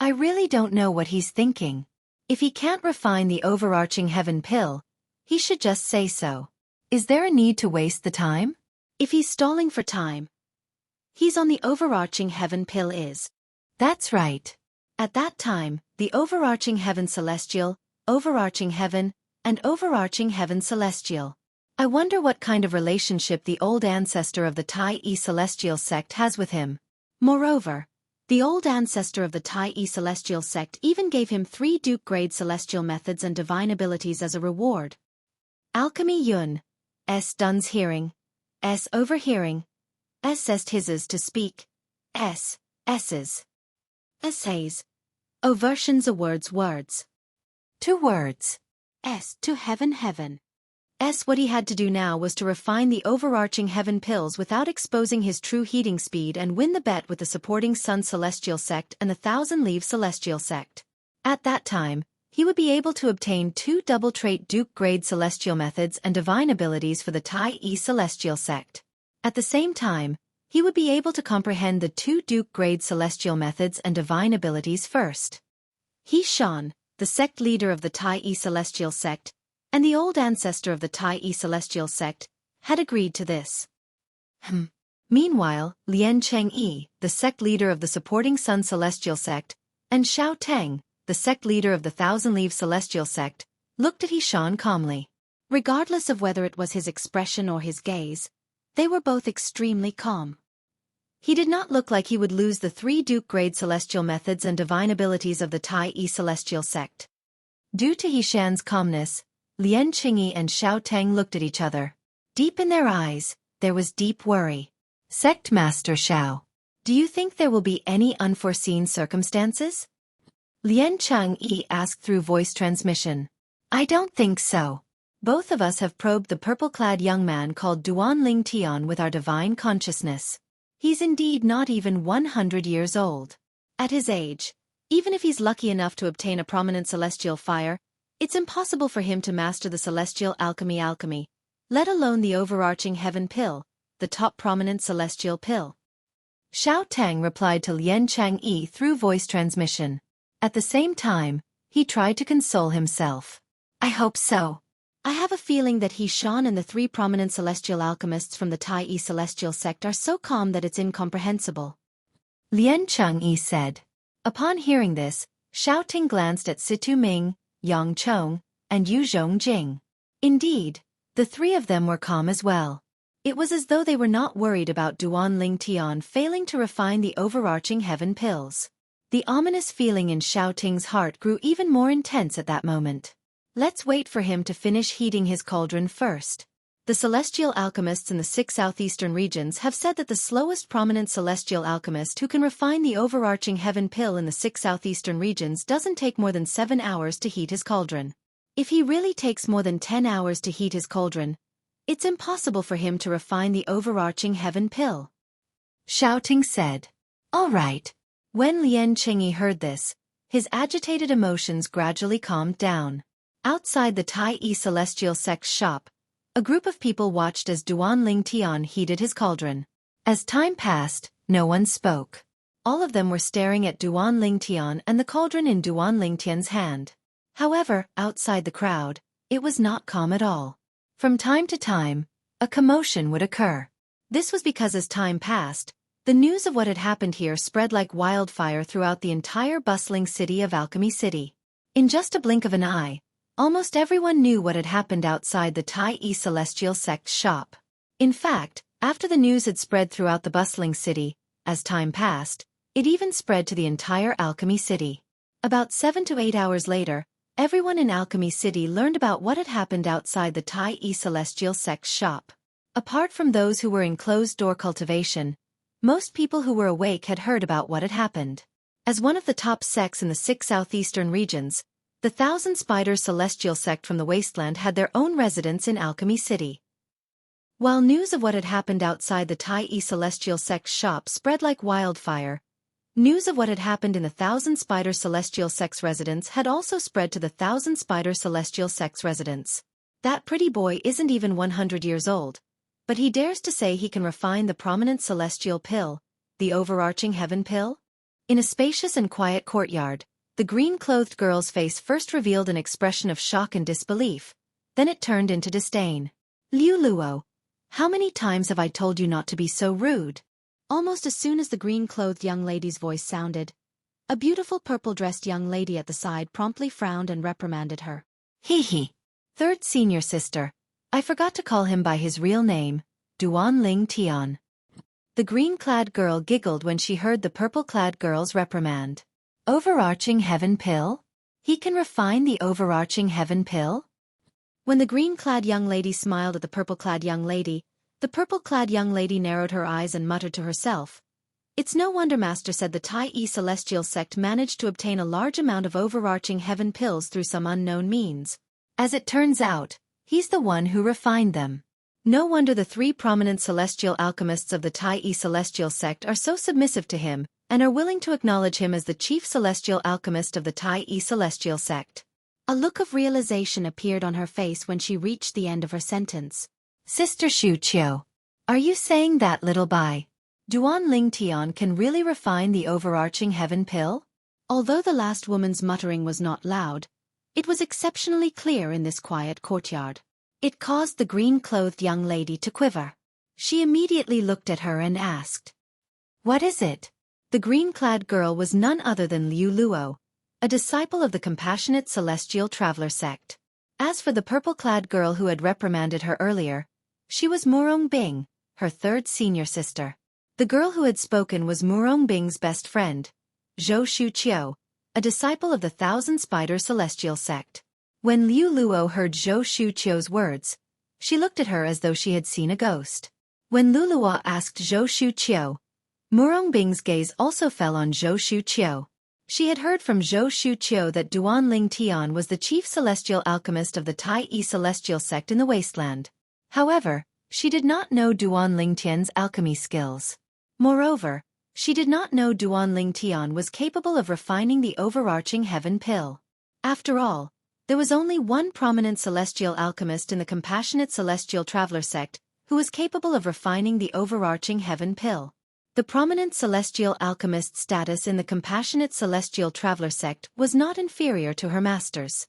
I really don't know what he's thinking. If he can't refine the overarching heaven pill, he should just say so. Is there a need to waste the time? If he's stalling for time, he's on the overarching heaven pill is. That's right. At that time, the overarching heaven celestial, overarching heaven, and overarching heaven celestial. I wonder what kind of relationship the old ancestor of the Tai celestial sect has with him. Moreover, the old ancestor of the Tai celestial sect even gave him 3 Duke-grade celestial methods and divine abilities as a reward. Alchemy Yun. S. Dun's hearing. S. Overhearing. S. Est hisses to speak. S. S's. Essays. O versions a words. 2 words. S. To heaven. S. What he had to do now was to refine the overarching heaven pills without exposing his true heating speed and win the bet with the supporting Sun Celestial Sect and the Thousand Leaves Celestial Sect. At that time, he would be able to obtain 2 double-trait Duke-grade celestial methods and divine abilities for the Tai Celestial Sect. At the same time, he would be able to comprehend the 2 Duke-grade celestial methods and divine abilities first. He Shan, the sect leader of the Tai Celestial Sect, and the old ancestor of the Tai Celestial Sect, had agreed to this. Meanwhile, Lian Chengyi, the sect leader of the supporting Sun Celestial Sect, and Xiao Teng, the sect leader of the Thousand Leaves Celestial Sect, looked at Hishan calmly. Regardless of whether it was his expression or his gaze, they were both extremely calm. He did not look like he would lose the 3 Duke-grade celestial methods and divine abilities of the Tai Celestial Sect. Due to Hishan's calmness, Lian Qingyi and Xiao Teng looked at each other. Deep in their eyes, there was deep worry. Sect Master Xiao, do you think there will be any unforeseen circumstances? Lian Chengyi asked through voice transmission. I don't think so. Both of us have probed the purple-clad young man called Duan Lingtian with our divine consciousness. He's indeed not even 100 years old. At his age, even if he's lucky enough to obtain a prominent celestial fire, it's impossible for him to master the celestial alchemy, let alone the overarching heaven pill, the top prominent celestial pill. Xiao Teng replied to Lian Chengyi through voice transmission. At the same time, he tried to console himself. I hope so. I have a feeling that Hishan and the 3 prominent celestial alchemists from the Tai Celestial Sect are so calm that it's incomprehensible. Lian Chengyi said. Upon hearing this, Xiao Teng glanced at Situ Ming, Yang Chong, and Yu Zhongjing. Indeed, the 3 of them were calm as well. It was as though they were not worried about Duan Lingtian failing to refine the overarching heaven pills. The ominous feeling in Xiao Teng's heart grew even more intense at that moment. Let's wait for him to finish heating his cauldron first. The celestial alchemists in the 6 southeastern regions have said that the slowest prominent celestial alchemist who can refine the overarching heaven pill in the 6 southeastern regions doesn't take more than 7 hours to heat his cauldron. If he really takes more than 10 hours to heat his cauldron, it's impossible for him to refine the overarching heaven pill. Xiao Teng said. All right. When Lian Qingyi heard this, his agitated emotions gradually calmed down. Outside the Tai Celestial Sect's shop, a group of people watched as Duan Lingtian heated his cauldron. As time passed, no one spoke. All of them were staring at Duan Lingtian and the cauldron in Duan Lingtian's hand. However, outside the crowd, it was not calm at all. From time to time, a commotion would occur. This was because as time passed, The news of what had happened here spread like wildfire throughout the entire bustling city of Alchemy City. In just a blink of an eye, almost everyone knew what had happened outside the Tai Celestial sect's shop. In fact, after the news had spread throughout the bustling city, as time passed, it even spread to the entire Alchemy City. About 7 to 8 hours later, everyone in Alchemy City learned about what had happened outside the Tai Celestial sect's shop. Apart from those who were in closed-door cultivation, most people who were awake had heard about what had happened. As one of the top sects in the 6 southeastern regions, the Thousand Spiders Celestial sect from the Wasteland had their own residence in Alchemy City. While news of what had happened outside the Tai Celestial sect's shop spread like wildfire, news of what had happened in the Thousand Spider Celestial sect's residence had also spread to the Thousand Spider Celestial sect's residence. That pretty boy isn't even 100 years old, but he dares to say he can refine the prominent celestial pill, the overarching heaven pill? In a spacious and quiet courtyard, the green-clothed girl's face first revealed an expression of shock and disbelief, then it turned into disdain. Liu Luo, how many times have I told you not to be so rude? Almost as soon as the green-clothed young lady's voice sounded, a beautiful purple-dressed young lady at the side promptly frowned and reprimanded her. Hee. Third senior sister. I forgot to call him by his real name, Duan Ling Tian. The green-clad girl giggled when she heard the purple-clad girl's reprimand. Overarching heaven pill? He can refine the overarching heaven pill? When the green-clad young lady smiled at the purple-clad young lady, the purple-clad young lady narrowed her eyes and muttered to herself. It's no wonder Master said the Tai Celestial sect managed to obtain a large amount of overarching heaven pills through some unknown means. As it turns out, he's the one who refined them. No wonder the 3 prominent celestial alchemists of the Tai Celestial sect are so submissive to him, and are willing to acknowledge him as the chief celestial alchemist of the Tai Celestial sect. A look of realization appeared on her face when she reached the end of her sentence. Sister Xueqi, are you saying that little bai Duan Ling Tian can really refine the overarching heaven pill? Although the last woman's muttering was not loud, it was exceptionally clear in this quiet courtyard. It caused the green-clothed young lady to quiver. She immediately looked at her and asked, "What is it?" The green-clad girl was none other than Liu Luo, a disciple of the Compassionate Celestial Traveler sect. As for the purple-clad girl who had reprimanded her earlier, she was Murong Bing, her third senior sister. The girl who had spoken was Murong Bing's best friend, Zhou Xueqi, a disciple of the Thousand Spider Celestial sect. When Liu Luo heard Zhou Xueqi's words, she looked at her as though she had seen a ghost. When Liu Luo asked Zhou Xueqi, Murong Bing's gaze also fell on Zhou Xueqi. She had heard from Zhou Xueqi that Duan Ling Tian was the chief celestial alchemist of the Tai Celestial sect in the Wasteland. However, she did not know Duan Ling Tian's alchemy skills. Moreover, she did not know Duan Ling Tian was capable of refining the overarching heaven pill. After all, there was only one prominent celestial alchemist in the Compassionate Celestial Traveler sect who was capable of refining the overarching heaven pill. The prominent celestial alchemist's status in the Compassionate Celestial Traveler sect was not inferior to her master's.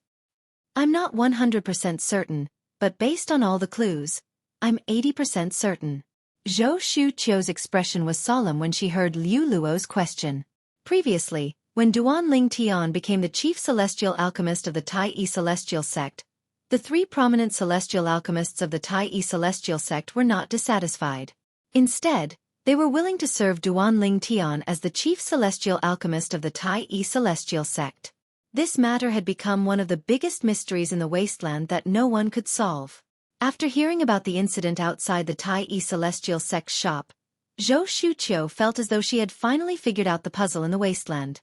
I'm not 100% certain, but based on all the clues, I'm 80% certain. Zhou Xueqi's expression was solemn when she heard Liu Luo's question. Previously, when Duan Ling Tian became the chief celestial alchemist of the Tai Celestial sect, the 3 prominent celestial alchemists of the Tai Celestial sect were not dissatisfied. Instead, they were willing to serve Duan Ling Tian as the chief celestial alchemist of the Tai Celestial sect. This matter had become one of the biggest mysteries in the Wasteland that no one could solve. After hearing about the incident outside the Tai Celestial sect's shop, Zhou Xueqi felt as though she had finally figured out the puzzle in the Wasteland.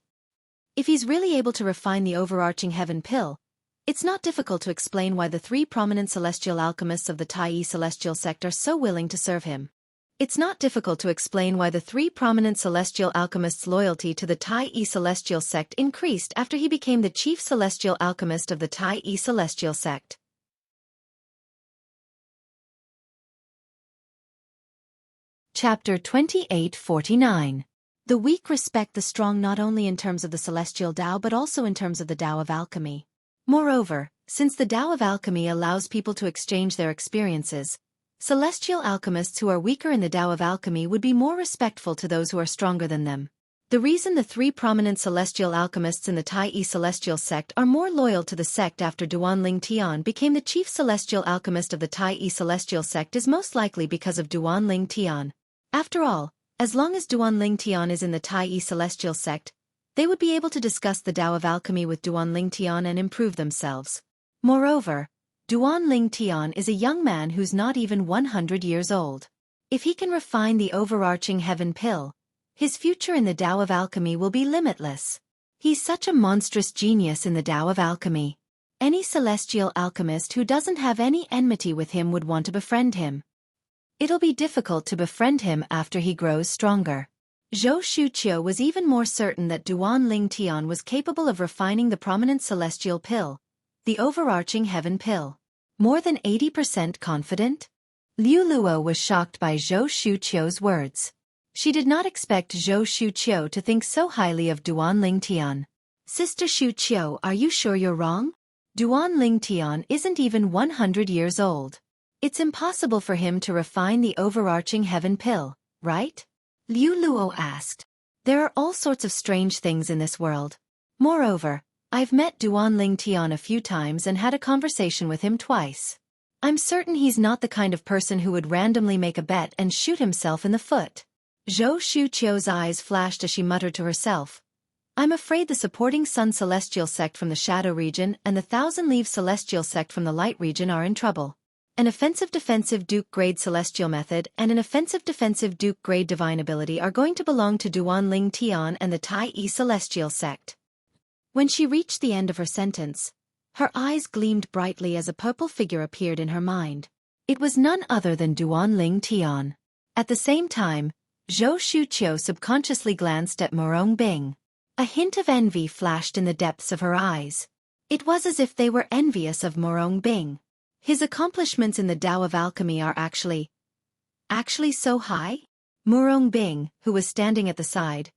If he's really able to refine the overarching heaven pill, it's not difficult to explain why the 3 prominent celestial alchemists of the Tai Celestial sect are so willing to serve him. It's not difficult to explain why the 3 prominent celestial alchemists' loyalty to the Tai Celestial sect increased after he became the chief celestial alchemist of the Tai Celestial sect. Chapter 2849. The weak respect the strong not only in terms of the celestial Tao but also in terms of the Tao of alchemy. Moreover, since the Tao of alchemy allows people to exchange their experiences, Celestial alchemists who are weaker in the Tao of alchemy would be more respectful to those who are stronger than them. The reason the three prominent celestial alchemists in the Tai celestial sect are more loyal to the sect after Duanling Tian became the chief celestial alchemist of the Tai celestial sect is most likely because of Duanling Tian. After all, as long as Duanling Tian is in the Tai celestial sect, they would be able to discuss the Tao of alchemy with Duanling Tian and improve themselves. Moreover, Duanling Tian is a young man who's not even 100 years old. If he can refine the overarching heaven pill, his future in the Tao of alchemy will be limitless. He's such a monstrous genius in the Tao of alchemy. Any celestial alchemist who doesn't have any enmity with him would want to befriend him. It'll be difficult to befriend him after he grows stronger. Xueqi was even more certain that Duanling Tian was capable of refining the prominent celestial pill, the overarching heaven pill. More than 80% confident? Liu Luo was shocked by Xueqi's words. She did not expect Xueqi to think so highly of Duanling Tian. Sister Xueqi, are you sure you're wrong? Duanling Tian isn't even 100 years old. It's impossible for him to refine the overarching heaven pill, right? Liu Luo asked. There are all sorts of strange things in this world. Moreover, I've met Duanling Tian a few times and had a conversation with him twice. I'm certain he's not the kind of person who would randomly make a bet and shoot himself in the foot. Xueqi's eyes flashed as she muttered to herself. I'm afraid the supporting Sun Celestial sect from the Shadow region and the Thousand Leaves Celestial sect from the Light region are in trouble. An offensive-defensive Duke grade Celestial method and an offensive-defensive Duke grade Divine ability are going to belong to Duanling Tian and the Tai Celestial sect. When she reached the end of her sentence, her eyes gleamed brightly as a purple figure appeared in her mind. It was none other than Duanling Tian. At the same time, Xueqi subconsciously glanced at Murong Bing. A hint of envy flashed in the depths of her eyes. It was as if they were envious of Murong Bing. His accomplishments in the Tao of alchemy are actually so high? Murong Bing, who was standing at the side,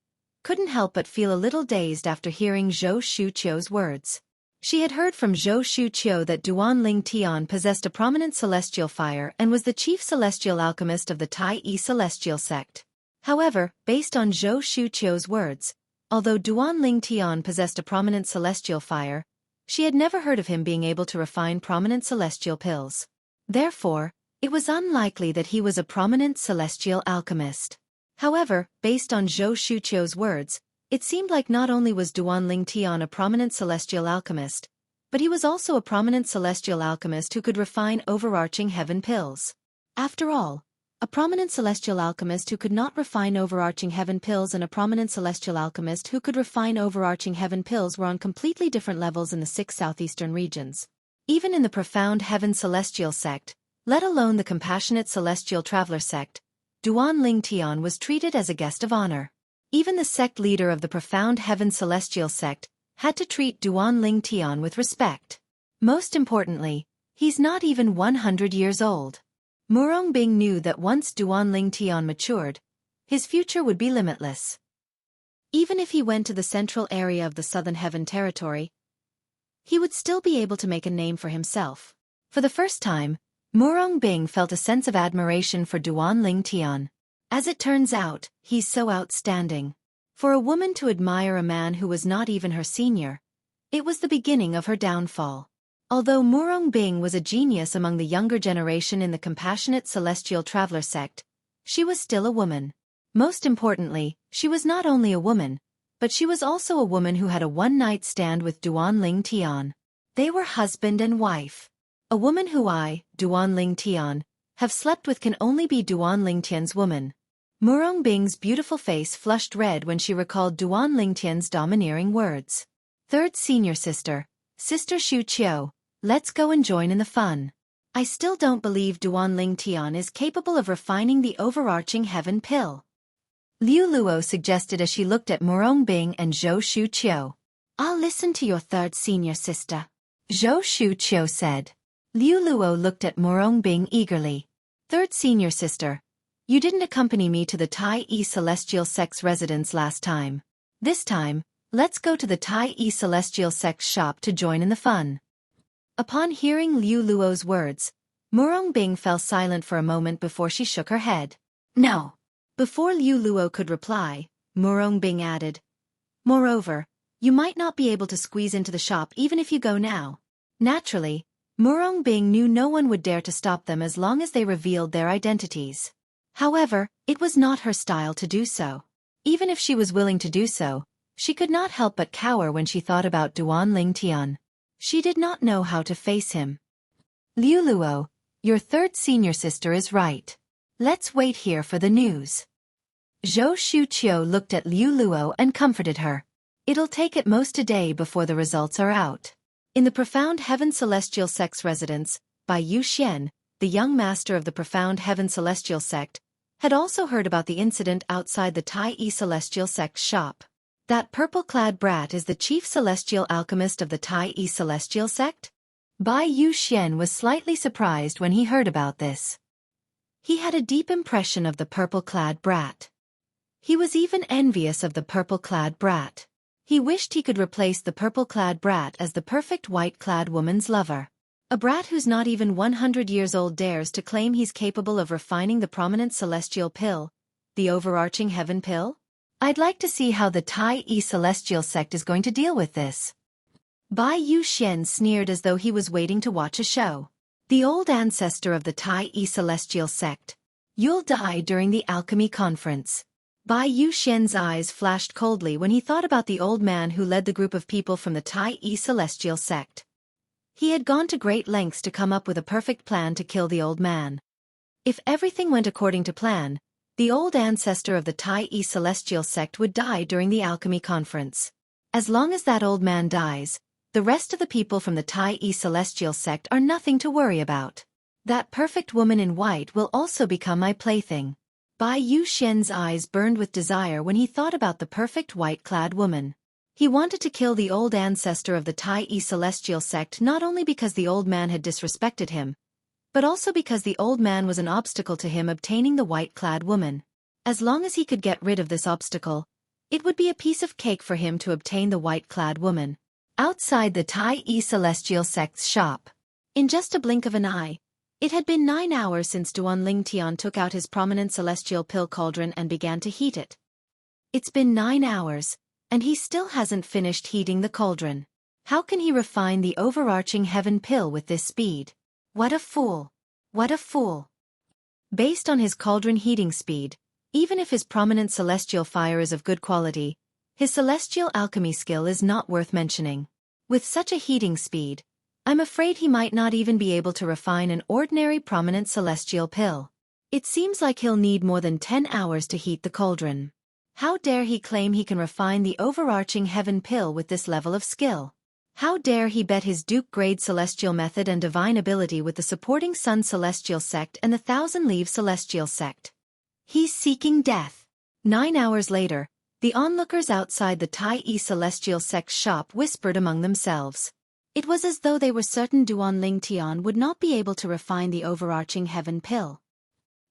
couldn't help but feel a little dazed after hearing Xueqi's words. She had heard from Xueqi that Duanling Tian possessed a prominent celestial fire and was the chief celestial alchemist of the Tai celestial sect. However, based on Xueqi's words, although Duanling Tian possessed a prominent celestial fire, she had never heard of him being able to refine prominent celestial pills. Therefore, it was unlikely that he was a prominent celestial alchemist. However, based on Xueqi's words, it seemed like not only was Duanling Tian a prominent celestial alchemist, but he was also a prominent celestial alchemist who could refine overarching heaven pills. After all, a prominent celestial alchemist who could not refine overarching heaven pills and a prominent celestial alchemist who could refine overarching heaven pills were on completely different levels in the 6 southeastern regions. Even in the profound heaven celestial sect, let alone the compassionate celestial traveler sect, Duanling Tian was treated as a guest of honor. Even the sect leader of the profound heaven celestial sect had to treat Duanling Tian with respect. Most importantly, he's not even 100 years old. Murong Bing knew that once Duanling Tian matured, his future would be limitless. Even if he went to the central area of the Southern Heaven territory, he would still be able to make a name for himself. For the first time, Murong Bing felt a sense of admiration for Duanling Tian. As it turns out, he's so outstanding. For a woman to admire a man who was not even her senior, it was the beginning of her downfall. Although Murong Bing was a genius among the younger generation in the compassionate celestial traveler sect, she was still a woman. Most importantly, she was not only a woman, but she was also a woman who had a one-night stand with Duanling Tian. They were husband and wife. A woman who I, Duanling Tian, have slept with can only be Duanling Tian's woman. Murong Bing's beautiful face flushed red when she recalled Duanling Tian's domineering words. Third senior sister, Sister Xueqi, let's go and join in the fun. I still don't believe Duanling Tian is capable of refining the overarching heaven pill. Liu Luo suggested as she looked at Murong Bing and Xueqi. I'll listen to your third senior sister, Xueqi said. Liu Luo looked at Murong Bing eagerly. Third senior sister, you didn't accompany me to the Tai Celestial Sect's residence last time. This time, let's go to the Tai Celestial Sect's shop to join in the fun. Upon hearing Liu Luo's words, Murong fell silent for a moment before she shook her head. No. Before Liu Luo could reply, Murong added, moreover, you might not be able to squeeze into the shop even if you go now. Naturally, Murong knew no one would dare to stop them as long as they revealed their identities. However, it was not her style to do so. Even if she was willing to do so, she could not help but cower when she thought about Duan Lingtian. She did not know how to face him. Liu Luo, your third senior sister is right. Let's wait here for the news. Zhou Shuqiu looked at Liu Luo and comforted her. It'll take at most a day before the results are out. In the Profound Heaven Celestial Sect's residence, Bai Yuxian, the young master of the Profound Heaven Celestial Sect, had also heard about the incident outside the Tai Celestial Sect's shop. That purple-clad brat is the chief celestial alchemist of the Tai Celestial Sect? Bai Yuxian was slightly surprised when he heard about this. He had a deep impression of the purple-clad brat. He was even envious of the purple-clad brat. He wished he could replace the purple-clad brat as the perfect white-clad woman's lover. A brat who's not even 100 years old dares to claim he's capable of refining the prominent celestial pill, the overarching heaven pill? I'd like to see how the Tai Celestial Sect is going to deal with this. Bai Yuxian sneered as though he was waiting to watch a show. The old ancestor of the Tai Celestial Sect. You'll die during the alchemy conference. Bai Yuxian's eyes flashed coldly when he thought about the old man who led the group of people from the Tai Celestial Sect. He had gone to great lengths to come up with a perfect plan to kill the old man. If everything went according to plan, the old ancestor of the Tai Celestial Sect would die during the alchemy conference. As long as that old man dies, the rest of the people from the Tai Celestial Sect are nothing to worry about. That perfect woman in white will also become my plaything. Bai Yuxian's eyes burned with desire when he thought about the perfect white-clad woman. He wanted to kill the old ancestor of the Tai Celestial Sect not only because the old man had disrespected him, but also because the old man was an obstacle to him obtaining the white-clad woman. As long as he could get rid of this obstacle, it would be a piece of cake for him to obtain the white-clad woman. Outside the Tai Celestial Sect's shop. In just a blink of an eye, it had been 9 hours since Duan Lingtian took out his prominent celestial pill cauldron and began to heat it. It's been 9 hours, and he still hasn't finished heating the cauldron. How can he refine the overarching heaven pill with this speed? What a fool! What a fool! Based on his cauldron heating speed, even if his prominent celestial fire is of good quality, his celestial alchemy skill is not worth mentioning. With such a heating speed, I'm afraid he might not even be able to refine an ordinary prominent celestial pill. It seems like he'll need more than 10 hours to heat the cauldron. How dare he claim he can refine the overarching heaven pill with this level of skill? How dare he bet his Duke-grade celestial method and divine ability with the supporting Sun Celestial Sect and the Thousand Leaves Celestial Sect? He's seeking death. 9 hours later, the onlookers outside the Tai Celestial Sect's shop whispered among themselves. It was as though they were certain Duan Lingtian would not be able to refine the overarching heaven pill.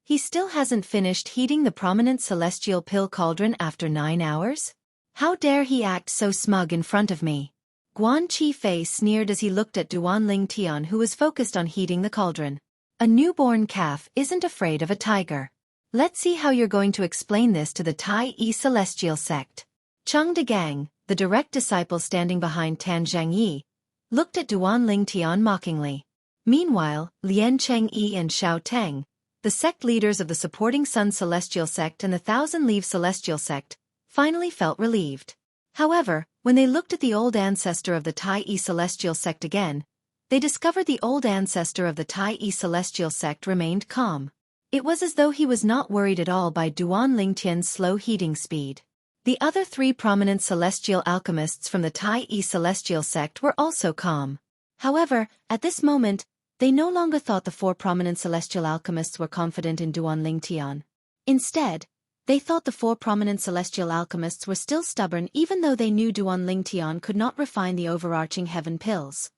He still hasn't finished heating the prominent celestial pill cauldron after 9 hours? How dare he act so smug in front of me? Guan Qifei sneered as he looked at Duan Lingtian, who was focused on heating the cauldron. A newborn calf isn't afraid of a tiger. Let's see how you're going to explain this to the Tai Celestial Sect. Cheng Degang, the direct disciple standing behind Tan Zhangyi, looked at Duan Lingtian mockingly. Meanwhile, Lian Chengyi and Xiao Teng, the sect leaders of the supporting Sun Celestial Sect and the Thousand Leaves Celestial Sect, finally felt relieved. However, when they looked at the old ancestor of the Tai Celestial Sect again, they discovered the old ancestor of the Tai Celestial Sect remained calm. It was as though he was not worried at all by Duan Lingtian's slow heating speed. The other 3 prominent celestial alchemists from the Tai Celestial Sect were also calm. However, at this moment, they no longer thought the 4 prominent celestial alchemists were confident in Duan Lingtian. Instead, they thought the 4 prominent celestial alchemists were still stubborn even though they knew Duan Lingtian could not refine the overarching heaven pills.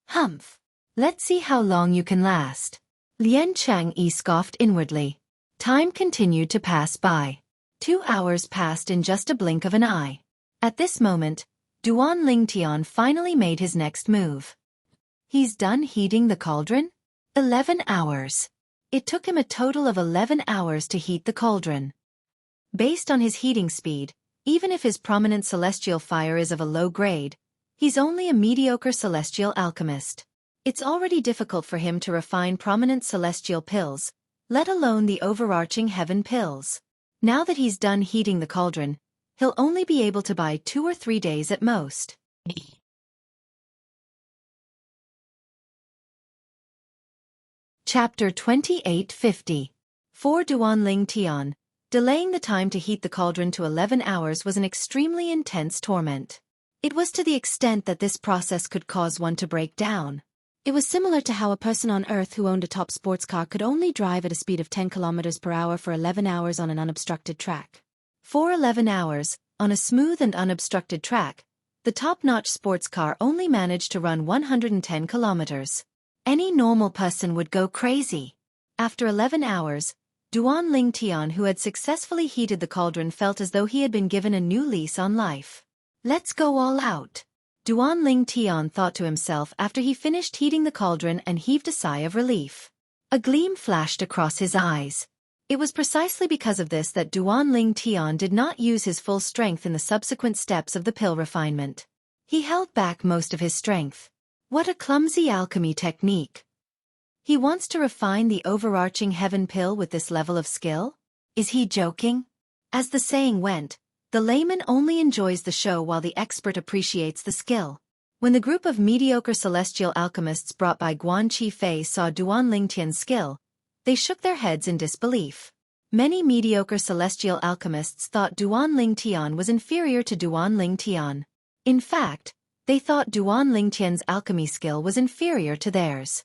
Humph! Let's see how long you can last. Lian Changyi scoffed inwardly. Time continued to pass by. 2 hours passed in just a blink of an eye. At this moment, Duan Lingtian finally made his next move. He's done heating the cauldron? 11 hours. It took him a total of 11 hours to heat the cauldron. Based on his heating speed, even if his prominent celestial fire is of a low grade, he's only a mediocre celestial alchemist. It's already difficult for him to refine prominent celestial pills, let alone the overarching heaven pills. Now that he's done heating the cauldron, he'll only be able to buy 2 or 3 days at most. Chapter 2850. For Duanling Tian, delaying the time to heat the cauldron to 11 hours was an extremely intense torment. It was to the extent that this process could cause one to break down. It was similar to how a person on Earth who owned a top sports car could only drive at a speed of 10 kilometers per hour for 11 hours on an unobstructed track. For 11 hours, on a smooth and unobstructed track, the top-notch sports car only managed to run 110 kilometers. Any normal person would go crazy. After 11 hours, Duanling Tian, who had successfully heated the cauldron, felt as though he had been given a new lease on life. Let's go all out. Duanling Tian thought to himself after he finished heating the cauldron and heaved a sigh of relief. A gleam flashed across his eyes. It was precisely because of this that Duanling Tian did not use his full strength in the subsequent steps of the pill refinement. He held back most of his strength. What a clumsy alchemy technique. He wants to refine the overarching heaven pill with this level of skill? Is he joking? As the saying went, the layman only enjoys the show while the expert appreciates the skill. When the group of mediocre celestial alchemists brought by Xueqi Fei saw Duanling Tian's skill, they shook their heads in disbelief. Many mediocre celestial alchemists thought Duanling Tian was inferior to Duanling Tian. In fact, they thought Duanling Tian's alchemy skill was inferior to theirs.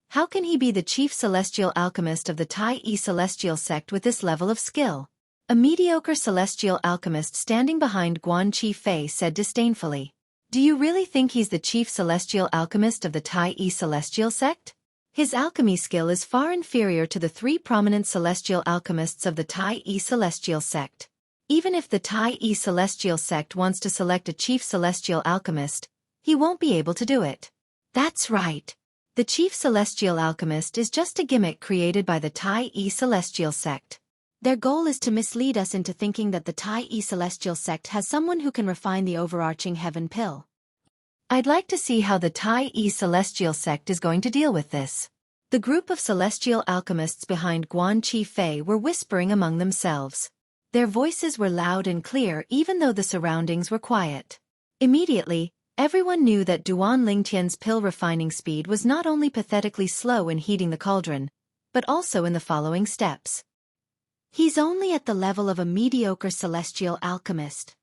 How can he be the chief celestial alchemist of the Tai celestial sect with this level of skill? A mediocre celestial alchemist standing behind Xueqi Fei said disdainfully. Do you really think he's the chief celestial alchemist of the Tai celestial sect? His alchemy skill is far inferior to the 3 prominent celestial alchemists of the Tai celestial sect. Even if the Tai celestial sect wants to select a chief celestial alchemist, he won't be able to do it. That's right. The chief celestial alchemist is just a gimmick created by the Tai celestial sect. Their goal is to mislead us into thinking that the Tai celestial sect has someone who can refine the overarching heaven pill. I'd like to see how the Tai celestial sect is going to deal with this. The group of celestial alchemists behind Xueqi Fei were whispering among themselves. Their voices were loud and clear even though the surroundings were quiet. Immediately, everyone knew that Duanling Tian's pill refining speed was not only pathetically slow in heating the cauldron, but also in the following steps. He's only at the level of a mediocre celestial alchemist.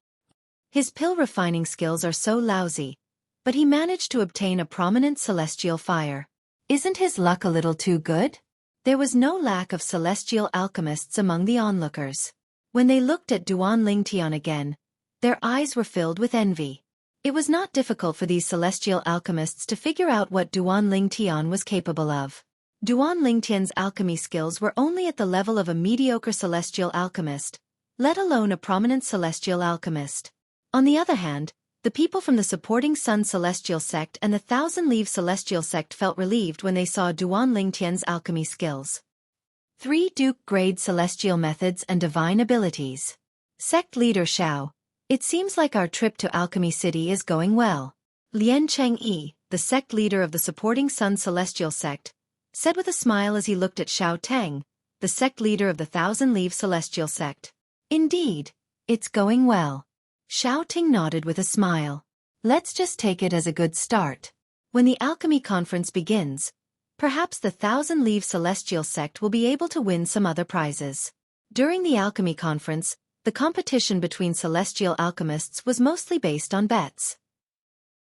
His pill refining skills are so lousy, but he managed to obtain a prominent celestial fire. Isn't his luck a little too good? There was no lack of celestial alchemists among the onlookers. When they looked at Duanling Tian again, their eyes were filled with envy. It was not difficult for these celestial alchemists to figure out what Duanling Tian was capable of. Duanling Tian's alchemy skills were only at the level of a mediocre celestial alchemist, let alone a prominent celestial alchemist. On the other hand, the people from the supporting Sun Celestial Sect and the Thousand Leaves Celestial Sect felt relieved when they saw Duanling Tian's alchemy skills. 3 Duke-grade celestial methods and divine abilities. Sect leader Xiao. It seems like our trip to Alchemy City is going well. Lian Chengyi, the sect leader of the supporting Sun Celestial Sect, said with a smile as he looked at Xiao Teng, the sect leader of the Thousand Leaves Celestial Sect. Indeed, it's going well. Xiao Teng nodded with a smile. Let's just take it as a good start. When the alchemy conference begins, perhaps the Thousand Leaves Celestial Sect will be able to win some other prizes. During the alchemy conference, the competition between celestial alchemists was mostly based on bets.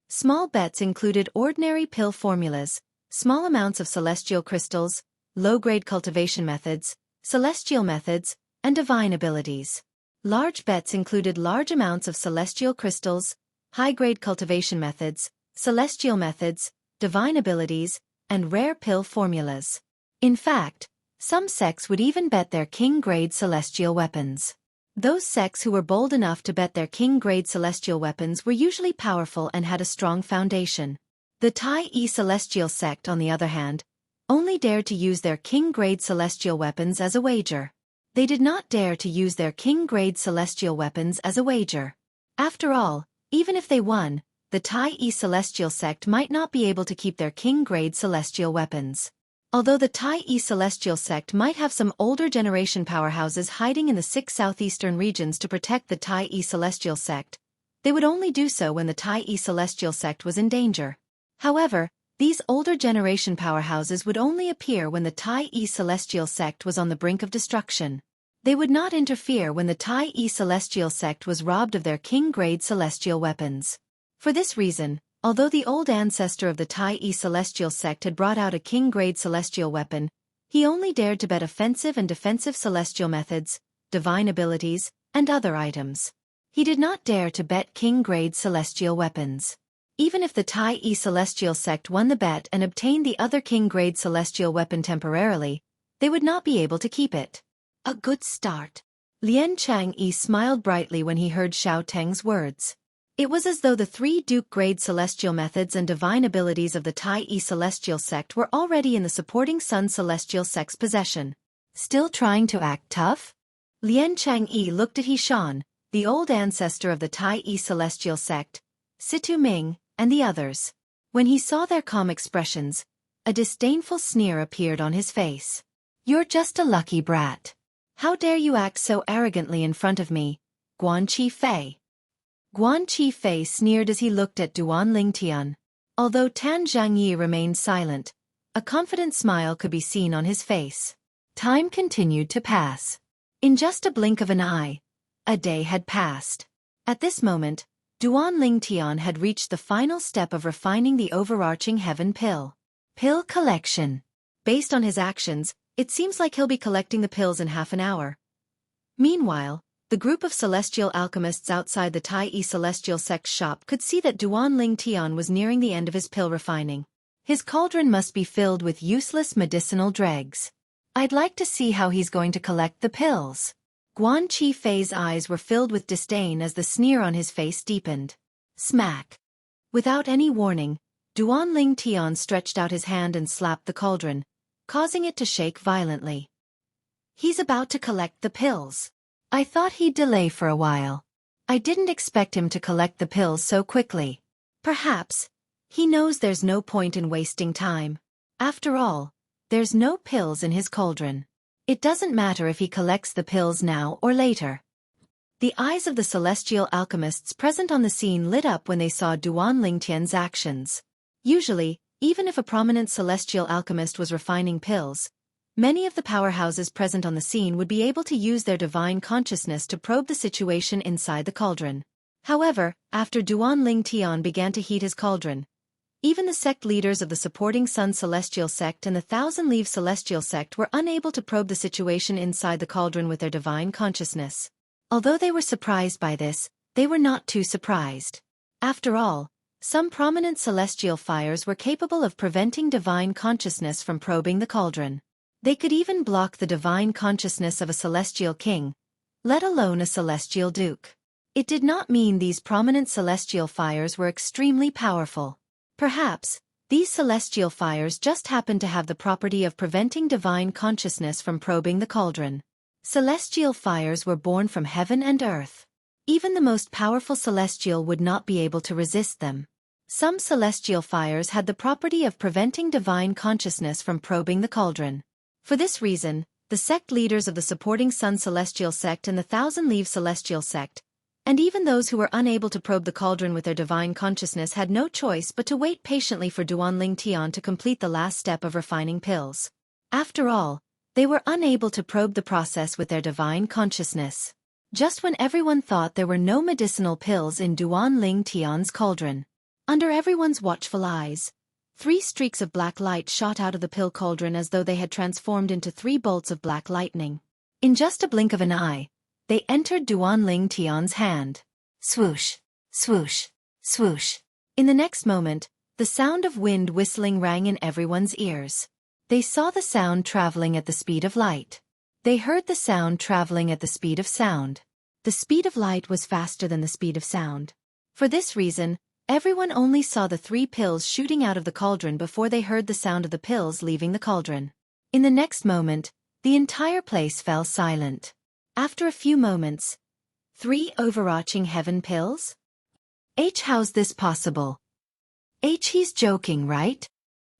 Small bets included ordinary pill formulas, small amounts of celestial crystals, low-grade cultivation methods, celestial methods, and divine abilities. Large bets included large amounts of celestial crystals, high-grade cultivation methods, celestial methods, divine abilities, and rare pill formulas. In fact, some sects would even bet their king-grade celestial weapons. Those sects who were bold enough to bet their king-grade celestial weapons were usually powerful and had a strong foundation. The Tai celestial sect, on the other hand, only dared to use their king-grade celestial weapons as a wager. They did not dare to use their king-grade celestial weapons as a wager. After all, even if they won, the Tai celestial sect might not be able to keep their king-grade celestial weapons. Although the Tai celestial sect might have some older generation powerhouses hiding in the 6 southeastern regions to protect the Tai celestial sect, they would only do so when the Tai celestial sect was in danger. However, these older generation powerhouses would only appear when the Tai celestial sect was on the brink of destruction. They would not interfere when the Tai celestial sect was robbed of their king-grade celestial weapons. For this reason, although the old ancestor of the Tai celestial sect had brought out a king-grade celestial weapon, he only dared to bet offensive and defensive celestial methods, divine abilities, and other items. He did not dare to bet king-grade celestial weapons. Even if the Tai celestial sect won the bet and obtained the other king-grade celestial weapon temporarily, they would not be able to keep it. A good start. Lian Chang'e smiled brightly when he heard Xiao Teng's words. It was as though the 3 Duke-grade celestial methods and divine abilities of the Tai celestial sect were already in the supporting Sun celestial sect's possession. Still trying to act tough? Lian Chang'e looked at Hishan, the old ancestor of the Tai celestial sect, Situ Ming, and the others. When he saw their calm expressions, a disdainful sneer appeared on his face. You're just a lucky brat. How dare you act so arrogantly in front of me, Guan Qifei? Guan Qifei sneered as he looked at Duan Lingtian. Although Tan Zhangyi remained silent, a confident smile could be seen on his face. Time continued to pass. In just a blink of an eye, a day had passed. At this moment, Duan Lingtian had reached the final step of refining the overarching heaven pill. Pill collection. Based on his actions, it seems like he'll be collecting the pills in half an hour. Meanwhile, the group of celestial alchemists outside the Tai celestial sect's shop could see that Duan Lingtian was nearing the end of his pill refining. His cauldron must be filled with useless medicinal dregs. I'd like to see how he's going to collect the pills. Guan Qifei's eyes were filled with disdain as the sneer on his face deepened. Smack. Without any warning, Duan Lingtian stretched out his hand and slapped the cauldron, causing it to shake violently. He's about to collect the pills. I thought he'd delay for a while. I didn't expect him to collect the pills so quickly. Perhaps he knows there's no point in wasting time. After all, there's no pills in his cauldron. It doesn't matter if he collects the pills now or later. The eyes of the celestial alchemists present on the scene lit up when they saw Duan Lingtian's actions. Usually, even if a prominent celestial alchemist was refining pills, many of the powerhouses present on the scene would be able to use their divine consciousness to probe the situation inside the cauldron. However, after Duan Lingtian began to heat his cauldron, even the sect leaders of the supporting Sun celestial sect and the Thousand Leaves celestial sect were unable to probe the situation inside the cauldron with their divine consciousness. Although they were surprised by this, they were not too surprised. After all, some prominent celestial fires were capable of preventing divine consciousness from probing the cauldron. They could even block the divine consciousness of a celestial king, let alone a celestial duke. It did not mean these prominent celestial fires were extremely powerful. Perhaps, these celestial fires just happened to have the property of preventing divine consciousness from probing the cauldron. Celestial fires were born from heaven and earth. Even the most powerful celestial would not be able to resist them. Some celestial fires had the property of preventing divine consciousness from probing the cauldron. For this reason, the sect leaders of the supporting Sun celestial sect and the Thousand Leaves celestial sect, and even those who were unable to probe the cauldron with their divine consciousness had no choice but to wait patiently for Duan Lingtian to complete the last step of refining pills. After all, they were unable to probe the process with their divine consciousness. Just when everyone thought there were no medicinal pills in Duan Lingtian's cauldron, under everyone's watchful eyes, 3 streaks of black light shot out of the pill cauldron as though they had transformed into 3 bolts of black lightning. In just a blink of an eye, they entered Duan Lingtian's hand. Swoosh, swoosh, swoosh. In the next moment, the sound of wind whistling rang in everyone's ears. They saw the sound traveling at the speed of light. They heard the sound traveling at the speed of sound. The speed of light was faster than the speed of sound. For this reason, Everyone only saw the 3 pills shooting out of the cauldron before they heard the sound of the pills leaving the cauldron. In the next moment, the entire place fell silent. After a few moments, 3 overarching heaven pills? How's this possible? He's joking, right?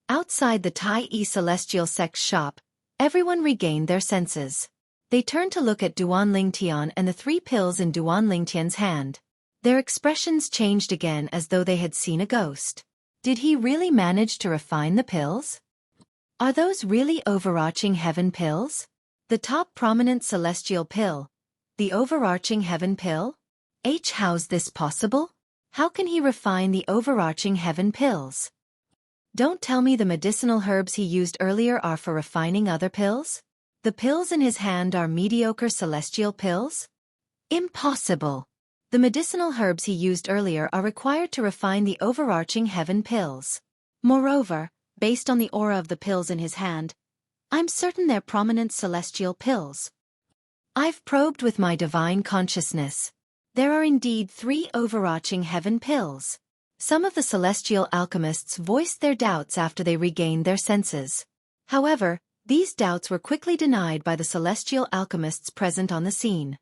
Outside the Tai Celestial Sect's shop, everyone regained their senses. They turned to look at Duan Lingtian and the 3 pills in Duan Lingtian's hand. Their expressions changed again as though they had seen a ghost. Did he really manage to refine the pills? Are those really overarching heaven pills? The top prominent celestial pill? The overarching heaven pill? How's this possible? How can he refine the overarching heaven pills? Don't tell me the medicinal herbs he used earlier are for refining other pills? The pills in his hand are mediocre celestial pills? Impossible! The medicinal herbs he used earlier are required to refine the overarching heaven pills. Moreover, based on the aura of the pills in his hand, I'm certain they're prominent celestial pills. I've probed with my divine consciousness. There are indeed 3 overarching heaven pills. Some of the celestial alchemists voiced their doubts after they regained their senses. However, these doubts were quickly denied by the celestial alchemists present on the scene.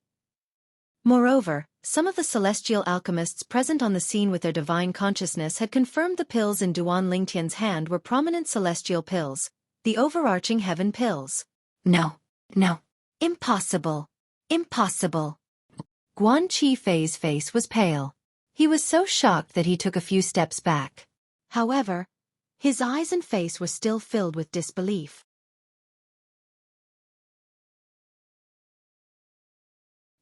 Moreover, some of the celestial alchemists present on the scene with their divine consciousness had confirmed the pills in Duan Lingtian's hand were prominent celestial pills, the overarching heaven pills. No. Impossible. Impossible. Guan Qifei's face was pale. He was so shocked that he took a few steps back. However, his eyes and face were still filled with disbelief.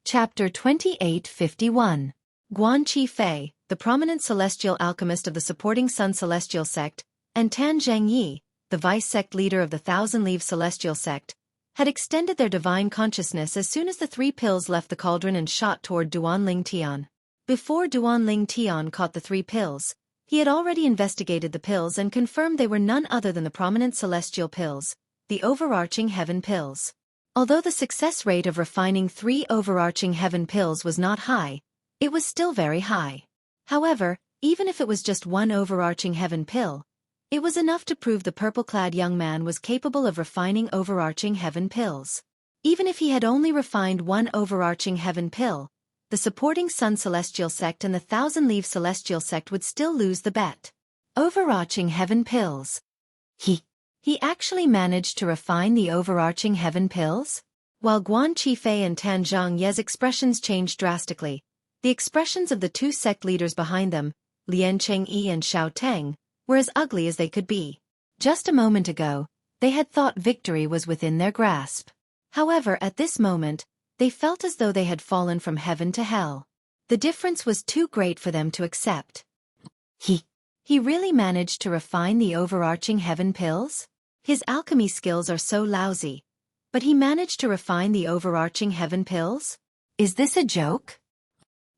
Chapter 2851. Guan Qifei, the prominent celestial alchemist of the supporting Sun Celestial Sect, and Tan Zhengyi, the vice-sect leader of the Thousand-Leaf Celestial Sect, had extended their divine consciousness as soon as the 3 pills left the cauldron and shot toward Duan Lingtian. Before Duan Lingtian caught the 3 pills, he had already investigated the pills and confirmed they were none other than the prominent celestial pills, the overarching heaven pills. Although the success rate of refining 3 overarching heaven pills was not high, it was still very high. However, even if it was just 1 overarching heaven pill, it was enough to prove the purple-clad young man was capable of refining overarching heaven pills. Even if he had only refined 1 overarching heaven pill, the supporting Sun Celestial Sect and the Thousand-Leaf Celestial Sect would still lose the bet. Overarching heaven pills. He actually managed to refine the overarching heaven pills? While Guan Qifei and Tan Zhengyi's expressions changed drastically, the expressions of the 2 sect leaders behind them, Lian Chengyi and Xiao Teng, were as ugly as they could be. Just a moment ago, they had thought victory was within their grasp. However, at this moment, they felt as though they had fallen from heaven to hell. The difference was too great for them to accept. He really managed to refine the overarching heaven pills? His alchemy skills are so lousy, but he managed to refine the overarching heaven pills? Is this a joke?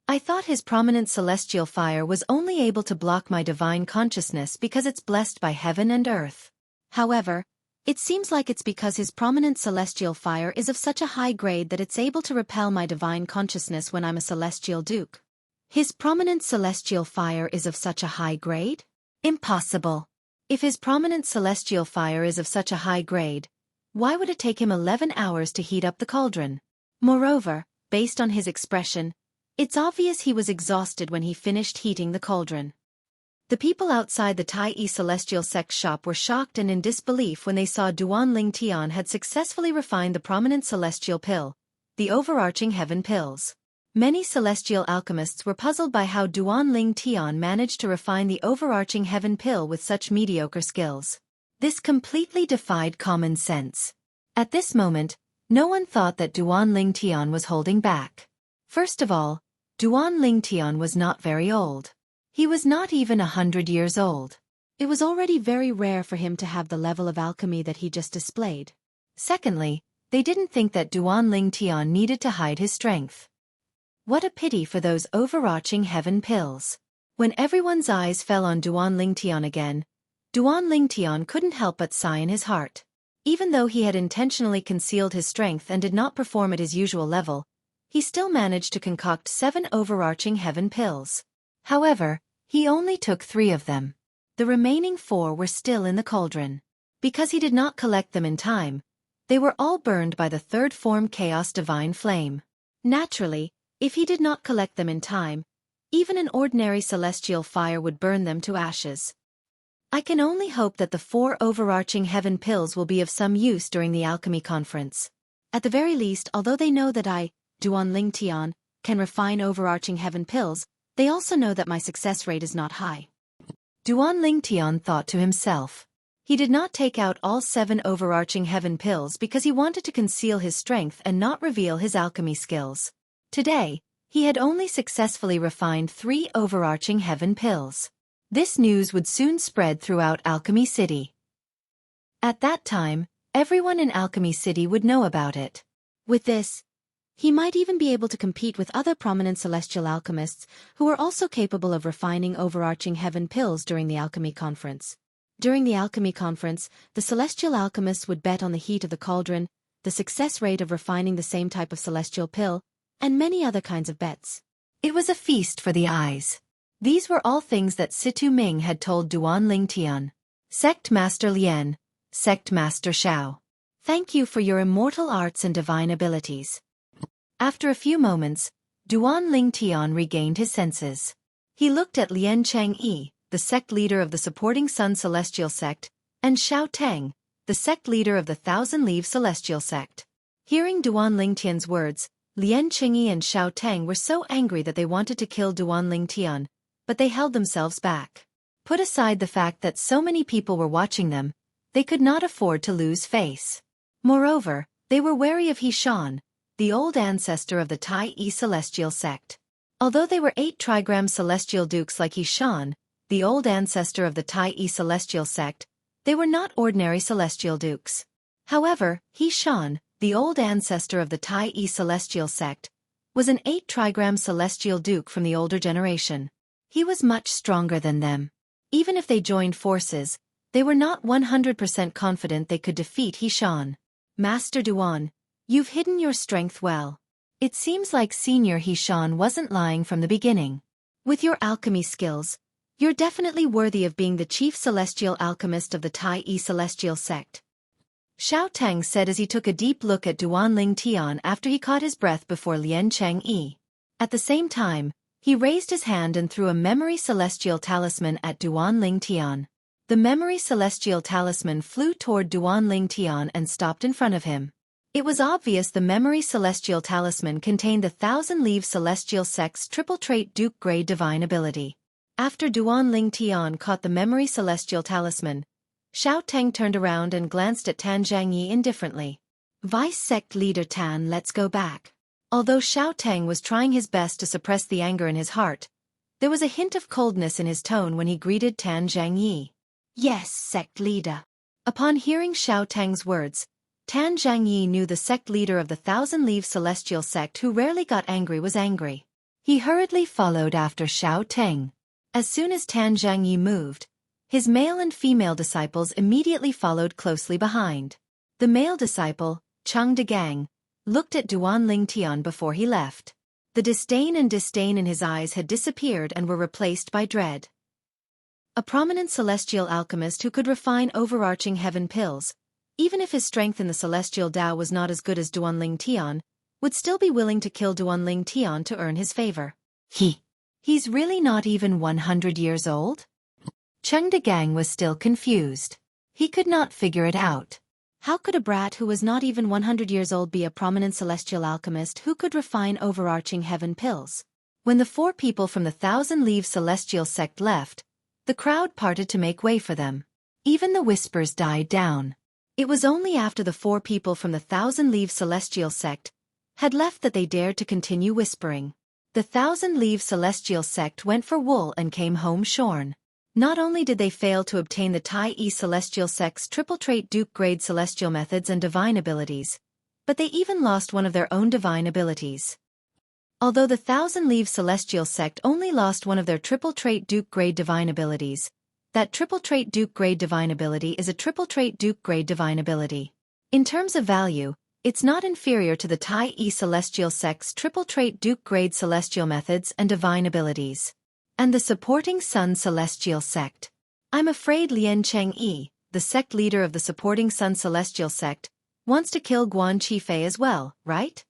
I thought his prominent celestial fire was only able to block my divine consciousness because it's blessed by heaven and earth. However, it seems like it's because his prominent celestial fire is of such a high grade that it's able to repel my divine consciousness when I'm a celestial duke. His prominent celestial fire is of such a high grade? Impossible. If his prominent celestial fire is of such a high grade, why would it take him 11 hours to heat up the cauldron? Moreover, based on his expression, it's obvious he was exhausted when he finished heating the cauldron. The people outside the Tai Celestial Sect shop were shocked and in disbelief when they saw Duan Lingtian had successfully refined the prominent celestial pill, the overarching heaven pills. Many celestial alchemists were puzzled by how Duan Lingtian managed to refine the overarching heaven pill with such mediocre skills. This completely defied common sense. At this moment, no one thought that Duan Lingtian was holding back. First of all, Duan Lingtian was not very old. He was not even 100 years old. It was already very rare for him to have the level of alchemy that he just displayed. Secondly, they didn't think that Duan Lingtian needed to hide his strength. What a pity for those overarching heaven pills. When everyone's eyes fell on Duan Lingtian again, Duan Lingtian couldn't help but sigh in his heart. Even though he had intentionally concealed his strength and did not perform at his usual level, he still managed to concoct 7 overarching heaven pills. However, He only took 3 of them. The remaining 4 were still in the cauldron. Because he did not collect them in time, they were all burned by the third form Chaos Divine Flame. Naturally, if he did not collect them in time, even an ordinary celestial fire would burn them to ashes. I can only hope that the 4 overarching heaven pills will be of some use during the alchemy conference. At the very least, although they know that I, Duan Ling Tian, can refine overarching heaven pills, they also know that my success rate is not high. Duan Ling Tian thought to himself. He did not take out all 7 overarching heaven pills because he wanted to conceal his strength and not reveal his alchemy skills. Today, he had only successfully refined 3 overarching heaven pills. This news would soon spread throughout Alchemy City. At that time, everyone in Alchemy City would know about it. With this, he might even be able to compete with other prominent celestial alchemists who were also capable of refining overarching heaven pills during the alchemy conference. During the alchemy conference, the celestial alchemists would bet on the heat of the cauldron, the success rate of refining the same type of celestial pill, and many other kinds of bets. It was a feast for the eyes. These were all things that Situ Ming had told Duan Ling Tian. Sect Master Lien, Sect Master Shao. Thank you for your immortal arts and divine abilities. After a few moments, Duan Ling Tian regained his senses. He looked at Lien Changyi, the sect leader of the supporting Sun Celestial Sect, and Xiao Teng, the sect leader of the Thousand Leaves Celestial Sect. Hearing Duan Ling Tian's words, Lien Changyi and Xiao Teng were so angry that they wanted to kill Duan Ling Tian, but they held themselves back. Put aside the fact that so many people were watching them, they could not afford to lose face. Moreover, they were wary of He Shan, the old ancestor of the Tai Yi Celestial Sect. Although they were 8 trigram celestial dukes like He Shan, the old ancestor of the Tai Yi Celestial Sect, they were not ordinary celestial dukes. However, He Shan, the old ancestor of the Tai Yi Celestial Sect, was an 8 trigram celestial duke from the older generation. He was much stronger than them. Even if they joined forces, they were not 100% confident they could defeat He Shan. Master Duan, you've hidden your strength well. It seems like Senior He Shan wasn't lying from the beginning. With your alchemy skills, you're definitely worthy of being the chief celestial alchemist of the Tai Yi Celestial Sect. Xiao Teng said as he took a deep look at Duan Ling Tian after he caught his breath before Lien Changyi. At the same time, he raised his hand and threw a memory celestial talisman at Duan Ling Tian. The memory celestial talisman flew toward Duan Ling Tian and stopped in front of him. It was obvious the memory celestial talisman contained the Thousand Leaves Celestial Sect's triple trait Duke grade divine ability. After Duan Ling Tian caught the memory celestial talisman, Xiao Teng turned around and glanced at Tan Zhangyi indifferently. Vice Sect Leader Tan, let's go back. Although Xiao Teng was trying his best to suppress the anger in his heart, there was a hint of coldness in his tone when he greeted Tan Zhangyi. Yes, Sect Leader. Upon hearing Xiao Teng's words, Tan Zhangyi knew the sect leader of the Thousand Leaves Celestial Sect who rarely got angry was angry. He hurriedly followed after Xiao Teng. As soon as Tan Zhangyi moved, his male and female disciples immediately followed closely behind. The male disciple, Cheng Degang, looked at Duan Ling Tian before he left. The disdain in his eyes had disappeared and were replaced by dread. A prominent celestial alchemist who could refine overarching heaven pills, even if his strength in the celestial Tao was not as good as Duan Ling Tian, would still be willing to kill Duan Ling Tian to earn his favor. He's really not even 100 years old? Cheng Degang was still confused. He could not figure it out. How could a brat who was not even 100 years old be a prominent celestial alchemist who could refine overarching heaven pills? When the 4 people from the Thousand Leaves Celestial Sect left, the crowd parted to make way for them. Even the whispers died down. It was only after the 4 people from the Thousand Leaves Celestial Sect had left that they dared to continue whispering. The Thousand Leaves Celestial Sect went for wool and came home shorn. Not only did they fail to obtain the Tai Yi Celestial Sect's triple trait Duke grade celestial methods and divine abilities, but they even lost one of their own divine abilities. Although the Thousand Leaves Celestial Sect only lost one of their triple trait Duke grade divine abilities, that triple trait Duke grade divine ability is a triple trait Duke grade divine ability. In terms of value, it's not inferior to the Tai Yi Celestial Sect's triple trait Duke grade celestial methods and divine abilities. And the supporting Sun Celestial Sect. I'm afraid Lien Changyi, the sect leader of the supporting Sun Celestial Sect, wants to kill Guan Qifei as well, right?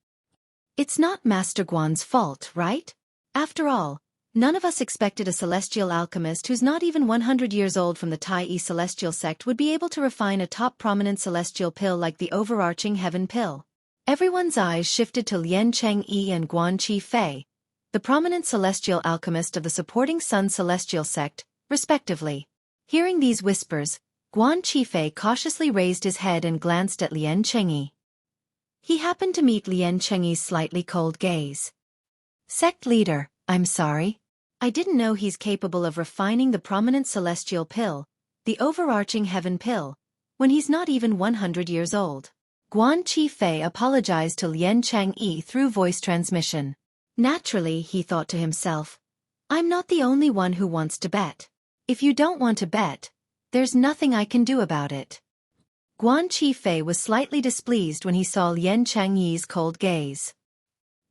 It's not Master Guan's fault, right? After all, none of us expected a celestial alchemist who's not even 100 years old from the Tai Celestial Sect would be able to refine a top prominent celestial pill like the overarching heaven pill. Everyone's eyes shifted to Lien Changyi and Guan Qifei, the prominent celestial alchemist of the supporting Sun Celestial Sect, respectively. Hearing these whispers, Guan Qifei cautiously raised his head and glanced at Lien Changyi. He happened to meet Lien Changyi's slightly cold gaze. Sect leader, I'm sorry. I didn't know he's capable of refining the prominent celestial pill, the overarching heaven pill, when he's not even 100 years old. Guan Qifei apologized to Lien Changyi through voice transmission. Naturally, he thought to himself, I'm not the only one who wants to bet. If you don't want to bet, there's nothing I can do about it. Guan Qifei was slightly displeased when he saw Lien Changyi's cold gaze.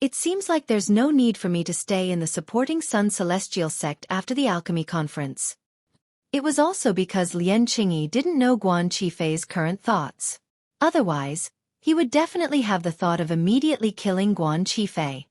It seems like there's no need for me to stay in the supporting Sun Celestial Sect after the alchemy conference. It was also because Lien Changyi didn't know Guan Qifei's current thoughts. Otherwise, he would definitely have the thought of immediately killing Guan Qifei.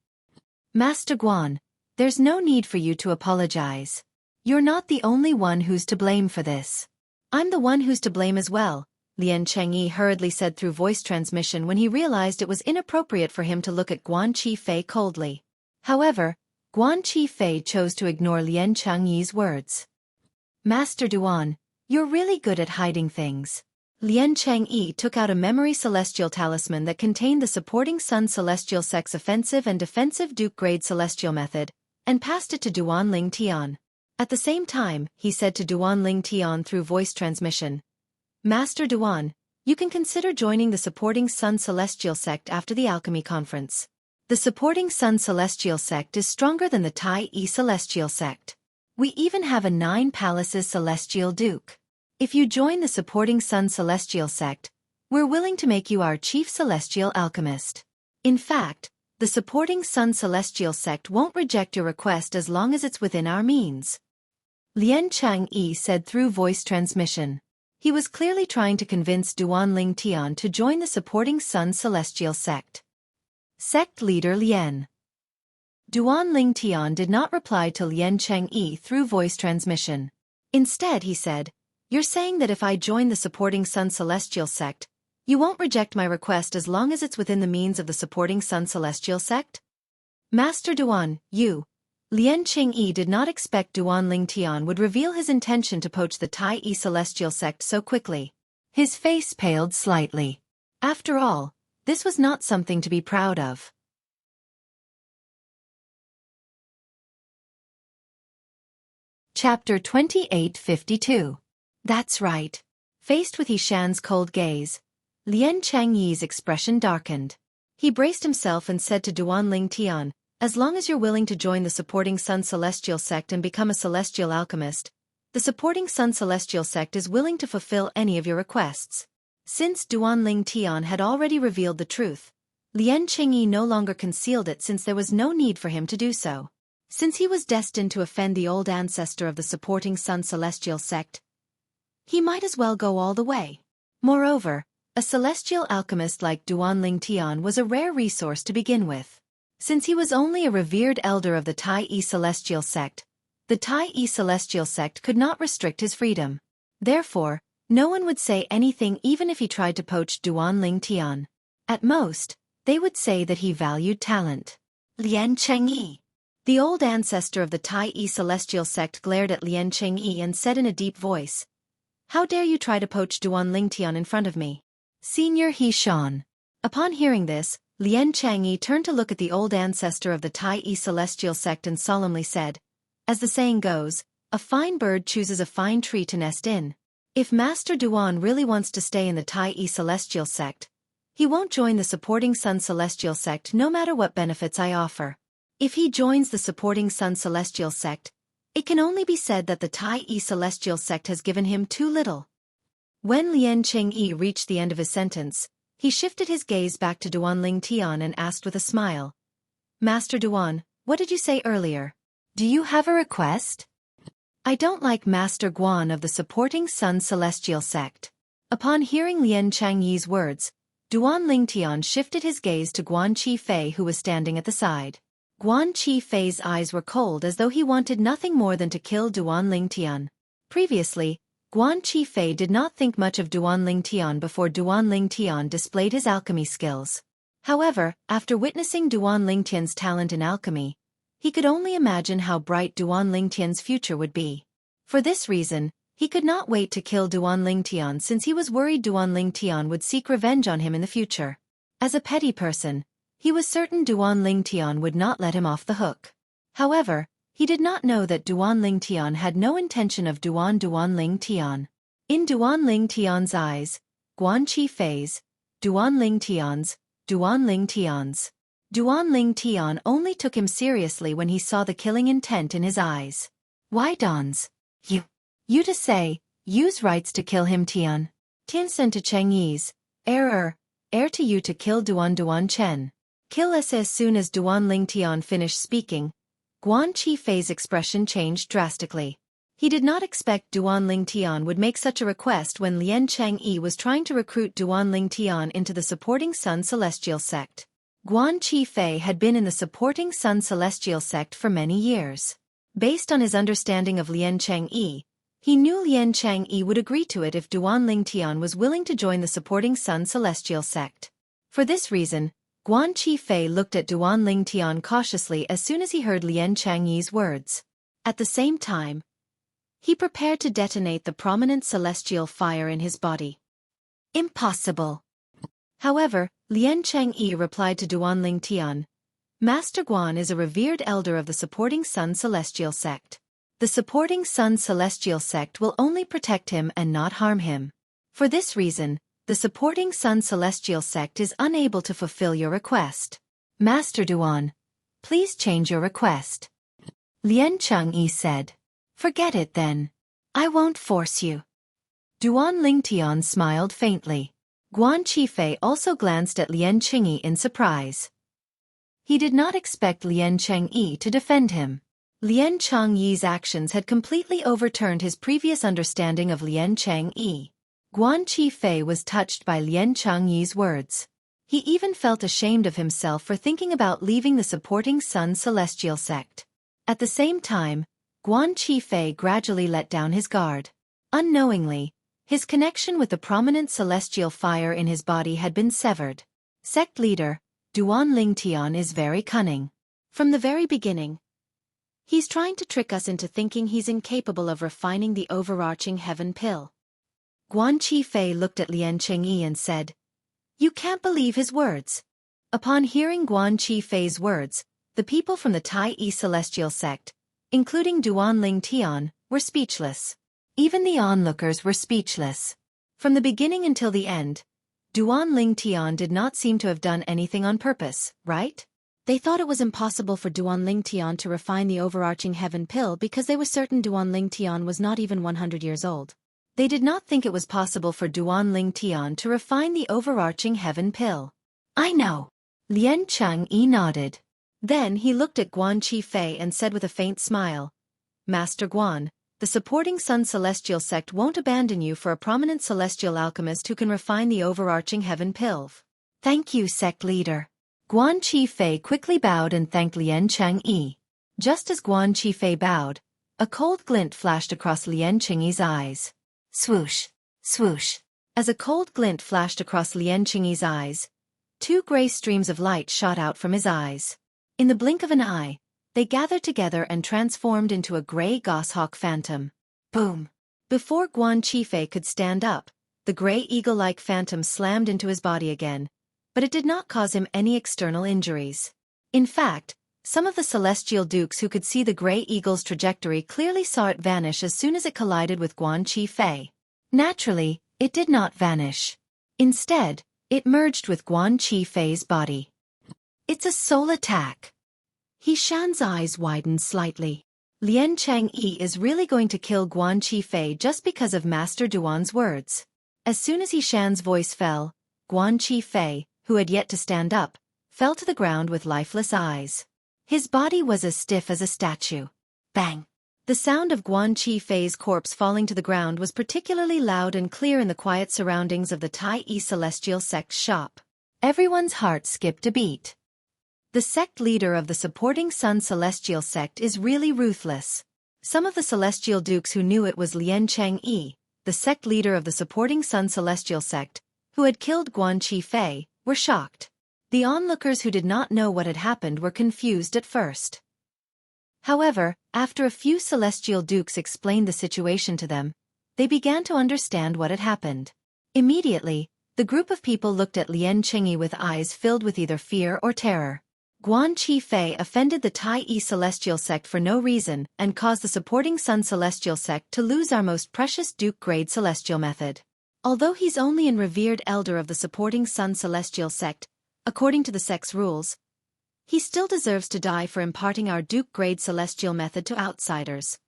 Master Guan, there's no need for you to apologize. You're not the only one who's to blame for this. I'm the one who's to blame as well, Lien Changyi hurriedly said through voice transmission when he realized it was inappropriate for him to look at Guan Qifei coldly. However, Guan Qifei chose to ignore Lien Changyi's words. Master Duan, you're really good at hiding things. Lien Changyi took out a memory celestial talisman that contained the supporting Sun Celestial Sect's offensive and defensive Duke-grade celestial method, and passed it to Duan Ling Tian. At the same time, he said to Duan Ling Tian through voice transmission, Master Duan, you can consider joining the supporting Sun Celestial Sect after the alchemy conference. The supporting Sun Celestial Sect is stronger than the Tai Celestial Sect. We even have a 9 palaces celestial duke. If you join the supporting Sun Celestial Sect, we're willing to make you our chief celestial alchemist. In fact, the supporting Sun Celestial Sect won't reject your request as long as it's within our means. Lien Changyi said through voice transmission. He was clearly trying to convince Duan Ling Tian to join the supporting Sun Celestial Sect. Sect leader Lien. Duan Ling Tian did not reply to Lien Changyi through voice transmission. Instead, he said, You're saying that if I join the supporting Sun Celestial Sect, you won't reject my request as long as it's within the means of the supporting Sun Celestial Sect? Master Duan, Lien Changyi did not expect Duan Ling Tian would reveal his intention to poach the Tai Celestial Sect so quickly. His face paled slightly. After all, this was not something to be proud of. Chapter 2852. That's right. Faced with Yishan's cold gaze, Lien Changyi's expression darkened. He braced himself and said to Duan Ling Tian, As long as you're willing to join the supporting Sun Celestial Sect and become a celestial alchemist, the supporting Sun Celestial Sect is willing to fulfill any of your requests. Since Duan Ling Tian had already revealed the truth, Lien Changyi no longer concealed it since there was no need for him to do so. Since he was destined to offend the old ancestor of the supporting Sun Celestial Sect, he might as well go all the way. Moreover, a celestial alchemist like Duan Ling Tian was a rare resource to begin with. Since he was only a revered elder of the Tai Celestial Sect, the Tai Celestial Sect could not restrict his freedom. Therefore, no one would say anything even if he tried to poach Duan Ling Tian. At most, they would say that he valued talent. Lien Changyi. The old ancestor of the Tai Celestial Sect glared at Lien Changyi and said in a deep voice, How dare you try to poach Duan Ling Tian in front of me? Senior Yishan. Upon hearing this, Lien Changyi turned to look at the old ancestor of the Tai Celestial Sect and solemnly said, As the saying goes, a fine bird chooses a fine tree to nest in. If Master Duan really wants to stay in the Tai Celestial Sect, he won't join the supporting Sun Celestial Sect no matter what benefits I offer. If he joins the supporting Sun Celestial Sect, it can only be said that the Tai Celestial Sect has given him too little. When Lien Changyi reached the end of his sentence, he shifted his gaze back to Duan Ling Tian and asked with a smile, Master Duan, what did you say earlier? Do you have a request? I don't like Master Guan of the supporting Sun Celestial sect. Upon hearing Lien Changyi's words, Duan Lingtian shifted his gaze to Guan Qifei, who was standing at the side. Guan Qifei's eyes were cold, as though he wanted nothing more than to kill Duan Lingtian. Previously, Guan Qifei did not think much of Duan Lingtian before Duan Lingtian displayed his alchemy skills. However, after witnessing Duan Lingtian's talent in alchemy, he could only imagine how bright Duan Lingtian's future would be. For this reason, he could not wait to kill Duan Lingtian, since he was worried Duan Lingtian would seek revenge on him in the future. As a petty person, he was certain Duan Lingtian would not let him off the hook. However, he did not know that Duan Lingtian had no intention of Duan Lingtian. In Duan Lingtian's eyes, Guan Qifei's, Duan Lingtian's, Duan Lingtian only took him seriously when he saw the killing intent in his eyes. Why Dons? You to say, use rights to kill him Tian. Tian sent to Changyi's, heir to you to kill Duan Chen. Kill us. As soon as Duan Lingtian finished speaking, Guan Qifei's expression changed drastically. He did not expect Duan Lingtian would make such a request when Lien Changyi was trying to recruit Duan Lingtian into the supporting Sun Celestial sect. Guan Qifei had been in the supporting Sun Celestial sect for many years. Based on his understanding of Lien Changyi, he knew Lien Changyi would agree to it if Duan Lingtian was willing to join the supporting Sun Celestial sect. For this reason, Guan Qifei looked at Duan Lingtian cautiously as soon as he heard Lien Changyi's words. At the same time, he prepared to detonate the prominent celestial fire in his body. Impossible. However, Lien Changyi replied to Duan Lingtian, Master Guan is a revered elder of the supporting Sun Celestial sect. The supporting Sun Celestial sect will only protect him and not harm him. For this reason, the supporting Sun Celestial sect is unable to fulfill your request. Master Duan, please change your request. Lien Changyi said. Forget it then. I won't force you. Duan Lingtian smiled faintly. Guan Qifei also glanced at Lien Changyi in surprise. He did not expect Lien Changyi to defend him. Lien Changyi's actions had completely overturned his previous understanding of Lien Changyi. Guan Qifei was touched by Lien Changyi's words. He even felt ashamed of himself for thinking about leaving the supporting Sun Celestial sect. At the same time, Guan Qifei gradually let down his guard. Unknowingly, his connection with the prominent celestial fire in his body had been severed. Sect leader, Duan Lingtian is very cunning. From the very beginning, he's trying to trick us into thinking he's incapable of refining the overarching heaven pill. Guan Qifei looked at Lien Changyi and said, You can't believe his words. Upon hearing Guan Qifei's words, the people from the Tai Celestial sect, including Duan Lingtian, were speechless. Even the onlookers were speechless. From the beginning until the end, Duan Lingtian did not seem to have done anything on purpose, right? They thought it was impossible for Duan Lingtian to refine the overarching heaven pill because they were certain Duan Lingtian was not even 100 years old. They did not think it was possible for Duan Lingtian to refine the overarching heaven pill. I know. Lien Changyi nodded. Then he looked at Guan Qifei and said with a faint smile, Master Guan, the supporting Sun Celestial sect won't abandon you for a prominent celestial alchemist who can refine the overarching heaven pill. Thank you, sect leader. Guan Qifei quickly bowed and thanked Lien Changyi. Just as Guan Qifei bowed, a cold glint flashed across Lien Changyi's eyes. Swoosh, swoosh. As a cold glint flashed across Lien Changyi's eyes, two gray streams of light shot out from his eyes. In the blink of an eye, they gathered together and transformed into a gray goshawk phantom. Boom! Before Guan Qifei could stand up, the gray eagle-like phantom slammed into his body again, but it did not cause him any external injuries. In fact, some of the celestial dukes who could see the gray eagle's trajectory clearly saw it vanish as soon as it collided with Guan Qifei. Naturally, it did not vanish. Instead, it merged with Guan Qifei's body. It's a soul attack. He Shan's eyes widened slightly. Lien Changyi is really going to kill Guan Qifei just because of Master Duan's words. As soon as He Shan's voice fell, Guan Qifei, who had yet to stand up, fell to the ground with lifeless eyes. His body was as stiff as a statue. Bang! The sound of Guan Qifei's corpse falling to the ground was particularly loud and clear in the quiet surroundings of the Tai Celestial Sect's shop. Everyone's heart skipped a beat. The sect leader of the supporting Sun Celestial Sect is really ruthless. Some of the Celestial Dukes who knew it was Lian Changyi, the sect leader of the supporting Sun Celestial Sect, who had killed Guan Qifei, were shocked. The onlookers who did not know what had happened were confused at first. However, after a few Celestial Dukes explained the situation to them, they began to understand what had happened. Immediately, the group of people looked at Lian Changyi with eyes filled with either fear or terror. Guan Qifei offended the Tai Celestial Sect for no reason and caused the supporting Sun Celestial Sect to lose our most precious Duke-grade Celestial method. Although he's only an revered elder of the supporting Sun Celestial Sect, according to the sect's rules, he still deserves to die for imparting our Duke-grade Celestial method to outsiders.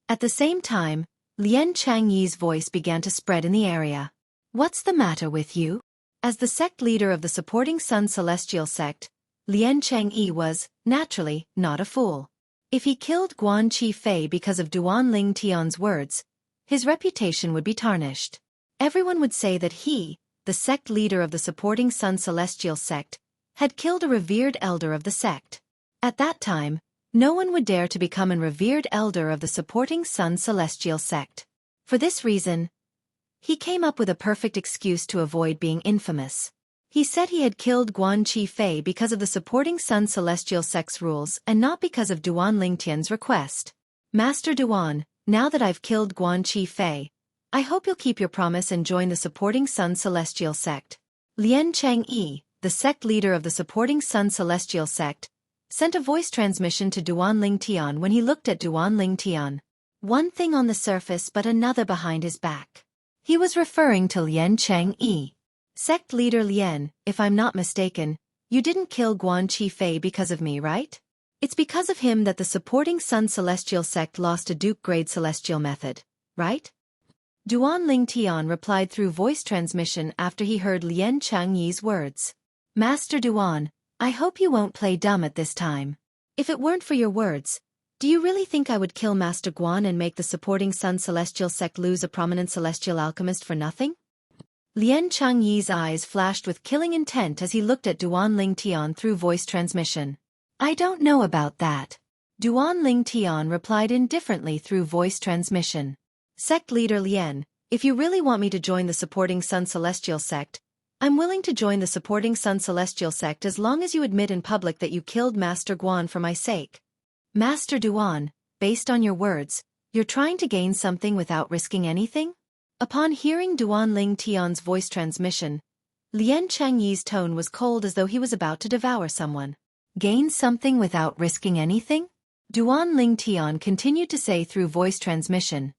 At the same time, Lian Changyi's voice began to spread in the area. What's the matter with you? As the sect leader of the supporting Sun Celestial Sect, Lian Changyi was, naturally, not a fool. If he killed Guan Qifei because of Duan Ling Tian's words, his reputation would be tarnished. Everyone would say that he, the sect leader of the supporting Sun Celestial Sect, had killed a revered elder of the sect. At that time, no one would dare to become a revered elder of the supporting Sun Celestial Sect. For this reason, he came up with a perfect excuse to avoid being infamous. He said he had killed Guan Qifei because of the supporting Sun Celestial Sect's rules and not because of Duan Lingtian's request. Master Duan, now that I've killed Guan Qifei, I hope you'll keep your promise and join the supporting Sun Celestial Sect. Lian Changyi, the sect leader of the supporting Sun Celestial Sect, sent a voice transmission to Duan Lingtian when he looked at Duan Lingtian. One thing on the surface but another behind his back. He was referring to Lian Changyi. Sect leader Lian, if I'm not mistaken, you didn't kill Guan Qifei because of me, right? It's because of him that the supporting Sun Celestial Sect lost a Duke-grade Celestial method, right? Duan Lingtian replied through voice transmission after he heard Lian Changyi's words. Master Duan, I hope you won't play dumb at this time. If it weren't for your words, do you really think I would kill Master Guan and make the supporting Sun Celestial Sect lose a prominent celestial alchemist for nothing? Lian Changyi's eyes flashed with killing intent as he looked at Duan Lingtian through voice transmission. I don't know about that. Duan Lingtian replied indifferently through voice transmission. Sect leader Lian, if you really want me to join the supporting Sun Celestial Sect, I'm willing to join the supporting Sun Celestial Sect as long as you admit in public that you killed Master Guan for my sake. Master Duan, based on your words, you're trying to gain something without risking anything? Upon hearing Duan Lingtian's voice transmission, Lian Changyi's tone was cold as though he was about to devour someone. Gain something without risking anything? Duan Lingtian continued to say through voice transmission.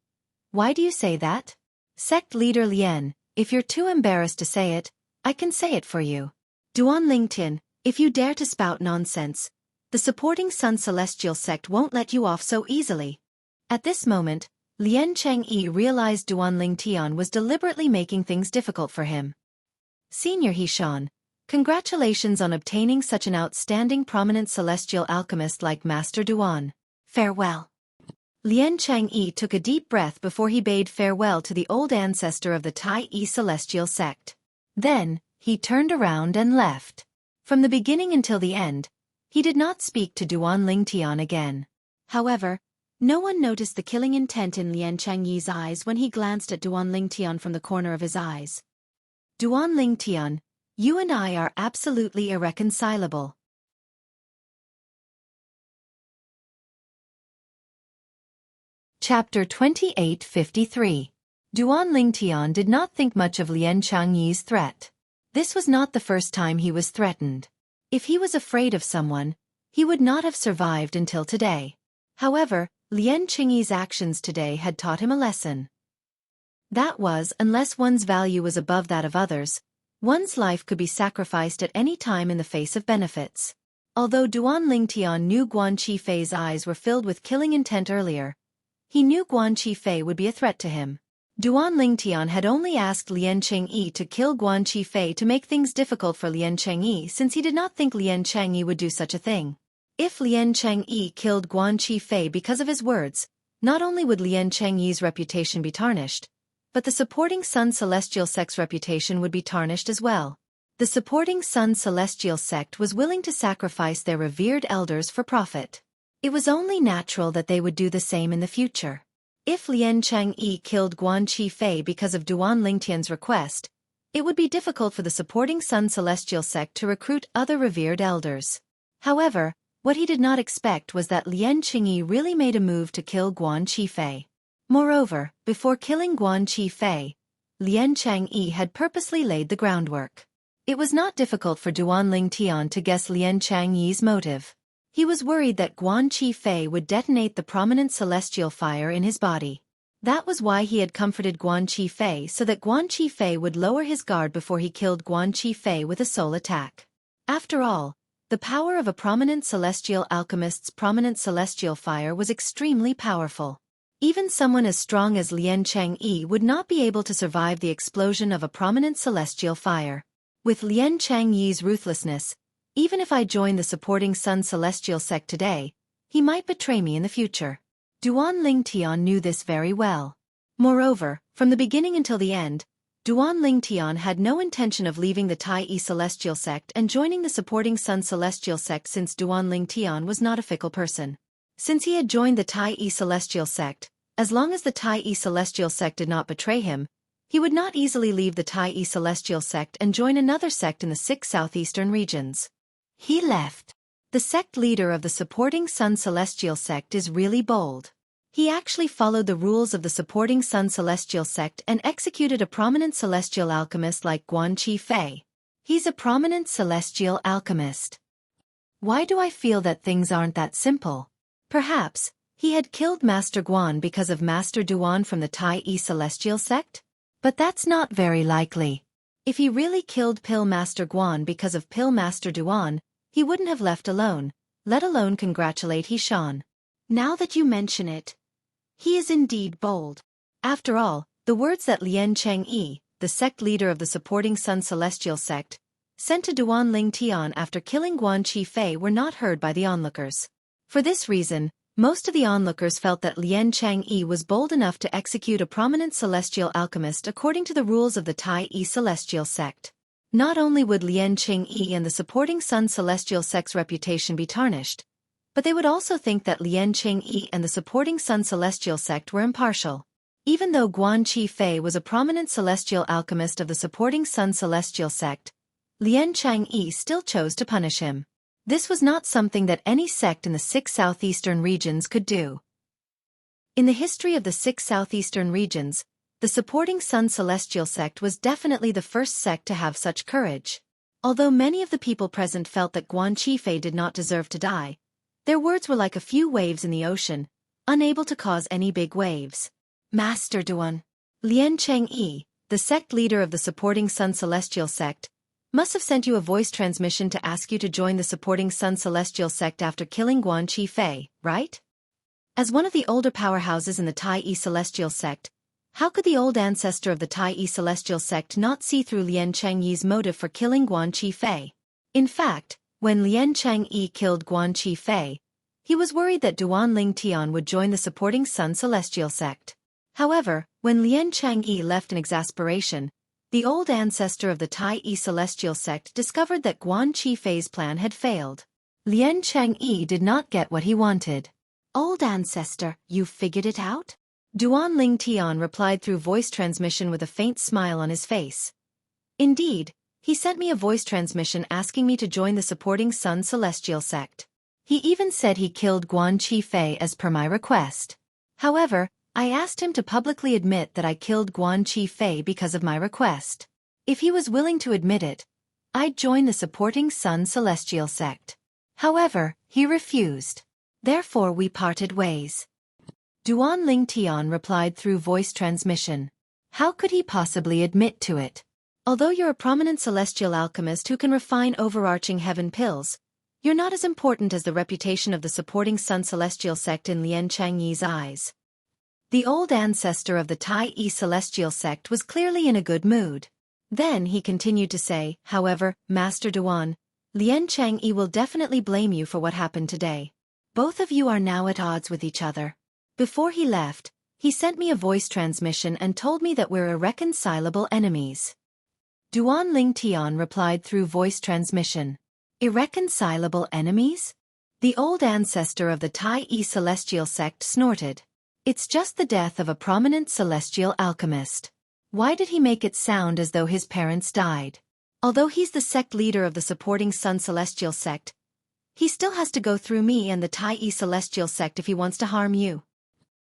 Why do you say that? Sect leader Lian, if you're too embarrassed to say it, I can say it for you. Duan Lingtian, if you dare to spout nonsense, the supporting Sun Celestial Sect won't let you off so easily. At this moment, Lian Changyi realized Duan Lingtian was deliberately making things difficult for him. Senior Hishan, congratulations on obtaining such an outstanding prominent celestial alchemist like Master Duan. Farewell. Lian Changyi took a deep breath before he bade farewell to the old ancestor of the Tai Celestial Sect. Then, he turned around and left. From the beginning until the end, he did not speak to Duan Lingtian again. However, no one noticed the killing intent in Lian Changyi's eyes when he glanced at Duan Lingtian from the corner of his eyes. Duan Lingtian, you and I are absolutely irreconcilable. Chapter 2853. Duan Lingtian did not think much of Lian Changyi's threat. This was not the first time he was threatened. If he was afraid of someone, he would not have survived until today. However, Lian Changyi's actions today had taught him a lesson. That was, unless one's value was above that of others, one's life could be sacrificed at any time in the face of benefits. Although Duan Lingtian knew Guan Qifei's eyes were filled with killing intent earlier, he knew Guan Qifei would be a threat to him. Duan Lingtian had only asked Lian Changyi to kill Guan Qifei to make things difficult for Lian Changyi since he did not think Lian Changyi would do such a thing. If Lien Changyi killed Guan Qifei because of his words, not only would Lien Changyi's reputation be tarnished, but the supporting Sun Celestial sect's reputation would be tarnished as well. The supporting Sun Celestial sect was willing to sacrifice their revered elders for profit. It was only natural that they would do the same in the future. If Lien Changyi killed Guan Qifei because of Duan Lingtian's request, it would be difficult for the supporting Sun Celestial sect to recruit other revered elders. However, what he did not expect was that Lien Changyi really made a move to kill Guan Qifei. Moreover, before killing Guan Qifei, Lien Changyi had purposely laid the groundwork. It was not difficult for Duan Lingtian to guess Lien Changyi's motive. He was worried that Guan Qifei would detonate the prominent celestial fire in his body. That was why he had comforted Guan Qifei so that Guan Qifei would lower his guard before he killed Guan Qifei with a soul attack. After all, the power of a prominent celestial alchemist's prominent celestial fire was extremely powerful. Even someone as strong as Lien Changyi would not be able to survive the explosion of a prominent celestial fire. With Lien Changyi's ruthlessness, even if I join the supporting Sun Celestial sect today, he might betray me in the future. Duan Lingtian knew this very well. Moreover, from the beginning until the end, Duan Lingtian had no intention of leaving the Tai Celestial sect and joining the supporting Sun Celestial sect since Duan Lingtian was not a fickle person. Since he had joined the Tai Celestial sect, as long as the Tai Celestial sect did not betray him, he would not easily leave the Tai Celestial sect and join another sect in the 6 southeastern regions. He left. The sect leader of the supporting Sun Celestial sect is really bold. He actually followed the rules of the supporting Sun Celestial sect and executed a prominent celestial alchemist like Guan Qifei. He's a prominent celestial alchemist. Why do I feel that things aren't that simple? Perhaps, he had killed Master Guan because of Master Duan from the Tai Celestial sect? But that's not very likely. If he really killed Pill Master Guan because of Pill Master Duan, he wouldn't have left alone, let alone congratulate Hishan. Now that you mention it, he is indeed bold. After all, the words that Lien Changyi, the sect leader of the supporting Sun Celestial sect, sent to Duan Lingtian after killing Guan Qifei were not heard by the onlookers. For this reason, most of the onlookers felt that Lien Changyi was bold enough to execute a prominent celestial alchemist according to the rules of the Tai Celestial sect. Not only would Lien Changyi and the supporting Sun Celestial sect's reputation be tarnished, but they would also think that Lien Changyi and the supporting Sun Celestial sect were impartial. Even though Guan Qifei was a prominent celestial alchemist of the supporting Sun Celestial sect, Lien Changyi still chose to punish him. This was not something that any sect in the 6 southeastern regions could do. In the history of the 6 southeastern regions, the supporting Sun Celestial sect was definitely the first sect to have such courage. Although many of the people present felt that Guan Qifei did not deserve to die, their words were like a few waves in the ocean, unable to cause any big waves. Master Duan, Lien Changyi, the sect leader of the supporting Sun Celestial sect, must have sent you a voice transmission to ask you to join the supporting Sun Celestial sect after killing Guan Qifei, right? As one of the older powerhouses in the Tai Celestial sect, how could the old ancestor of the Tai Celestial sect not see through Lien Changyi's motive for killing Guan Qifei? In fact, when Lien Changyi killed Guan Qifei, he was worried that Duan Lingtian would join the supporting Sun Celestial sect. However, when Lien Changyi left in exasperation, the old ancestor of the Tai Celestial sect discovered that Guan Qifei's plan had failed. Lien Changyi did not get what he wanted. Old ancestor, you figured it out? Duan Lingtian replied through voice transmission with a faint smile on his face. Indeed, he sent me a voice transmission asking me to join the supporting Sun Celestial sect. He even said he killed Guan Qifei as per my request. However, I asked him to publicly admit that I killed Guan Qifei because of my request. If he was willing to admit it, I'd join the supporting Sun Celestial sect. However, he refused. Therefore we parted ways. Duan Lingtian replied through voice transmission. How could he possibly admit to it? Although you're a prominent celestial alchemist who can refine overarching heaven pills, you're not as important as the reputation of the supporting Sun Celestial sect in Lien Changyi's eyes. The old ancestor of the Tai Celestial sect was clearly in a good mood. Then he continued to say, however, Master Duan, Lian Changyi will definitely blame you for what happened today. Both of you are now at odds with each other. Before he left, he sent me a voice transmission and told me that we're irreconcilable enemies. Duan Ling Tian replied through voice transmission. Irreconcilable enemies? The old ancestor of the Tai Celestial sect snorted. It's just the death of a prominent celestial alchemist. Why did he make it sound as though his parents died? Although he's the sect leader of the supporting Sun Celestial sect, he still has to go through me and the Tai Celestial sect if he wants to harm you.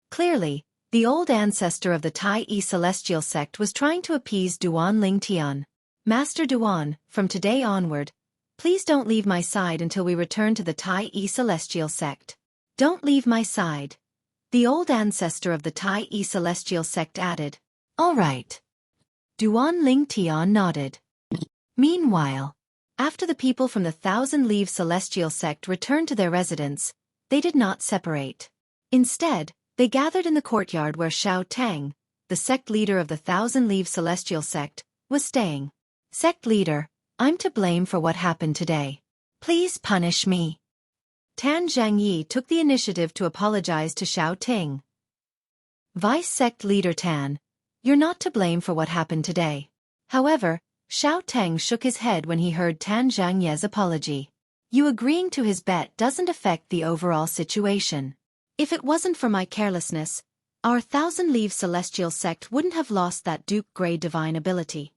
Clearly, the old ancestor of the Tai Celestial sect was trying to appease Duan Ling Tian. Master Duan, from today onward, please don't leave my side until we return to the Tai Celestial sect. Don't leave my side. The old ancestor of the Tai Celestial sect added. All right. Duan Ling Tian nodded. Meanwhile, after the people from the Thousand Leaves Celestial sect returned to their residence, they did not separate. Instead, they gathered in the courtyard where Xiao Tang, the sect leader of the Thousand Leaves Celestial sect, was staying. Sect leader, I'm to blame for what happened today. Please punish me. Tan Zhangyi took the initiative to apologize to Xiao Ting. Vice sect leader Tan, you're not to blame for what happened today. However, Xiao Tang shook his head when he heard Tan Zhangye's apology. You agreeing to his bet doesn't affect the overall situation. If it wasn't for my carelessness, our Thousand Leaves Celestial sect wouldn't have lost that Duke-grade divine ability.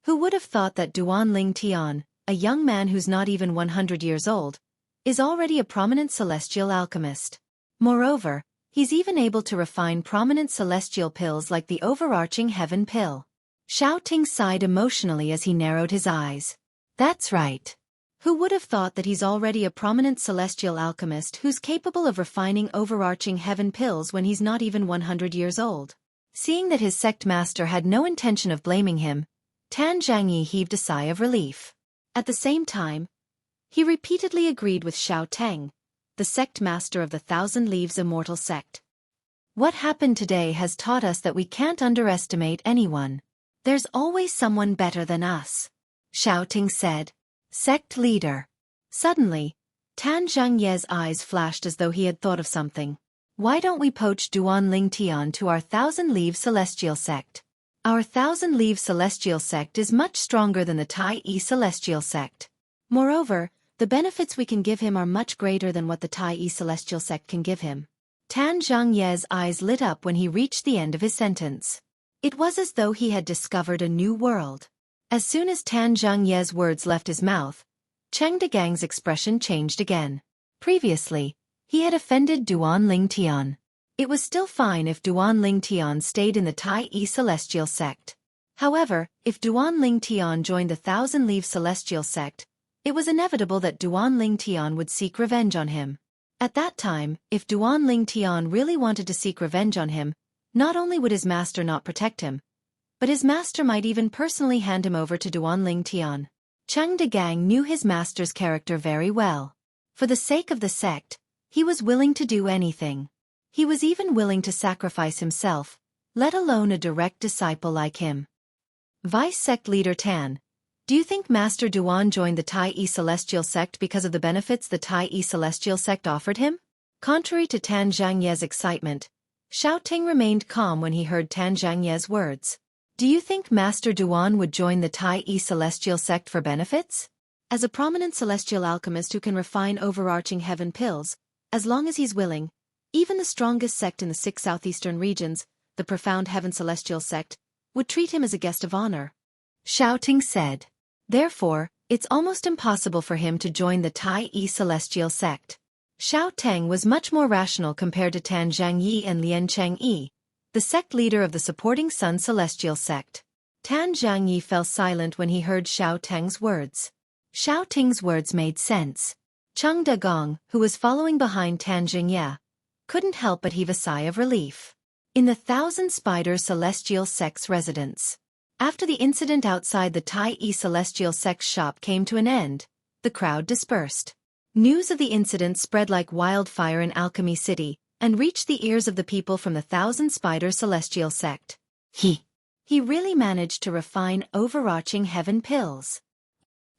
Who would have thought that Duan Ling Tian, a young man who's not even 100 years old, is already a prominent celestial alchemist? Moreover, he's even able to refine prominent celestial pills like the overarching heaven pill. Xiao Ting sighed emotionally as he narrowed his eyes. That's right. Who would have thought that he's already a prominent celestial alchemist who's capable of refining overarching heaven pills when he's not even 100 years old? Seeing that his sect master had no intention of blaming him, Tan Zhangyi heaved a sigh of relief. At the same time, he repeatedly agreed with Xiao Tang, the sect master of the Thousand Leaves Immortal sect. What happened today has taught us that we can't underestimate anyone. There's always someone better than us. Xiao Ting said. Sect leader. Suddenly, Tan Zhangye's eyes flashed as though he had thought of something. Why don't we poach Duan Ling Tian to our Thousand Leaves Celestial sect? Our Thousand Leaves Celestial sect is much stronger than the Tai Celestial sect. Moreover, the benefits we can give him are much greater than what the Tai Celestial sect can give him. Tan Zhangye's eyes lit up when he reached the end of his sentence. It was as though he had discovered a new world. As soon as Tan Zhangye's words left his mouth, Cheng Degang's expression changed again. Previously, he had offended Duan Ling Tian. It was still fine if Duan Ling Tian stayed in the Tai Celestial sect. However, if Duan Ling Tian joined the Thousand Leaves Celestial sect, it was inevitable that Duan Ling Tian would seek revenge on him. At that time, if Duan Ling Tian really wanted to seek revenge on him, not only would his master not protect him, but his master might even personally hand him over to Duan Ling Tian. Cheng Degang knew his master's character very well. For the sake of the sect, he was willing to do anything. He was even willing to sacrifice himself, let alone a direct disciple like him. Vice sect leader Tan, do you think Master Duan joined the Tai Celestial sect because of the benefits the Tai Celestial sect offered him? Contrary to Tan Zhangye's excitement, Xiao Ting remained calm when he heard Tan Zhangye's words. Do you think Master Duan would join the Tai Celestial sect for benefits? As a prominent celestial alchemist who can refine overarching heaven pills, as long as he's willing, even the strongest sect in the 6 southeastern regions, the Profound Heaven Celestial sect, would treat him as a guest of honor. Xiao Ting said. Therefore, it's almost impossible for him to join the Tai Celestial sect. Xiao Tang was much more rational compared to Tan Zhangyi and Lian Changyi, the sect leader of the supporting Sun Celestial sect. Tan Zhangyi fell silent when he heard Xiao Tang's words. Xiao Ting's words made sense. Cheng Degong, who was following behind Tan Zhangyi, couldn't help but heave a sigh of relief. In the Thousand Spider Celestial sect's residence. After the incident outside the Tai Celestial sect's shop came to an end, the crowd dispersed. News of the incident spread like wildfire in Alchemy City, and reached the ears of the people from the Thousand Spider Celestial sect. He really managed to refine overarching heaven pills.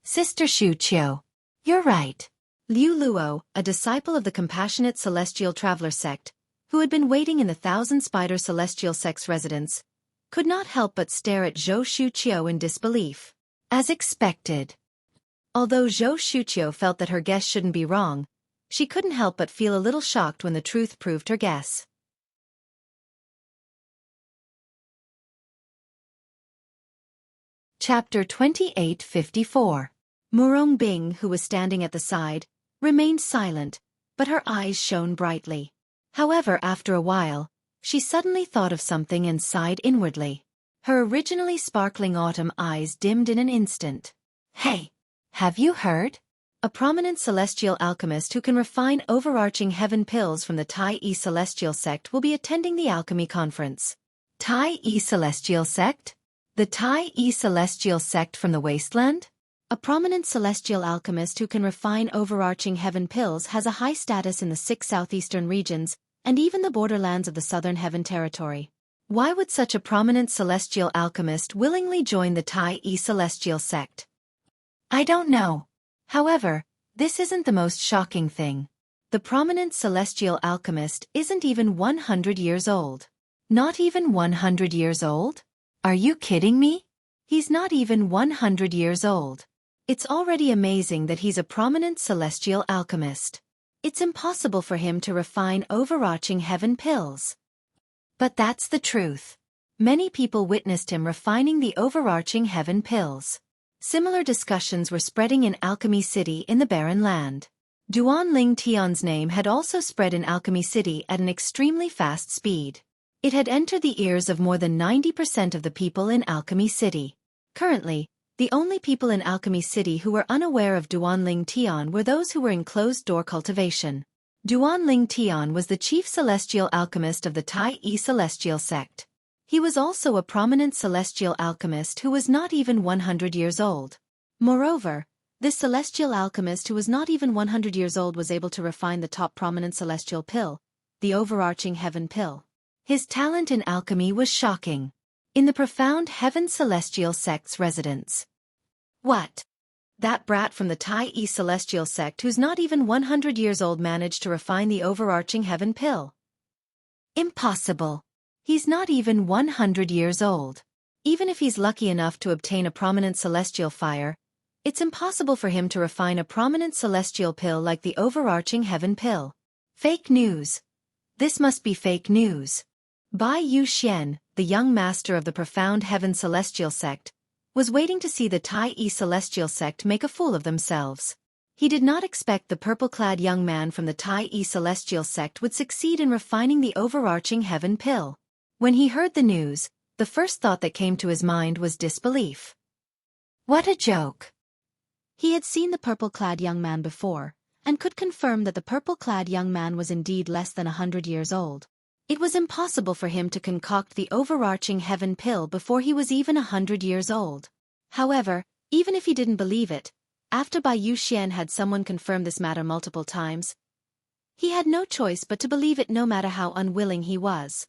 Sister Xueqi, You're right. Liu Luo, a disciple of the Compassionate Celestial Traveler sect, who had been waiting in the Thousand Spider Celestial Sect's residence, could not help but stare at Zhou Shuqiu in disbelief. As expected. Although Zhou Shuqiu felt that her guess shouldn't be wrong, she couldn't help but feel a little shocked when the truth proved her guess. Chapter 2854. Murong Bing, who was standing at the side, remained silent, but her eyes shone brightly. However, after a while, she suddenly thought of something and sighed inwardly. Her originally sparkling autumn eyes dimmed in an instant. Hey! Have you heard? A prominent celestial alchemist who can refine overarching heaven pills from the Tai E Celestial Sect will be attending the alchemy conference. Tai E Celestial Sect? The Tai E Celestial Sect from the Wasteland? A prominent celestial alchemist who can refine overarching heaven pills has a high status in the 6 southeastern regions and even the borderlands of the Southern Heaven Territory. Why would such a prominent celestial alchemist willingly join the Tai E Celestial Sect? I don't know. However, this isn't the most shocking thing. The prominent celestial alchemist isn't even 100 years old. Not even 100 years old? Are you kidding me? He's not even 100 years old. It's already amazing that he's a prominent celestial alchemist. It's impossible for him to refine overarching heaven pills. But that's the truth. Many people witnessed him refining the overarching heaven pills. Similar discussions were spreading in Alchemy City in the Barren Land. Duan Ling Tian's name had also spread in Alchemy City at an extremely fast speed. It had entered the ears of more than 90% of the people in Alchemy City. Currently, the only people in Alchemy City who were unaware of Duan Ling Tian were those who were in closed-door cultivation. Duan Ling Tian was the chief celestial alchemist of the Tai E Celestial Sect. He was also a prominent celestial alchemist who was not even 100 years old. Moreover, this celestial alchemist who was not even 100 years old was able to refine the top prominent celestial pill, the overarching heaven pill. His talent in alchemy was shocking. In the profound Heaven Celestial Sect's residence. What? That brat from the Tai E Celestial Sect who's not even 100 years old managed to refine the overarching heaven pill? Impossible. He's not even 100 years old. Even if he's lucky enough to obtain a prominent celestial fire, it's impossible for him to refine a prominent celestial pill like the overarching heaven pill. Fake news. This must be fake news. Bai Yu Xian, the young master of the profound Heaven Celestial Sect, was waiting to see the Tai E Celestial Sect make a fool of themselves. He did not expect the purple-clad young man from the Tai E Celestial Sect would succeed in refining the overarching heaven pill. When he heard the news, the first thought that came to his mind was disbelief. What a joke! He had seen the purple-clad young man before, and could confirm that the purple-clad young man was indeed less than 100 years old. It was impossible for him to concoct the overarching heaven pill before he was even 100 years old. However, even if he didn't believe it, after Bai Yu Xian had someone confirm this matter multiple times, he had no choice but to believe it no matter how unwilling he was.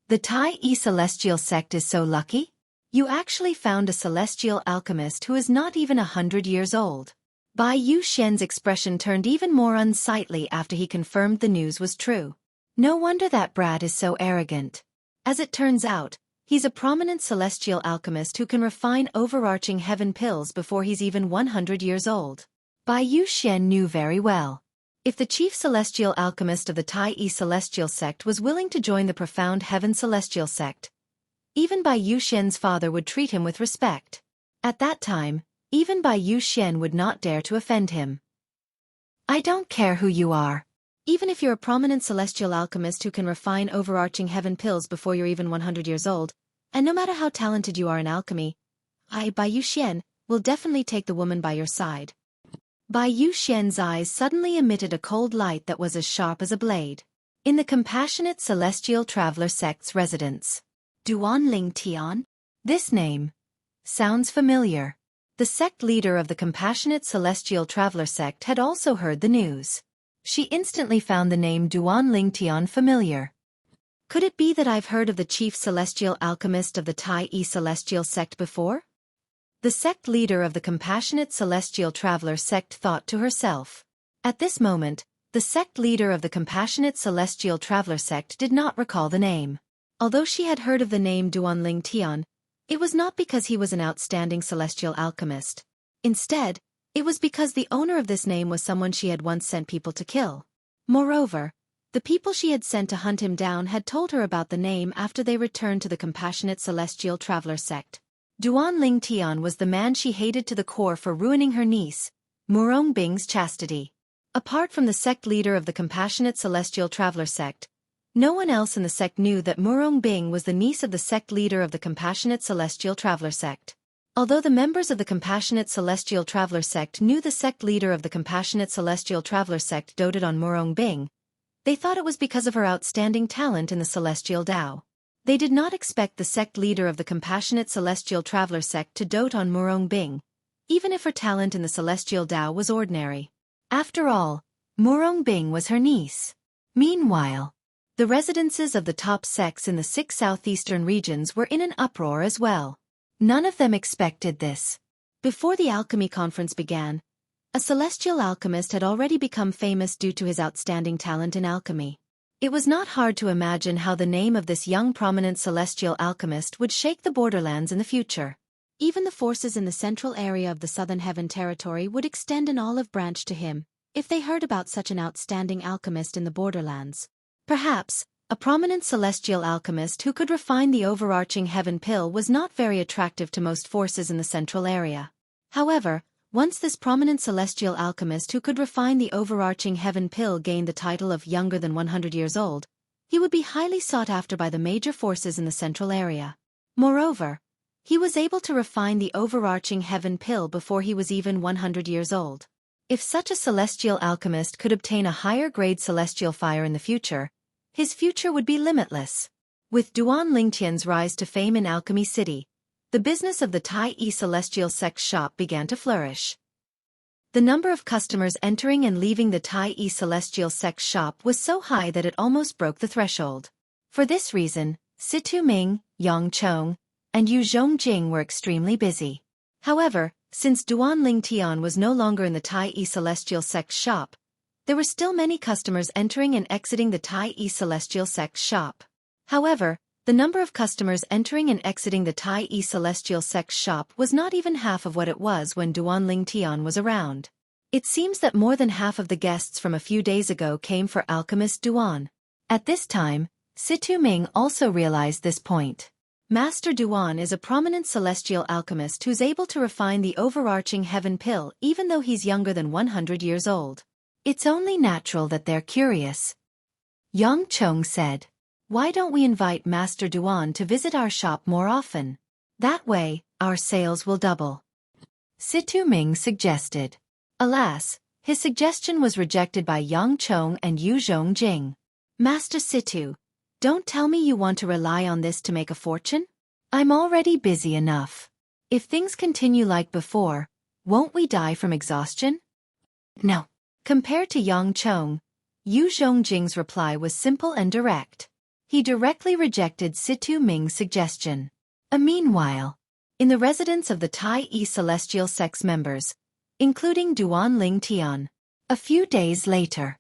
The Tai E Celestial Sect is so lucky? You actually found a celestial alchemist who is not even 100 years old. Bai Yu Xian's expression turned even more unsightly after he confirmed the news was true. No wonder that brat is so arrogant. As it turns out, he's a prominent celestial alchemist who can refine overarching heaven pills before he's even 100 years old. Bai Yu Xian knew very well. If the chief celestial alchemist of the Tai E Celestial Sect was willing to join the profound Heaven Celestial Sect, even Bai Yu Xian's father would treat him with respect. At that time, even Bai Yu Xian would not dare to offend him. I don't care who you are. Even if you're a prominent celestial alchemist who can refine overarching heaven pills before you're even 100 years old, and no matter how talented you are in alchemy, I, Bai Yu Xian, will definitely take the woman by your side. Bai Yu Xian's eyes suddenly emitted a cold light that was as sharp as a blade. In the Compassionate Celestial Traveler Sect's residence. Duan Ling Tian? This name sounds familiar. The sect leader of the Compassionate Celestial Traveler Sect had also heard the news. She instantly found the name Duan Ling Tian familiar. Could it be that I've heard of the chief celestial alchemist of the Tai E Celestial Sect before? The sect leader of the Compassionate Celestial Traveler sect thought to herself. At this moment, the sect leader of the Compassionate Celestial Traveler sect did not recall the name. Although she had heard of the name Duanling Tian, it was not because he was an outstanding celestial alchemist. Instead, it was because the owner of this name was someone she had once sent people to kill. Moreover, the people she had sent to hunt him down had told her about the name after they returned to the Compassionate Celestial Traveler sect. Duanling Tian was the man she hated to the core for ruining her niece, Murong Bing's chastity. Apart from the sect leader of the Compassionate Celestial Traveler sect, no one else in the sect knew that Murong Bing was the niece of the sect leader of the Compassionate Celestial Traveler sect. Although the members of the Compassionate Celestial Traveler sect knew the sect leader of the Compassionate Celestial Traveler sect doted on Murong Bing, they thought it was because of her outstanding talent in the Celestial Tao. They did not expect the sect leader of the Compassionate Celestial Traveler sect to dote on Murong Bing, even if her talent in the Celestial Tao was ordinary. After all, Murong Bing was her niece. Meanwhile, the residences of the top sects in the 6 southeastern regions were in an uproar as well. None of them expected this. Before the alchemy conference began, a celestial alchemist had already become famous due to his outstanding talent in alchemy. It was not hard to imagine how the name of this young prominent celestial alchemist would shake the borderlands in the future. Even the forces in the central area of the Southern Heaven territory would extend an olive branch to him, if they heard about such an outstanding alchemist in the borderlands. Perhaps, a prominent celestial alchemist who could refine the overarching heaven pill was not very attractive to most forces in the central area. However, once this prominent celestial alchemist who could refine the overarching heaven pill gained the title of younger than 100 years old, he would be highly sought after by the major forces in the central area. Moreover, he was able to refine the overarching heaven pill before he was even 100 years old. If such a celestial alchemist could obtain a higher-grade celestial fire in the future, his future would be limitless. With Duanling Tian's rise to fame in Alchemy City, the business of the Tai Yi Celestial Sex shop began to flourish. The number of customers entering and leaving the Tai Yi Celestial Sex shop was so high that it almost broke the threshold. For this reason, Situ Ming, Yang Chong, and Yu Zhongjing were extremely busy. However, since Duanling Tian was no longer in the Tai Yi Celestial Sex shop, there were still many customers entering and exiting the Tai Yi Celestial Sex shop. However, the number of customers entering and exiting the Tai Yi Celestial Sex shop was not even half of what it was when Duanling Tian was around. It seems that more than half of the guests from a few days ago came for Alchemist Duan. At this time, Situ Ming also realized this point. Master Duan is a prominent celestial alchemist who's able to refine the overarching heaven pill even though he's younger than 100 years old. It's only natural that they're curious. Yang Chong said, "Why don't we invite Master Duan to visit our shop more often? That way, our sales will double." Situ Ming suggested. Alas, his suggestion was rejected by Yang Chong and Yu Zhongjing. "Master Situ, don't tell me you want to rely on this to make a fortune? I'm already busy enough. If things continue like before, won't we die from exhaustion?" No. Compared to Yang Chong, Yu Zhongjing's reply was simple and direct. He directly rejected Situ Ming's suggestion. Meanwhile, in the residence of the Tai Yi Celestial Sex members, including Duanling Tian, a few days later,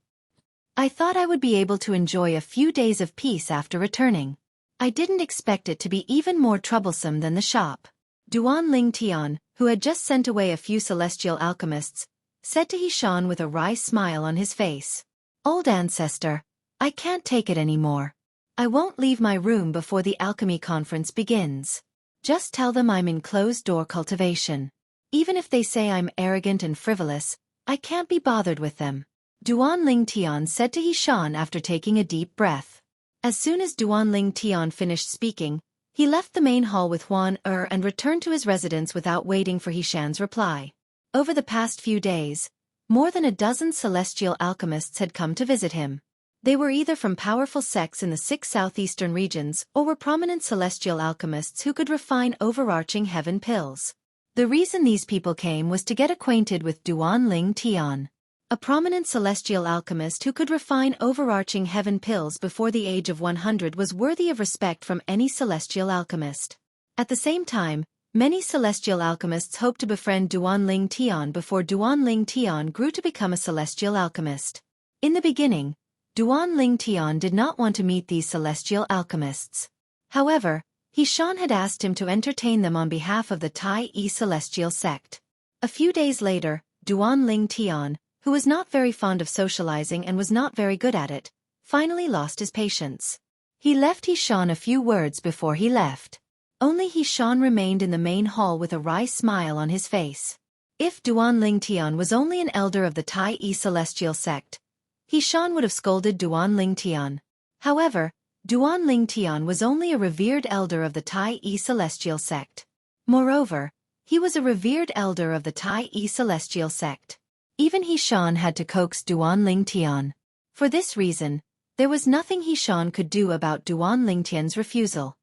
I thought I would be able to enjoy a few days of peace after returning. I didn't expect it to be even more troublesome than the shop. Duanling Tian, who had just sent away a few celestial alchemists, said to Hishan with a wry smile on his face. "Old ancestor, I can't take it anymore. I won't leave my room before the alchemy conference begins. Just tell them I'm in closed-door cultivation. Even if they say I'm arrogant and frivolous, I can't be bothered with them." Duanling Tian said to Hishan after taking a deep breath. As soon as Duanling Tian finished speaking, he left the main hall with Huan and returned to his residence without waiting for Hishan's reply. Over the past few days, more than a dozen celestial alchemists had come to visit him. They were either from powerful sects in the 6 southeastern regions or were prominent celestial alchemists who could refine overarching heaven pills. The reason these people came was to get acquainted with Duanling Tian, a prominent celestial alchemist who could refine overarching heaven pills before the age of 100 was worthy of respect from any celestial alchemist. At the same time, Many celestial alchemists hoped to befriend Duanling Tian before Duanling Tian grew to become a celestial alchemist. In the beginning, Duanling Tian did not want to meet these celestial alchemists. However, Shan had asked him to entertain them on behalf of the Tai celestial sect. A few days later, Duanling Tian, who was not very fond of socializing and was not very good at it, finally lost his patience. He left Shan a few words before he left. Only Shan remained in the main hall with a wry smile on his face. If Duanling Tian was only an elder of the Tai celestial sect, Shan would have scolded Duanling Tian. However, Duanling Tian was only a revered elder of the Tai celestial sect. Moreover, he was a revered elder of the Tai celestial sect. Even Shan had to coax Duanling Tian. For this reason, there was nothing Shan could do about Duanling Tian's refusal.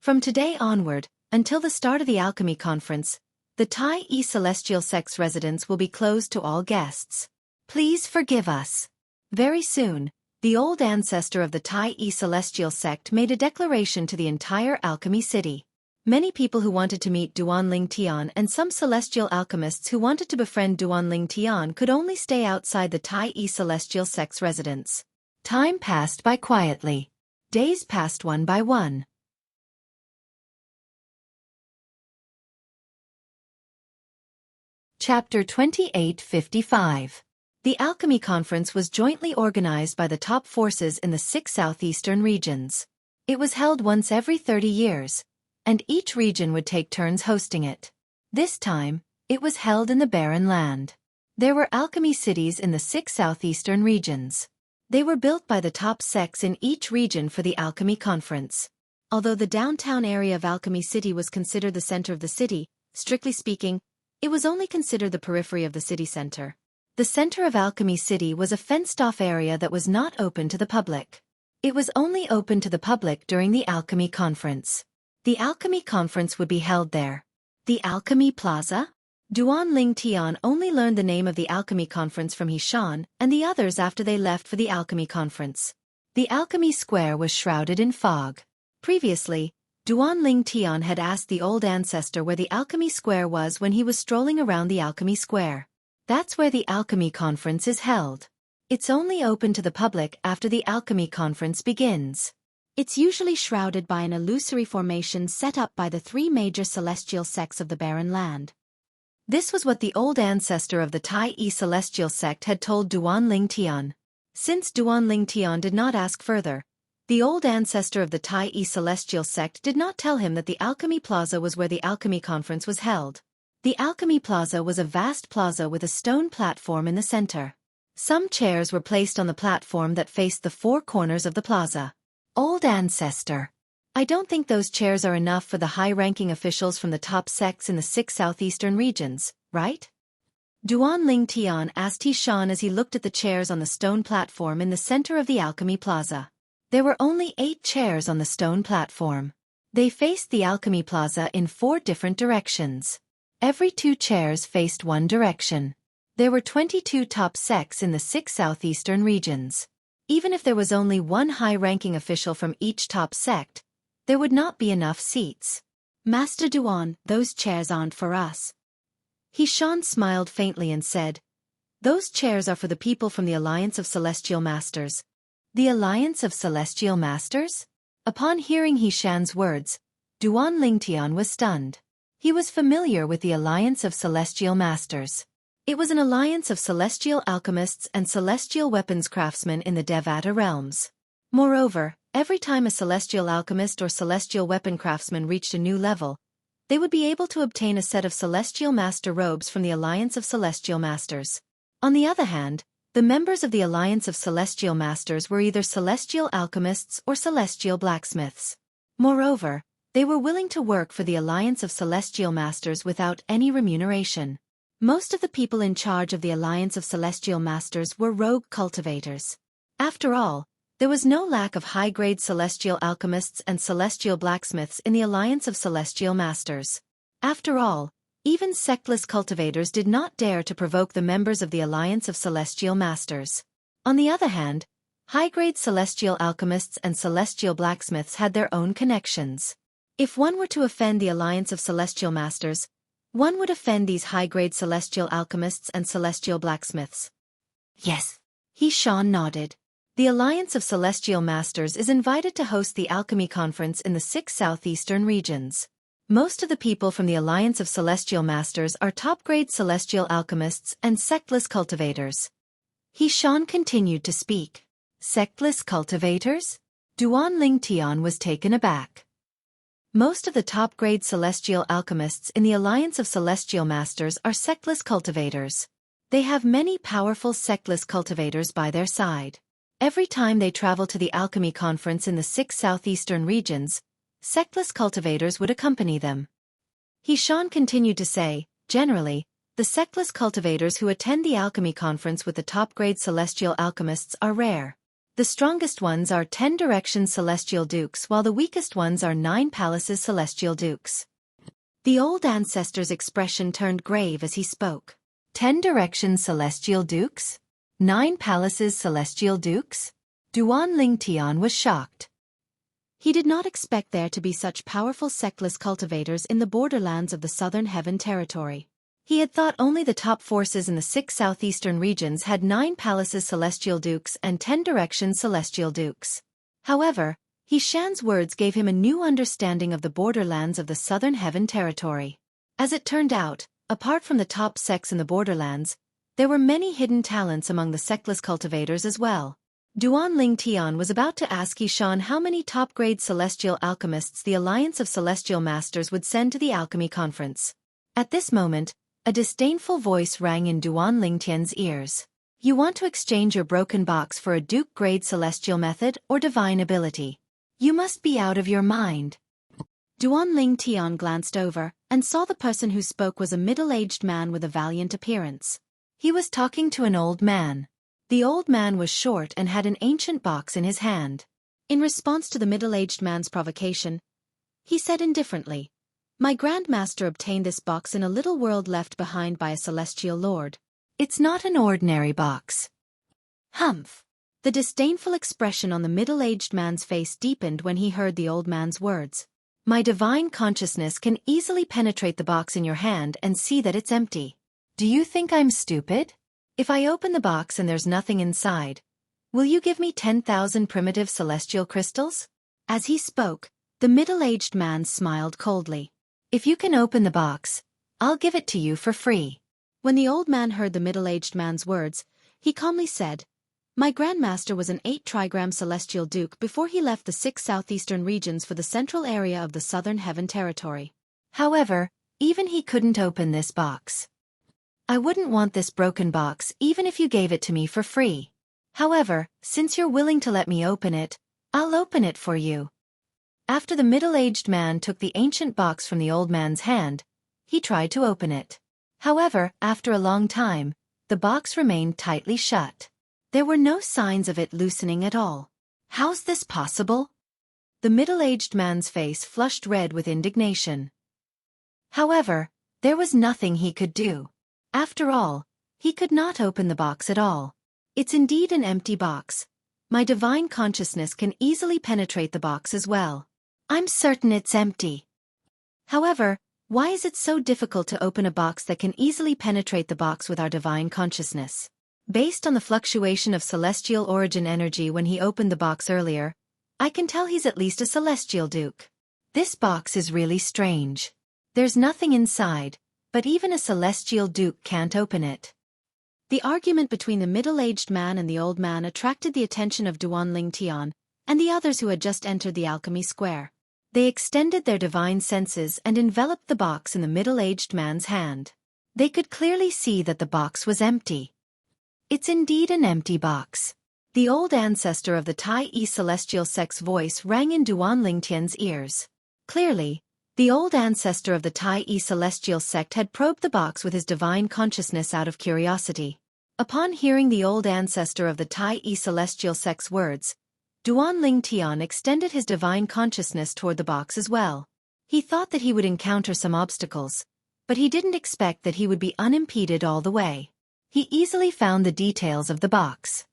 From today onward, until the start of the alchemy conference, the Tai celestial sect's residence will be closed to all guests. Please forgive us. Very soon, the old ancestor of the Tai celestial sect made a declaration to the entire alchemy city. Many people who wanted to meet Duanling Tian and some celestial alchemists who wanted to befriend Duanling Tian could only stay outside the Tai celestial sect's residence. Time passed by quietly. Days passed one by one. Chapter 2855. The Alchemy Conference was jointly organized by the top forces in the 6 southeastern regions. It was held once every 30 years, and each region would take turns hosting it. This time, it was held in the Barren Land. There were alchemy cities in the 6 southeastern regions. They were built by the top sects in each region for the Alchemy Conference. Although the downtown area of Alchemy City was considered the center of the city, strictly speaking, it was only considered the periphery of the city center. The center of Alchemy City was a fenced-off area that was not open to the public. It was only open to the public during the Alchemy Conference. The Alchemy Conference would be held there. The Alchemy Plaza? Duanling Tian only learned the name of the Alchemy Conference from Shan and the others after they left for the Alchemy Conference. The Alchemy Square was shrouded in fog. Previously, Duanling Tian had asked the old ancestor where the Alchemy Square was when he was strolling around the Alchemy Square. That's where the Alchemy Conference is held. It's only open to the public after the Alchemy Conference begins. It's usually shrouded by an illusory formation set up by the 3 major celestial sects of the Barren Land. This was what the old ancestor of the Tai celestial sect had told Duanling Tian. Since Duanling Tian did not ask further, the old ancestor of the Tai celestial sect did not tell him that the Alchemy Plaza was where the Alchemy Conference was held. The Alchemy Plaza was a vast plaza with a stone platform in the center. Some chairs were placed on the platform that faced the 4 corners of the plaza. Old ancestor. I don't think those chairs are enough for the high-ranking officials from the top sects in the 6 southeastern regions, right? Duanling Tian asked Shan as he looked at the chairs on the stone platform in the center of the Alchemy Plaza. There were only 8 chairs on the stone platform. They faced the Alchemy Plaza in 4 different directions. Every 2 chairs faced one direction. There were 22 top sects in the 6 southeastern regions. Even if there was only one high-ranking official from each top sect, there would not be enough seats. Master Duan, those chairs aren't for us. Shan smiled faintly and said, "Those chairs are for the people from the Alliance of Celestial Masters." The Alliance of Celestial Masters? Upon hearing Shan's words, Duanling Tian was stunned. He was familiar with the Alliance of Celestial Masters. It was an alliance of celestial alchemists and celestial weapons craftsmen in the Devata realms. Moreover, every time a celestial alchemist or celestial weapon craftsman reached a new level, they would be able to obtain a set of celestial master robes from the Alliance of Celestial Masters. On the other hand, the members of the Alliance of Celestial Masters were either celestial alchemists or celestial blacksmiths. Moreover, they were willing to work for the Alliance of Celestial Masters without any remuneration. Most of the people in charge of the Alliance of Celestial Masters were rogue cultivators. After all, there was no lack of high-grade celestial alchemists and celestial blacksmiths in the Alliance of Celestial Masters. After all, even sectless cultivators did not dare to provoke the members of the Alliance of Celestial Masters. On the other hand, high-grade celestial alchemists and celestial blacksmiths had their own connections. If one were to offend the alliance of celestial masters, one would offend these high-grade celestial alchemists and celestial blacksmiths. Yes. Xuan nodded. The Alliance of Celestial Masters is invited to host the Alchemy Conference in the 6 southeastern regions. Most of the people from the Alliance of Celestial Masters are top-grade celestial alchemists and sectless cultivators. Xuan continued to speak. Sectless cultivators? Duan Lingtian was taken aback. Most of the top-grade celestial alchemists in the Alliance of Celestial Masters are sectless cultivators. They have many powerful sectless cultivators by their side. Every time they travel to the Alchemy Conference in the 6 southeastern regions, sectless cultivators would accompany them. Xuan continued to say, generally, the sectless cultivators who attend the Alchemy Conference with the top-grade celestial alchemists are rare. The strongest ones are 10 Directions Celestial Dukes while the weakest ones are 9 Palaces Celestial Dukes. The old ancestor's expression turned grave as he spoke. 10 Directions Celestial Dukes? 9 Palaces Celestial Dukes? Duan Lingtian was shocked. He did not expect there to be such powerful sectless cultivators in the borderlands of the Southern Heaven territory. He had thought only the top forces in the 6 southeastern regions had 9 Palaces Celestial Dukes and 10 Directions Celestial Dukes. However, Xuan's words gave him a new understanding of the borderlands of the Southern Heaven territory. As it turned out, apart from the top sects in the borderlands, there were many hidden talents among the sectless cultivators as well. Duan Lingtian was about to ask Xuan how many top-grade celestial alchemists the Alliance of Celestial Masters would send to the Alchemy Conference. At this moment, a disdainful voice rang in Duan Lingtian's ears. You want to exchange your broken box for a Duke-grade celestial method or divine ability? You must be out of your mind. Duan Lingtian glanced over and saw the person who spoke was a middle-aged man with a valiant appearance. He was talking to an old man. The old man was short and had an ancient box in his hand. In response to the middle-aged man's provocation, he said indifferently, My Grandmaster obtained this box in a little world left behind by a celestial lord. It's not an ordinary box. Humph. The disdainful expression on the middle-aged man's face deepened when he heard the old man's words. My divine consciousness can easily penetrate the box in your hand and see that it's empty. Do you think I'm stupid? If I open the box and there's nothing inside, will you give me 10,000 primitive celestial crystals? As he spoke, the middle-aged man smiled coldly. If you can open the box, I'll give it to you for free. When the old man heard the middle-aged man's words, he calmly said, My Grandmaster was an 8 trigram celestial duke before he left the 6 southeastern regions for the central area of the Southern Heaven territory. However, even he couldn't open this box. I wouldn't want this broken box even if you gave it to me for free. However, since you're willing to let me open it, I'll open it for you. After the middle-aged man took the ancient box from the old man's hand, he tried to open it. However, after a long time, the box remained tightly shut. There were no signs of it loosening at all. How's this possible? The middle-aged man's face flushed red with indignation. However, there was nothing he could do. After all, he could not open the box at all. It's indeed an empty box. My divine consciousness can easily penetrate the box as well. I'm certain it's empty. However, why is it so difficult to open a box that can easily penetrate the box with our divine consciousness? Based on the fluctuation of celestial origin energy when he opened the box earlier, I can tell he's at least a celestial duke. This box is really strange. There's nothing inside, but even a celestial duke can't open it. The argument between the middle-aged man and the old man attracted the attention of Duan Lingtian and the others who had just entered the alchemy square. They extended their divine senses and enveloped the box in the middle-aged man's hand. They could clearly see that the box was empty. It's indeed an empty box. The old ancestor of the Tai celestial sect's voice rang in Duan Lingtian's ears. Clearly, the old ancestor of the Tai celestial sect had probed the box with his divine consciousness out of curiosity. Upon hearing the old ancestor of the Tai celestial sect's words, Duan Lingtian extended his divine consciousness toward the box as well. He thought that he would encounter some obstacles, but he didn't expect that he would be unimpeded all the way. He easily found the details of the box.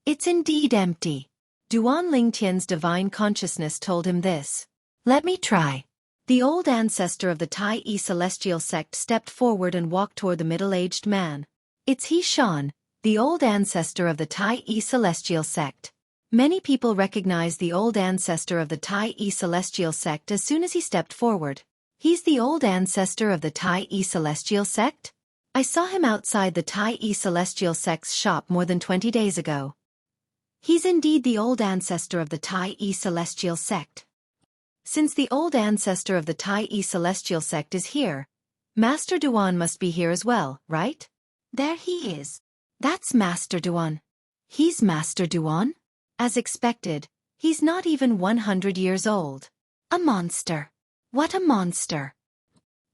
It's indeed empty. Duan Lingtian's divine consciousness told him this. Let me try. The old ancestor of the Tai celestial sect stepped forward and walked toward the middle-aged man. It's He Shan, the old ancestor of the Tai celestial sect. Many people recognized the old ancestor of the Tai celestial sect as soon as he stepped forward. He's the old ancestor of the Tai celestial sect? I saw him outside the Tai celestial sect's shop more than 20 days ago. He's indeed the old ancestor of the Tai celestial sect. Since the old ancestor of the Tai celestial sect is here, Master Duan must be here as well, right? There he is. That's Master Duan. He's Master Duan? As expected, he's not even 100 years old. A monster. What a monster.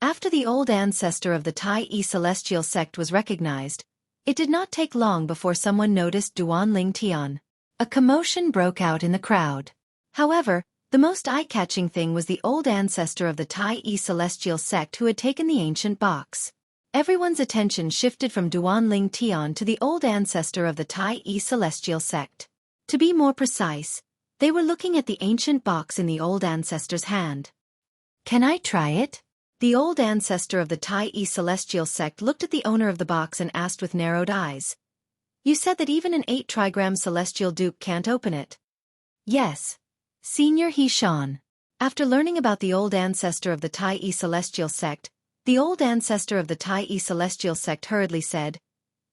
After the old ancestor of the Tai celestial sect was recognized, it did not take long before someone noticed Duan Ling Tian. A commotion broke out in the crowd. However, the most eye-catching thing was the old ancestor of the Tai celestial sect who had taken the ancient box. Everyone's attention shifted from Duan Ling Tian to the old ancestor of the Tai celestial sect. To be more precise, they were looking at the ancient box in the old ancestor's hand. Can I try it? The old ancestor of the Tai celestial sect looked at the owner of the box and asked with narrowed eyes. You said that even an 8-trigram celestial duke can't open it. Yes. Senior He Shan. After learning about the old ancestor of the Tai celestial sect, the old ancestor of the Tai celestial sect hurriedly said,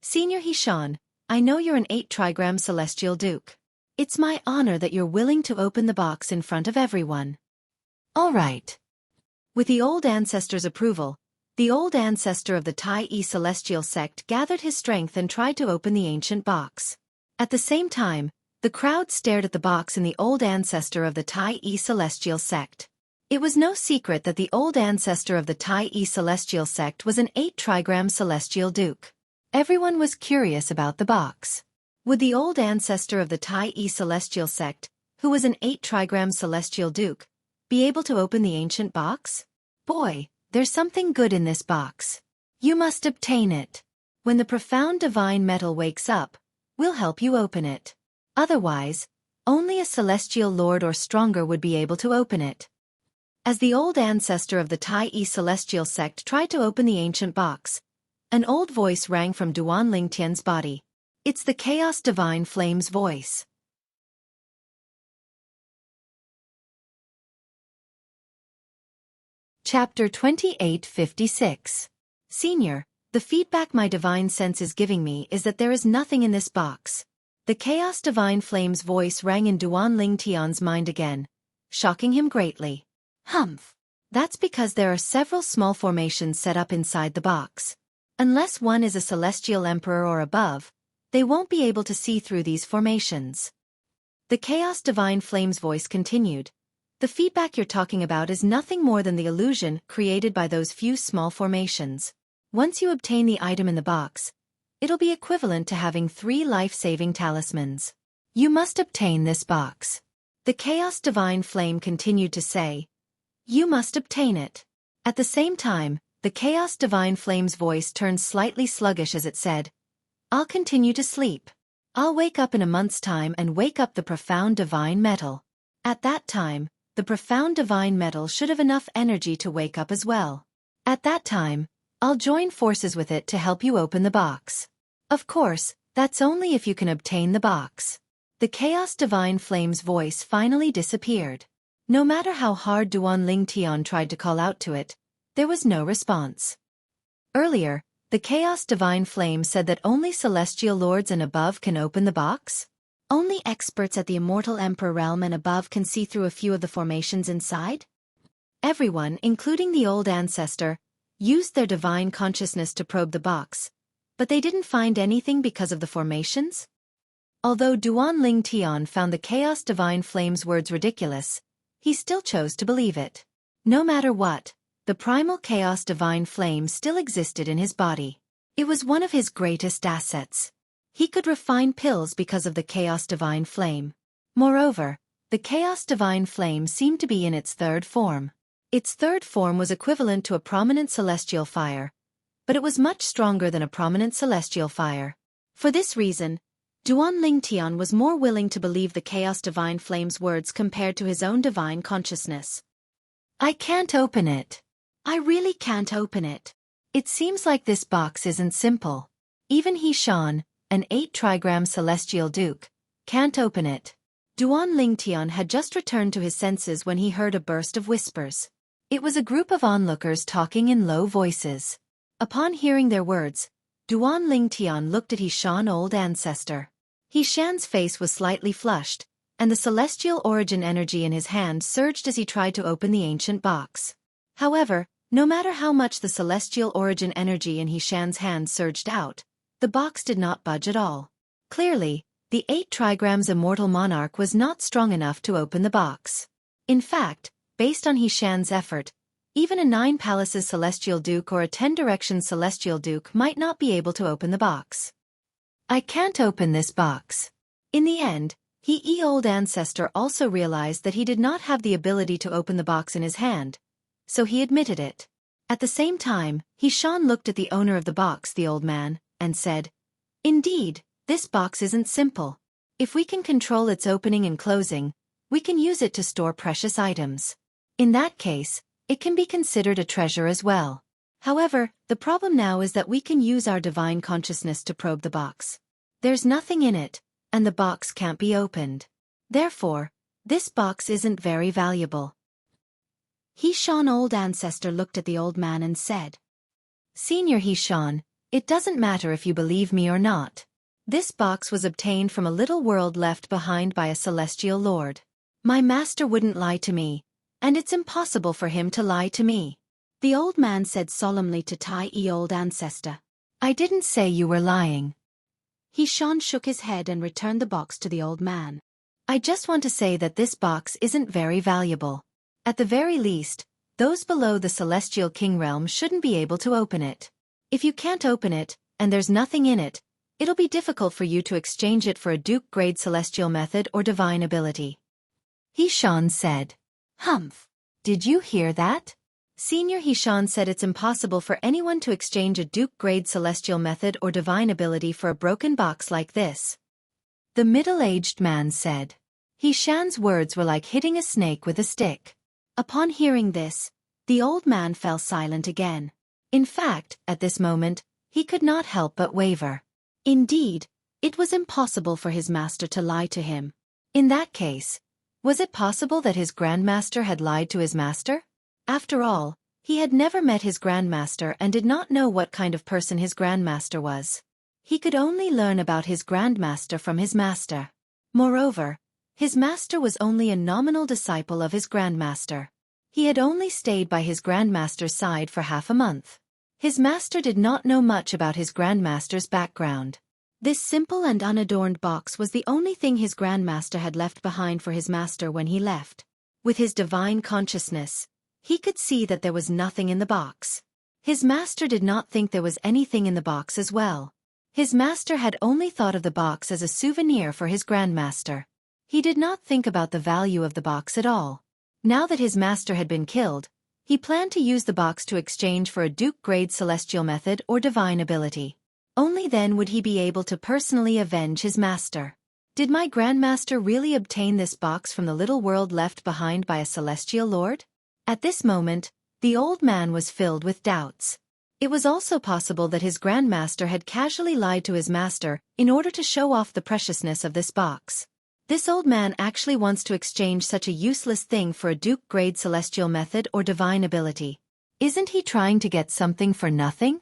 Senior He Shan, I know you're an 8-trigram celestial duke. It's my honor that you're willing to open the box in front of everyone. All right. With the old ancestor's approval, the old ancestor of the Tai celestial sect gathered his strength and tried to open the ancient box. At the same time, the crowd stared at the box in the old ancestor of the Tai celestial sect. It was no secret that the old ancestor of the Tai celestial sect was an 8-trigram celestial duke. Everyone was curious about the box. Would the old ancestor of the Tai celestial sect, who was an 8-trigram celestial duke, be able to open the ancient box? Boy, there's something good in this box. You must obtain it. When the profound divine metal wakes up, we'll help you open it. Otherwise, only a celestial lord or stronger would be able to open it. As the old ancestor of the Tai celestial sect tried to open the ancient box, an old voice rang from Duan Ling Tian's body. It's the Chaos Divine Flame's voice. Chapter 2856. Senior, the feedback my divine sense is giving me is that there is nothing in this box. The Chaos Divine Flame's voice rang in Duan Ling Tian's mind again, shocking him greatly. Humph. That's because there are several small formations set up inside the box. Unless one is a celestial emperor or above, they won't be able to see through these formations. The Chaos Divine Flame's voice continued. The feedback you're talking about is nothing more than the illusion created by those few small formations. Once you obtain the item in the box, it'll be equivalent to having 3 life-saving talismans. You must obtain this box. The Chaos Divine Flame continued to say. You must obtain it. At the same time, the Chaos Divine Flame's voice turned slightly sluggish as it said, I'll continue to sleep. I'll wake up in a month's time and wake up the profound divine metal. At that time, the profound divine metal should have enough energy to wake up as well. At that time, I'll join forces with it to help you open the box. Of course, that's only if you can obtain the box. The Chaos Divine Flame's voice finally disappeared. No matter how hard Duan Ling Tian tried to call out to it, there was no response. Earlier, the Chaos Divine Flame said that only celestial lords and above can open the box? Only experts at the Immortal Emperor realm and above can see through a few of the formations inside? Everyone, including the old ancestor, used their divine consciousness to probe the box, but they didn't find anything because of the formations? Although Duan Ling Tian found the Chaos Divine Flame's words ridiculous, he still chose to believe it. No matter what, the primal Chaos Divine Flame still existed in his body. It was one of his greatest assets. He could refine pills because of the Chaos Divine Flame. Moreover, the Chaos Divine Flame seemed to be in its 3rd form. Its 3rd form was equivalent to a prominent celestial fire, but it was much stronger than a prominent celestial fire. For this reason, Duan Ling Tian was more willing to believe the Chaos Divine Flame's words compared to his own divine consciousness. I can't open it. I really can't open it. It seems like this box isn't simple. Even He-shan, an 8-trigram celestial duke, can't open it. Duan Lingtian had just returned to his senses when he heard a burst of whispers. It was a group of onlookers talking in low voices. Upon hearing their words, Duan Lingtian looked at He-shan old ancestor. He-shan's face was slightly flushed, and the celestial origin energy in his hand surged as he tried to open the ancient box. However, no matter how much the celestial origin energy in He-shan's hand surged out, the box did not budge at all. Clearly, the 8 trigrams immortal monarch was not strong enough to open the box. In fact, based on He-shan's effort, even a 9 palaces celestial duke or a 10 directions celestial duke might not be able to open the box. I can't open this box. In the end, old ancestor also realized that he did not have the ability to open the box in his hand, so he admitted it. At the same time, He-shan looked at the owner of the box, the old man, and said, "Indeed, this box isn't simple. If we can control its opening and closing, we can use it to store precious items. In that case, it can be considered a treasure as well. However, the problem now is that we can use our divine consciousness to probe the box. There's nothing in it, and the box can't be opened. Therefore, this box isn't very valuable." He-shan old ancestor looked at the old man and said, "Senior He-shan, it doesn't matter if you believe me or not. This box was obtained from a little world left behind by a celestial lord. My master wouldn't lie to me, and it's impossible for him to lie to me." The old man said solemnly to old ancestor, "I didn't say you were lying." He-shan shook his head and returned the box to the old man. "I just want to say that this box isn't very valuable. At the very least, those below the celestial king realm shouldn't be able to open it. If you can't open it, and there's nothing in it, it'll be difficult for you to exchange it for a duke-grade celestial method or divine ability." He-shan said, "Humph. Did you hear that?" Senior He-shan said it's impossible for anyone to exchange a duke-grade celestial method or divine ability for a broken box like this. The middle-aged man said. He-shan's words were like hitting a snake with a stick. Upon hearing this, the old man fell silent again. In fact, at this moment, he could not help but waver. Indeed, it was impossible for his master to lie to him. In that case, was it possible that his grandmaster had lied to his master? After all, he had never met his grandmaster and did not know what kind of person his grandmaster was. He could only learn about his grandmaster from his master. Moreover, his master was only a nominal disciple of his grandmaster. He had only stayed by his grandmaster's side for half a month. His master did not know much about his grandmaster's background. This simple and unadorned box was the only thing his grandmaster had left behind for his master when he left. With his divine consciousness, he could see that there was nothing in the box. His master did not think there was anything in the box as well. His master had only thought of the box as a souvenir for his grandmaster. He did not think about the value of the box at all. Now that his master had been killed, he planned to use the box to exchange for a duke-grade celestial method or divine ability. Only then would he be able to personally avenge his master. Did my grandmaster really obtain this box from the little world left behind by a celestial lord? At this moment, the old man was filled with doubts. It was also possible that his grandmaster had casually lied to his master in order to show off the preciousness of this box. This old man actually wants to exchange such a useless thing for a duke-grade celestial method or divine ability. Isn't he trying to get something for nothing?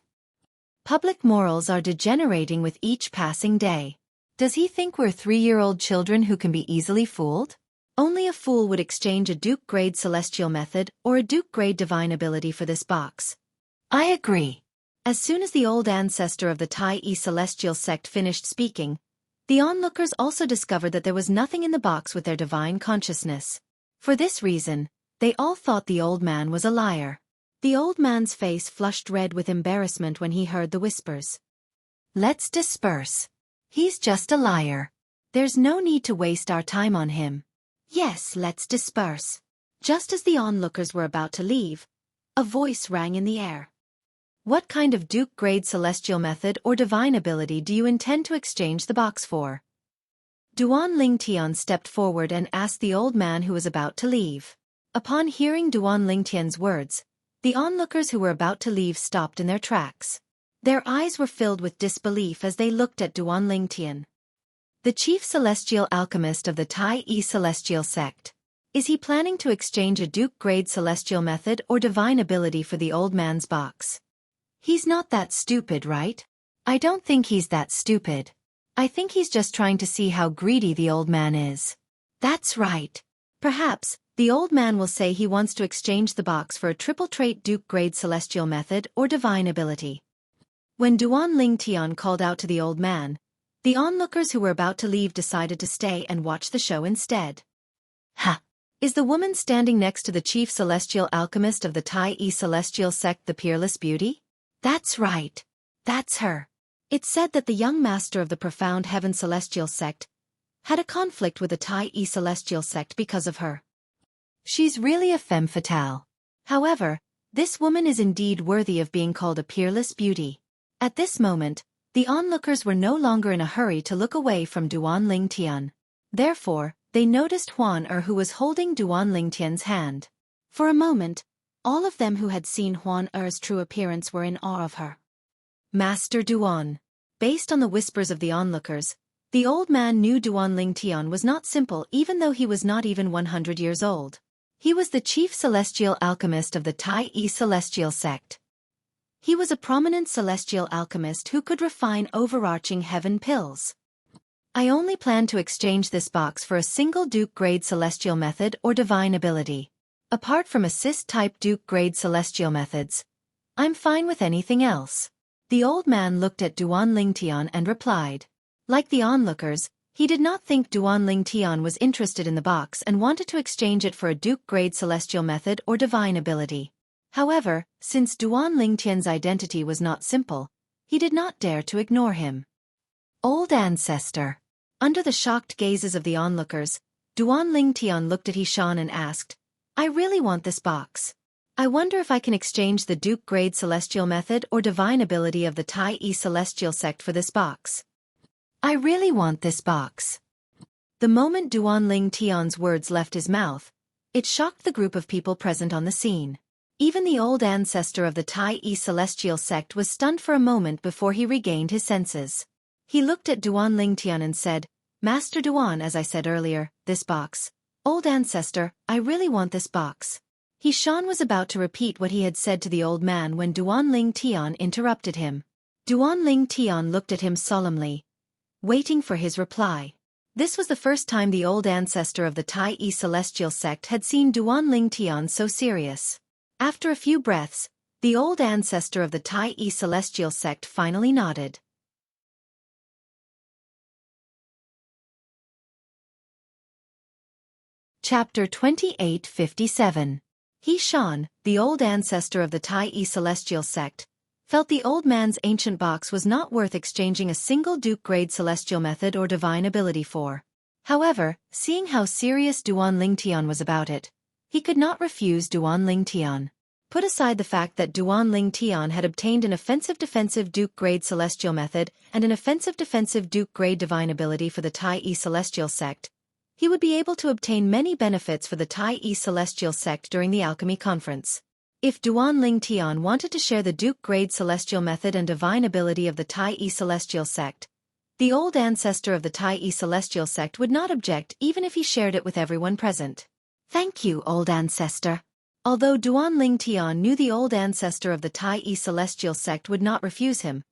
Public morals are degenerating with each passing day. Does he think we're 3-year-old children who can be easily fooled? Only a fool would exchange a duke-grade celestial method or a duke-grade divine ability for this box. I agree. As soon as the old ancestor of the Tai-E celestial sect finished speaking, the onlookers also discovered that there was nothing in the box with their divine consciousness. For this reason, they all thought the old man was a liar. The old man's face flushed red with embarrassment when he heard the whispers. Let's disperse. He's just a liar. There's no need to waste our time on him. Yes, let's disperse. Just as the onlookers were about to leave, a voice rang in the air. What kind of duke-grade celestial method or divine ability do you intend to exchange the box for? Duan Lingtian stepped forward and asked the old man who was about to leave. Upon hearing Duan Lingtian's words, the onlookers who were about to leave stopped in their tracks. Their eyes were filled with disbelief as they looked at Duan Lingtian. The chief celestial alchemist of the Tai celestial sect. Is he planning to exchange a Duke-grade celestial method or divine ability for the old man's box? He's not that stupid, right? I don't think he's that stupid. I think he's just trying to see how greedy the old man is. That's right. Perhaps, the old man will say he wants to exchange the box for a triple-trait Duke-grade celestial method or divine ability. When Duan Lingtian called out to the old man, the onlookers who were about to leave decided to stay and watch the show instead. Ha! Is the woman standing next to the chief celestial alchemist of the Tai celestial sect the peerless beauty? That's right. That's her. It's said that the young master of the profound heaven celestial sect had a conflict with the Tai celestial sect because of her. She's really a femme fatale. However, this woman is indeed worthy of being called a peerless beauty. At this moment, the onlookers were no longer in a hurry to look away from Duan Lingtian. Therefore, they noticed Huan who was holding Duan Lingtian's hand. For a moment, all of them who had seen Huan true appearance were in awe of her. Master Duan. Based on the whispers of the onlookers, the old man knew Duan Lingtian was not simple even though he was not even 100 years old. He was the chief celestial alchemist of the Tai celestial sect. He was a prominent celestial alchemist who could refine overarching heaven pills. I only plan to exchange this box for a single Duke-grade celestial method or divine ability. Apart from assist-type Duke-grade celestial methods, I'm fine with anything else. The old man looked at Duan Lingtian and replied. Like the onlookers, he did not think Duan Lingtian was interested in the box and wanted to exchange it for a Duke-grade celestial method or divine ability. However, since Duan Lingtian's identity was not simple, he did not dare to ignore him. Old ancestor. Under the shocked gazes of the onlookers, Duan Lingtian looked at Hishan and asked, I really want this box. I wonder if I can exchange the Duke-grade celestial method or divine ability of the Tai celestial sect for this box. I really want this box. The moment Duan Lingtian's words left his mouth, it shocked the group of people present on the scene. Even the old ancestor of the Tai celestial sect was stunned for a moment before he regained his senses. He looked at Duan Lingtian and said, Master Duan, as I said earlier, this box. Old ancestor, I really want this box. Hishan was about to repeat what he had said to the old man when Duan Lingtian interrupted him. Duan Lingtian looked at him solemnly, waiting for his reply. This was the first time the old ancestor of the Tai celestial sect had seen Duan Lingtian so serious. After a few breaths, the old ancestor of the Tai celestial sect finally nodded. Chapter 2857. Hishan, the old ancestor of the Tai celestial sect, felt the old man's ancient box was not worth exchanging a single Duke-grade celestial method or divine ability for. However, seeing how serious Duan Lingtian was about it, he could not refuse Duan Lingtian. Put aside the fact that Duan Lingtian had obtained an offensive-defensive Duke-grade celestial method and an offensive-defensive Duke-grade divine ability for the Tai celestial sect, he would be able to obtain many benefits for the Tai celestial sect during the alchemy conference. If Duan Lingtian wanted to share the Duke-grade celestial method and divine ability of the Tai celestial sect, the old ancestor of the Tai celestial sect would not object even if he shared it with everyone present. Thank you, old ancestor. Although Duan Lingtian knew the old ancestor of the Tai celestial sect would not refuse him,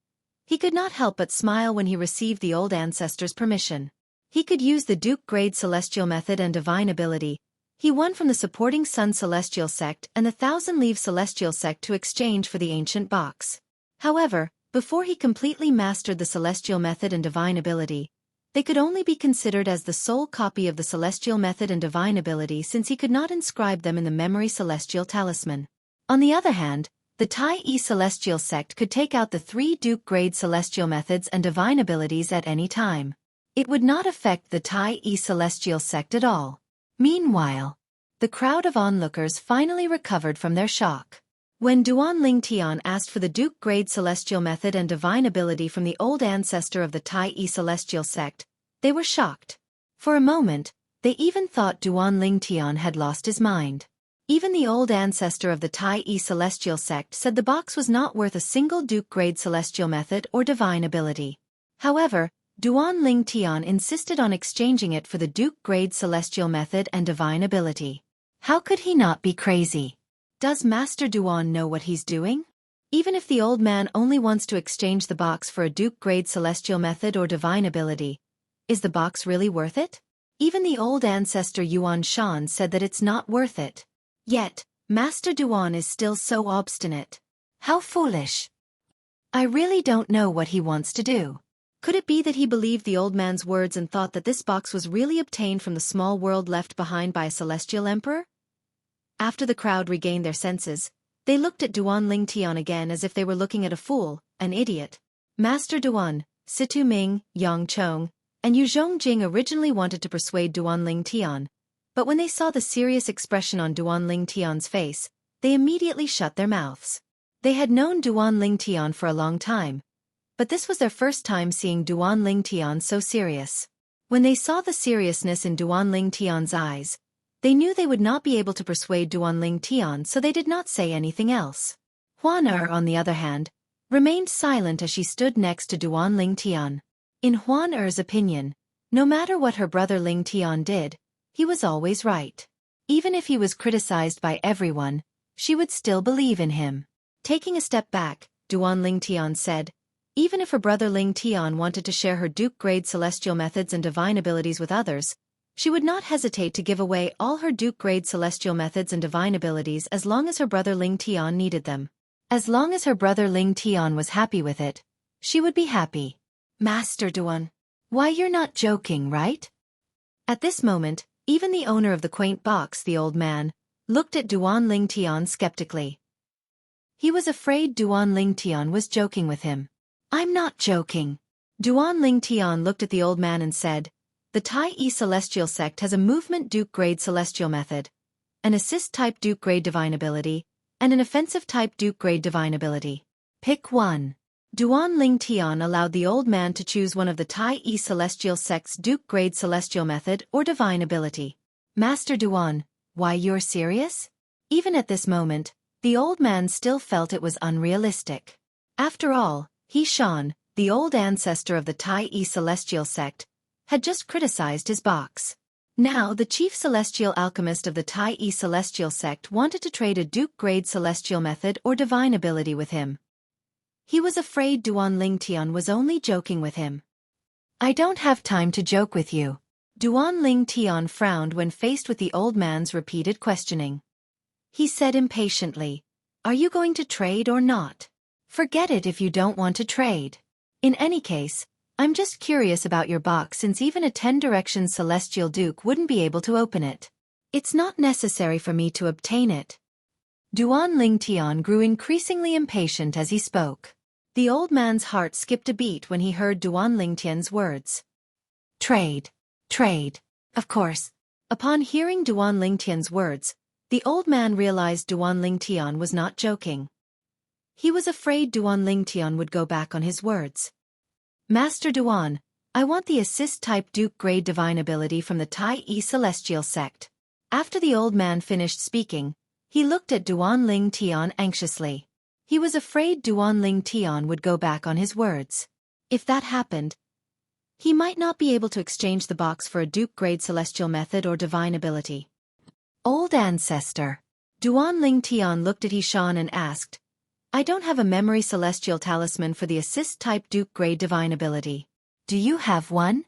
he could not help but smile when he received the old ancestor's permission. He could use the Duke-grade celestial method and divine ability he won from the supporting Sun celestial sect and the Thousand Leaves celestial sect to exchange for the ancient box. However, before he completely mastered the celestial method and divine ability, they could only be considered as the sole copy of the celestial method and divine ability since he could not inscribe them in the memory celestial talisman. On the other hand, the Tai celestial sect could take out the 3 Duke-grade celestial methods and divine abilities at any time. It would not affect the Tai celestial sect at all. Meanwhile, the crowd of onlookers finally recovered from their shock. When Duan Lingtian asked for the Duke-grade celestial method and divine ability from the old ancestor of the Tai celestial sect, they were shocked. For a moment, they even thought Duan Lingtian had lost his mind. Even the old ancestor of the Tai Celestial sect said the box was not worth a single Duke-grade celestial method or divine ability. However, Duan Ling Tian insisted on exchanging it for the Duke-grade celestial method and divine ability. How could he not be crazy? Does Master Duan know what he's doing? Even if the old man only wants to exchange the box for a Duke-grade celestial method or divine ability, is the box really worth it? Even the old ancestor Yuan Shan said that it's not worth it. Yet, Master Duan is still so obstinate. How foolish. I really don't know what he wants to do. Could it be that he believed the old man's words and thought that this box was really obtained from the small world left behind by a celestial emperor? After the crowd regained their senses, they looked at Duan Ling Tian again as if they were looking at a fool, an idiot. Master Duan, Situ Ming, Yang Chong, and Yu Zhongjing originally wanted to persuade Duan Ling Tian, but when they saw the serious expression on Duan Ling Tian's face, they immediately shut their mouths. They had known Duan Ling Tian for a long time, but this was their first time seeing Duan Ling Tian so serious. When they saw the seriousness in Duan Ling Tian's eyes, they knew they would not be able to persuade Duan Ling Tian, so they did not say anything else. Huan Er, on the other hand, remained silent as she stood next to Duan Ling Tian. In Huan Er's opinion, no matter what her brother Ling Tian did, he was always right. Even if he was criticized by everyone, she would still believe in him. Taking a step back, Duan Ling Tian said, even if her brother Ling Tian wanted to share her Duke-grade celestial methods and divine abilities with others, she would not hesitate to give away all her Duke-grade celestial methods and divine abilities as long as her brother Ling Tian needed them. As long as her brother Ling Tian was happy with it, she would be happy. Master Duan, why, you're not joking, right? At this moment, even the owner of the quaint box, the old man, looked at Duan Ling Tian skeptically. He was afraid Duan Ling Tian was joking with him. I'm not joking. Duan Ling Tian looked at the old man and said, the Tai Celestial sect has a movement Duke-grade celestial method, an assist-type Duke-grade divine ability, and an offensive-type Duke-grade divine ability. Pick one. Duan Ling Tian allowed the old man to choose one of the Tai Celestial sect's Duke-grade celestial method or divine ability. Master Duan, why, you're serious? Even at this moment, the old man still felt it was unrealistic. After all, He Shan, the old ancestor of the Tai Celestial sect, had just criticized his box. Now the chief celestial alchemist of the Tai Celestial sect wanted to trade a Duke-grade celestial method or divine ability with him. He was afraid Duan Ling Tian was only joking with him. I don't have time to joke with you. Duan Ling Tian frowned when faced with the old man's repeated questioning. He said impatiently, are you going to trade or not? Forget it if you don't want to trade. In any case, I'm just curious about your box since even a 10-direction celestial duke wouldn't be able to open it. It's not necessary for me to obtain it. Duan Ling Tian grew increasingly impatient as he spoke. The old man's heart skipped a beat when he heard Duan Ling Tian's words. Trade. Trade. Of course. Upon hearing Duan Ling Tian's words, the old man realized Duan Ling Tian was not joking. He was afraid Duan Ling Tian would go back on his words. Master Duan, I want the assist-type Duke-grade divine ability from the Tai Celestial sect. After the old man finished speaking, he looked at Duan Ling Tian anxiously. He was afraid Duan Ling Tian would go back on his words. If that happened, he might not be able to exchange the box for a Duke-grade celestial method or divine ability. Old ancestor. Duan Ling Tian looked at He Shan and asked, I don't have a memory celestial talisman for the assist-type Duke-grade divine ability. Do you have one?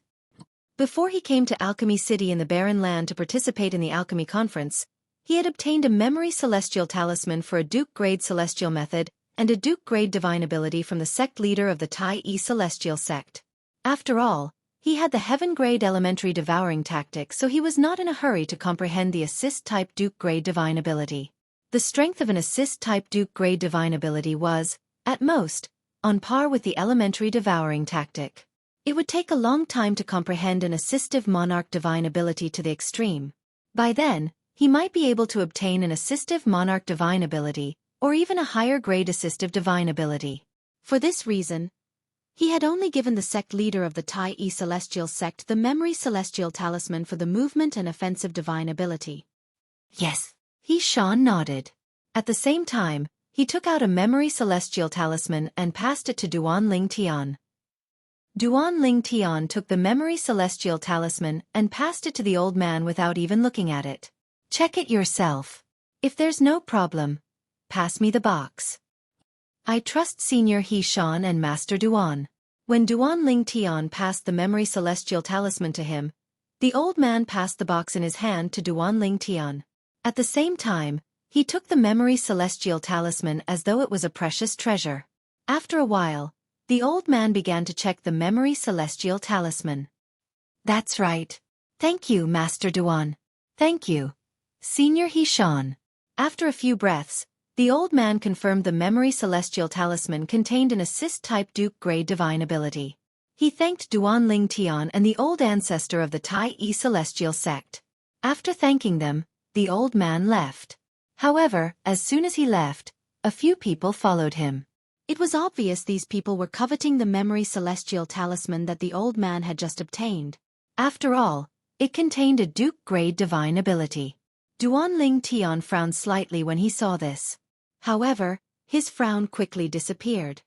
Before he came to Alchemy City in the Barren Land to participate in the Alchemy Conference, he had obtained a memory celestial talisman for a Duke-grade celestial method and a Duke-grade divine ability from the sect leader of the Tai Celestial sect. After all, he had the Heaven-grade elementary devouring tactic, so he was not in a hurry to comprehend the assist-type Duke-grade divine ability. The strength of an assist-type Duke-grade divine ability was, at most, on par with the elementary devouring tactic. It would take a long time to comprehend an assistive monarch divine ability to the extreme. By then, he might be able to obtain an assistive monarch divine ability, or even a higher-grade assistive divine ability. For this reason, he had only given the sect leader of the Tai Celestial sect the memory celestial talisman for the movement and offensive divine ability. Yes. He Shan nodded. At the same time, he took out a memory celestial talisman and passed it to Duan Ling Tian. Duan Ling Tian took the memory celestial talisman and passed it to the old man without even looking at it. Check it yourself. If there's no problem, pass me the box. I trust Senior He Shan and Master Duan. When Duan Ling Tian passed the memory celestial talisman to him, the old man passed the box in his hand to Duan Ling Tian. At the same time, he took the memory celestial talisman as though it was a precious treasure. After a while, the old man began to check the memory celestial talisman. That's right. Thank you, Master Duan. Thank you, Senior He Shan. After a few breaths, the old man confirmed the memory celestial talisman contained an assist-type Duke-grade divine ability. He thanked Duan Ling Tian and the old ancestor of the Tai Yi celestial sect. After thanking them, the old man left. However, as soon as he left, a few people followed him. It was obvious these people were coveting the memory celestial talisman that the old man had just obtained. After all, it contained a Duke-grade divine ability. Duan Ling Tian frowned slightly when he saw this. However, his frown quickly disappeared.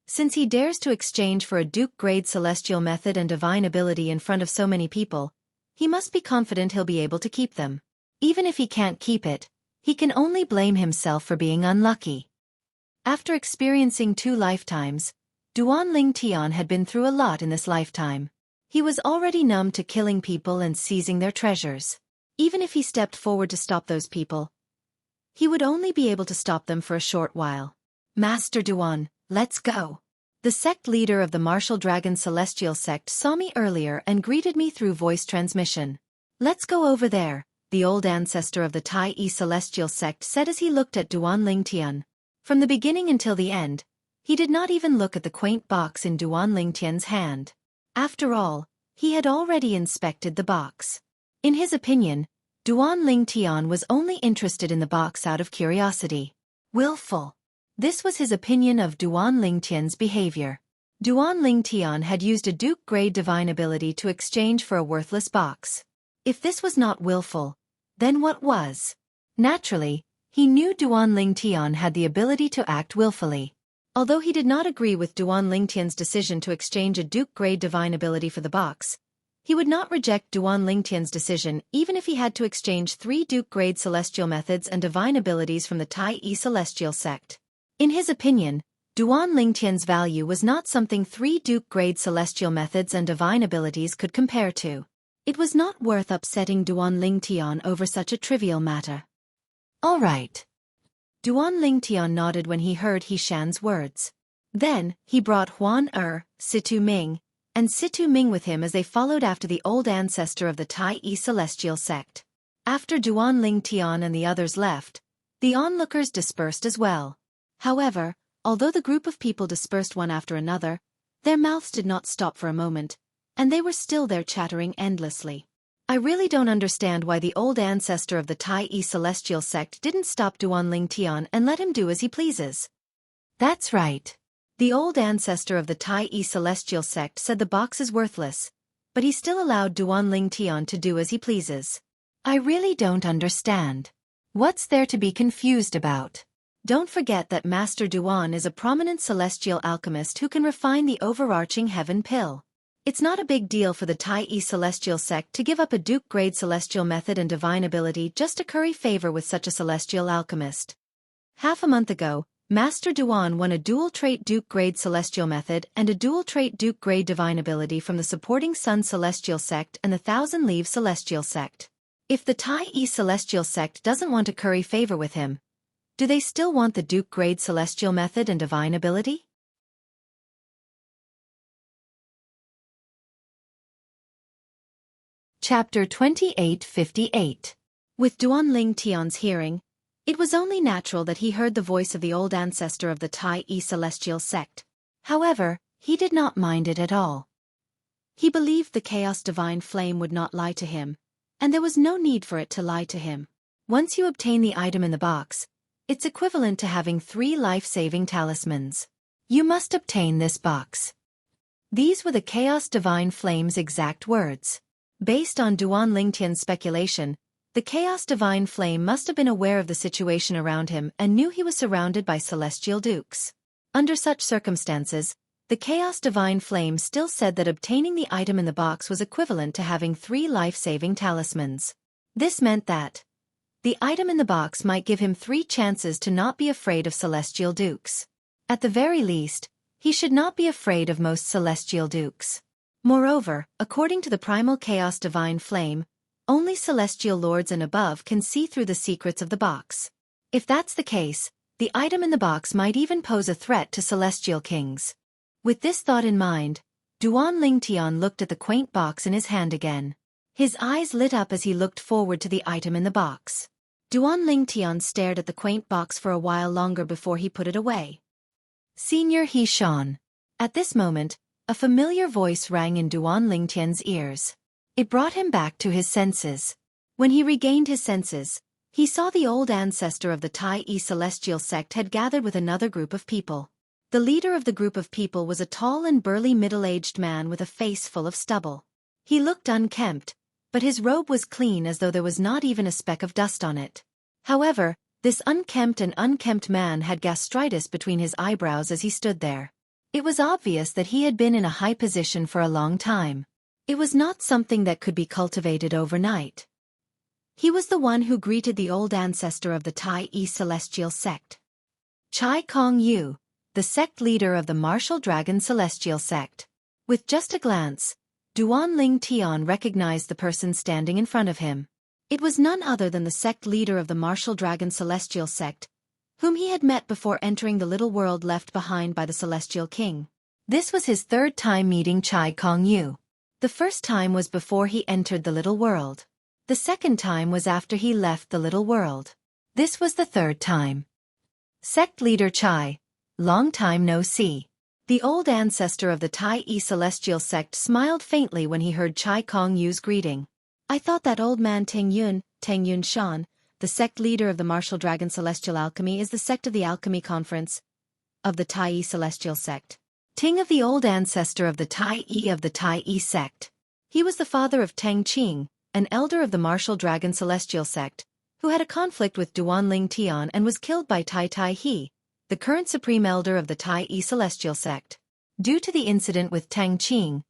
Since he dares to exchange for a Duke-grade celestial method and divine ability in front of so many people, he must be confident he'll be able to keep them. Even if he can't keep it, he can only blame himself for being unlucky. After experiencing 2 lifetimes, Duan Ling Tian had been through a lot in this lifetime. He was already numb to killing people and seizing their treasures. Even if he stepped forward to stop those people, he would only be able to stop them for a short while. Master Duan, let's go. The sect leader of the Martial Dragon Celestial Sect saw me earlier and greeted me through voice transmission. Let's go over there, the old ancestor of the Tai Yi Celestial Sect said as he looked at Duan Ling Tian. From the beginning until the end, he did not even look at the quaint box in Duan Ling Tian's hand. After all, he had already inspected the box. In his opinion, Duan Ling Tian was only interested in the box out of curiosity. Willful. This was his opinion of Duan Ling Tian's behavior. Duan Ling Tian had used a Duke-grade divine ability to exchange for a worthless box. If this was not willful, then what was? Naturally, he knew Duan Ling Tian had the ability to act willfully. Although he did not agree with Duan Ling Tian's decision to exchange a Duke-grade divine ability for the box, he would not reject Duan Ling Tian's decision even if he had to exchange 3 Duke-grade celestial methods and divine abilities from the Tai Yi Celestial Sect. In his opinion, Duan Ling Tian's value was not something 3 Duke-grade celestial methods and divine abilities could compare to. It was not worth upsetting Duan Ling Tian over such a trivial matter. All right. Duan Ling Tian nodded when he heard He Shan's words. Then, he brought Huan Situ Ming, and Situ Ming with him as they followed after the old ancestor of the Tai Yi Celestial Sect. After Duan Ling Tian and the others left, the onlookers dispersed as well. However, although the group of people dispersed one after another, their mouths did not stop for a moment, and they were still there chattering endlessly. I really don't understand why the old ancestor of the Tai Yi Celestial Sect didn't stop Duan Ling Tian and let him do as he pleases. That's right. The old ancestor of the Tai Yi Celestial Sect said the box is worthless, but he still allowed Duan Ling Tian to do as he pleases. I really don't understand. What's there to be confused about? Don't forget that Master Duan is a prominent celestial alchemist who can refine the overarching heaven pill. It's not a big deal for the Tai Yi Celestial Sect to give up a Duke-grade celestial method and divine ability just to curry favor with such a celestial alchemist. Half a month ago, Master Duan won a dual-trait Duke-grade celestial method and a dual-trait Duke-grade divine ability from the supporting Sun Celestial Sect and the Thousand Leaves Celestial Sect. If the Tai Yi Celestial Sect doesn't want to curry favor with him, do they still want the Duke-grade celestial method and divine ability? Chapter 2858. With Duan Ling Tian's hearing, it was only natural that he heard the voice of the old ancestor of the Tai Yi Celestial Sect. However, he did not mind it at all. He believed the Chaos Divine Flame would not lie to him, and there was no need for it to lie to him. Once you obtain the item in the box, it's equivalent to having 3 life-saving talismans. You must obtain this box. These were the Chaos Divine Flame's exact words. Based on Duan Ling Tian's speculation, The Chaos Divine Flame must have been aware of the situation around him and knew he was surrounded by celestial dukes. Under such circumstances, the Chaos Divine Flame still said that obtaining the item in the box was equivalent to having 3 life-saving talismans. This meant that the item in the box might give him 3 chances to not be afraid of celestial dukes. At the very least, he should not be afraid of most celestial dukes. Moreover, according to the primal Chaos Divine Flame, only celestial lords and above can see through the secrets of the box. If that's the case, the item in the box might even pose a threat to celestial kings. With this thought in mind, Duan Lingtian looked at the quaint box in his hand again. His eyes lit up as he looked forward to the item in the box. Duan Lingtian stared at the quaint box for a while longer before he put it away. Senior He Shan. At this moment, a familiar voice rang in Duan Lingtian's ears. It brought him back to his senses. When he regained his senses, he saw the old ancestor of the Tai Celestial sect had gathered with another group of people. The leader of the group of people was a tall and burly middle-aged man with a face full of stubble. He looked unkempt, but his robe was clean as though there was not even a speck of dust on it. However, this unkempt man had gastritis between his eyebrows as he stood there. It was obvious that he had been in a high position for a long time. It was not something that could be cultivated overnight. He was the one who greeted the old ancestor of the Tai Celestial sect. Chai Kong Yu, the sect leader of the Martial Dragon Celestial sect. With just a glance, Duan Lingtian recognized the person standing in front of him. It was none other than the sect leader of the Martial Dragon Celestial sect, whom he had met before entering the little world left behind by the Celestial King. This was his 3rd time meeting Chai Kong Yu. The first time was before he entered the little world. The second time was after he left the little world. This was the 3rd time. Sect leader Chai, long time no see. The old ancestor of the Tai Celestial sect smiled faintly when he heard Chai Kong Yu's greeting. I thought that old man Teng Yun Shan, the sect leader of the Martial Dragon Celestial Alchemy, is the sect of the Alchemy Conference of the Tai Celestial sect. Ting of the old ancestor of the Tai sect. He was the father of Teng Qing, an elder of the Martial Dragon Celestial sect, who had a conflict with Duan Lingtian and was killed by Tai He, the current supreme elder of the Tai Celestial sect. Due to the incident with Teng Qing,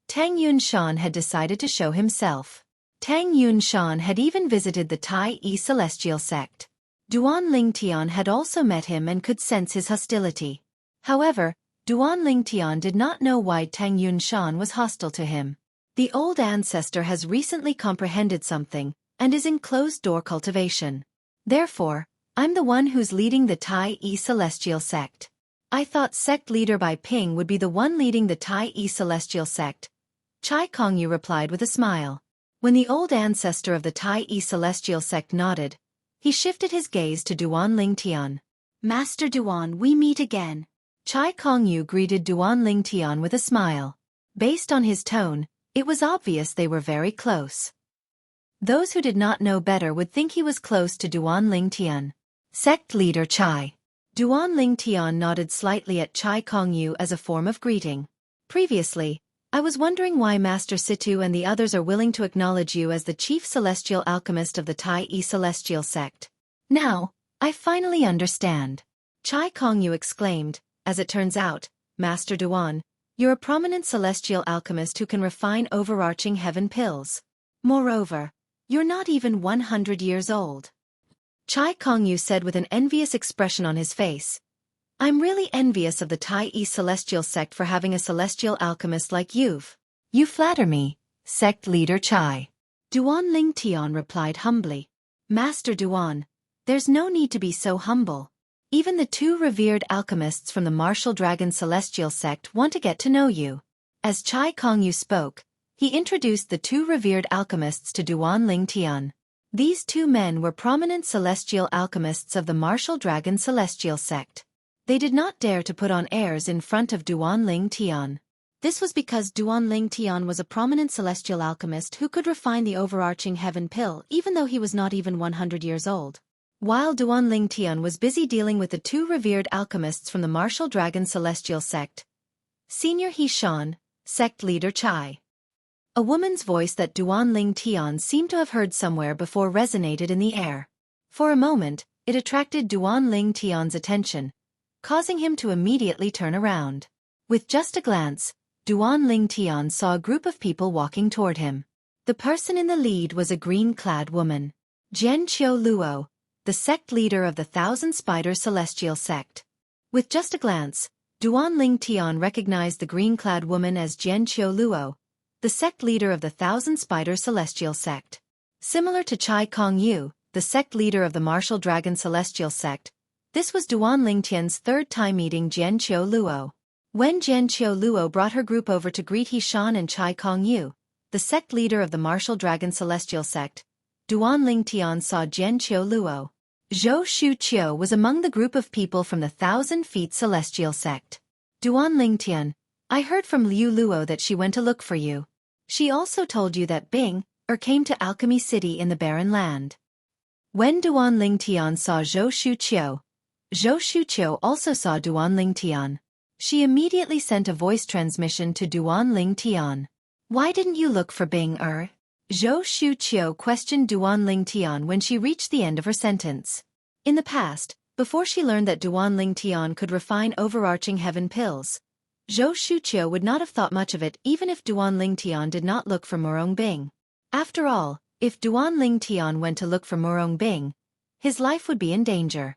Teng Yun Shan had decided to show himself. Teng Yun Shan had even visited the Tai Celestial sect. Duan Lingtian had also met him and could sense his hostility. However, Duan Lingtian did not know why Teng Yun Shan was hostile to him. The old ancestor has recently comprehended something, and is in closed-door cultivation. Therefore, I'm the one who's leading the Tai Celestial sect. I thought sect leader Bai Ping would be the one leading the Tai Celestial sect. Chai Kongyu replied with a smile. When the old ancestor of the Tai Celestial sect nodded, he shifted his gaze to Duan Lingtian. Master Duan, we meet again. Chai Kongyu greeted Duan Lingtian with a smile. Based on his tone, it was obvious they were very close. Those who did not know better would think he was close to Duan Lingtian. Sect leader Chai. Duan Lingtian nodded slightly at Chai Kongyu as a form of greeting. Previously, I was wondering why Master Situ and the others are willing to acknowledge you as the chief celestial alchemist of the Tai Celestial sect. Now, I finally understand. Chai Kongyu exclaimed. As it turns out, Master Duan, you're a prominent celestial alchemist who can refine overarching heaven pills. Moreover, you're not even 100 years old. Chai Kongyu said with an envious expression on his face. I'm really envious of the Tai Celestial sect for having a celestial alchemist like you. You flatter me, sect leader Chai. Duan Lingtian replied humbly. Master Duan, there's no need to be so humble. Even the 2 revered alchemists from the Martial Dragon Celestial sect want to get to know you. As Chai Kongyu spoke, he introduced the 2 revered alchemists to Duan Lingtian. These 2 men were prominent celestial alchemists of the Martial Dragon Celestial sect. They did not dare to put on airs in front of Duan Lingtian. This was because Duan Lingtian was a prominent celestial alchemist who could refine the overarching heaven pill even though he was not even 100 years old. While Duan Lingtian was busy dealing with the 2 revered alchemists from the Martial Dragon Celestial sect. Senior He Shan, sect leader Chai. A woman's voice that Duan Ling Tian seemed to have heard somewhere before resonated in the air. For a moment, it attracted Duan Ling Tian's attention, causing him to immediately turn around. With just a glance, Duan Ling Tian saw a group of people walking toward him. The person in the lead was a green-clad woman. Jian Qiu Luo, the sect leader of the Thousand Spider Celestial Sect. With just a glance, Duan Ling Tian recognized the green-clad woman as Jian Qiu Luo, the sect leader of the Thousand Spider Celestial Sect. Similar to Chai Kong Yu, the sect leader of the Martial Dragon Celestial Sect, this was Duan Ling Tian's third time meeting Jian Qiu Luo. When Jian Qiu Luo brought her group over to greet He Shan and Chai Kong Yu, the sect leader of the Martial Dragon Celestial Sect, Duan Ling Tian saw Jian Qiu Luo. Zhou Shu Qiu was among the group of people from the Thousand Feet Celestial Sect. Duan Ling Tian, I heard from Liu Luo that she went to look for you. She also told you that Bing, came to Alchemy City in the Barren Land. When Duan Ling Tian saw Zhou Shu Qiu also saw Duan Ling Tian. She immediately sent a voice transmission to Duan Ling Tian. Why didn't you look for Bing? Zhou Shu Qiu questioned Duan Ling Tian when she reached the end of her sentence. In the past, before she learned that Duan Ling Tian could refine overarching heaven pills, Zhou Shu Qiu would not have thought much of it even if Duan Ling Tian did not look for Murong Bing. After all, if Duan Ling Tian went to look for Murong Bing, his life would be in danger.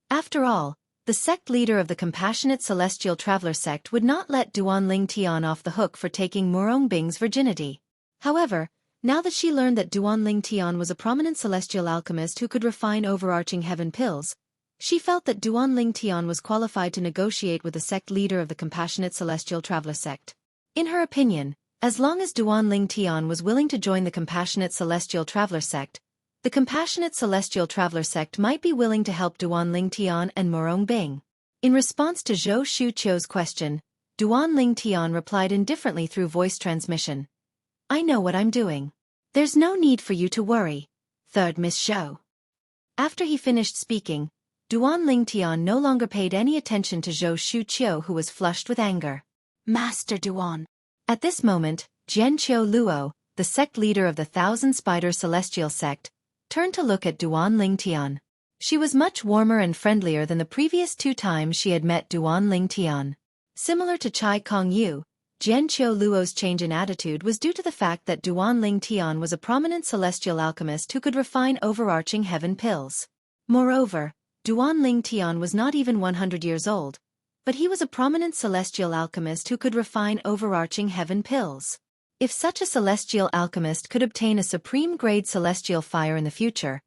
After all, the sect leader of the Compassionate Celestial Traveler sect would not let Duan Ling Tian off the hook for taking Murong Bing's virginity. However, now that she learned that Duan Ling Tian was a prominent celestial alchemist who could refine overarching heaven pills, she felt that Duan Ling Tian was qualified to negotiate with the sect leader of the Compassionate Celestial Traveler sect. In her opinion, as long as Duan Ling Tian was willing to join the Compassionate Celestial Traveler sect, the Compassionate Celestial Traveler sect might be willing to help Duan Ling Tian and Murong Bing. In response to Zhou Shu Qiu's question, Duan Ling Tian replied indifferently through voice transmission. I know what I'm doing. There's no need for you to worry. Third Miss Zhou. After he finished speaking, Duan Ling Tian no longer paid any attention to Zhou Shu Qiu, who was flushed with anger. Master Duan. At this moment, Jian Qiu Luo, the sect leader of the Thousand Spider Celestial Sect, turned to look at Duan Ling Tian. She was much warmer and friendlier than the previous 2 times she had met Duan Ling Tian. Similar to Chai Kong Yu, Jian Qiu Luo's change in attitude was due to the fact that Duan Ling Tian was a prominent celestial alchemist who could refine overarching heaven pills. Moreover, Duan Ling Tian was not even 100 years old, but he was a prominent celestial alchemist who could refine overarching heaven pills. If such a celestial alchemist could obtain a supreme-grade celestial fire in the future,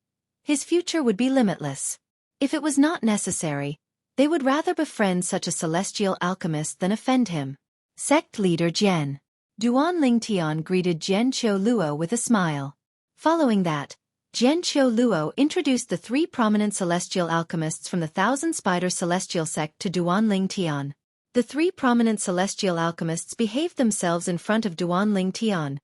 his future would be limitless. If it was not necessary, they would rather befriend such a celestial alchemist than offend him. Sect leader Jian. Duan Ling Tian greeted Jian Qiu Luo with a smile. Following that, Jian Qiu Luo introduced the 3 prominent celestial alchemists from the Thousand Spider Celestial Sect to Duan Ling Tian. The 3 prominent celestial alchemists behaved themselves in front of Duan Ling Tian,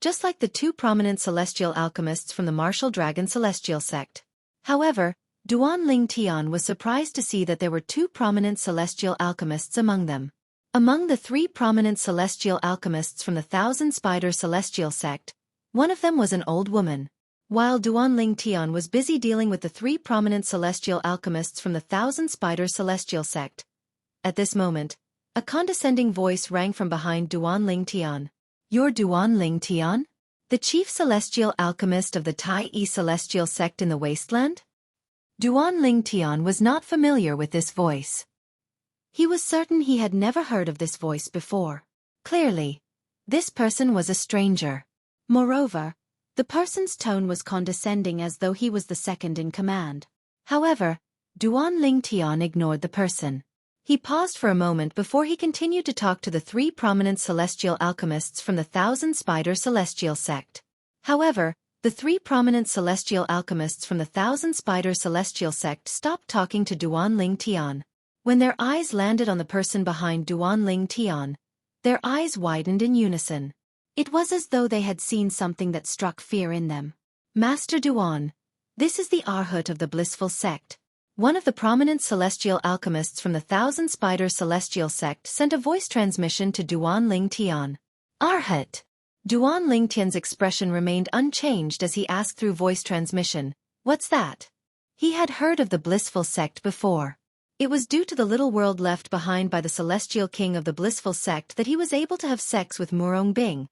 just like the 2 prominent celestial alchemists from the Martial Dragon Celestial Sect. However, Duan Ling Tian was surprised to see that there were 2 prominent celestial alchemists among them. Among the 3 prominent celestial alchemists from the Thousand Spider Celestial Sect, one of them was an old woman. While Duan Ling Tian was busy dealing with the 3 prominent celestial alchemists from the Thousand Spider Celestial Sect. At this moment, a condescending voice rang from behind Duan Ling Tian. You're Duan Ling Tian? The chief celestial alchemist of the Tai Celestial Sect in the Wasteland? Duan Ling Tian was not familiar with this voice. He was certain he had never heard of this voice before. Clearly, this person was a stranger. Moreover, the person's tone was condescending as though he was the second in command. However, Duan Ling Tian ignored the person. He paused for a moment before he continued to talk to the 3 prominent celestial alchemists from the Thousand Spider Celestial Sect. However, the 3 prominent celestial alchemists from the Thousand Spider Celestial Sect stopped talking to Duan Ling Tian. When their eyes landed on the person behind Duan Ling Tian, their eyes widened in unison. It was as though they had seen something that struck fear in them. Master Duan, this is the Arhat of the Blissful Sect. One of the prominent celestial alchemists from the Thousand Spider Celestial Sect sent a voice transmission to Duan Ling Tian. Arhat. Duan Lingtian's expression remained unchanged as he asked through voice transmission, "What's that?" He had heard of the blissful sect before. It was due to the little world left behind by the celestial king of the blissful sect that he was able to have sex with Murong Bing,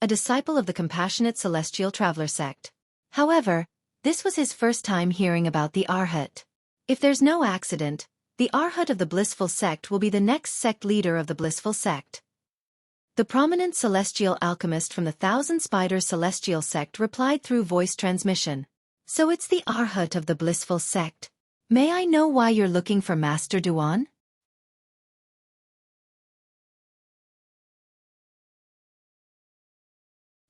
a disciple of the compassionate celestial traveler sect. However, this was his first time hearing about the Arhat. If there's no accident, the Arhat of the blissful sect will be the next sect leader of the blissful sect. The prominent celestial alchemist from the Thousand Spiders celestial sect replied through voice transmission. "So it's the Arhat of the blissful sect. May I know why you're looking for Master Duan?"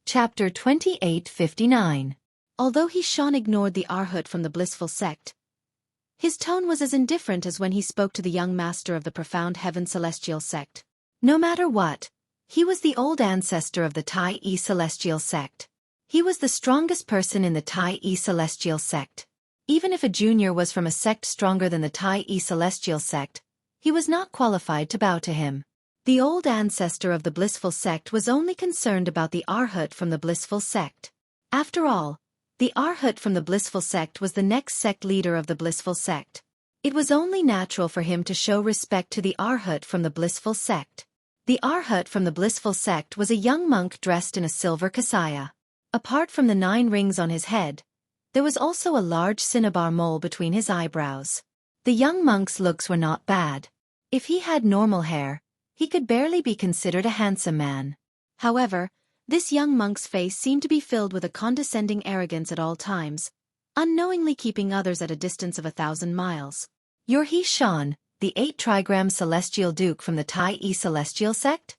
Chapter 2859. Although Hishan ignored the Arhat from the blissful sect, his tone was as indifferent as when he spoke to the young master of the profound heaven celestial sect. No matter what, he was the old ancestor of the Tai E celestial sect. He was the strongest person in the Tai E celestial sect. Even if a junior was from a sect stronger than the Tai E celestial sect, he was not qualified to bow to him. The old ancestor of the blissful sect was only concerned about the Arhat from the blissful sect. After all, the Arhat from the blissful sect was the next sect leader of the blissful sect. It was only natural for him to show respect to the Arhat from the blissful sect. The Arhat from the blissful sect was a young monk dressed in a silver kasaya. Apart from the 9 rings on his head, there was also a large cinnabar mole between his eyebrows. The young monk's looks were not bad. If he had normal hair, he could barely be considered a handsome man. However, this young monk's face seemed to be filled with a condescending arrogance at all times, unknowingly keeping others at a distance of 1,000 miles. "You're Hishan, the 8-trigram celestial duke from the Tai E celestial sect?"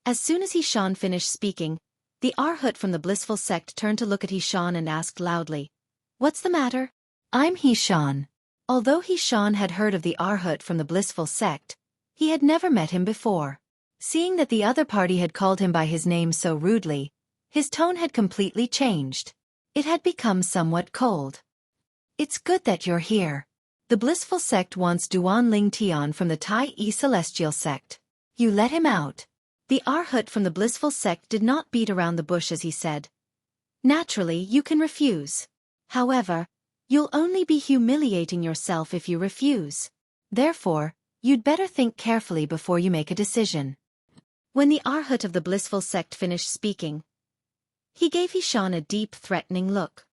As soon as Hishan finished speaking, the Arhat from the blissful sect turned to look at Hishan and asked loudly, "What's the matter?" "I'm Hishan." Although Hishan had heard of the Arhat from the blissful sect, he had never met him before. Seeing that the other party had called him by his name so rudely, his tone had completely changed. It had become somewhat cold. "It's good that you're here. The blissful sect wants Duan Lingtian from the Tai E celestial sect. You let him out." The Arhat from the blissful sect did not beat around the bush as he said, "Naturally, you can refuse. However, you'll only be humiliating yourself if you refuse. Therefore, you'd better think carefully before you make a decision." When the Arhat of the blissful sect finished speaking, he gave Hishan a deep, threatening look.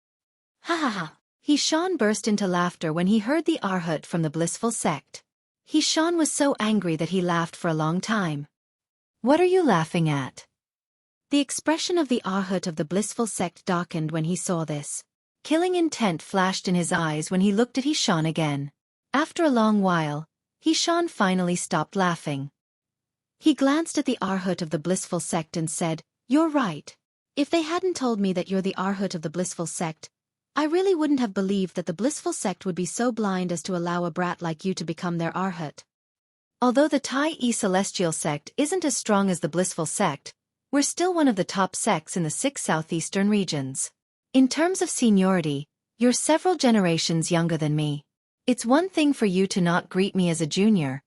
"Ha ha ha!" Hishan burst into laughter when he heard the Arhat from the blissful sect. Hishan was so angry that he laughed for a long time. "What are you laughing at?" The expression of the Arhat of the blissful sect darkened when he saw this. Killing intent flashed in his eyes when he looked at Hishan again. After a long while, Hishan finally stopped laughing. He glanced at the Arhat of the blissful sect and said, "You're right. If they hadn't told me that you're the Arhat of the blissful sect, I really wouldn't have believed that the blissful sect would be so blind as to allow a brat like you to become their Arhat. Although the Tai E celestial sect isn't as strong as the blissful sect, we're still one of the top sects in the 6 southeastern regions. In terms of seniority, you're several generations younger than me. It's one thing for you to not greet me as a junior,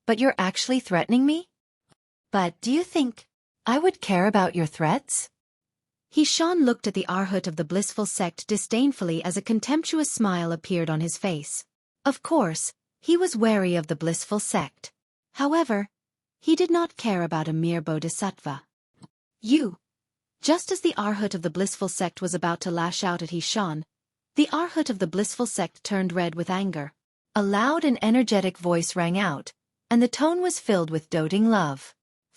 but you're actually threatening me? But do you think I would care about your threats?" Hishan looked at the Arhat of the blissful sect disdainfully as a contemptuous smile appeared on his face. Of course, he was wary of the blissful sect. However, he did not care about a mere bodhisattva. "You!" Just as the Arhat of the blissful sect was about to lash out at Hishan, the Arhat of the blissful sect turned red with anger. A loud and energetic voice rang out, and the tone was filled with doting love.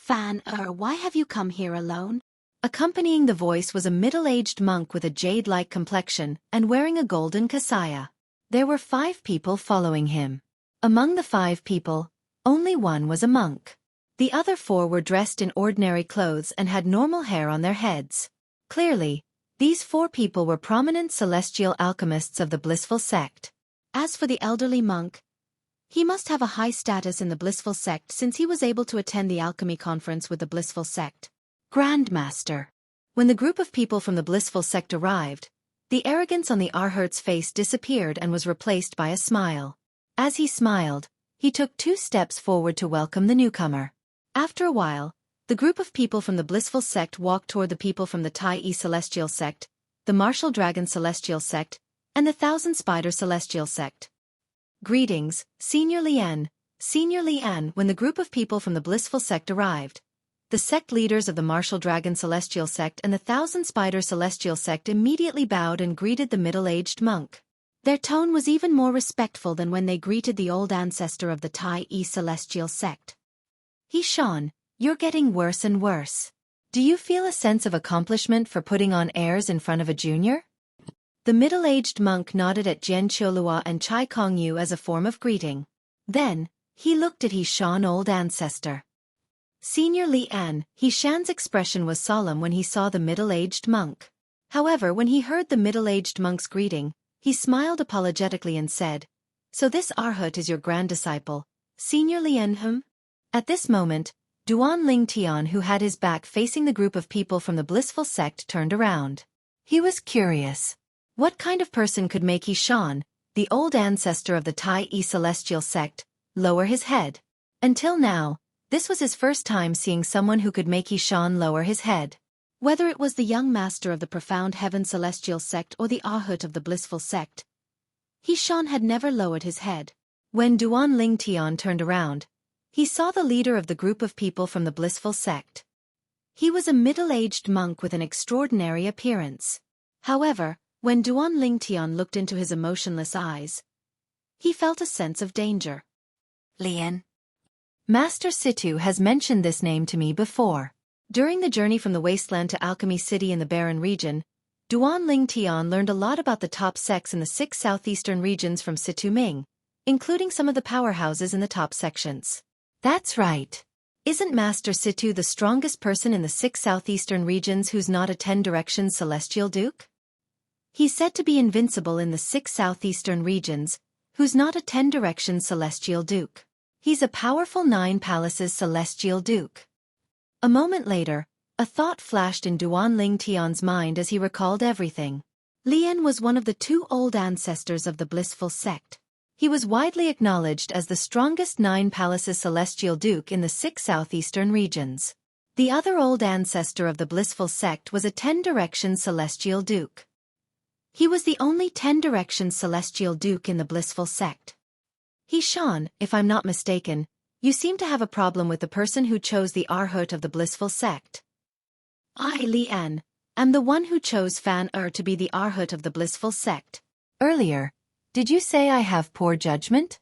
Why have you come here alone?" Accompanying the voice was a middle-aged monk with a jade-like complexion and wearing a golden kasaya. There were 5 people following him. Among the 5 people, only one was a monk. The other 4 were dressed in ordinary clothes and had normal hair on their heads. Clearly, these 4 people were prominent celestial alchemists of the blissful sect. As for the elderly monk, he must have a high status in the blissful sect since he was able to attend the alchemy conference with the blissful sect. Grandmaster. When the group of people from the blissful sect arrived, the arrogance on the Arhat's face disappeared and was replaced by a smile. As he smiled, he took 2 steps forward to welcome the newcomer. After a while, The group of people from the blissful sect walked toward the people from the Tai celestial sect, the martial dragon celestial sect, and the thousand spider celestial sect. Greetings, Senior Lian. Senior Lian. When the group of people from the blissful sect arrived, the sect leaders of the martial dragon celestial sect and the thousand spider celestial sect immediately bowed and greeted the middle-aged monk. Their tone was even more respectful than when they greeted the old ancestor of the Tai celestial sect. Xuan, you're getting worse and worse. Do you feel a sense of accomplishment for putting on airs in front of a junior? The middle-aged monk nodded at Jian Qiulua and Chai Kongyu as a form of greeting. Then, he looked at Xuan, old ancestor. Senior Lian. Xuan's expression was solemn when he saw the middle-aged monk. However, when he heard the middle-aged monk's greeting, he smiled apologetically and said, "So this Arhat is your grand disciple, Senior Lian?" At this moment, Duan Ling Tian, who had his back facing the group of people from the blissful sect, turned around. He was curious. What kind of person could make Xuan, the old ancestor of the Tai celestial sect, lower his head? Until now, this was his first time seeing someone who could make Xuan lower his head. Whether it was the young master of the profound heaven celestial sect or the Arhat of the blissful sect, Xuan had never lowered his head. When Duan Ling Tian turned around, he saw the leader of the group of people from the blissful sect. He was a middle-aged monk with an extraordinary appearance. However, when Duan Ling Tian looked into his emotionless eyes, he felt a sense of danger. Lian. Master Situ has mentioned this name to me before. During the journey from the wasteland to Alchemy City in the Barren region, Duan Ling Tian learned a lot about the top sects in the 6 southeastern regions from Situ Ming, including some of the powerhouses in the top sections. That's right. Isn't Master Situ the strongest person in the 6 southeastern regions who's not a 10 directions celestial duke? He's said to be invincible in the 6 southeastern regions, who's not a 10 directions celestial duke. He's a powerful 9 palaces celestial duke. A moment later, a thought flashed in Duan Ling Tian's mind as he recalled everything. Lian was one of the 2 old ancestors of the blissful sect. He was widely acknowledged as the strongest 9 palaces celestial duke in the 6 southeastern regions. The other old ancestor of the blissful sect was a 10 directions celestial duke. He was the only 10 directions celestial duke in the blissful sect. Xuan, if I'm not mistaken, you seem to have a problem with the person who chose the Arhat of the blissful sect. I, Lian, am the one who chose Fan to be the Arhat of the blissful sect. Earlier, did you say I have poor judgment?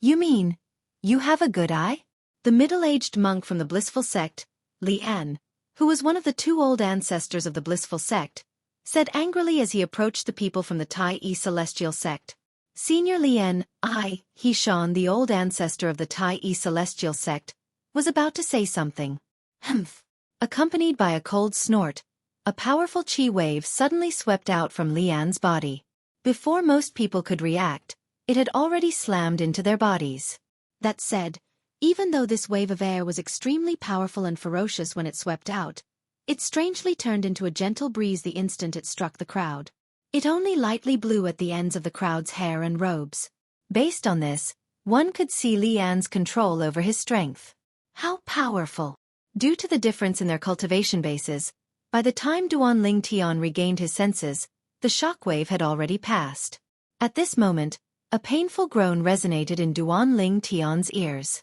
You mean, you have a good eye? The middle-aged monk from the blissful sect, Lian, who was one of the 2 old ancestors of the blissful sect, said angrily as he approached the people from the Tai celestial sect. Senior Lian, Xuan, the old ancestor of the Tai celestial sect, was about to say something. Humph. Accompanied by a cold snort, a powerful chi wave suddenly swept out from Lian's body. Before most people could react, it had already slammed into their bodies. That said, even though this wave of air was extremely powerful and ferocious when it swept out, it strangely turned into a gentle breeze the instant it struck the crowd. It only lightly blew at the ends of the crowd's hair and robes. Based on this, one could see Lian's control over his strength. How powerful! Due to the difference in their cultivation bases, by the time Duan Ling Tian regained his senses, the shockwave had already passed. At this moment, a painful groan resonated in Duan Ling Tian's ears.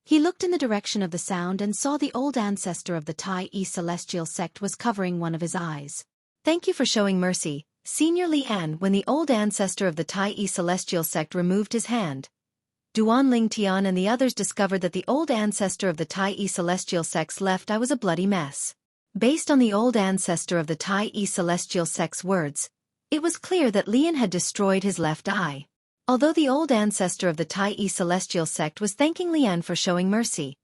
He looked in the direction of the sound and saw the old ancestor of the Tai celestial sect was covering one of his eyes. Thank you for showing mercy, Senior Lian. When the old ancestor of the Tai celestial sect removed his hand, Duan Ling Tian and the others discovered that the old ancestor of the Tai celestial sect's left eye was a bloody mess. Based on the old ancestor of the Tai celestial sect's words, it was clear that Lian had destroyed his left eye. Although the old ancestor of the Tai celestial sect was thanking Lian for showing mercy,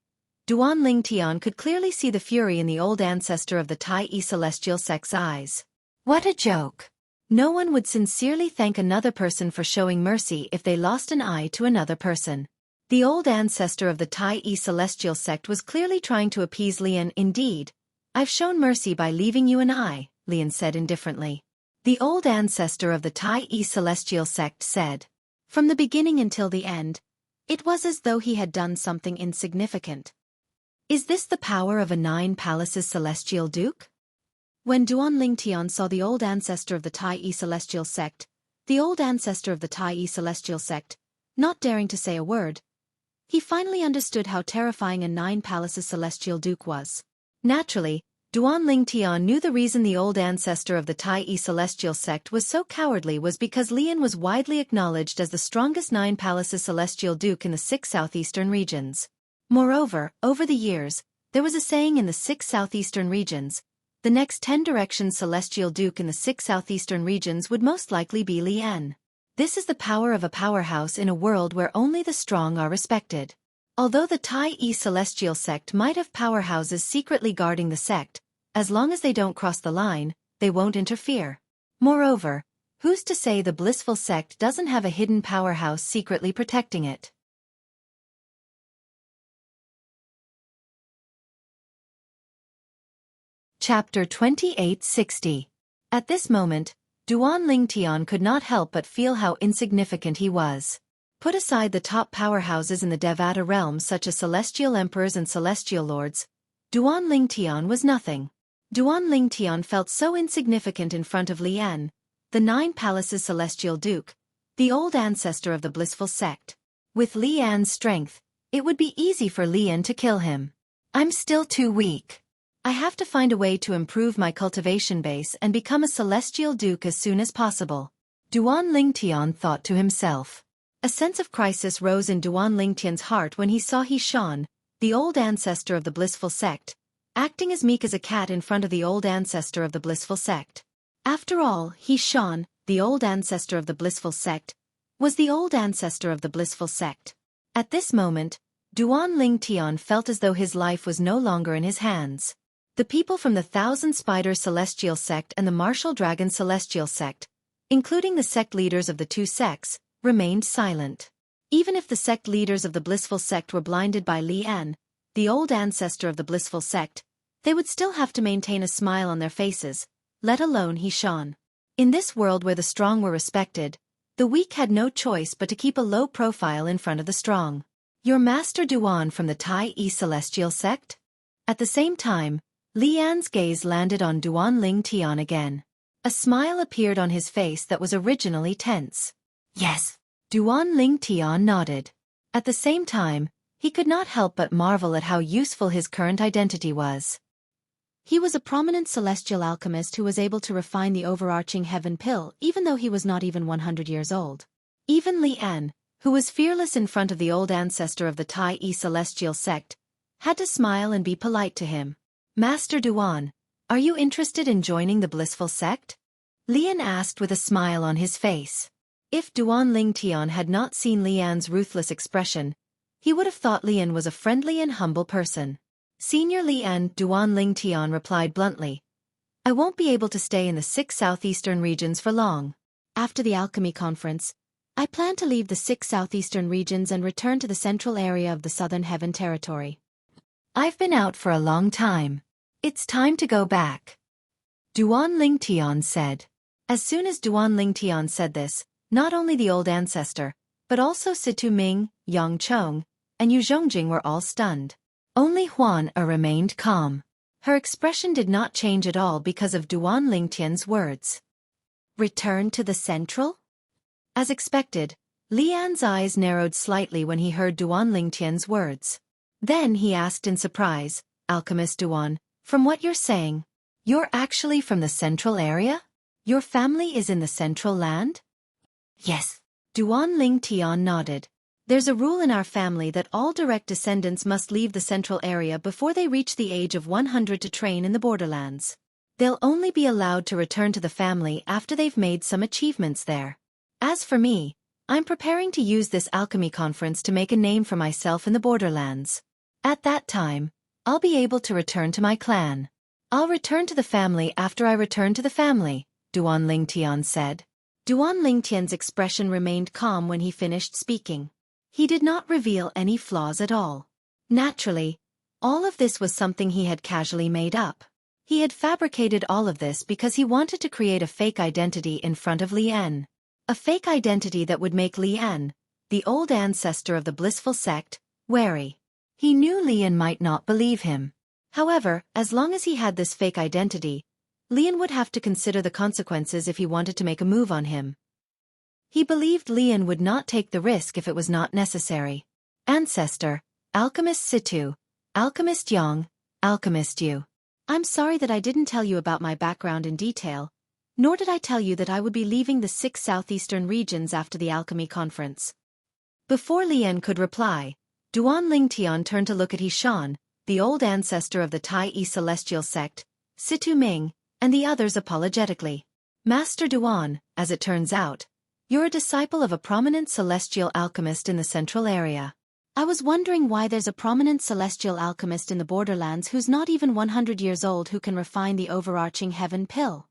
Duan Ling Tian could clearly see the fury in the old ancestor of the Tai celestial sect's eyes. What a joke! No one would sincerely thank another person for showing mercy if they lost an eye to another person. The old ancestor of the Tai celestial sect was clearly trying to appease Lian. Indeed, I've shown mercy by leaving you an eye, Lian said indifferently. The old ancestor of the Tai celestial sect said. From the beginning until the end, it was as though he had done something insignificant. Is this the power of a 9 palaces celestial duke? When Duan Lingtian saw the old ancestor of the Tai celestial sect, not daring to say a word, he finally understood how terrifying a 9 palaces celestial duke was. Naturally, Duan Lingtian knew the reason the old ancestor of the Tai celestial sect was so cowardly was because Lian was widely acknowledged as the strongest 9 palaces celestial duke in the 6 southeastern regions. Moreover, over the years, there was a saying in the 6 southeastern regions, the next 10 directions celestial duke in the 6 southeastern regions would most likely be Lian. This is the power of a powerhouse in a world where only the strong are respected. Although the Tai celestial sect might have powerhouses secretly guarding the sect, as long as they don't cross the line, they won't interfere. Moreover, who's to say the blissful sect doesn't have a hidden powerhouse secretly protecting it? Chapter 2860. At this moment, Duan Lingtian could not help but feel how insignificant he was. Put aside the top powerhouses in the Devata realm such as celestial emperors and celestial lords, Duan Lingtian was nothing. Duan Lingtian felt so insignificant in front of Lian, the 9 palaces celestial duke, the old ancestor of the blissful sect. With Lian's strength, it would be easy for Lian to kill him. I'm still too weak. I have to find a way to improve my cultivation base and become a celestial duke as soon as possible. Duan Lingtian thought to himself. A sense of crisis rose in Duan Lingtian's heart when he saw Shan, the old ancestor of the blissful sect, acting as meek as a cat in front of the old ancestor of the blissful sect. After all, Shan, the old ancestor of the blissful sect, was the old ancestor of the blissful sect. At this moment, Duan Lingtian felt as though his life was no longer in his hands. The people from the Thousand Spider Celestial Sect and the Martial Dragon Celestial Sect, including the sect leaders of the 2 sects, remained silent. Even if the sect leaders of the blissful sect were blinded by Lian, the old ancestor of the blissful sect, they would still have to maintain a smile on their faces, let alone Shan. In this world where the strong were respected, the weak had no choice but to keep a low profile in front of the strong. Your master Duan from the Tai Celestial Sect? At the same time, Lian's gaze landed on Duan Lingtian again. A smile appeared on his face that was originally tense. Yes. Duan Lingtian nodded. At the same time, he could not help but marvel at how useful his current identity was. He was a prominent celestial alchemist who was able to refine the overarching heaven pill even though he was not even 100 years old. Even Lian, who was fearless in front of the old ancestor of the Tai celestial sect, had to smile and be polite to him. Master Duan, are you interested in joining the blissful sect? Lian asked with a smile on his face. If Duan Lingtian had not seen Lian's ruthless expression, he would have thought Lian was a friendly and humble person. Senior Lian, Duan Lingtian replied bluntly. I won't be able to stay in the 6 southeastern regions for long. After the alchemy conference, I plan to leave the 6 southeastern regions and return to the central area of the southern heaven territory. I've been out for a long time. It's time to go back. Duan Lingtian said. As soon as Duan Lingtian said this, not only the old ancestor, but also Situ Ming, Yang Chong, and Yu Zhongjing were all stunned. Only Huan remained calm. Her expression did not change at all because of Duan Lingtian's words. Return to the central? As expected, Lian's eyes narrowed slightly when he heard Duan Lingtian's words. Then he asked in surprise, Alchemist Duan, from what you're saying, you're actually from the central area? Your family is in the central land? Yes. Duan Lingtian nodded. There's a rule in our family that all direct descendants must leave the central area before they reach the age of 100 to train in the borderlands. They'll only be allowed to return to the family after they've made some achievements there. As for me, I'm preparing to use this alchemy conference to make a name for myself in the borderlands. At that time, I'll be able to return to my clan. I'll return to the family after I return to the family, Duan Lingtian said. Duan Lingtian's expression remained calm when he finished speaking. He did not reveal any flaws at all. Naturally, all of this was something he had casually made up. He had fabricated all of this because he wanted to create a fake identity in front of Lian. A fake identity that would make Lian, the old ancestor of the blissful sect, wary. He knew Lian might not believe him. However, as long as he had this fake identity, Lian would have to consider the consequences if he wanted to make a move on him. He believed Lian would not take the risk if it was not necessary. Ancestor, Alchemist Situ, Alchemist Yang, Alchemist Yu. I'm sorry that I didn't tell you about my background in detail, nor did I tell you that I would be leaving the 6 southeastern regions after the alchemy conference. Before Lian could reply, Duan Lingtian turned to look at Hishan, the old ancestor of the Tai celestial sect, Situ Ming, and the others apologetically. Master Duan, as it turns out, you're a disciple of a prominent celestial alchemist in the central area. I was wondering why there's a prominent celestial alchemist in the borderlands who's not even 100 years old who can refine the overarching heaven pill.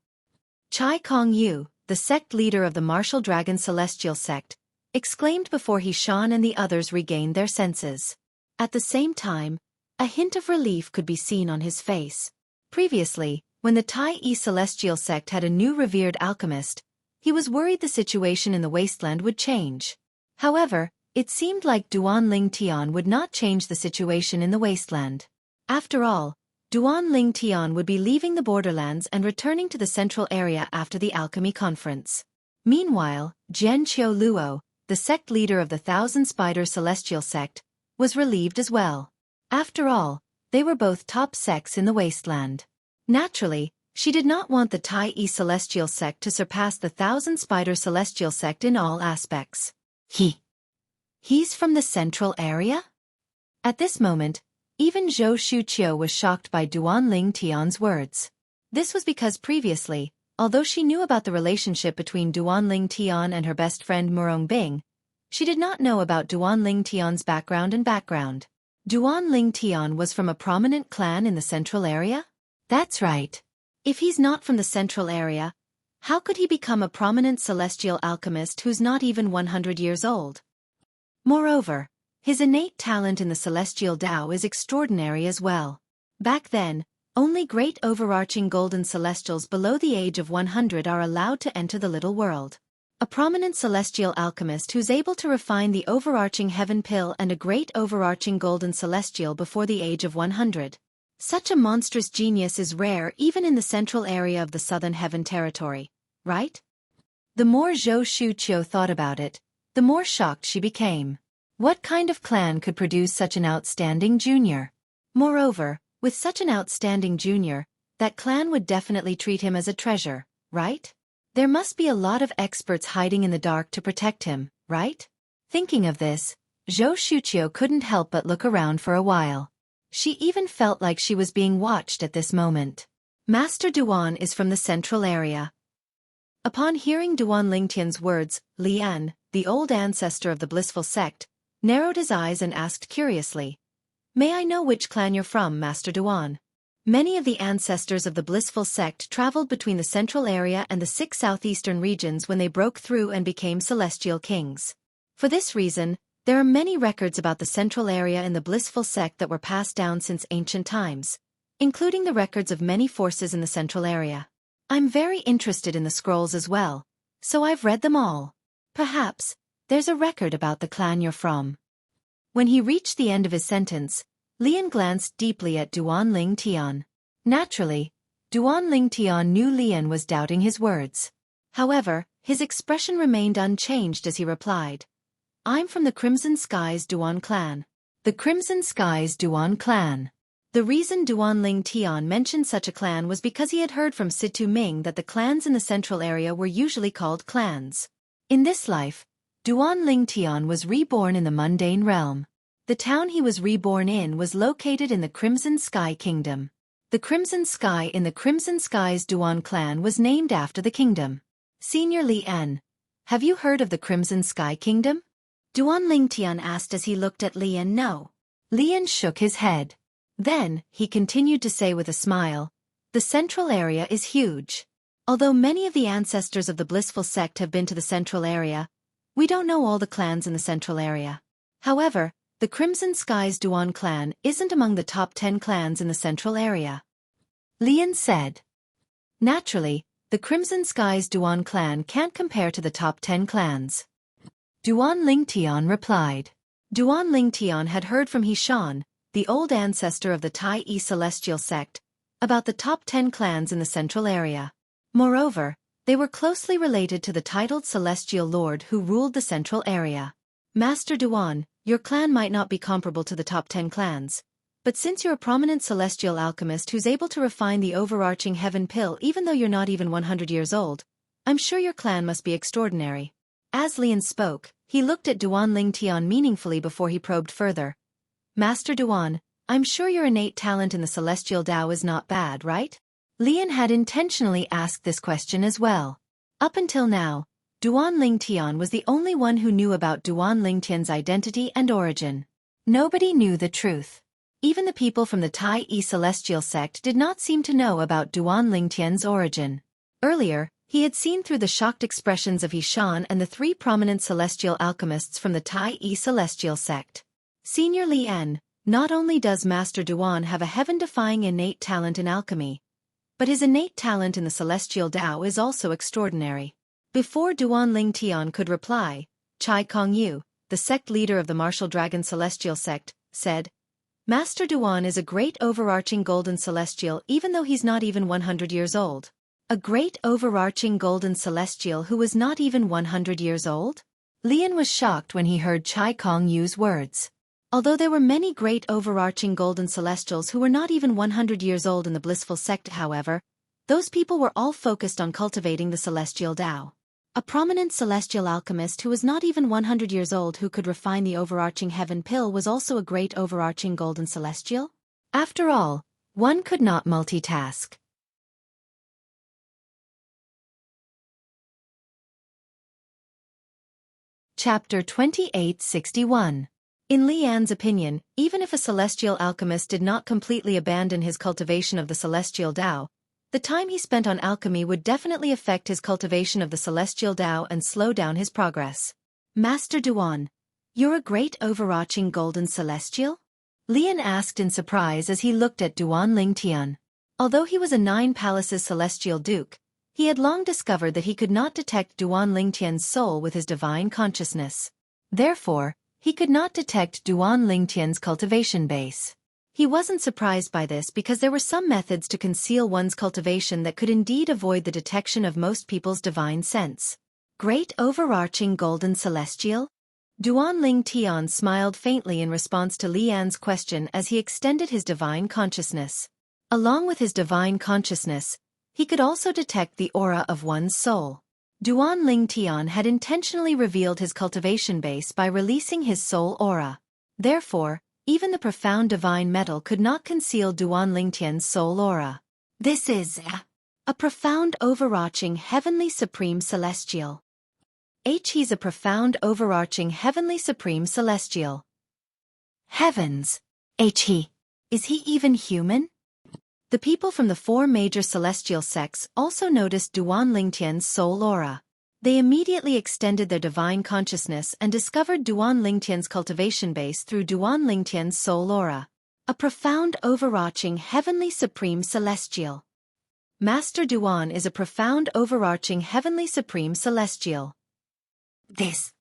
Chai Kong Yu, the sect leader of the martial dragon celestial sect, exclaimed before Hishan and the others regained their senses. At the same time, a hint of relief could be seen on his face. Previously, when the Tai celestial sect had a new revered alchemist, he was worried the situation in the wasteland would change. However, it seemed like Duan Lingtian would not change the situation in the wasteland. After all, Duan Lingtian would be leaving the borderlands and returning to the central area after the alchemy conference. Meanwhile, Jian Qiu Luo, the sect leader of the Thousand Spider Celestial sect, was relieved as well. After all, they were both top sects in the wasteland. Naturally, she did not want the Tai Celestial sect to surpass the Thousand Spider Celestial sect in all aspects. He's from the central area? At this moment, even Zhou Shuqiu was shocked by Duan Lingtian's words. This was because previously, although she knew about the relationship between Duan Lingtian and her best friend Murong Bing, she did not know about Duan Lingtian's background. Duan Lingtian was from a prominent clan in the central area? That's right. If he's not from the central area, how could he become a prominent celestial alchemist who's not even 100 years old? Moreover, his innate talent in the celestial Tao is extraordinary as well. Back then, only great overarching golden celestials below the age of 100 are allowed to enter the little world. A prominent celestial alchemist who's able to refine the overarching heaven pill and a great overarching golden celestial before the age of 100. Such a monstrous genius is rare even in the central area of the southern heaven territory, right? The more Zhou Shuqiu thought about it, the more shocked she became. What kind of clan could produce such an outstanding junior? Moreover, with such an outstanding junior, that clan would definitely treat him as a treasure, right? There must be a lot of experts hiding in the dark to protect him, right? Thinking of this, Zhou Shuqiu couldn't help but look around for a while. She even felt like she was being watched at this moment. Master Duan is from the central area. Upon hearing Duan Lingtian's words, Lian, the old ancestor of the blissful sect, narrowed his eyes and asked curiously, "May I know which clan you're from, Master Duan?" Many of the ancestors of the blissful sect traveled between the central area and the 6 southeastern regions when they broke through and became celestial kings. For this reason, there are many records about the central area in the blissful sect that were passed down since ancient times, including the records of many forces in the central area. I'm very interested in the scrolls as well, so I've read them all. Perhaps, there's a record about the clan you're from. When he reached the end of his sentence, Lian glanced deeply at Duan Lingtian. Naturally, Duan Lingtian knew Lian was doubting his words. However, his expression remained unchanged as he replied, "I'm from the Crimson Skies Duan clan." The Crimson Skies Duan clan. The reason Duan Lingtian mentioned such a clan was because he had heard from Situ Ming that the clans in the central area were usually called clans. In this life, Duan Lingtian was reborn in the mundane realm. The town he was reborn in was located in the Crimson Sky Kingdom. The Crimson Sky in the Crimson Skies Duan clan was named after the kingdom. Senior Lian, have you heard of the Crimson Sky Kingdom? Duan Lingtian asked as he looked at Lian. No. Lian shook his head. Then, he continued to say with a smile, "The central area is huge. Although many of the ancestors of the blissful sect have been to the central area, we don't know all the clans in the central area. However, the Crimson Skies Duan clan isn't among the top 10 clans in the central area." Lian said. Naturally, the Crimson Skies Duan clan can't compare to the top 10 clans. Duan Lingtian replied. Duan Lingtian had heard from Hishan, the old ancestor of the Tai celestial sect, about the top 10 clans in the central area. Moreover, they were closely related to the titled celestial lord who ruled the central area. Master Duan, your clan might not be comparable to the top 10 clans, but since you're a prominent celestial alchemist who's able to refine the overarching heaven pill even though you're not even 100 years old, I'm sure your clan must be extraordinary. As Lian spoke, he looked at Duan Lingtian meaningfully before he probed further. Master Duan, I'm sure your innate talent in the celestial Tao is not bad, right? Lian had intentionally asked this question as well. Up until now, Duan Lingtian was the only one who knew about Duan Lingtian's identity and origin. Nobody knew the truth. Even the people from the Tai celestial sect did not seem to know about Duan Lingtian's origin. Earlier, he had seen through the shocked expressions of Yishan and the 3 prominent celestial alchemists from the Tai celestial sect. Senior Lian, not only does Master Duan have a heaven-defying innate talent in alchemy, but his innate talent in the celestial Tao is also extraordinary. Before Duan Lingtian could reply, Chai Kongyu, the sect leader of the Martial Dragon Celestial sect, said, Master Duan is a great overarching golden celestial even though he's not even 100 years old. A great overarching golden celestial who was not even 100 years old? Lian was shocked when he heard Chai Kongyu's words. Although there were many great overarching golden celestials who were not even 100 years old in the blissful sect, however, those people were all focused on cultivating the celestial Tao. A prominent celestial alchemist who was not even 100 years old who could refine the overarching heaven pill was also a great overarching golden celestial? After all, one could not multitask. Chapter 2861. In Lian's opinion, even if a celestial alchemist did not completely abandon his cultivation of the celestial Tao, the time he spent on alchemy would definitely affect his cultivation of the celestial Tao and slow down his progress. Master Duan, you're a great overarching golden celestial? Lian asked in surprise as he looked at Duan Lingtian. Although he was a 9 palaces celestial duke, he had long discovered that he could not detect Duan Lingtian's soul with his divine consciousness. Therefore, he could not detect Duan Lingtian's cultivation base. He wasn't surprised by this because there were some methods to conceal one's cultivation that could indeed avoid the detection of most people's divine sense. Great overarching golden celestial? Duan Lingtian smiled faintly in response to Lian's question as he extended his divine consciousness. Along with his divine consciousness, he could also detect the aura of one's soul. Duan Lingtian had intentionally revealed his cultivation base by releasing his soul aura. Therefore, even the profound divine metal could not conceal Duan Lingtian's soul aura. This is a profound overarching heavenly supreme celestial. He's a profound overarching heavenly supreme celestial. Heavens! He. Is he even human? The people from the 4 major celestial sects also noticed Duan Lingtian's soul aura. They immediately extended their divine consciousness and discovered Duan Lingtian's cultivation base through Duan Lingtian's soul aura. A profound overarching heavenly supreme celestial. Master Duan is a profound overarching heavenly supreme celestial. This,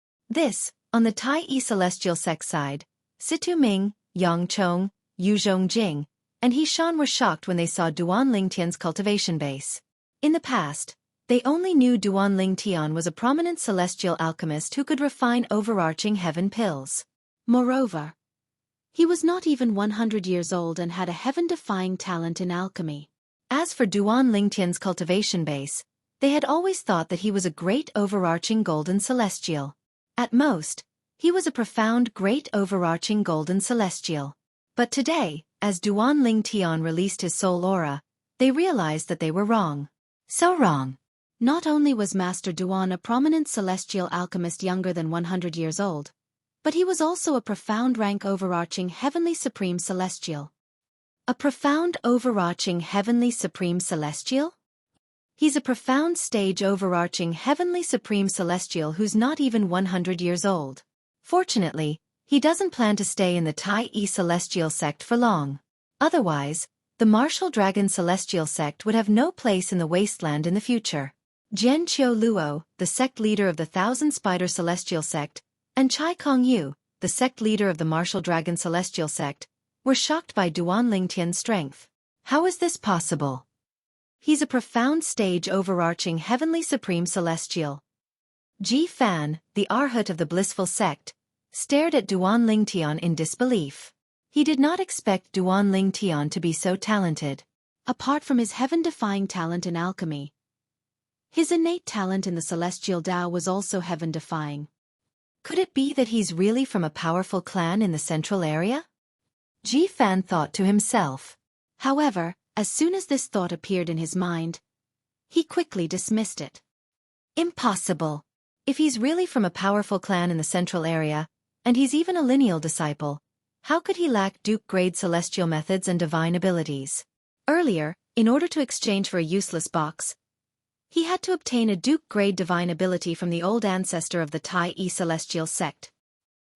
on the Tai celestial sect side, Situ Ming, Yang Chong, Yu Zhongjing, and Yishan were shocked when they saw Duan Lingtian's cultivation base. In the past, they only knew Duan Lingtian was a prominent celestial alchemist who could refine overarching heaven pills. Moreover, he was not even 100 years old and had a heaven-defying talent in alchemy. As for Duan Lingtian's cultivation base, they had always thought that he was a great overarching golden celestial. At most, he was a profound great overarching golden celestial. But today, as Duan Lingtian released his soul aura, they realized that they were wrong. So wrong. Not only was Master Duan a prominent celestial alchemist younger than 100 years old, but he was also a profound rank overarching heavenly supreme celestial. A profound overarching heavenly supreme celestial? He's a profound stage overarching heavenly supreme celestial who's not even 100 years old. Fortunately, he doesn't plan to stay in the Tai celestial sect for long. Otherwise, the Martial Dragon Celestial sect would have no place in the wasteland in the future. Jian Qiu Luo, the sect leader of the Thousand Spider Celestial sect, and Chai Kongyu, the sect leader of the Martial Dragon Celestial sect, were shocked by Duan Lingtian's strength. How is this possible? He's a profound stage overarching heavenly supreme celestial. Ji Fan, the arhat of the blissful sect, stared at Duan Lingtian in disbelief. He did not expect Duan Lingtian to be so talented. Apart from his heaven-defying talent in alchemy, his innate talent in the celestial Tao was also heaven-defying. Could it be that he's really from a powerful clan in the central area? Ji Fan thought to himself. However, as soon as this thought appeared in his mind, he quickly dismissed it. Impossible. If he's really from a powerful clan in the central area, and he's even a lineal disciple, how could he lack Duke-grade celestial methods and divine abilities? Earlier, in order to exchange for a useless box, he had to obtain a Duke-grade divine ability from the old ancestor of the Tai celestial sect.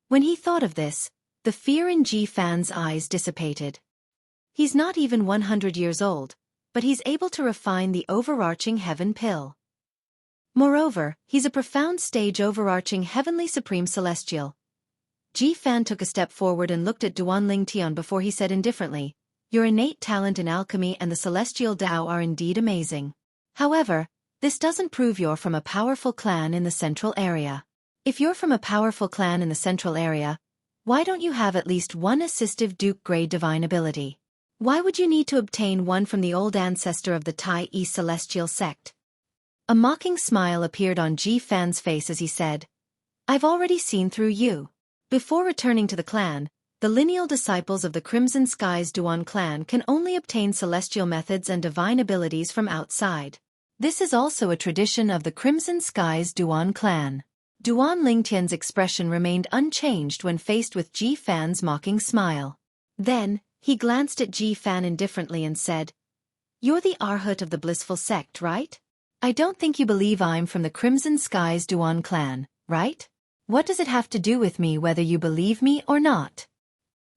When he thought of this, the fear in Ji Fan's eyes dissipated. He's not even 100 years old, but he's able to refine the overarching heaven pill. Moreover, he's a profound stage overarching heavenly supreme celestial. Ji Fan took a step forward and looked at Duan Lingtian before he said indifferently, "Your innate talent in alchemy and the celestial Tao are indeed amazing. However, this doesn't prove you're from a powerful clan in the central area. If you're from a powerful clan in the central area, why don't you have at least one assistive Duke-grade divine ability? Why would you need to obtain one from the old ancestor of the Tai celestial sect?" A mocking smile appeared on Ji Fan's face as he said, "I've already seen through you. Before returning to the clan, the lineal disciples of the Crimson Skies Duan clan can only obtain celestial methods and divine abilities from outside. This is also a tradition of the Crimson Skies Duan clan." Duan Lingtian's expression remained unchanged when faced with Ji Fan's mocking smile. Then, he glanced at Ji Fan indifferently and said, "You're the arhat of the blissful sect, right? I don't think you believe I'm from the Crimson Skies Duan clan, right? What does it have to do with me whether you believe me or not?"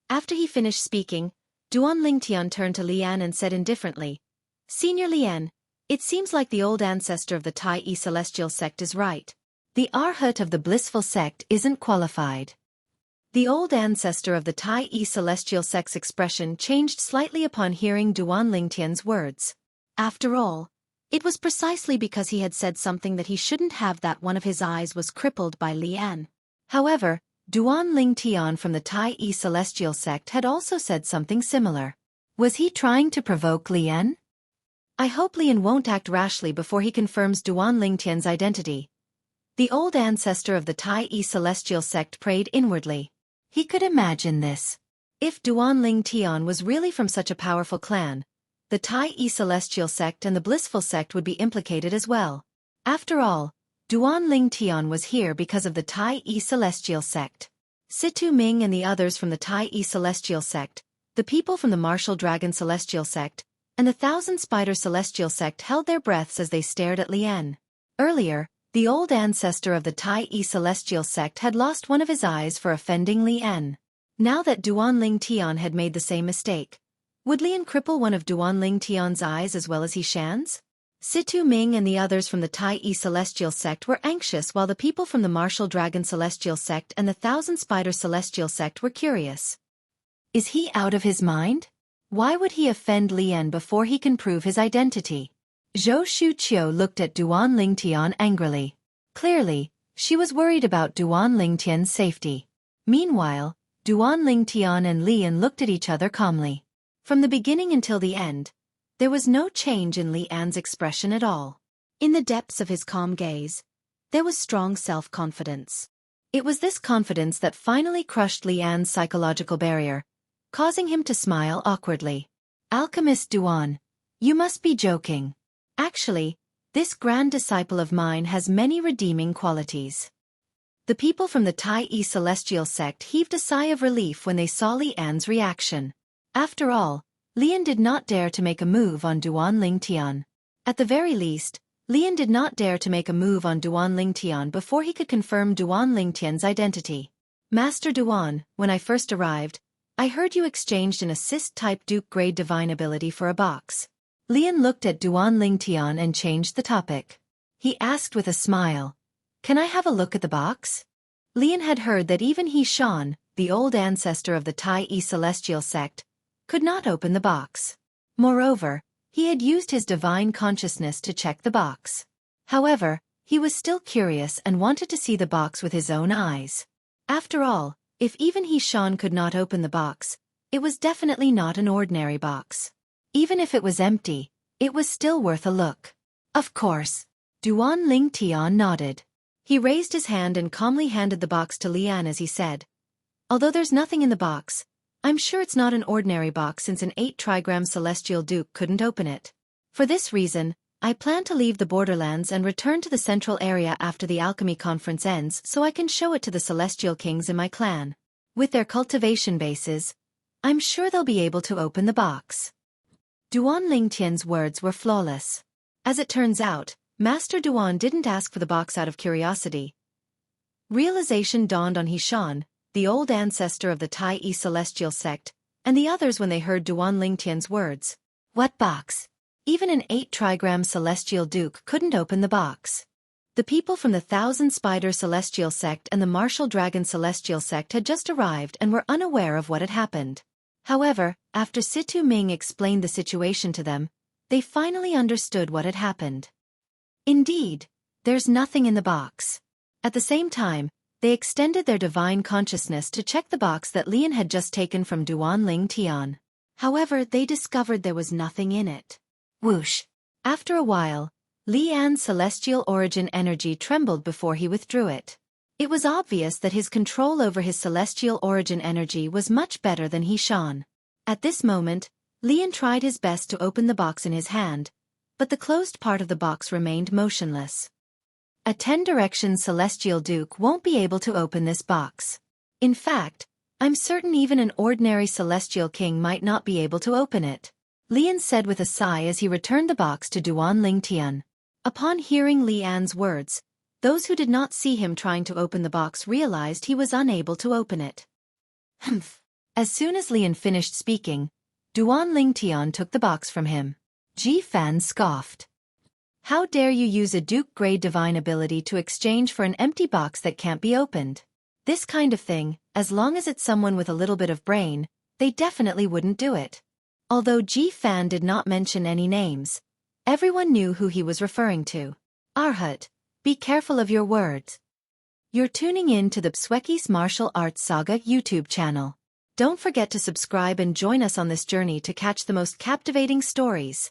After he finished speaking, Duan Lingtian turned to Lian and said indifferently, "Senior Lian, it seems like the old ancestor of the Tai celestial sect is right. The arhat of the blissful sect isn't qualified." The old ancestor of the Tai celestial sect's expression changed slightly upon hearing Duan Lingtian's words. After all, it was precisely because he had said something that he shouldn't have that one of his eyes was crippled by Lian. However, Duan Lingtian from the Tai celestial sect had also said something similar. Was he trying to provoke Lian? I hope Lian won't act rashly before he confirms Duan Lingtian's identity. The old ancestor of the Tai celestial sect prayed inwardly. He could imagine this. If Duan Lingtian was really from such a powerful clan, the Tai celestial sect and the blissful sect would be implicated as well. After all, Duan Lingtian was here because of the Tai celestial sect. Situ Ming and the others from the Tai celestial sect, the people from the Martial Dragon celestial sect, and the Thousand Spider celestial sect held their breaths as they stared at Lian. Earlier, the old ancestor of the Tai celestial sect had lost one of his eyes for offending Lian. Now that Duan Lingtian had made the same mistake, would Lian cripple one of Duan Lingtian's eyes as well as Shan's? Situ Ming and the others from the Tai celestial sect were anxious while the people from the Martial Dragon celestial sect and the Thousand Spider celestial sect were curious. Is he out of his mind? Why would he offend Lian before he can prove his identity? Zhou Shuqiu looked at Duan Lingtian angrily. Clearly, she was worried about Duan Lingtian's safety. Meanwhile, Duan Lingtian and Lian looked at each other calmly. From the beginning until the end, there was no change in Lian's expression at all. In the depths of his calm gaze, there was strong self-confidence. It was this confidence that finally crushed Lian's psychological barrier, causing him to smile awkwardly. "Alchemist Duan, you must be joking. Actually, this grand disciple of mine has many redeeming qualities." The people from the Tai celestial sect heaved a sigh of relief when they saw Lian's reaction. After all, Lian did not dare to make a move on Duan Lingtian. At the very least, Lian did not dare to make a move on Duan Lingtian before he could confirm Duan Lingtian's identity. "Master Duan, when I first arrived, I heard you exchanged an assist-type Duke-grade divine ability for a box." Lian looked at Duan Lingtian and changed the topic. He asked with a smile, "Can I have a look at the box?" Lian had heard that even Shan, the old ancestor of the Tai celestial sect, could not open the box. Moreover, he had used his divine consciousness to check the box. However, he was still curious and wanted to see the box with his own eyes. After all, if even He-Shan could not open the box, it was definitely not an ordinary box. Even if it was empty, it was still worth a look. Of course. Duan Ling Tian nodded. He raised his hand and calmly handed the box to Lian as he said, "Although there's nothing in the box, I'm sure it's not an ordinary box since an 8-trigram celestial duke couldn't open it. For this reason, I plan to leave the borderlands and return to the central area after the alchemy conference ends so I can show it to the celestial kings in my clan. With their cultivation bases, I'm sure they'll be able to open the box." Duan Lingtian's words were flawless. As it turns out, Master Duan didn't ask for the box out of curiosity. Realization dawned on He-Shan, the old ancestor of the Tai celestial sect, and the others when they heard Duan Lingtian's words. What box? Even an 8-trigram celestial duke couldn't open the box. The people from the Thousand Spider celestial sect and the Martial Dragon celestial sect had just arrived and were unaware of what had happened. However, after Situ Ming explained the situation to them, they finally understood what had happened. Indeed, there's nothing in the box. At the same time, they extended their divine consciousness to check the box that Lian had just taken from Duan Ling Tian. However, they discovered there was nothing in it. Whoosh! After a while, Lian's celestial origin energy trembled before he withdrew it. It was obvious that his control over his celestial origin energy was much better than He-Shan. At this moment, Lian tried his best to open the box in his hand, but the closed part of the box remained motionless. A 10-direction celestial duke won't be able to open this box. In fact, I'm certain even an ordinary celestial king might not be able to open it, Lian said with a sigh as he returned the box to Duan Lingtian. Upon hearing Lian's words, those who did not see him trying to open the box realized he was unable to open it. Humph! As soon as Lian finished speaking, Duan Lingtian took the box from him. Ji Fan scoffed. How dare you use a Duke-grade divine ability to exchange for an empty box that can't be opened? This kind of thing, as long as it's someone with a little bit of brain, they definitely wouldn't do it. Although Ji Fan did not mention any names, everyone knew who he was referring to. Arhat, be careful of your words. You're tuning in to the Xueqi's Martial Arts Saga YouTube channel. Don't forget to subscribe and join us on this journey to catch the most captivating stories.